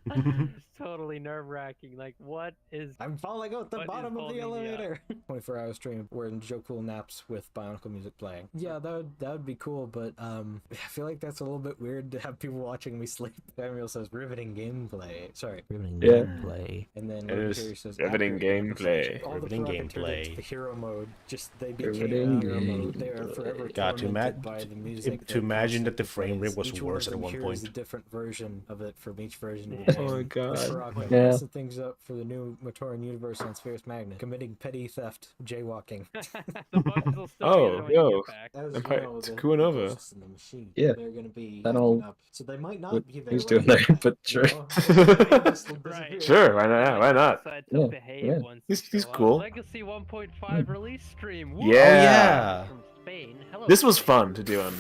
It's totally nerve-wracking. Like, what is? I'm falling out the what bottom is of the holding me up? elevator. 24-hour stream wherein Joe Cool naps with Bionicle music playing. Yeah, that would be cool, but I feel like that's a little bit weird to have people watching me sleep. Samuel says riveting gameplay. Sorry, riveting gameplay. And then It is Terry says riveting accurate gameplay. All the Riveting provocateur gameplay. into the hero mode. Just they became Riveting hero mode. They are forever God, to tormented by the music. to imagine that the constantly frame rate plays. was Each worse of at them one hears point. a different version of it from each version of the game. Oh my god. Rock Yeah. messing things up for the new Matoran universe on Sphere's Magnet. Committing petty theft, jaywalking. The bugs will still Oh, be there when yo. you get back. As Empire- you know, the Takuanova. ghosts in the machine, Yeah. they're gonna be I don't- acting up. So they might what not be there. he's when doing you there, get but back, you sure. know? Right. Sure, why not? Yeah, why not? Decide to Yeah, behave yeah. once He's you show up. cool. Legacy 1.5 release stream. Woo! Yeah. From Spain. Hello, This was Spain. fun to do on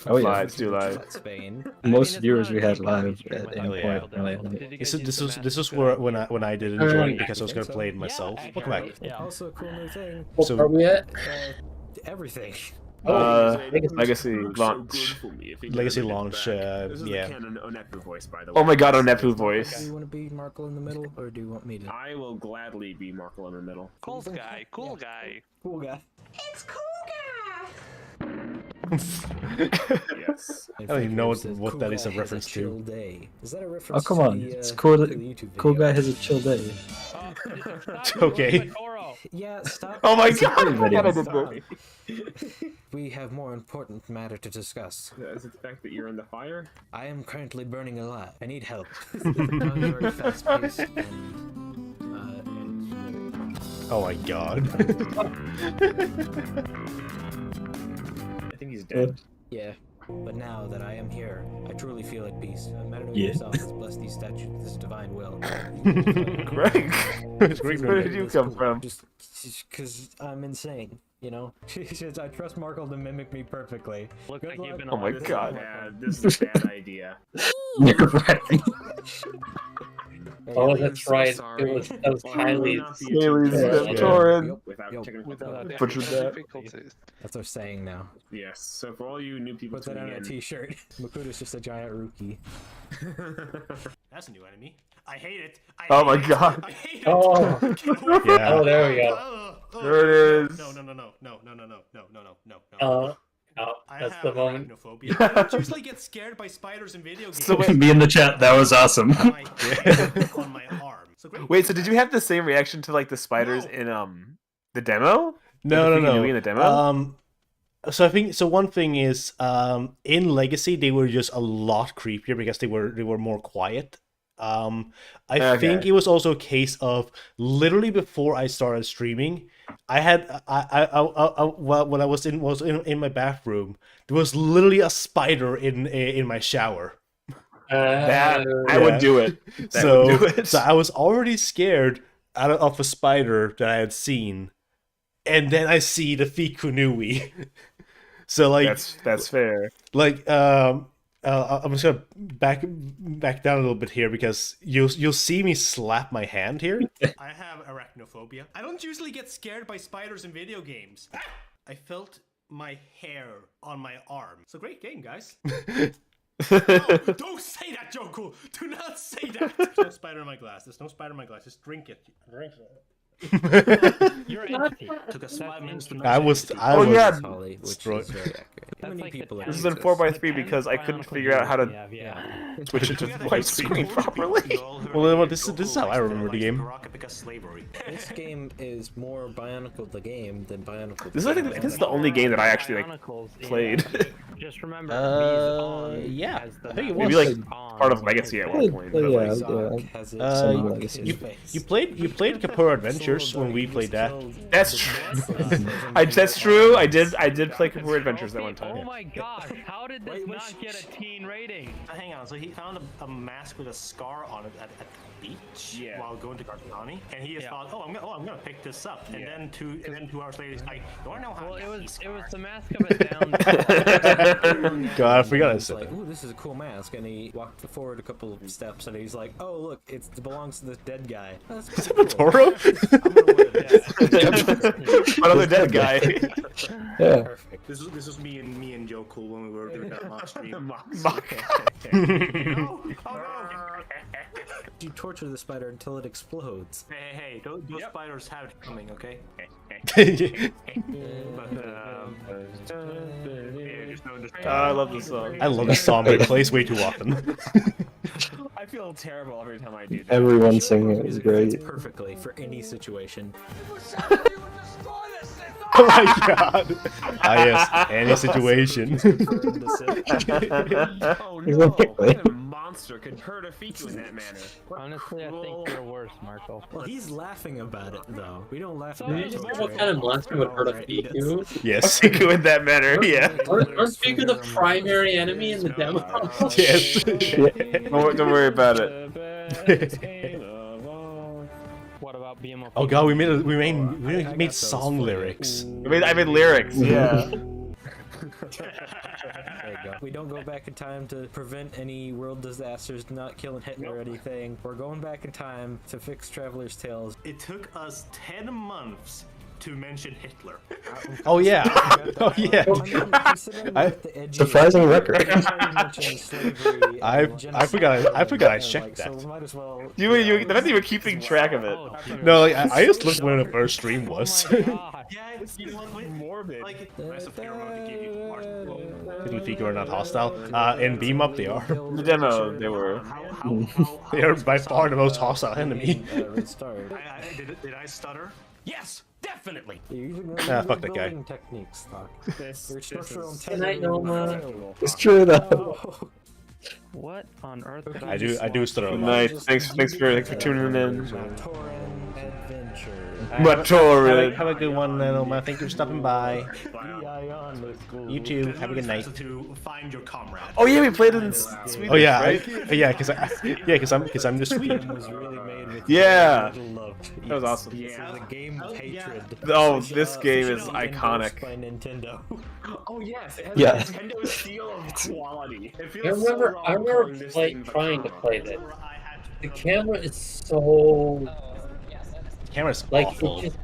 Oh, yeah. live. Do live. Spain. Most it's viewers not we a had Team live Kanohi stream at without any Hell point. yeah. Really. Did you guys This use the was Mask where of when I did Alright. enjoy because I was gonna play it myself. Yeah, Welcome back. Yeah. Also, a cool new thing. What So- are we at? Everything. Legacy So launch. good for me if he Legacy never launch, gets back. This is yeah. the canon Onepu voice, by the way. Oh my god, Onepu Do voice. you want to be Markle in the middle, or do you want me to? I will gladly be Markle in the middle. Cool guy, cool guy. Cool guy. Yes. I don't even know what Cool that is a guy has reference chill to. Day. Is that a Oh reference come to on! the, It's to cool. the That YouTube cool video? guy has a chill day. Okay. Yeah, stop. Oh my It's a god, cool I video. forgot I did Stop. that. We have more important matter to discuss. Is it the fact that you're in the fire? I am currently burning alive. I need help. I'm very fast-paced and Oh my god. I think he's dead. yeah. But now that I am here, I truly feel at peace. Mata Nui Yeah. yourself has blessed these statues with this divine will. Greg, where did you come from? Just because I'm insane, you know? She says, I trust Markle to mimic me perfectly. Looks like you've been Oh my alive. god. This is a bad idea. You're right. Oh, that's right. That was highly. Butchered that. That's what I'm saying now. Yes, so for all you new people Put that on tuning a in, t-shirt. Makuda's just a giant rookie. That's a new enemy. I hate it. Oh my god. I hate it. Oh. Yeah. Oh, there we go. There it is. No. That's the moment. Arachnophobia. I don't usually get scared by spiders in video games. So wait, Me in the chat, that was awesome. On my arm. So great. wait, so did you have the same reaction to like the spiders in the demo? No. In the demo? So I think one thing is in Legacy they were just a lot creepier because they were more quiet. I think it was also a case of literally before I started streaming, I had when I was in my bathroom, there was literally a spider in my shower. I would do it. So I was already scared of a spider that I had seen, and then I see the Fikunui. So like that's fair. Like I'm just gonna back down a little bit here because you'll see me slap my hand here. I have arachnophobia. I don't usually get scared by spiders in video games. I felt my hair on my arm. So great game, guys. No, don't say that, Joko. Do not say that. There's no spider in my glass. There's no spider in my glass. Just drink it. You're an entity. Took us 5 minutes to I was destroyed. This is in 4x3 because I couldn't figure out how to switch it to widescreen properly. Well, this is how I remember the game. This game is more Bionicle the game than Bionicle. This is the only game that I actually played. Just remember, yeah, I think it was maybe like part of Legacy at one point. But you played Kapura Adventures when we played that. That's true. That's true. I did play Kapura Adventures that one time. Oh my gosh, how did this not get a teen rating? Hang on, so he found a mask with a scar on it at the beach while going to Gargani, and he just thought, I'm gonna pick this up, and then 2 hours later he's like, do I know how? Well, it was the mask of a down. God, I forgot I said like, that. ooh, this is a cool mask, and he walked forward a couple of steps, and he's like, oh look, it belongs to this dead guy. Is that Toro? Another dead guy. Yeah. Perfect. This was me and Joe Cool when we were doing that mock stream. You torture the spider until it explodes. Hey, those spiders have it coming, okay? I love this song. I love this song, but it plays way too often. I feel terrible every time I do that. Everyone singing it is great. Perfectly for any situation. Oh my god! Yes, any situation. Oh no! What kind of monster could hurt a Fiku in that manner? Honestly, I think you're worse, Marco. Well, he's laughing about it, though. We don't laugh You about just it. know what kind of monster would hurt a Fiku? Yes. Fiku in that manner, yeah. Aren't Fiku the primary enemy in the demo? Yes. Don't worry about it. What about BMOP? Oh god, we made song lyrics. I made lyrics, yeah. There you go. We don't go back in time to prevent any world disasters, not killing Hitler or anything. We're going back in time to fix Traveler's Tales. It took us 10 months to mention Hitler. Oh yeah. Oh yeah. Surprising record. I forgot I checked that. So might as well. The fact that you were keeping track of it. No, like, I just looked when the first stream was. Yeah, it's morbid. Like, nice of Paramount to give you Fiku are not hostile. In BMOP they are. The demo, they were. They are by far the most hostile enemy. Did I stutter? Yes, definitely. Fuck that guy. Techniques, It's true though. What on earth? I do stutter a lot. Nice. Thanks for tuning in. Matoran. Have a good one, Noma. Thank you for stopping by. You too. Have a good night. To find your comrade. Oh yeah, we played in Sweden. Oh yeah, right? because I'm the Swede. Yeah, that was awesome. Yeah. This is a game hatred. Oh, this game is iconic. By Nintendo. Oh yes, it has Yeah. Nintendo seal of quality. It I feels remember, so I wrong remember calling this thing the trying to comma. play this. The camera is so Camera's like awful. it just,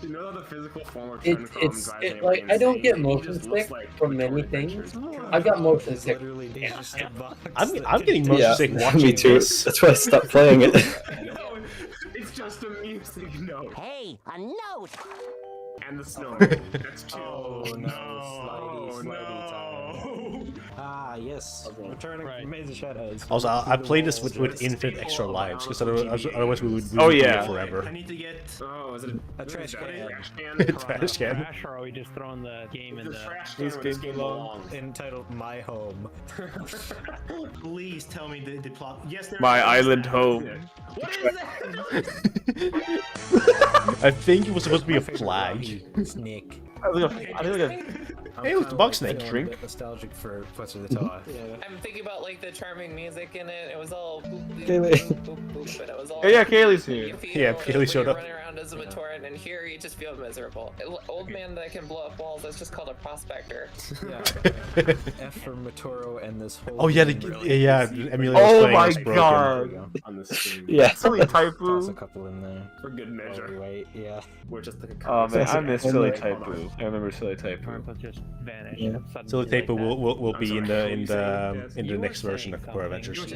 You know the physical form of it's like I don't get motion sick from many things. I've got motion sick. I'm getting motion sick watching me too. this. That's why I stopped playing it. No, it's just a music note. Hey, a note! And the snowman. That's two. Oh no, slidey time. Ah, yes. Returning from Maze of Shadows. Also, I played this with infinite extra lives because otherwise we would Oh, be yeah. here forever. I need to get. Oh, is it A trash can. Trash can. Trash, or are we just throwing the game in The the... trash can This where this game game belongs. Entitled My Home. Please tell me the plot. Yes, there My is. island home. What is that? I think it was supposed to be a flag. Snake. Hey, look, the bug snake. Drink. Nostalgic for Professor the Toth. I'm thinking about like the charming music in it. It was all boop, boop, Kaylee. boop, boop, boop, but it was all. Oh yeah, Kaylee's here. You feel Yeah, Kaylee showed up. Running around as a Matoran, and here you just feel miserable. Old man that can blow up walls. That's just called a prospector. Yeah. F for Matoro and this whole. Oh yeah, game really yeah. easy. Emulator was Oh playing my is broken. god. On the screen. Yeah. Silly Toss a Taipu. couple in there. For good measure. Wait, yeah. We're just like a Oh man, I miss Silly Hold on. Taipu. I remember Silly Taipu. Purple just vanished. Yeah. Silly Suddenly Taper like will be in the You were next version of saying Core something. Adventures.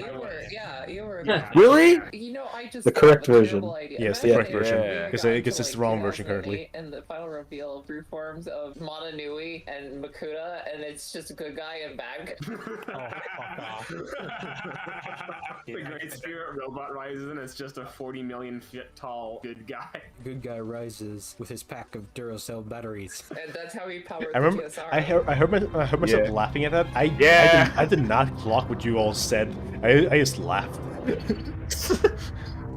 You were. Really? You know, I just The thought correct of a version. terrible idea. Yes, the Imagine correct if version, we because got it's to, the wrong version currently. 2008 And the final reveal of reforms of Mata Nui and Makuta, and it's just a good guy and bad guy. The Great Spirit Robot rises and it's just a 40 million foot tall good guy. Good guy rises with his pack of Duracell batteries. And that's how he powered I remember. the TSR. I heard myself Yeah. laughing at that. Yeah. I did not clock what you all said. I just laughed.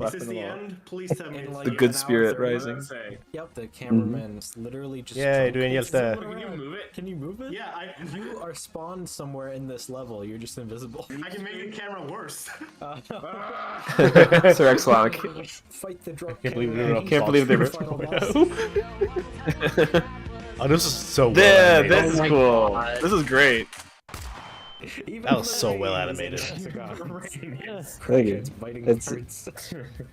Is this the end? Please tell me. The good spirit rising. Yep, the cameraman's literally just. Yeah, doing hjälte. Can you move it? Can you move it? Yeah, You are spawned somewhere in this level. You're just invisible. I can make the camera worse. Sir X-Lonic. Fight the drop. Can't believe we were up Can't believe they were. Final boss. Oh, this is so well Yeah, animated. this is cool. This is great. That was so well animated. Thank you. It's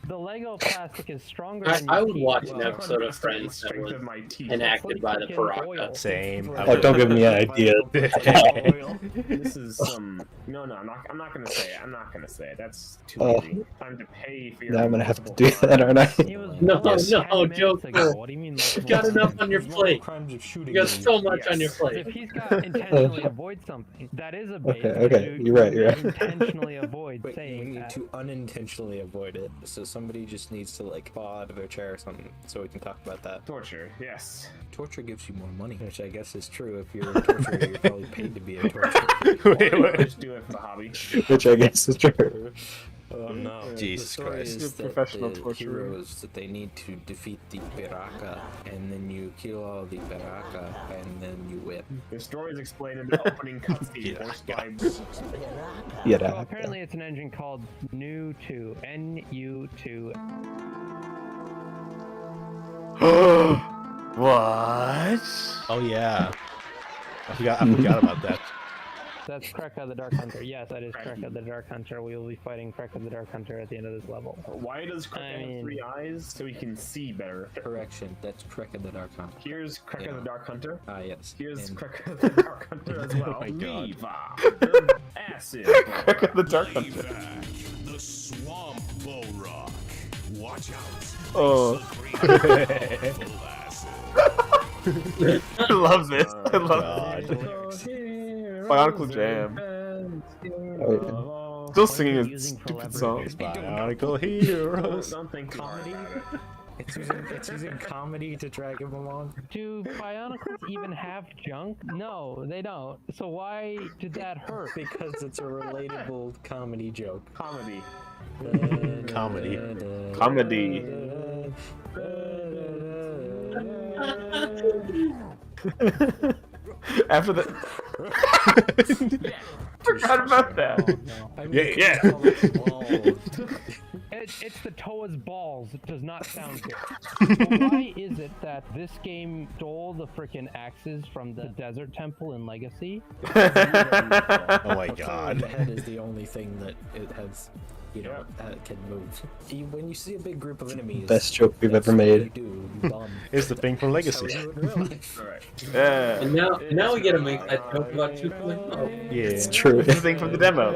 The Lego plastic is stronger I, than I your would teeth. watch an episode of Friends that was enacted by the Paraka. Same. Oh, don't give me an idea. This is some. No, I'm not gonna say it. I'm not gonna say it. That's too Oh. easy. Time to pay for your. Now I'm gonna have to do that, aren't I? It was No, released no, 10 minutes joke. ago. What do you mean? You've got enough on your plate. crimes of shooting. You got so much on your If plate. he's got intentionally avoid something, that is a bait. Okay, You- you're right, you you're right. Intentionally avoid Wait, we saying need that. to unintentionally avoid it. So somebody just needs to like fall out of their chair or something, so we can talk about that. Torture, yes. Torture gives you more money, which I guess is true. If you're a torturer, you're probably paid to be a torturer. Just do it for the hobby. Which I guess is true. Oh no! Jesus the story Christ. is that Professional the torturer. heroes that they need to defeat the Piraka, and then you kill all the Piraka, and then you whip. The story is explained in the opening cutscene voiced by. Yeah. So apparently it's an engine called NU2. NU2. What? Oh yeah. I forgot about that. That's Kreka the Dark Hunter. Yes, that is Kreka the Dark Hunter. We will be fighting Kreka the Dark Hunter at the end of this level. Why does Kreka have 3 eyes? So he can see better. Correction, that's Kreka the Dark Hunter. Here's Kreka Yeah. the Dark Hunter. Ah, yes. Here's And- Kreka the Dark Hunter as well. Oh my God. Levi, acid. Kreka the Dark Hunter. The swamp bull rock. Watch out. Oh. I love this. I love it. Bionicle Jam. Still singing a stupid song. Bionicle Heroes. Don't think Comedy? It's using comedy to drag him along. Do Bionicles even have junk? No, they don't. So why did that hurt? Because it's a relatable comedy joke. Comedy. Comedy. Comedy. After the. Forgot about that. Yeah. It's the Toa's balls. It does not sound good. But why is it that this game stole the freaking axes from the desert temple in Legacy? Oh my god. The head is the only thing that it has, can move. When you see a big group of enemies, Best joke we've ever made. It's the thing from Legacy. Yeah. And now we get to make that joke about 2.0. Yeah, it's true. It's the thing from the demo.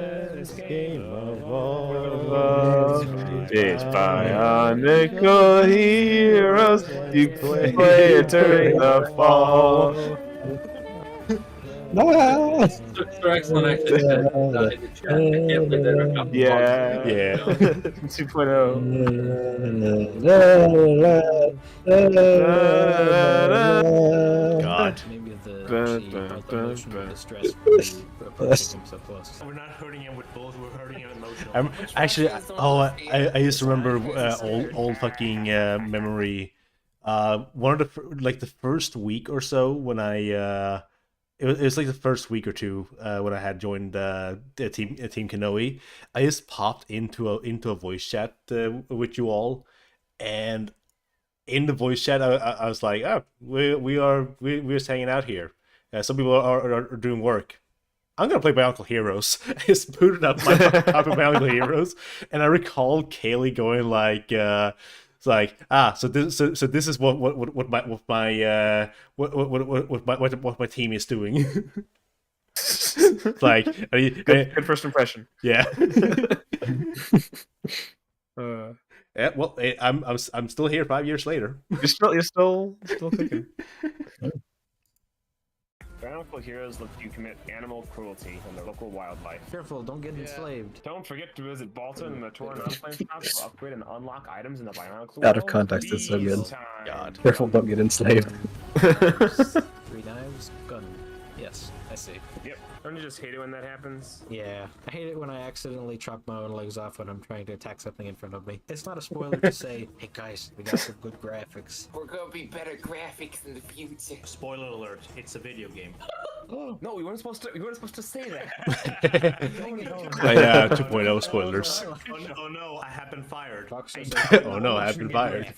It's Bionicle Heroes. You play it during the fall. Excellent actually said in the chat. I can't believe they were up. Yeah. 2.0. God. Maybe emotional distress from so close. We're not hurting him with both, we're hurting him emotionally. I'm actually. I used to remember old fucking memory. One of the first week or so when I it was like the first week or two when I had joined Team Kanohi. I just popped into a voice chat with you all, and in the voice chat I was like, oh, we're just hanging out here. Some people are doing work. I'm gonna play Bionicle Heroes. I just booted up my copy of Bionicle Heroes, and I recall Kaylee going like, "It's like so this is what my team is doing." It's like good first impression. Yeah. Yeah. Well, I'm still here 5 years later. You're still kicking. Bionicle Heroes let you commit animal cruelty in the local wildlife. Careful, don't get enslaved. Don't forget to visit Balta and the Matoran Unflamed shops to upgrade and unlock items in the Bionicle Out of world. context, it's so good. Bees time. God. Careful, don't get enslaved. 3 knives, gun. Yes, I see. Yep. Don't you just hate it when that happens? Yeah, I hate it when I accidentally chop my own legs off when I'm trying to attack something in front of me. It's not a spoiler to say, hey guys, we got some good graphics. We're gonna be better graphics in the future. Spoiler alert, it's a video game. No, we weren't supposed to say that. 2.0 spoilers. Oh no, I have been fired. Oh no, I have been fired.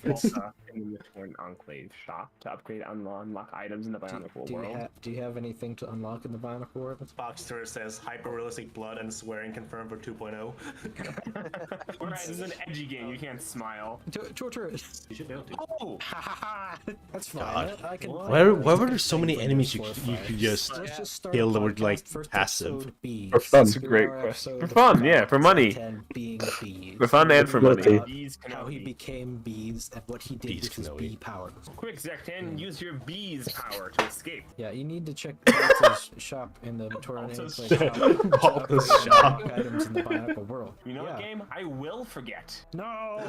In the Matoran Enclave shop to upgrade and unlock items in the Bionicle world. Do you have anything to unlock in the Bionicle world? Boxster says hyper-realistic blood and swearing confirmed for 2.0. Alright, this is an edgy game, you can't smile. Torture it. You should be able to. Oh! That's fine. God. I can. Why were there so many enemies you could just kill that were like passive? For fun. That's a great question. For fun, yeah, for money. For fun and for money. How he became bees and what he did with his bee powers. Quick, Zektan, use your bees power to escape. Yeah, you need to check Balta's shop in the Matoran Balta's shop. Items in the Bionicle world. You know what, game? I will forget. No!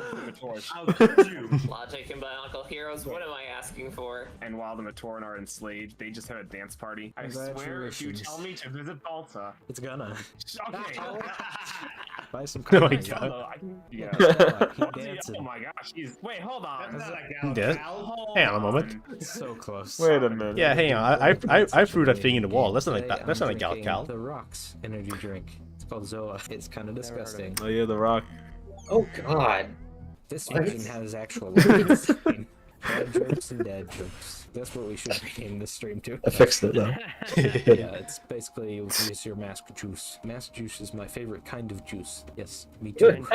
How could you? Logic and Bionicle Heroes, what am I asking for? And while the Matoran are enslaved, they just have a dance party. I swear, if you tell me to visit Balta... It's gonna. Okay. Buy some Oh my coins. god. Yeah. Oh my gosh, wait, hold on. Yeah. Hang on a moment. So close. Wait a minute. Yeah, hang on. I threw that thing in the wall. That's not like that. That's not a Gal. The Rocks energy drink. It's called Zoa. It's kind of disgusting. Oh yeah, the rock. Oh god. This version has actual lines. Bad jokes and dad jokes. That's what we should name this stream to. I fixed it though. Yeah, it's basically you use your mask juice. Mask juice is my favorite kind of juice. Yes, me too.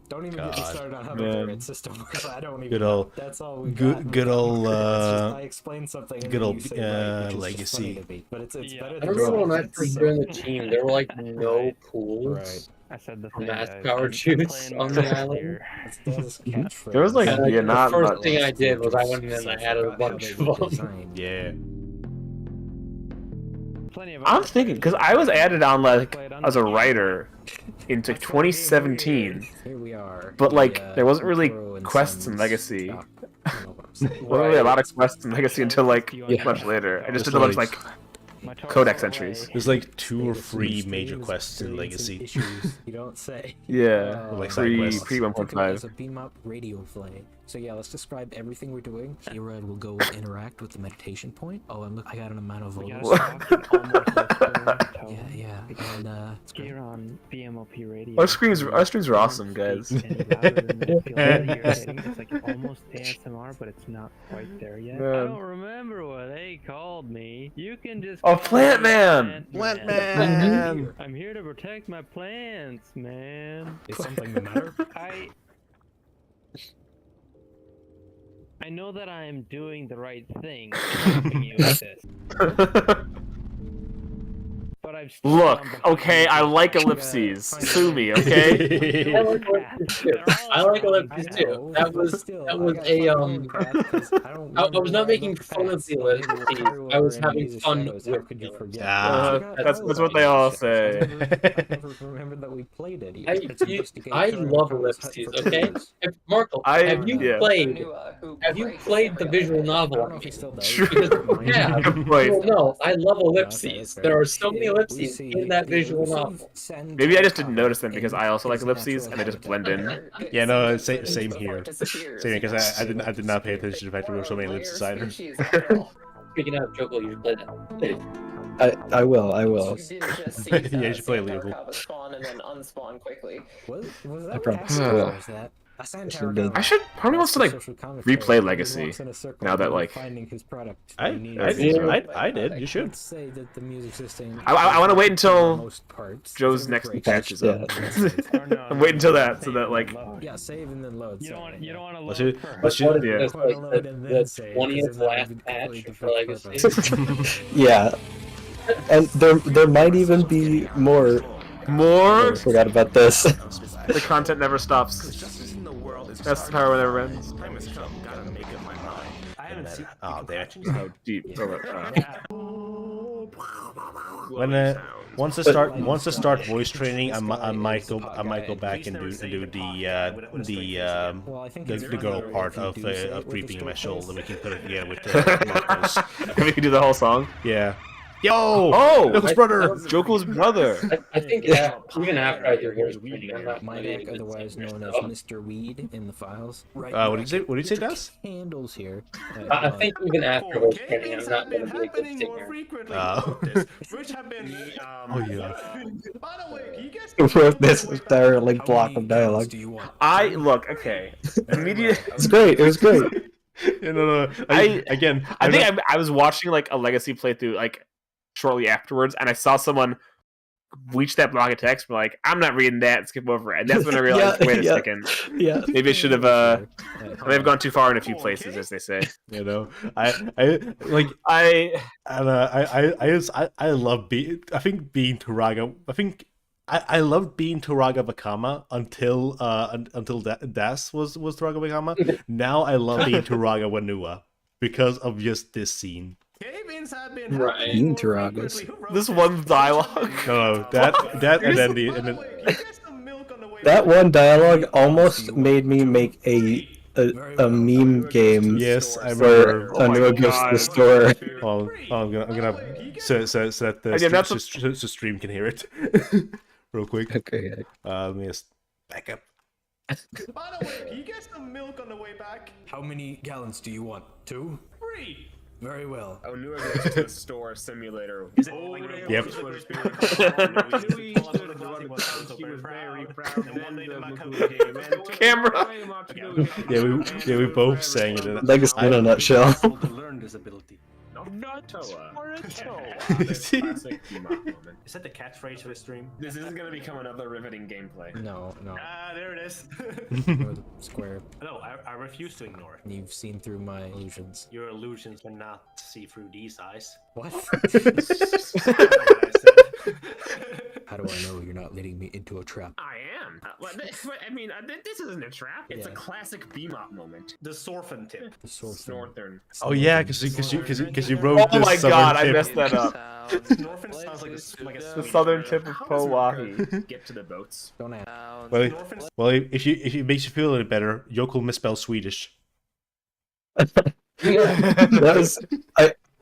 Don't even get me started on how the pyramid system works. I don't even. Good old. That's all we good. got. Good old. I explain something. And Good then old you say, right, which is just funny Legacy. to me. But it's better I than. remember when I it's first so- joined the team, there were like no pools. Right. I said the for thing. mass guys. power I'm juice playing on Minecraft the island. here. That's catchphrase. There was like And, yeah, the not first thing I did was I went in and I added a bunch of them. Yeah. Plenty of I'm other thinking because players I was added on like played as a Unmasked writer into 2017, Here we are. but like the, there wasn't really Pro and quests in Sons Legacy. shop. You know what I'm saying. Wasn't really a lot of quests in Legacy until like much later. I just did a bunch of like codex entries. There's like 2 or 3 major quests in Legacy. Issues, you don't say. Yeah, Like side pre quests. pre As 1.5. a BMOP radio play. So yeah, let's describe everything we're doing. Kira will go interact with the meditation point. Oh, and look, I got an amount of volume. Yeah. And Here on BMOP radio. Our streams are awesome, guys. It's like almost ASMR, but it's not quite there yet. Man. I don't remember what they called me. You can just. Oh, call Plant me Man! Plant Man! I'm here to protect my plants, man. Is something the matter? I know that I'm doing the right thing in helping you with this. But I've still Look, gone behind okay, you. I like ellipses. Sue me, okay? I like ellipses too. That was a I was not making fun of the ellipses. I was having fun with them. That's what they all say. I never remembered that we played it. I love ellipses. Okay, Markle, have you played the visual novel on me? True. Yeah. Well, no, I love ellipses. There are so many ellipses in that visual novel. Maybe I just didn't notice them because I also like ellipses and they just blend in. Yeah, no, same here. Same because I did not pay attention to the fact that there were so many ellipses either. Speaking of Joko, you should play that. I will. Yeah, you should play Leopold. Spawn and then unspawn quickly. Was I that promise. that? I should probably wants to like replay Legacy now that like I did. You should. Say that the music system. I want to wait until most parts. Joe's next Great. catches up. I'm waiting until that so that like Yeah, save and then load. You don't want to Let's load do- first. let's do- What is yeah. this, like the 20th last patch for Legacy? Yeah, and there might even be more. More? I forgot about this. The content never stops. That's the power that never ends. Oh, damn. Oh, deep. When once I start voice training, I might go back and do the girl part of creeping in my shoulder. We can put it together with the We can do the whole song. Yeah. Yo! Oh! Joko's brother! Joko's brother! I think even after I hear voice training, I'm not My deck, otherwise known as Mr. Weed in the files. Right. What did you say, Das? Candles here. I think even after voice training, I'm not going to be a good singer. Which have been. Oh yeah. By the way, can you guys Who wrote this entire like block of dialogue? Okay. Immediate. It's great. It was great. No. I think I was watching like a Legacy playthrough like shortly afterwards, and I saw someone reach that block of text. And like, I'm not reading that. Skip over it. And that's when I realized, wait a second. Yeah. Maybe I should have. I may have gone too far in a few places, as they say. You know, I love being. I think being Turaga. I loved being Turaga Bakama until Das was Turaga Bakama. Now I love being Turaga Wanua because of just this scene. Right. Turagas. This one dialogue. No, that and then That one dialogue almost made me make a meme game. Yes, I for remember. Anua goes to the store. Well, I'm gonna so that the stream can hear it real quick. Okay. Let me just back up. By the way, can you get some milk on the way back? How many gallons do you want? 2? 3. Very well. Oh, Nua goes to the store simulator. Yep. He was very proud. And then the Makoto game. Camera. Yeah, we both sang it. Legacy in a nutshell. To learn this ability. Is that the catchphrase for the stream? This is going to become another riveting gameplay. No. Ah, there it is. Ignore the square. No, I refuse to ignore it. You've seen through my illusions. Your illusions cannot see through these eyes. What? How do I know you're not leading me into a trap? I am. This isn't a trap. It's a classic BMOP moment. The Sorfin tip. The Northern. Oh yeah, because you wrote. Oh my god, I tip. messed that up. Norfin sounds like a The southern tip of Powahi. Get to the boats. Don't ask. Well, if it makes you feel any better, Yokel misspelled Swedish. That was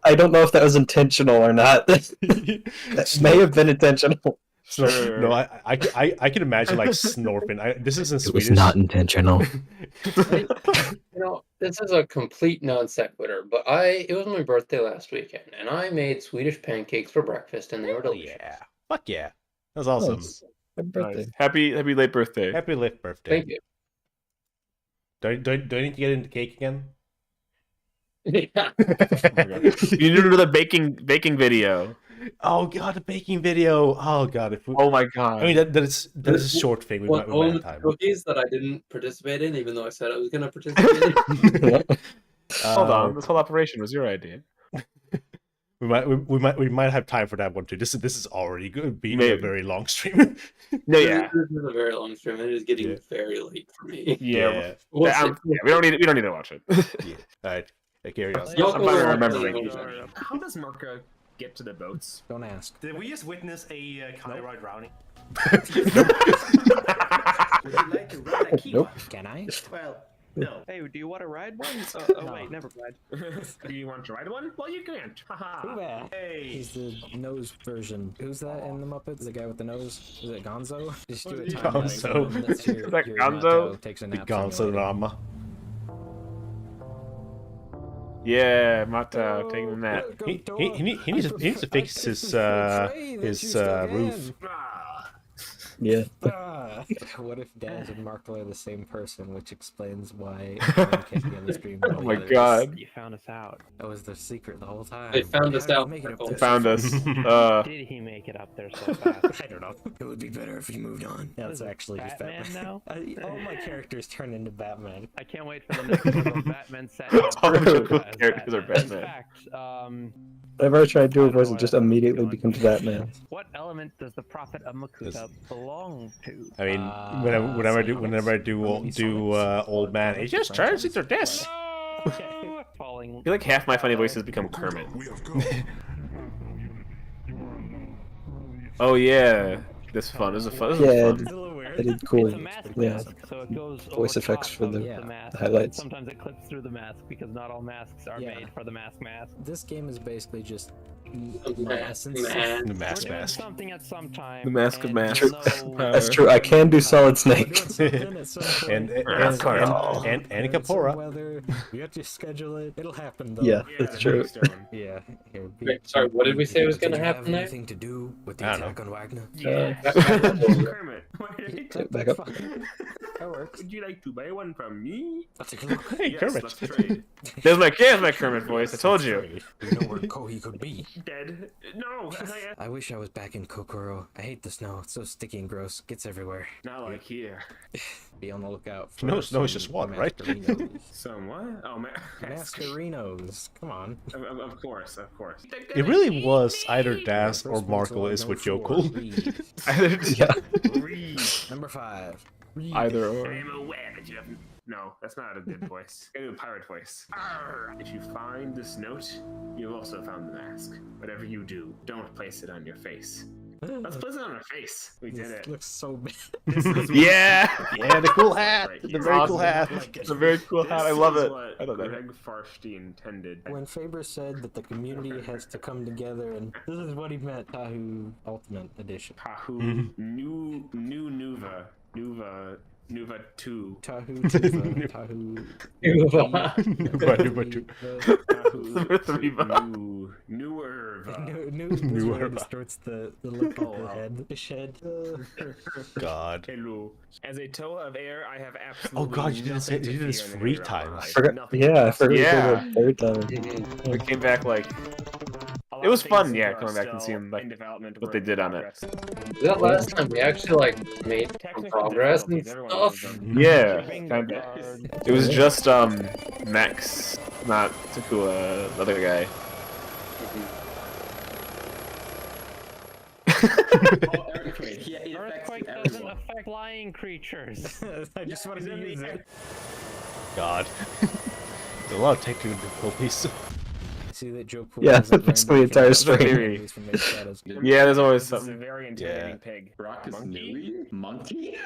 I don't know if that was intentional or not. That may have been intentional. No, I can imagine like Snorpin. This isn't It Swedish. was not intentional. You know, this is a complete non sequitur, but it was my birthday last weekend, and I made Swedish pancakes for breakfast, and they were delicious. Yeah, fuck yeah, that was awesome. Nice. Happy birthday. Happy late birthday. Happy late birthday. Thank you. Do I need to get into cake again? Yeah. You need to do the baking video. Oh god, the baking video. Oh god, oh my god. I mean that is a short thing. We might have time. Cookies that I didn't participate in, even though I said I was going to participate in. Hold on, this whole operation was your idea. We might have time for that one too. This is already good. Being a very long stream. No, yeah. This is a very long stream. It is getting very late for me. Yeah. We don't need to watch it. Yeah. All right. Carry on. How does Marco get to the boats? Don't ask. Did we just witness a Kairai drowning? Would you like to ride a key? Can I? Well, no. Hey, do you want to ride one? Oh wait, never mind. Do you want to ride one? Well, you can't. Haha. Hey. He's the nose version. Who's that in the Muppets? The guy with the nose? Is it Gonzo? Just do it. Gonzo. That's your Gonzo. takes a The nap. Gonzo Rama. Yeah, Mata taking a nap. He needs to fix his roof. Yeah. What if Daz and Marco are the same person, which explains why Aaron can't be on the stream? Oh my god. You found us out. That was the secret the whole time. They found us out. They found us. Did he make it up there so fast? I don't know. It would be better if he moved on. That's actually just Batman Batman. now? All my characters turn into Batman. I can't wait for the next Batman set. All the characters are Batman. In fact, Whenever I try to do a voice, it just immediately becomes Batman. what element does the Prophet of Makuta belong to? I mean, whenever I do old man, it just turns into this. Falling. I feel like half my funny voices become Kermit. Oh yeah, this is fun. This is fun. I did cool. Yeah. So it goes Voice over effects top for of the mask. highlights. Sometimes it clips through the mask because not all masks are made for the mask. This game is basically just my essence. The mask. Something at some time. The mask of mask. That's true. I can do Solid Snake. and Capora. We have to schedule it. It'll happen though. Yeah, that's true. Yeah. Wait, sorry, what did we say was going to happen there? Anything to do with the attack on Wagner? Kermit, Back up. That works. Would you like to buy one from me? I'll take a look. Hey, Yes, Kermit. let's trade. There's my Kermit voice. I told you. You know where Kohi could be. Dead. No. I wish I was back in Kokoro. I hate the snow. It's so sticky and gross. Gets everywhere. Not like here. Be on the lookout for No, snow is just one, right? Some what? Oh, Mascarinos. Come on. Of course. It really was either Daz or Marco is with Yoko. Number 5. Either or. I am aware that you have... No, that's not a good voice. I do a pirate voice. Arr! If you find this note, you've also found the mask. Whatever you do, don't place it on your face. Let's place it on our face. We did it. Looks so bad. Yeah! Yeah, the cool hat. The very cool hat. It's a very cool hat. I love it. I love that. Greg Farshty intended. When Faber said that the community has to come together, and this is what he meant, Tahu Ultimate Edition. Tahu Nuva 2. Tahu Tahu New distorts the look of the head. The shed. God. Hello. As a toe of air, I have absolutely. Oh God, you did this 3 times. Yeah, I forgot Yeah. to do it 3rd time. We came back like. It was fun, yeah, coming back and seeing like what they did on it. That last time we actually made some progress and stuff. Yeah, kind of. It was just Max, not Takua, the other guy. Earthquake doesn't affect flying creatures. I just wanted to use it. God. There's a lot of technical difficulties. see that Joe Pool Yeah, has, like, that's the random entire characters stream. movies from Made Shadows. Yeah, there's always This is a something. very intimidating pig. Rockus Nui? Monkey?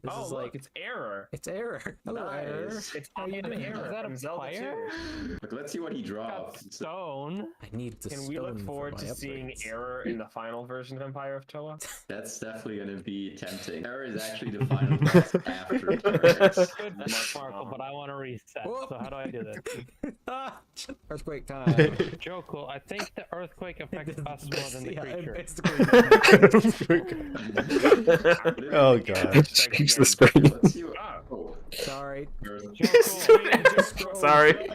This is like it's error. It's error. Hello, error. It's How you doing? error. Is that from a Zelda fire? 2. Look, let's see what he drops. Stone. I need the Can we look stone forward for to my seeing upgrades. error in the final version of Empire of Toa? That's definitely going to be tempting. Error is actually the final boss after turns. Good Markle, but I want to reset. So how do I do this? Earthquake time. Joe, cool. I think the earthquake affects us more than the creature. Oh god. It shakes the screen. Sorry. Sorry.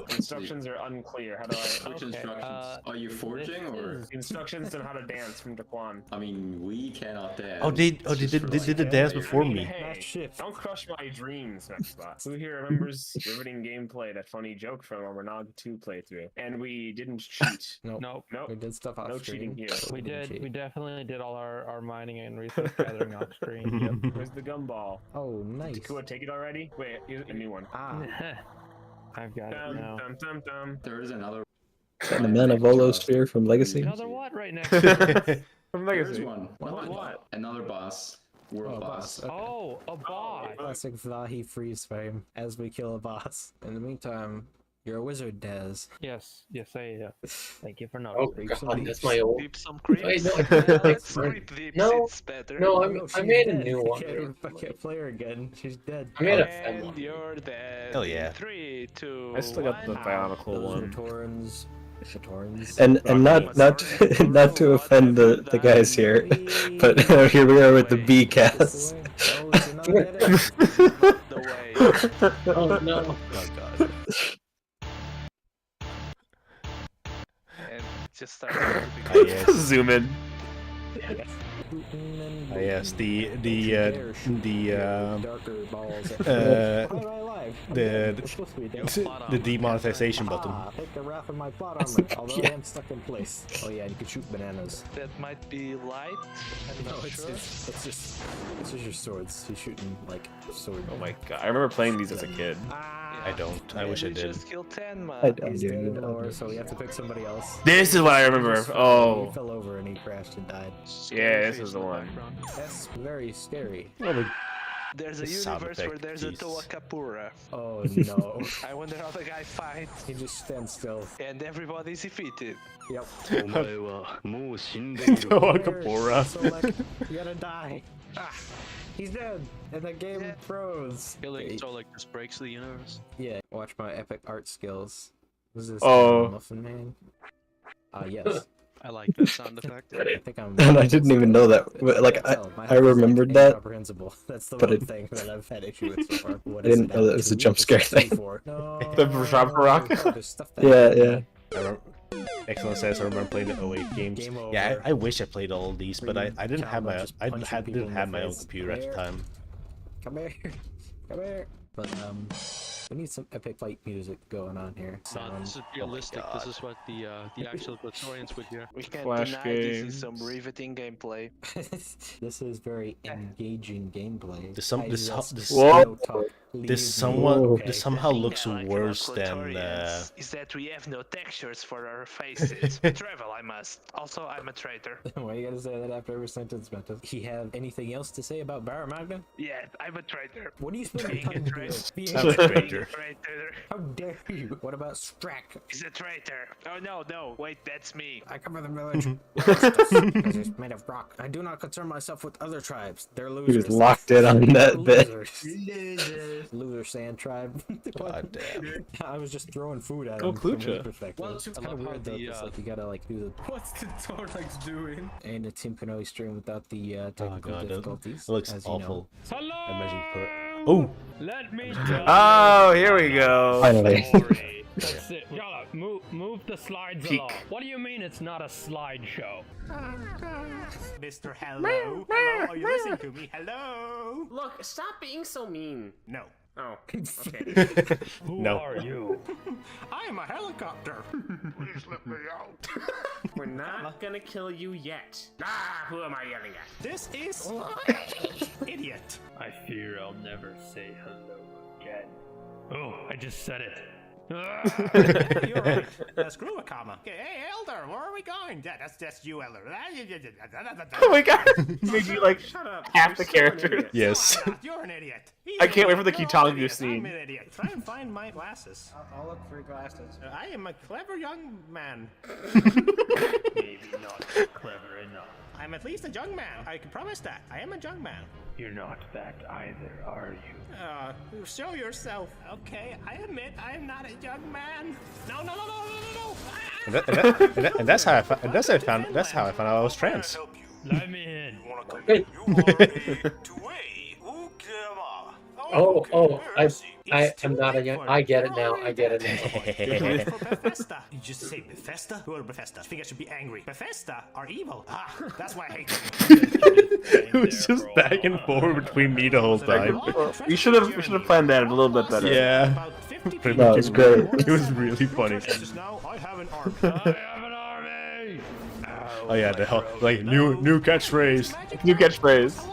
Instructions are unclear. How do I? Which instructions? Are you forging or? Instructions on how to dance from Daquan. I mean, we cannot dance. Oh, they did the dance before me. Hey, don't crush my dreams, Nextbot. Who here remembers riveting gameplay, that funny joke from our Nog 2 playthrough? And we didn't cheat. Nope. Nope. We did stuff off No stream. cheating here. We did. We definitely did all our mining and resource gathering off screen. Yep. Where's the gumball? Oh, nice. Takua, take it already? Wait, here's a new one. Ah. I've got it now. There is another. And the Manivolo sphere from Legacy. Another what right next to it? From There's Legacy. one. Another boss. World boss. Okay. Oh, a boss. Classic Vahi freeze frame as we kill a boss. In the meantime, you're a wizard, Dez. Yes, I am. Thank you for Oh noticing. god, that's my old. Deep some creeps. Wait, no, Let's creep deep. No, It's better. no, I she's made a dead. new one. I can't play her again. She's dead. I made a And fem one. you're dead. Hell yeah. 3, 2, I still got the 1. Bionicle Those one. Torrens. Torrens. And not to offend the guys here, but here we are with the B cast. Oh, it's another edit. The way. Oh no. Oh god. And just start. Yes. Zoom in. Yes, the darker balls. the demonetization button. Take the wrath of my plot armor, although I'm stuck in place. Oh yeah, you can shoot bananas. That might be light. I'm No, not it's sure. just your swords. He's shooting like sword. Oh my god, I remember playing these as a kid. I don't. I wish I You did. just killed 10, man. I don't He's do dead, that. or so we have to pick somebody else. This is what I remember. He Oh, fell over and he crashed and died. yeah, this is the one. That's very scary. There's a Sound universe where effect, there's a jeez. Toa Kapura. Oh no. I wonder how the guy fights. He just stands still. And everybody's defeated. Yep. Toa Kapura. So like, you gotta die. Ah, he's dead. And the game froze. So like just breaks the universe. Yeah. Watch my epic art skills. Was this Oh. Muffin Man? Yes. I like that sound effect. I think I'm. And I didn't even know that. Like I remembered that. Incomprehensible. That's the but one it- thing that I've had issue with so far. What I is didn't it know that now? was a 2? jump scare What's it thing. for? No. The Shop Rock. There's stuff that Yeah. I remember, Excellent says I remember playing the 08 games. Game over. Yeah, I wish I played all of these, but I didn't have my Just I punching had, people didn't in have the my own face. computer at the time. Come here. Come here. But we need some epic fight music going on here. This is realistic. This is what the actual Praetorians would hear. We can't Flash deny this games. is some riveting gameplay. This is very engaging gameplay. This some- I this just ho- this- no talk. Leave This me somewhat okay. this somehow looks I like worse about than Praetorians is that we have no textures for our faces. Travel, I must. Also, I'm a traitor. Why you gotta say that after every sentence, Meta? He have anything else to say about Barra Magna? Yeah, I'm a traitor. What do you spend your Being a time doing? traitor. Being I'm a a traitor. Traitor. How dare you? What about Strack? He's a traitor. Oh no, wait, that's me. I cover the village. Because it's made of rock. I do not concern myself with other tribes. They're He losers. was locked in on that bit. Losers. Loser sand tribe. God damn. I was just throwing food at Oh, him from Klucha. his perspective. Well, It's I kind of love how weird though, the, 'cause, like you gotta like do the What's the Torlex doing? and a Team Kanohi stream without the technical God, difficulties. it looks as you know. awful. Hello. Imagine oh, Let me Oh, here we go. Finally. That's it. Y'all move the slides Peek. along. What do you mean it's not a slideshow? Mr. Hello? Hello? Are you listening to me? Hello? Look, stop being so mean. No. Oh, okay. Who No. are you? I am a helicopter. Please let me out. We're not gonna kill you yet. Ah, who am I yelling at? This is idiot. I fear I'll never say hello again. Oh, I just said it. You're right. Screw a comma. Okay, hey, Elder, where are we going? Yeah, that's you, Elder. Oh my god! Made you like half the character. Yes. You're an idiot. I can't wait for the You're Kitangu an idiot. scene. I'm an idiot. Try and find my glasses. I'll look for your glasses. I am a clever young man. Maybe not clever enough. I'm at least a young man. I can promise that. I am a young man. You're not that either, are you? Show yourself. Okay, I admit I am not a young man. No. And that's how I found. That's how I found out I was trans. Let me in. Wait. I am not a young. I get it now. I get it now. Bethesda. You just say Bethesda? Who are Bethesda? I think I should be angry. Bethesda are evil. Ah, that's why I hate them. It was just back and forth between me the whole time. We should have planned that a little bit better. Yeah. No, it's great. It was really funny. Now I have an army. I have an army. Oh yeah, the hell, like new catchphrase. New catchphrase.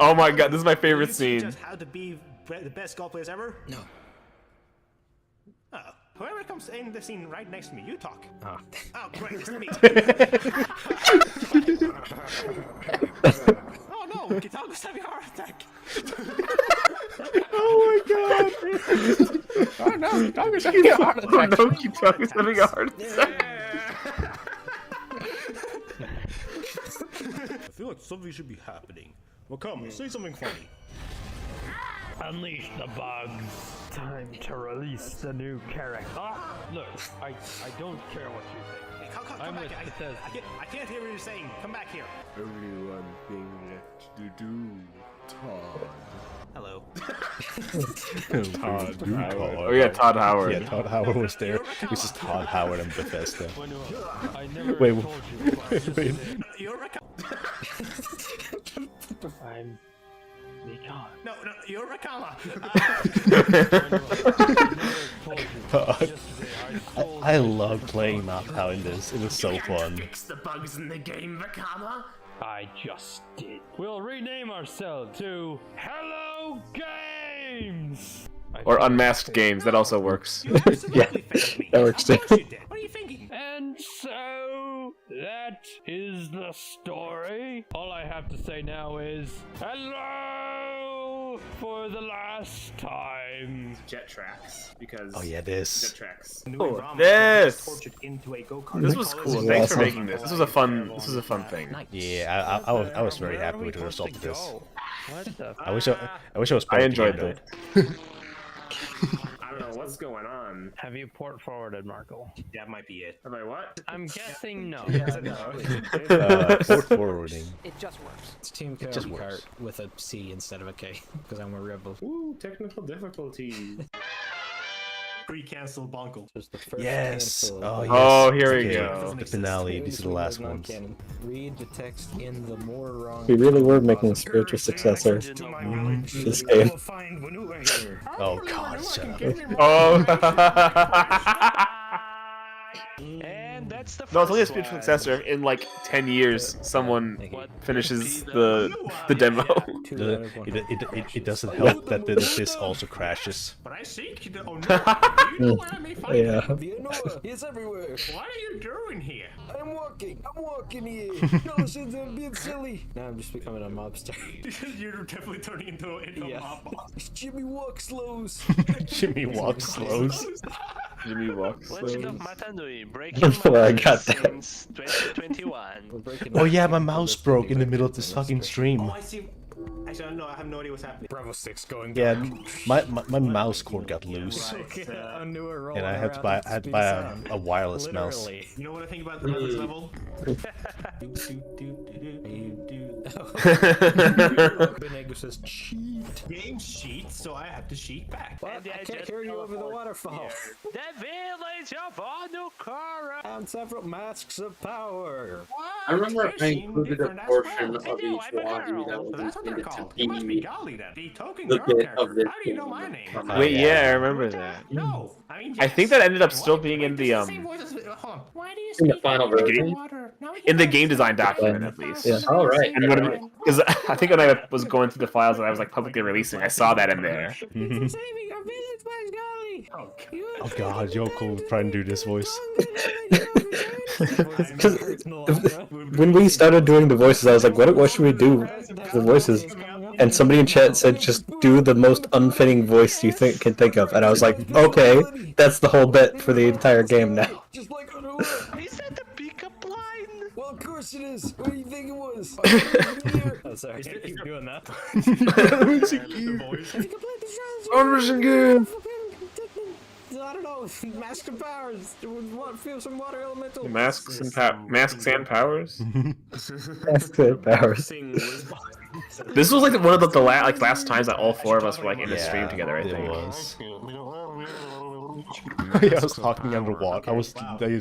Oh my god, this is my favorite scene. Just how to be the best golf players ever? No. Oh, whoever comes in the scene right next to me, you talk. Oh, great, it's me. Oh no, Kitangu's having a heart attack. Oh my god. Oh no, Kitangu's having a heart attack. Oh no, Kitangu's having a heart attack. I feel like something should be happening. Well, come, say something funny. Unleash the bugs. Time to release the new character. Ah, look, I don't care what you think. Hey, come I'm back. with Bethesda. I can't hear what you're saying. Come back here. Only one thing left to do, Todd. Hello. Todd. Oh yeah, Todd Howard. Yeah, Todd Howard was there. This is Todd Howard and Bethesda. I never Wait, told you. wait. You're I'm Nikon. No, you're Rakama. I love playing Mata in this. It was so fun. Fix the bugs in the game, Rakama. I just did. We'll rename ourselves to Hello Games! Or Unmasked Games, that also works. Yeah, that works too. What are you thinking? And so, that is the story. All I have to say now is, hello for the last time. Jet tracks, because Oh yeah, this. jet tracks. Oh, this. Into a go-kart. This was cool. Thanks for making this. This was a fun thing. Yeah, I was very happy with the result of this. What the I wish I was. I enjoyed it. I don't know what's going on. Have you port forwarded, Marco? That might be it. Am I what? I'm guessing no. Port forwarding. It just works. It's Team It just Kanohi works. Kart with a C instead of a K, because I'm a rebel. Ooh, technical difficulty. Pre-cancel Bonko. Just the first Yes. handful Oh of- yes. Oh, here we Okay, go. The finale. These are the last Non ones. canon. Read the text in the more wrong. We really were making a spiritual successor to this game. Oh god. Shut up. Oh. And that's the No, it's only a first spiritual one. successor. In like 10 years, someone finishes the demo. It doesn't help that this also crashes. But I seek the oh no. You know where I may find Yeah. him. It's everywhere. What are you doing here? I'm walking here. No, shit, I'm being silly. Now I'm just becoming a mobster. You're definitely turning into a mob boss. Jimmy walks slows. Jimmy walks slows. Jimmy walks. Legend of Mata Nui, breaking Well, I my got that. since 2021. Oh yeah, my mouse broke in the middle of this fucking stream. Oh, I see. Actually, no, I have no idea what's happening. Bravo 6 going Yeah, dark. my mouse cord got loose, A newer roll and I had to around buy speed a wireless mouse. Literally. You know what I think about this level? Benegro says cheat. Game cheat, so I have to cheat back. What? I can't hear you over the waterfall. The village of Onukara. And several masks of power. I remember I included a portion of each walkthrough that was That's what they're intended to called. be Must be Golly then. The token the girl bit character. of this How do you know game. my name? Wait, yeah, I remember that. No, I mean I think that ended up still being in the Same voice as hold on. Why do you In the speak final like version? water? Now we in the can game design understand document the at least. Yeah. Oh, right. And what I Why mean, Because I think when I was going through the files that I was like publicly releasing, I saw that in there. Oh god, Yoko try and do this voice. When we started doing the voices, I was like, what should we do for the voices? And somebody in chat said, just do the most unfitting voice you can think of. And I was like, okay, that's the whole bit for the entire game now. Is that the pickup line? Well, of course it is. What do you think it was? Oh, sorry. He's doing that. I don't know. Masks and powers. Feel some water elemental. Masks and powers. Masks and powers. This was like one of the last times that all four of us were like in a stream together. I think it was. I was talking underwater. I just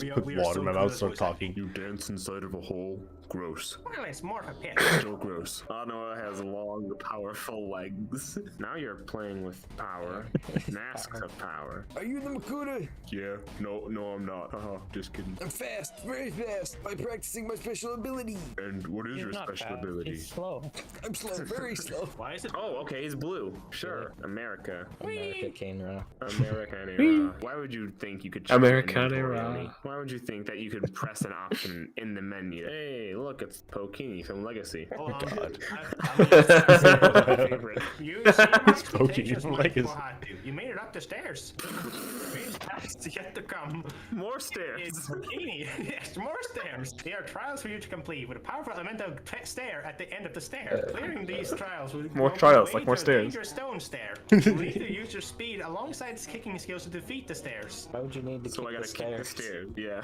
put water in my mouth, started talking. You dance inside of a hole. Gross. Well, it's more of a pit. Still gross. Anoa has long, powerful legs. Now you're playing with power. Masks have power. Are you the Makuta? Yeah. No, I'm not. Haha. Just kidding. I'm fast, very fast, by practicing my special ability. And what is your special ability? He's slow. I'm slow, very slow. Why is it? Oh, okay. He's blue. Sure. America. America Canera. Americanera. Why would you think you could? Americanera. Why would you think that you could press an option in the menu? Hey, look, it's Pokini from Legacy. Oh my god. You Pokini from Legacy. You made it up the stairs. That's yet to come. More stairs. It's Bikini. Yes, more stairs. There are trials for you to complete with a powerful elemental stair at the end of the stair. Clearing these trials will more trials, like more stairs. Your stone stair. You need to use your speed alongside its kicking skills to defeat the stairs. Why would you need to So I gotta kick the stairs. Yeah.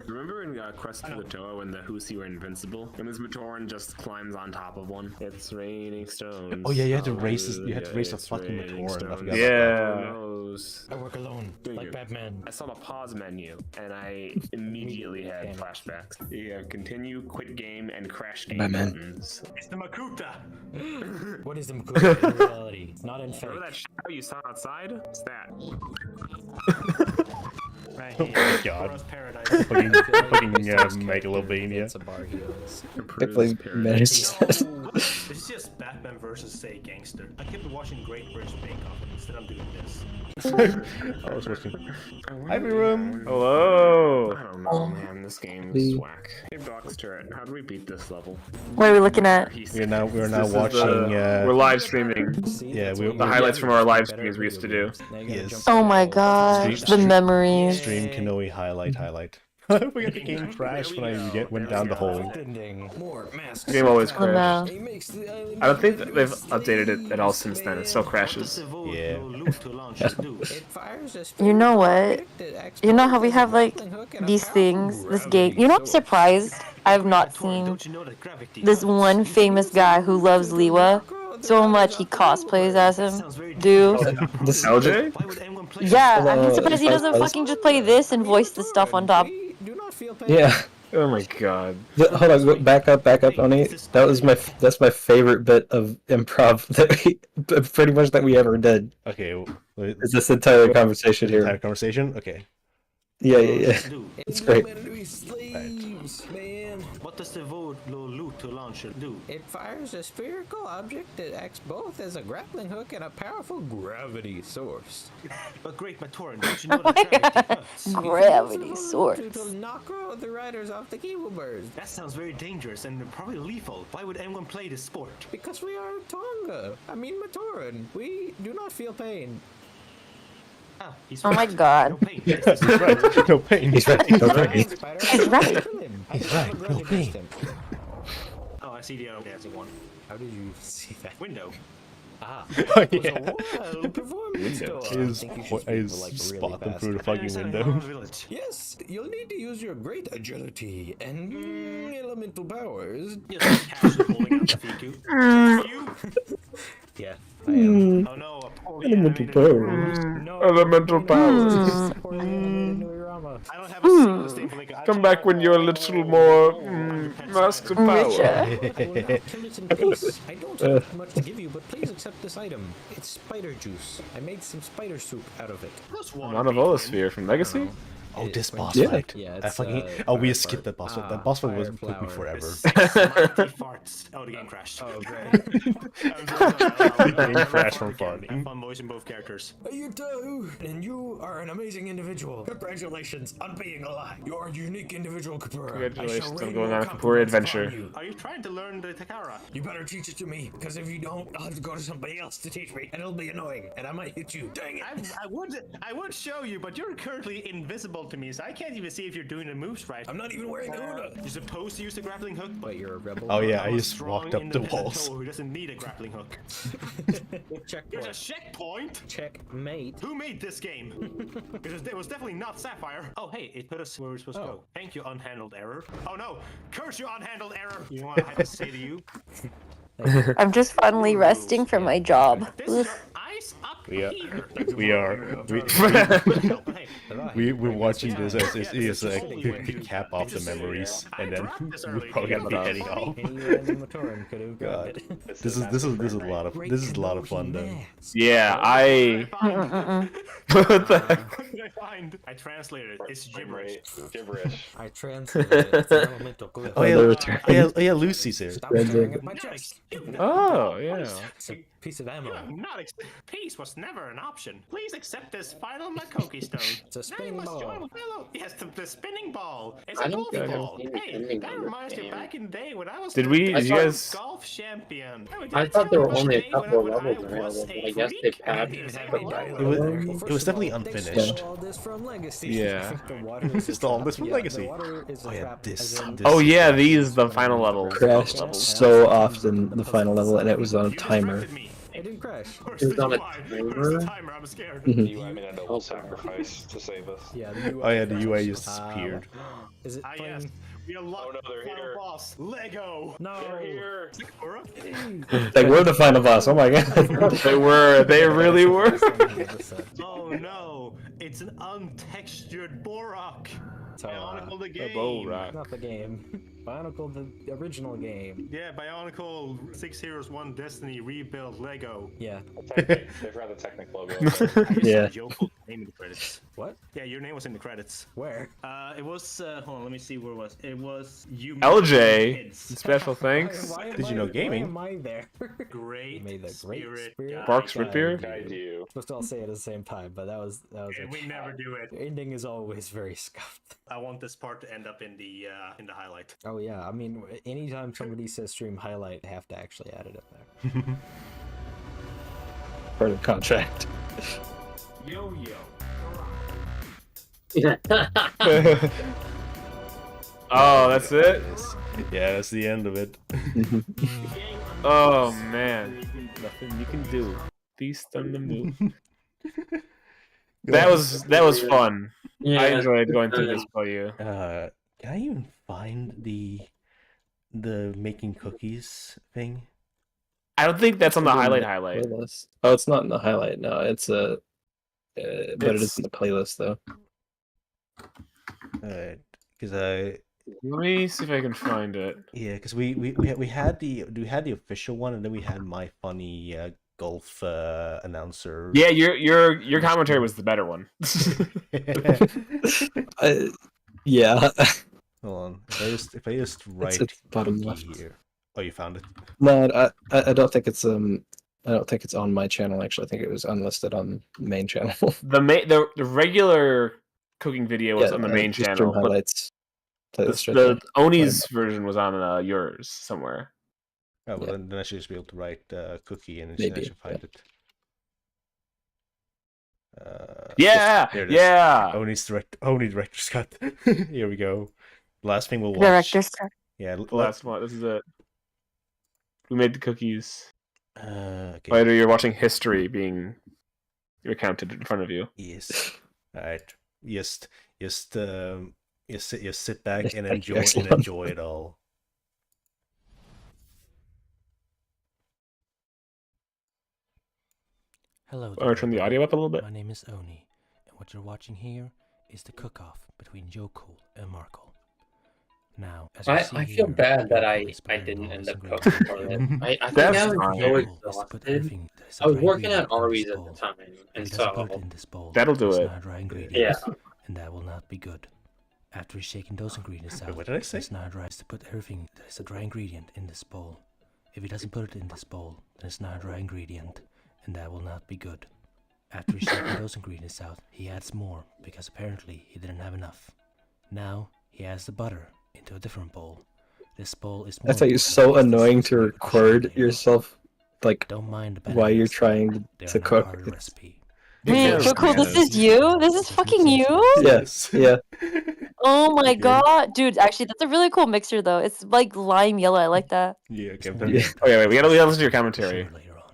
Remember in Quest for the Toa when the Husi were invincible? And this Matoran just climbs on top of one. It's raining stones. Oh yeah, you had to race this. You had to race a fucking Matoran. I forgot Yeah. I work alone, like Batman. I saw the pause menu, and I immediately had flashbacks. Yeah, continue, quit game, and crash game buttons. It's the Makuta. What is the Makuta in reality? Not in fake. Remember that shadow you saw outside? It's that. Right Oh here. my god. Forest Paradise. Fucking Megalovania. It's a bar heels. This is just Batman versus say gangster. I kept watching Great British Bake Off and instead I'm doing this. I was watching. Hi, room. Hello. I don't know, man. This game is whack. Hey, Box Turret, how do we beat this level? What are we looking at? We're now watching. We're live streaming. Yeah, the highlights from our live streams we used to do. Yes. Oh my gosh, the memories. Stream Kanohi highlight. We got the game crashed when I went down the hole. The game always crashed. I don't think that they've updated it at all since then. It still crashes. Yeah. You know what? You know how we have like these things, this game. You know, I'm surprised I have not seen this one famous guy who loves Liwa so much he cosplays as him. Do LJ? Yeah, I'm surprised he doesn't fucking just play this and voice the stuff on top. Yeah. Oh my god. Hold on, back up, Oni. That's my favorite bit of improv pretty much that we ever did. Okay. Is this entire conversation here? Entire conversation? Okay. Yeah. It's great. What does the vote loot to launch it do? It fires a spherical object that acts both as a grappling hook and a powerful gravity source. But great Matoran, don't you know that gravity hurts? Gravity source. To knock all the riders off the cable birds. That sounds very dangerous and probably lethal. Why would anyone play this sport? Because we are Tonga. I mean Matoran. We do not feel pain. Ah, he's Oh my god. No pain. He's right. No pain. He's right. No pain. He's right. He's right. No pain. Oh, I see the other dancing one. How did you see that? Window. Ah. Oh, yeah. His spot them through the fucking window. Yes, you'll need to use your great agility and elemental powers. Yeah, I am. Oh no, a poor Elemental powers. Elemental powers. I don't have a single thing for like Come back when you're a little more masks of power. I don't have much to give you, but please accept this item. It's spider juice. I made some spider soup out of it. Monovolusphere from Legacy? Oh, this boss Yeah. fight. Yeah, I it's, fucking. We skipped that boss fight. That boss fight was took me forever. Mighty farts. Oh, the game crashed. Oh, great. The game crashed from farting. Have fun voicing both characters. You too, and you are an amazing individual. Congratulations on being alive. You're a unique individual, Kapura. Congratulations on going on a Kapura adventure. Are you trying to learn the Takara? You better teach it to me, because if you don't, I'll have to go to somebody else to teach me, and it'll be annoying, and I might hit you. Dang it! I would show you, but you're currently invisible to me, so I can't even see if you're doing the moves right. I'm not even wearing the hood. You're supposed to use the grappling hook. Wait, you're a rebel? Oh yeah, I I'm a just strong, walked up the independent walls. Toe who doesn't need a grappling hook. There's a checkpoint. Checkmate. Who made this game? Because it was definitely not Sapphire. Oh hey, it put us where we're supposed to go. Thank you, unhandled error. Oh no, curse you, unhandled error. You know what I had to say to you? I'm just finally resting from my job. Ugh. We are. We're watching this as it's a quick cap off the memories, and then we're probably gonna be heading off. God, this is a lot of fun though. Yeah, I. What the heck? What did I find? I translated it. It's gibberish. Gibberish. I translated it. It's an elemental glyph. Oh yeah, Lucy's here. Stop staring at my chest. Oh yeah. It's a piece of ammo. Peace was never an option. Please accept this final Makoki stone. It's a spinning ball. Yes, the spinning ball. It's I a don't golf think I've ball. seen the Hey, spinning that ball reminds me game. back in the day when I was Did you guys? golf champion. I thought there were only a couple of levels available, but I guess they patched It was definitely unfinished. All this from Legacy. Yeah. The water is Just all this from the Legacy. water is a Oh yeah, trap, this. as in- Oh yeah, these the final levels. Crashed so often the final level, and it was on a timer. It didn't crash. It was on a timer. I'm scared. Mhm. The UI made a double sacrifice to save us. Yeah, the UI Oh yeah, the UI crashed. just disappeared. Is it Yes. playing? We unlocked no, they're the final here. boss. Lego. No. They're here. They were the final boss. Oh my god. They were. They really were. Oh no, it's an untextured Borak. So, Bionicle the game. Not the game. Bionicle, the original game. Yeah, Bionicle 6 Heroes 1 Destiny rebuild Lego. Yeah. They forgot the Technic logo. Yeah. Your full name in the credits. What? Yeah, your name was in the credits. Where? It was. Hold on, let me see where it was. It was you. LJ, Kids. special thanks. Why am Did you I- know gaming? Why am I there? Great. May the great spirit spirit Barks guide root beer? Guide you. Supposed to all say it at the same time, but that was We never do it. The ending is always very scuffed. I want this part to end up in the highlight. Oh yeah, I mean, anytime somebody says stream highlight, I have to actually add it up there. Part of contract. Yo. Oh, that's it. Yeah, that's the end of it. Oh man, nothing you can do. Beast on the moon. That was fun. Yeah. I enjoyed going through this for you. Can I even find the making cookies thing? I don't think that's on the highlight. Playlist. Oh, it's not in the highlight. No, it's a. But it is in the playlist though. Because I. Let me see if I can find it. Yeah, because we had the official one, and then we had my funny golf announcer. Yeah, your commentary was the better one. Yeah. Hold on. If I just write at the bottom cookie left. here. Oh, you found it. No, I don't think it's I don't think it's on my channel. Actually, I think it was unlisted on the main channel. The regular cooking video was on the main just channel. stream But highlights. the Oni's version was on yours somewhere. Oh, well, then I should just be able to write cookie and I Maybe, should find it. Yeah, there it is. yeah. Oni director's cut. Here we go. Last thing we'll watch. Director's cut. Yeah, The last one. This is it. We made the cookies. Okay. Later, you're watching history being recounted in front of you. Yes. All right. Just sit back and enjoy Excellent. it all. Hello. Or turn the audio up a little bit. My name is Oni, and what you're watching here is the cook-off between Jokul and Markle. Now, as you see I feel here, bad that Jokul I is putting didn't all end this up ingredients cooking in part of the it. bowl. I think That's I was fine. so Jokul is to put exhausted. everything that is a I was dry working ingredient at in this Arby's at bowl. the time, He and doesn't put it so in this bowl. That'll do It's it. not a dry ingredient. yeah, and that will not be good. After he's shaken those ingredients out, what did I say? it's now tries to put everything that is a dry ingredient in this bowl. If he doesn't put it in this bowl, then it's not a dry ingredient, and that will not be good. After he's shaken those ingredients out, he adds more, because apparently he didn't have enough. Now, he adds the butter into a different bowl. This bowl is more That's like important so because this annoying is to what we record later on. yourself, like, Don't mind the while you're bananas. trying They to are not cook. part of the recipe. Wait, Coco, this is you? This is fucking you? Yes, yeah. Oh my god. Dude, actually, that's a really cool mixer, though. It's like lime yellow. I like that. Yeah, It's give more them. Yeah. important Okay, wait, we gotta because listen to your this is commentary. sure later on.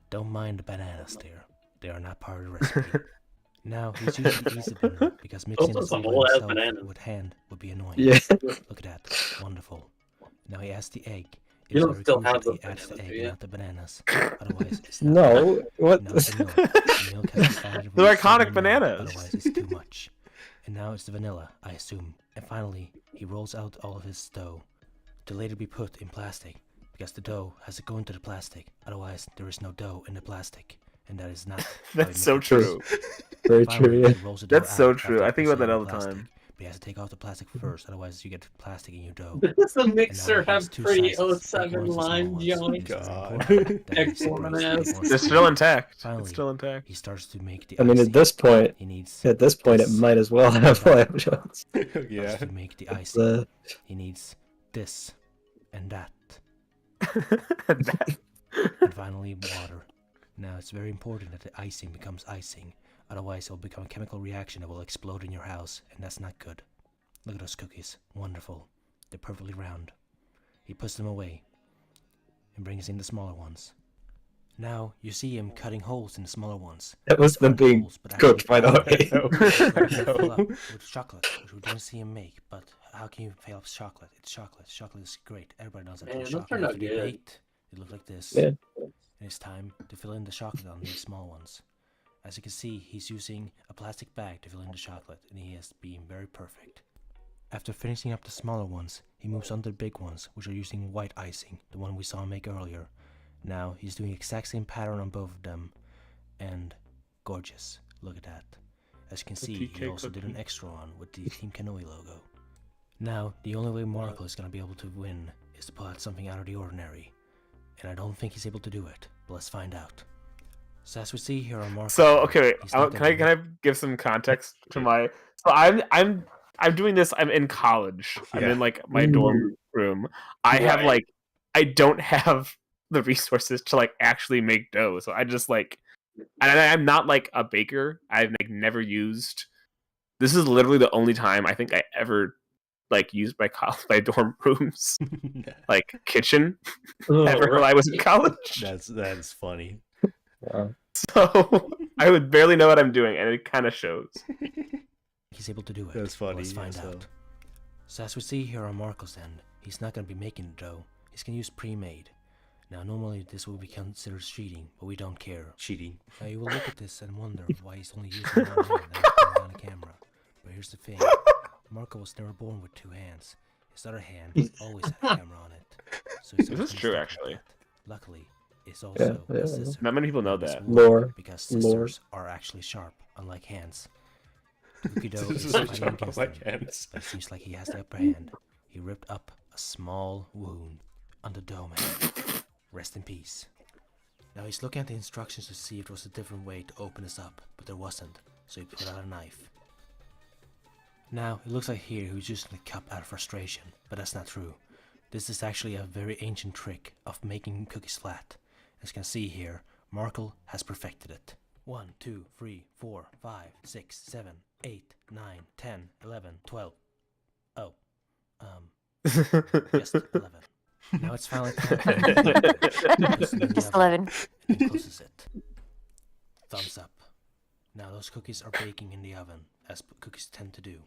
Don't mind the bananas, dear. They are not part of the recipe. Now he's using the easy blender because mixing Those the are by whole ass himself bananas. with hand would be annoying. Yeah. Look at that, wonderful. Now he adds the egg. You It's don't very still crucial have that he those adds the bananas, egg do and you? not the bananas. Otherwise, it's not No, what? Now it's the milk. The milk has to be added They're with the iconic vanilla, bananas. Otherwise, it's too much. And now it's the vanilla, I assume. And finally, he rolls out all of his dough to later be put in plastic because the dough has to go into the plastic. Otherwise, there is no dough in the plastic, and that is not. how he That's so makes it. true. Very Finally, true, he yeah. rolls the dough That's so out true. after I think about putting that it all in the plastic. time. But he has to take off the plastic first, otherwise you get plastic in your dough. Does the And now mixer he has have two pretty sizes, big 07 ones and small line ones. joints? It's God. important that he Excellent separates the big ass. ones They're from still the intact. It's Finally, still intact. he starts to make the I mean, icing. at this point, He needs it might as well have live shots. Yeah. Starts to make the It's, icing. He needs this and that. And finally, water. Now, it's very important that the icing becomes icing. Otherwise, it will become a chemical reaction that will explode in your house, and that's not good. Look at those cookies. Wonderful. They're perfectly round. He puts them away and brings in the smaller ones. Now, you see him cutting holes in the smaller ones. That was These them aren't being holes, but actually cooked, by the holes. way. They're gonna fill up with chocolate, which we don't see him make. But how can you fail chocolate? It's chocolate. Chocolate is great. Everybody knows that. Man, those chocolate turned has out to be good. baked. It looks like this. Yeah. And it's time to fill in the chocolate on these small ones. As you can see, he's using a plastic bag to fill in the chocolate, and he has been very perfect. After finishing up the smaller ones, he moves on to the big ones, which are using white icing, the one we saw him make earlier. Now, he's doing the exact same pattern on both of them, and gorgeous. Look at that. As you can see, he TK also did an cookie. extra one with the Team Kanohi logo. Now, the only way Markle is going to be able to win is to pull out something out of the ordinary. And I don't think he's able to do it, but let's find out. So as we see here on Markle's So board, okay, wait. he's not Can I gonna give some context to my? So I'm doing this. I'm in college. I'm Yeah. in like my dorm room. I have Right. like I don't have the resources to like actually make dough. So I just like, and I'm not like a baker. I've like never used. This is literally the only time I think I ever like used my my dorm room's like kitchen ever while I was in college. That's funny. So I would barely know what I'm doing, and it kind of shows. he's able to do it. That's funny, Let's find so. out. So as we see here on Markle's end, he's not going to be making the dough. He's going to use pre-made. Now normally this will be considered cheating, but we don't care. Cheating. Now you will look at this and wonder why he's only using one hand and not putting on a camera. But here's the thing. Markle was never born with two hands. His other hand always had a camera on it. So he's This always is been true, stuck like actually. that. Luckily, it's also Yeah, a scissor. Not many people know It's that. wood, Lore. because Lore. scissors are actually sharp, unlike hands. The cookie dough is Scissors are fighting sharp, against unlike him, hands. but it seems like he has the upper hand. He ripped up a small wound on the dough man. Rest in peace. Now he's looking at the instructions to see if there was a different way to open this up, but there wasn't, so he pulled out a knife. Now, it looks like here he was using the cup out of frustration, but that's not true. This is actually a very ancient trick of making cookies flat. As you can see here, Markle has perfected it. 1, 2, 3, 4, 5, 6, 7, 8, 9, 10, 11, 12. Oh. Just 11. Now it's finally time. Just 11. And he closes it. Thumbs up. Now those cookies are baking in the oven, as cookies tend to do.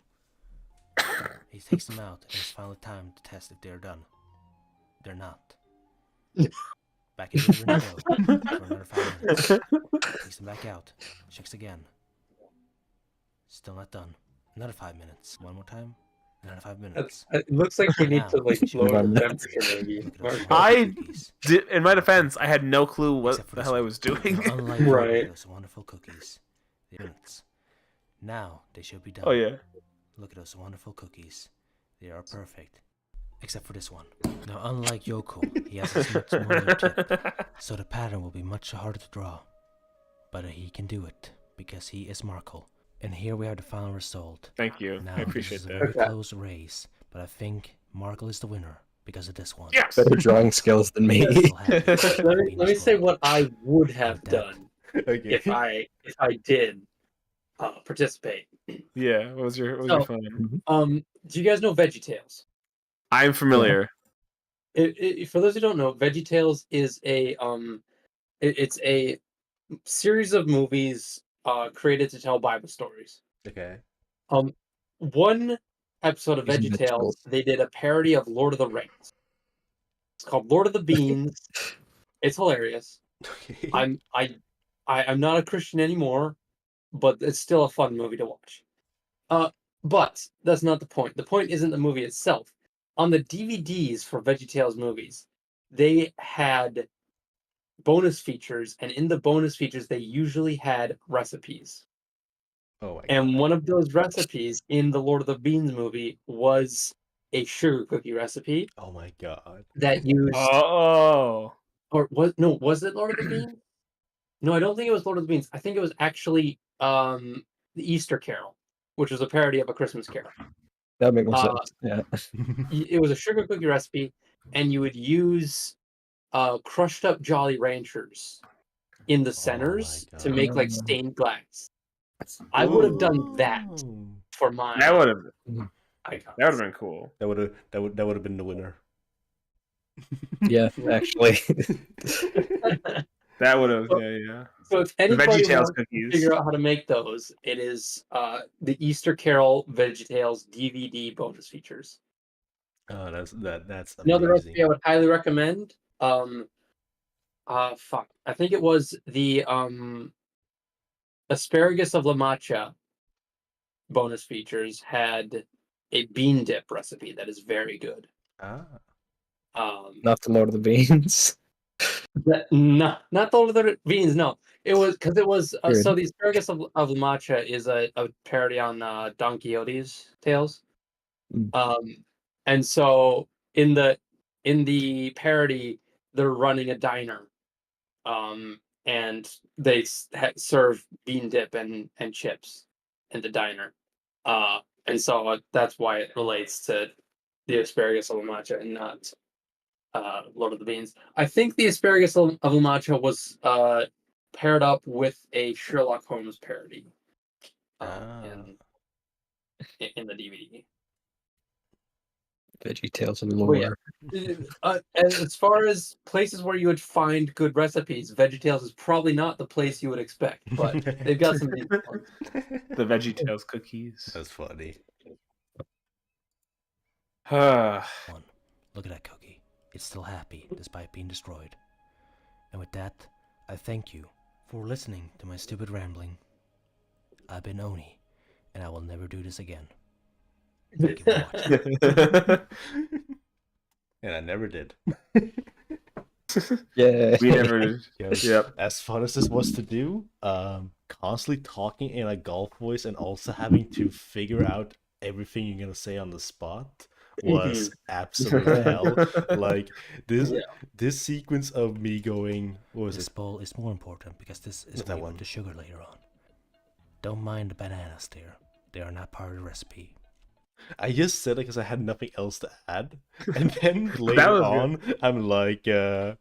He takes them out, and it's finally time to test if they're done. They're not. Back in the window for another 5 minutes. Takes them back out. Checks again. Still not done. Another 5 minutes. One more time. Another 5 minutes. It looks like we need Now, to like check lower again. the temperature maybe. Look at those wonderful I cookies. did, in my defense, I had no clue what Except for the this hell I one. was doing. Now, unlike Right. those wonderful cookies. The minutes. Now they should be done. Oh yeah. Look at those wonderful cookies. They are perfect. Except for this one. Now, unlike Yoko, he has a much smaller tip, so the pattern will be much harder to draw. But he can do it, because he is Markle. And here we have the final result. Thank you. Now, I appreciate this is that. a very close race, but I think Markle is the winner because of this one. Yes! Better drawing skills than me. Let me say what I would have done Okay. if I did participate. Yeah. What was your So, fun? do you guys know VeggieTales? I'm familiar. For those who don't know, VeggieTales is it's a series of movies created to tell Bible stories. Okay. One episode of These VeggieTales, vegetables. they did a parody of Lord of the Rings. It's called Lord of the Beans. It's hilarious. Okay. I'm not a Christian anymore, but it's still a fun movie to watch. But that's not the point. The point isn't the movie itself. On the DVDs for VeggieTales movies, they had bonus features, and in the bonus features, they usually had recipes. Oh my And one of those recipes in the Lord of the Beans movie was a sugar cookie recipe Oh my god. that used. Oh. Or was it Lord of the Beans? No, I don't think it was Lord of the Beans. I think it was actually the Easter Carol, which was a parody of A Christmas Carol. That makes more sense. Yeah. It was a sugar cookie recipe, and you would use crushed up Jolly Ranchers in the centers to make like stained glass. I would have done that for my. That would have. Icons. That would have been cool. That would have been the winner. Yeah, actually. That would have. Yeah. So if The anybody VeggieTales wants cookies. to figure out how to make those, it is the Easter Carol VeggieTales DVD bonus features. Oh, that's amazing. Another recipe I would highly recommend. Fuck. I think it was the asparagus of La Macha bonus features had a bean dip recipe that is very good. Not the Lord of the Beans. No, not the Lord of the Beans. No, it was because it was Weird. so the asparagus of La Macha is a parody on Don Quixote's tales. And so in the parody, they're running a diner, and they serve bean dip and chips in the diner, and so that's why it relates to the asparagus of La Macha and not Lord of the Beans. I think the asparagus of La Macha was paired up with a Sherlock Holmes parody in the DVD. VeggieTales and lore. As far as places where you would find good recipes, VeggieTales is probably not the place you would expect, but they've got some decent ones. The VeggieTales cookies. That's funny. Look at that cookie. It's still happy despite being destroyed. And with that, I thank you for listening to my stupid rambling. I've been Oni, and I will never do this again. Thank you for watching. And I never did. Yeah. We never did. Yep. As fun as this was to do, constantly talking in a golf voice and also having to figure out everything you're gonna say on the spot was absolute hell. Like this sequence of me going, what was this it? bowl is more important because this is that where one? the sugar later on. Don't mind the bananas there. They are not part of the recipe. I just said it because I had nothing else to add, and then That later was on, I'm like, Bananas.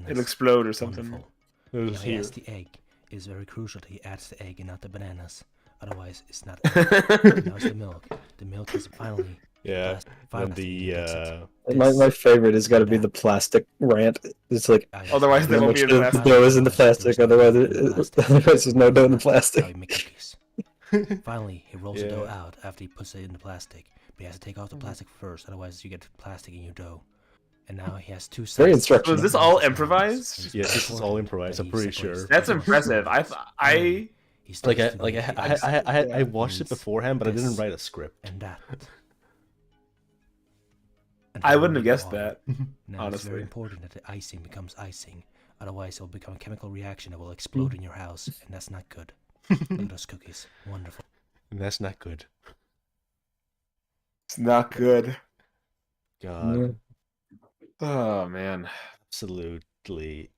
It'll explode or something. Wonderful. It was Now he here. adds the egg. It is very crucial that he adds the egg and not the bananas. Otherwise, it's not egg. Now it's the milk. The milk is finally Yeah, and My favorite has got to be the plastic rant. It's like Otherwise there won't be the plastic. dough is in the plastic. Otherwise, otherwise there's no dough in the plastic. Finally, he rolls the dough out after he puts it in the plastic. But he has to take off the plastic first, otherwise you get plastic in your dough. And now he has two Very sides. instructional. Was this all improvised? Yeah, this is all improvised. I'm pretty sure. That's impressive. I I watched it beforehand, but I didn't write a script. And that. I wouldn't have guessed that. Now it's very Honestly. important that the icing becomes icing. Otherwise, it will become a chemical reaction that will explode in your house, and that's not good. Those cookies, wonderful. And that's not good. It's not good. God. Oh man. Absolutely.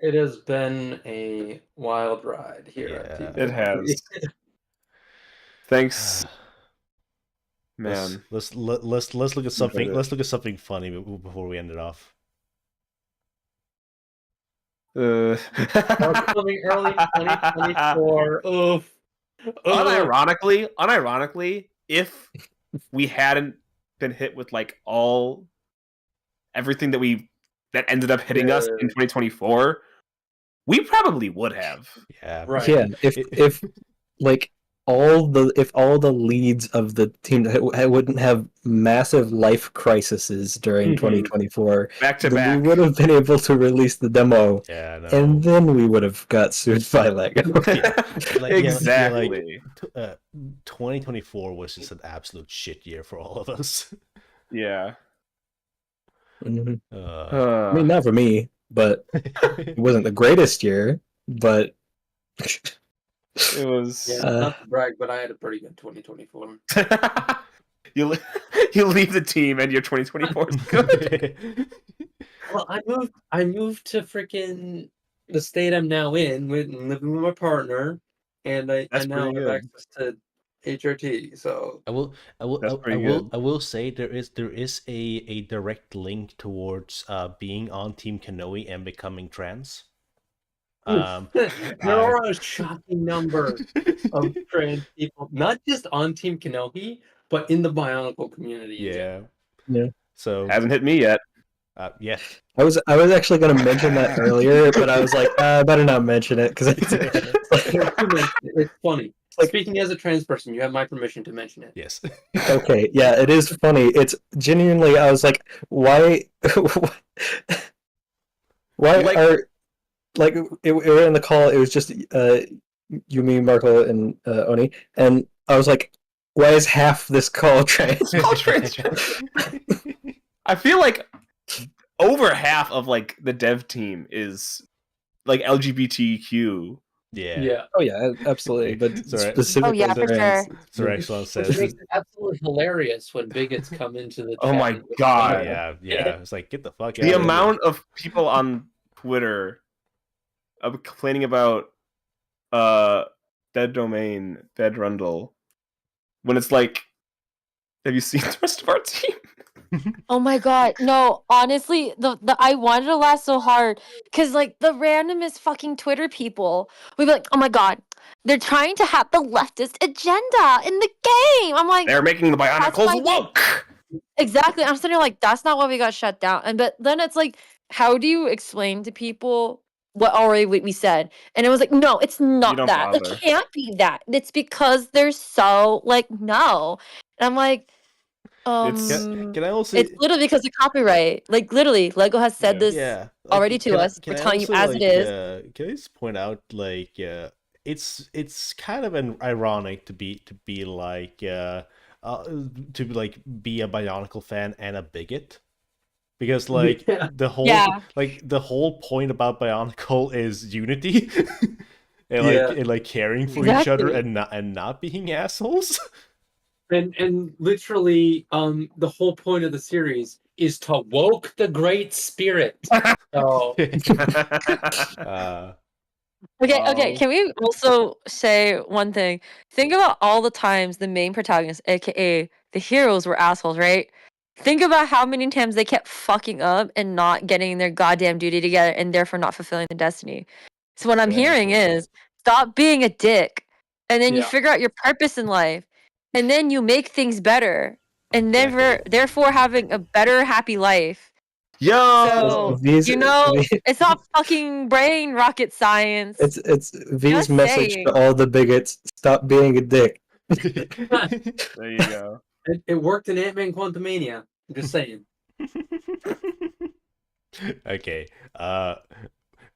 It has been a wild ride here at Team It has. Thanks, man. Let's look at something. Let's look at something funny before we end it off. Coming early 2024. Oof. Unironically, if we hadn't been hit with like everything that ended up hitting us in 2024, we probably would have. Yeah. Right. Yeah. If like if all the leads of the team wouldn't have massive life crises during 2024, back to then back, we would have been able to release the demo. Yeah, no. And then we would have got sued by Lego. Exactly. 2024 was just an absolute shit year for all of us. Yeah. I mean, not for me, but it wasn't the greatest year. But it was. Yeah, not to brag, but I had a pretty good 2024. You leave the team and your 2024 is good. Well, I moved to freaking the state I'm now in, living with my partner, and I now have access to HRT. So I will say there is a direct link towards being on Team Kanohi and becoming trans. There are a shocking number of trans people, not just on Team Kanohi, but in the Bionicle community. Yeah. So hasn't hit me yet. Yeah. I was actually going to mention that earlier, but I was like, I better not mention it because it's funny. Speaking as a trans person, you have my permission to mention it. Yes. Okay, yeah, it is funny. It's genuinely, I was like, why are, like, we were in the call, it was just Yumi, Marco, and Oni, and I was like, why is half this call trans? I feel like over half of like the dev team is like LGBTQ. Yeah. Oh yeah, absolutely. But specifically, Oh, yeah, for sure. Sir Excellent Which says. makes it absolutely hilarious when bigots come into the Oh chat my and- god. Yeah. It's like, get the fuck out The of amount of people on Twitter complaining about dead domain, dead Rundle, when it's like, have you seen the rest of our team? Oh my god, no, honestly, the I wanted to laugh so hard because like the randomest fucking Twitter people would be like, oh my god, they're trying to have the leftist agenda in the game. I'm like, They're making the that's Bionicles why woke. exactly. I'm sitting there like, that's not why we got shut down. And but then it's like, how do you explain to people what already we said? And it was like, no, it's not don't that. bother. It can't be that. It's because they're so like no. And I'm like, Can I also? it's literally because of copyright. Like literally, Lego has said this Yeah. already to us. We're I telling you also, as it is. Can I just point out, like, it's kind of an ironic to be like, to like be a Bionicle fan and a bigot, because like the whole point about Bionicle is unity, and like caring for each other and not being assholes. And literally, the whole point of the series is to woke the great spirit. So, Okay, can we also say one thing? Think about all the times the main protagonists, aka the heroes, were assholes, right? Think about how many times they kept fucking up and not getting their goddamn duty together and therefore not fulfilling the destiny. So what I'm hearing is stop being a dick, and then you figure out your purpose in life, and then you make things better, and therefore having a better, happy life. So it's not fucking brain rocket science. It's V's Just message saying. to all the bigots: stop being a dick. There you go. it worked in Ant-Man Quantumania. I'm just saying. Okay.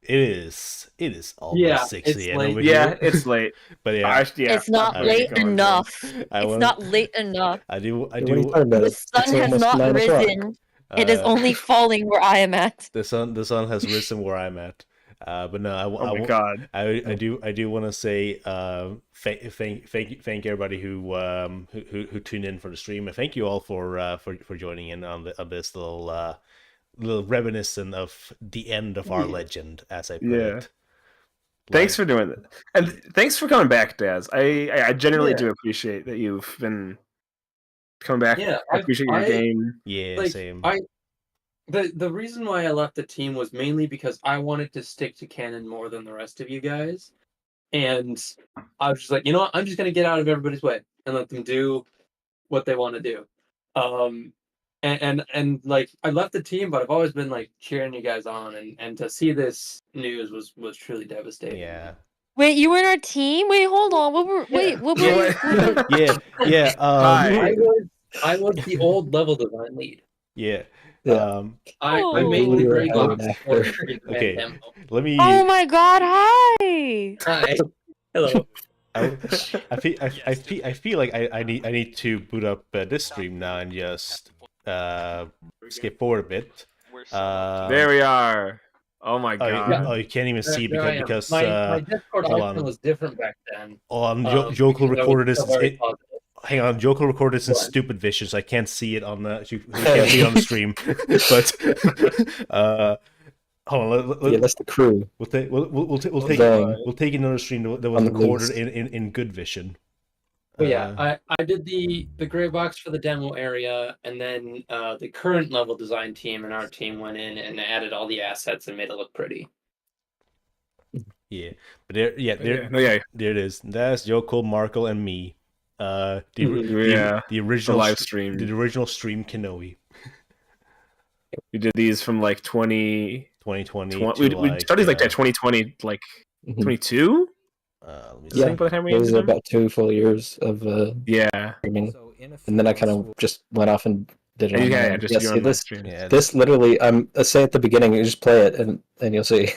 It is almost 6 it's a.m. late. over Yeah, here. it's late. But yeah, It's not late enough. It's not late enough. I do. What are you talking about? The sun has almost not 9 o'clock. risen. It is only falling where I am at. The sun has risen where I'm at. But no, Oh my God. I do want to say thank everybody who tuned in for the stream, and thank you all for joining in on this little reminiscent of the end of our legend, as I put it. Thanks for doing it, and thanks for coming back, Daz. I genuinely Yeah. do appreciate that you've been coming back. Yeah, I appreciate your game. Yeah, like, same. The reason why I left the team was mainly because I wanted to stick to canon more than the rest of you guys, and I was just like, you know what, I'm just gonna get out of everybody's way and let them do what they want to do. And like I left the team, but I've always been like cheering you guys on, and to see this news was truly devastating. Yeah. Wait, you were in our team? Wait, hold on. What were what were you? Yeah. I was the old level design lead. Yeah. Yeah. I made the gray box for Okay. demo. Let me. Oh my god, hi! Hi. Hello. I feel like I need to boot up this stream now and just skip forward a bit. There we are. Oh my God. You can't even see There I am. because my Discord hold icon on. was different back then. Jokel because I was recorded this. still very positive. Hang on, Jokel recorded this in Stupid Vicious. I can't see it on the. You can't see it on the stream, but hold on. Yeah, that's the crew. We'll take another stream that was On the recorded loose. in good vision. But yeah, I did the gray box for the demo area, and then the current level design team and our team went in and added all the assets and made it look pretty. Yeah, but there it is. That's Jokel, Markle, and me. The original live stream. The original stream Kanohi. We did these from like 2020. We started like that 2020, like 22. Yeah, by the time we it was ended them? about 2 full years of streaming, and then I kind of just went off and did it. And on you- my yeah, own. just Yeah, your see, own live stream. this literally, say at the beginning, you just play it, and you'll see.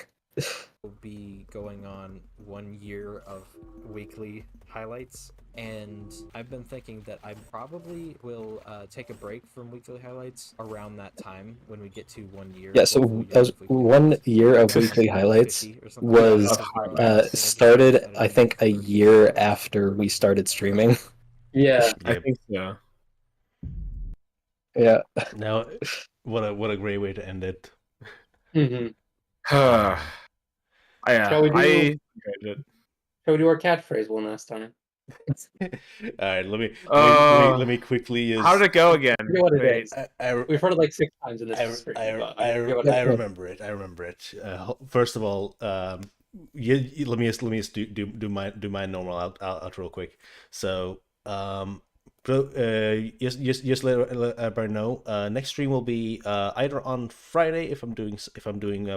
We'll be going on 1 year of weekly highlights, and I've been thinking that I probably will take a break from weekly highlights around that time when we get to 1 year. Yeah, so as 1 year of weekly highlights was started, I think, a year after we started streaming. Yeah, I think so. Yeah. Now, what a great way to end it. Mm-hmm. Shall we do our catchphrase one last time? All right, let me quickly. How did it go again? You know what it Wait. is. We've heard it like 6 times in this stream. I remember it. I remember it. First of all, let me just do my normal out real quick. So just let everybody know. Next stream will be either on Friday if I'm doing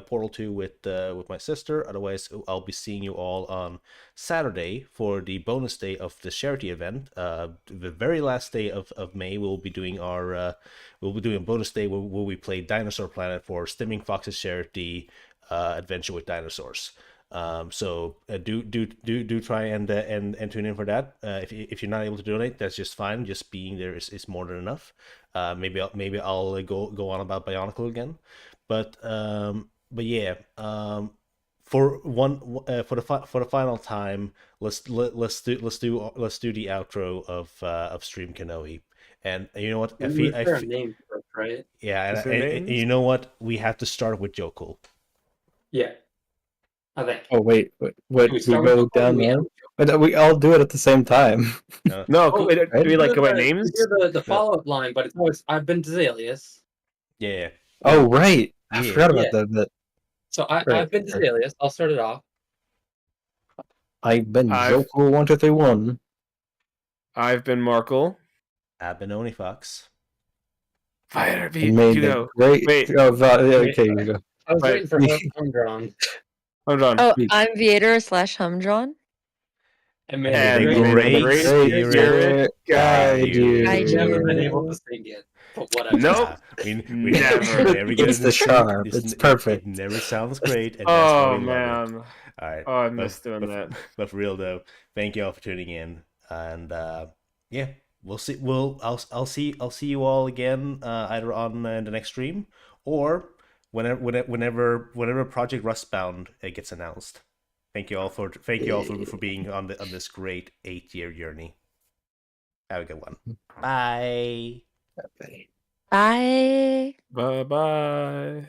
Portal 2 with my sister. Otherwise, I'll be seeing you all on Saturday for the bonus day of the charity event. The very last day of May, we'll be doing a bonus day where we play Dinosaur Planet for Stimming Fox's charity adventure with dinosaurs. So do try and tune in for that. If you're not able to donate, that's just fine. Just being there is more than enough. Maybe I'll go on about Bionicle again, but yeah. For the final time, let's do the outro of Stream Kanohi. And you know what? Name first, right? Yeah, and you know what? We have to start with Jokel. Yeah. I think. Oh wait, we start go with down Jokel, there? But we all do it at the same time. No, do we You like do go by the- names? You do the follow-up line, but it's always I've been Zalius. Yeah. Oh right, I Yeah. forgot about Yeah. that bit. So Right. I've been Zalius. I'll start it off. I've been Jokel 1231. I've been Markle. I've been OniFox. Fire, You made the great. Wait. Okay, you go. I was waiting for Humdron. Humdron. Oh, I'm Viator/Humdron. And May the great spirit guide you. I've never been able to sing it, but whatever. Nope. We Never. never get It's in the stream. charm. It's perfect. It never sounds great. And that's why Oh we love it. man. All right. Oh, I missed doing that. But for real though, thank you all for tuning in, and yeah, we'll see. I'll see you all again either on the next stream or whenever Project Rustbound gets announced. Thank you all for being on this great 8-year journey. Have a good one. Bye. Bye. Bye bye.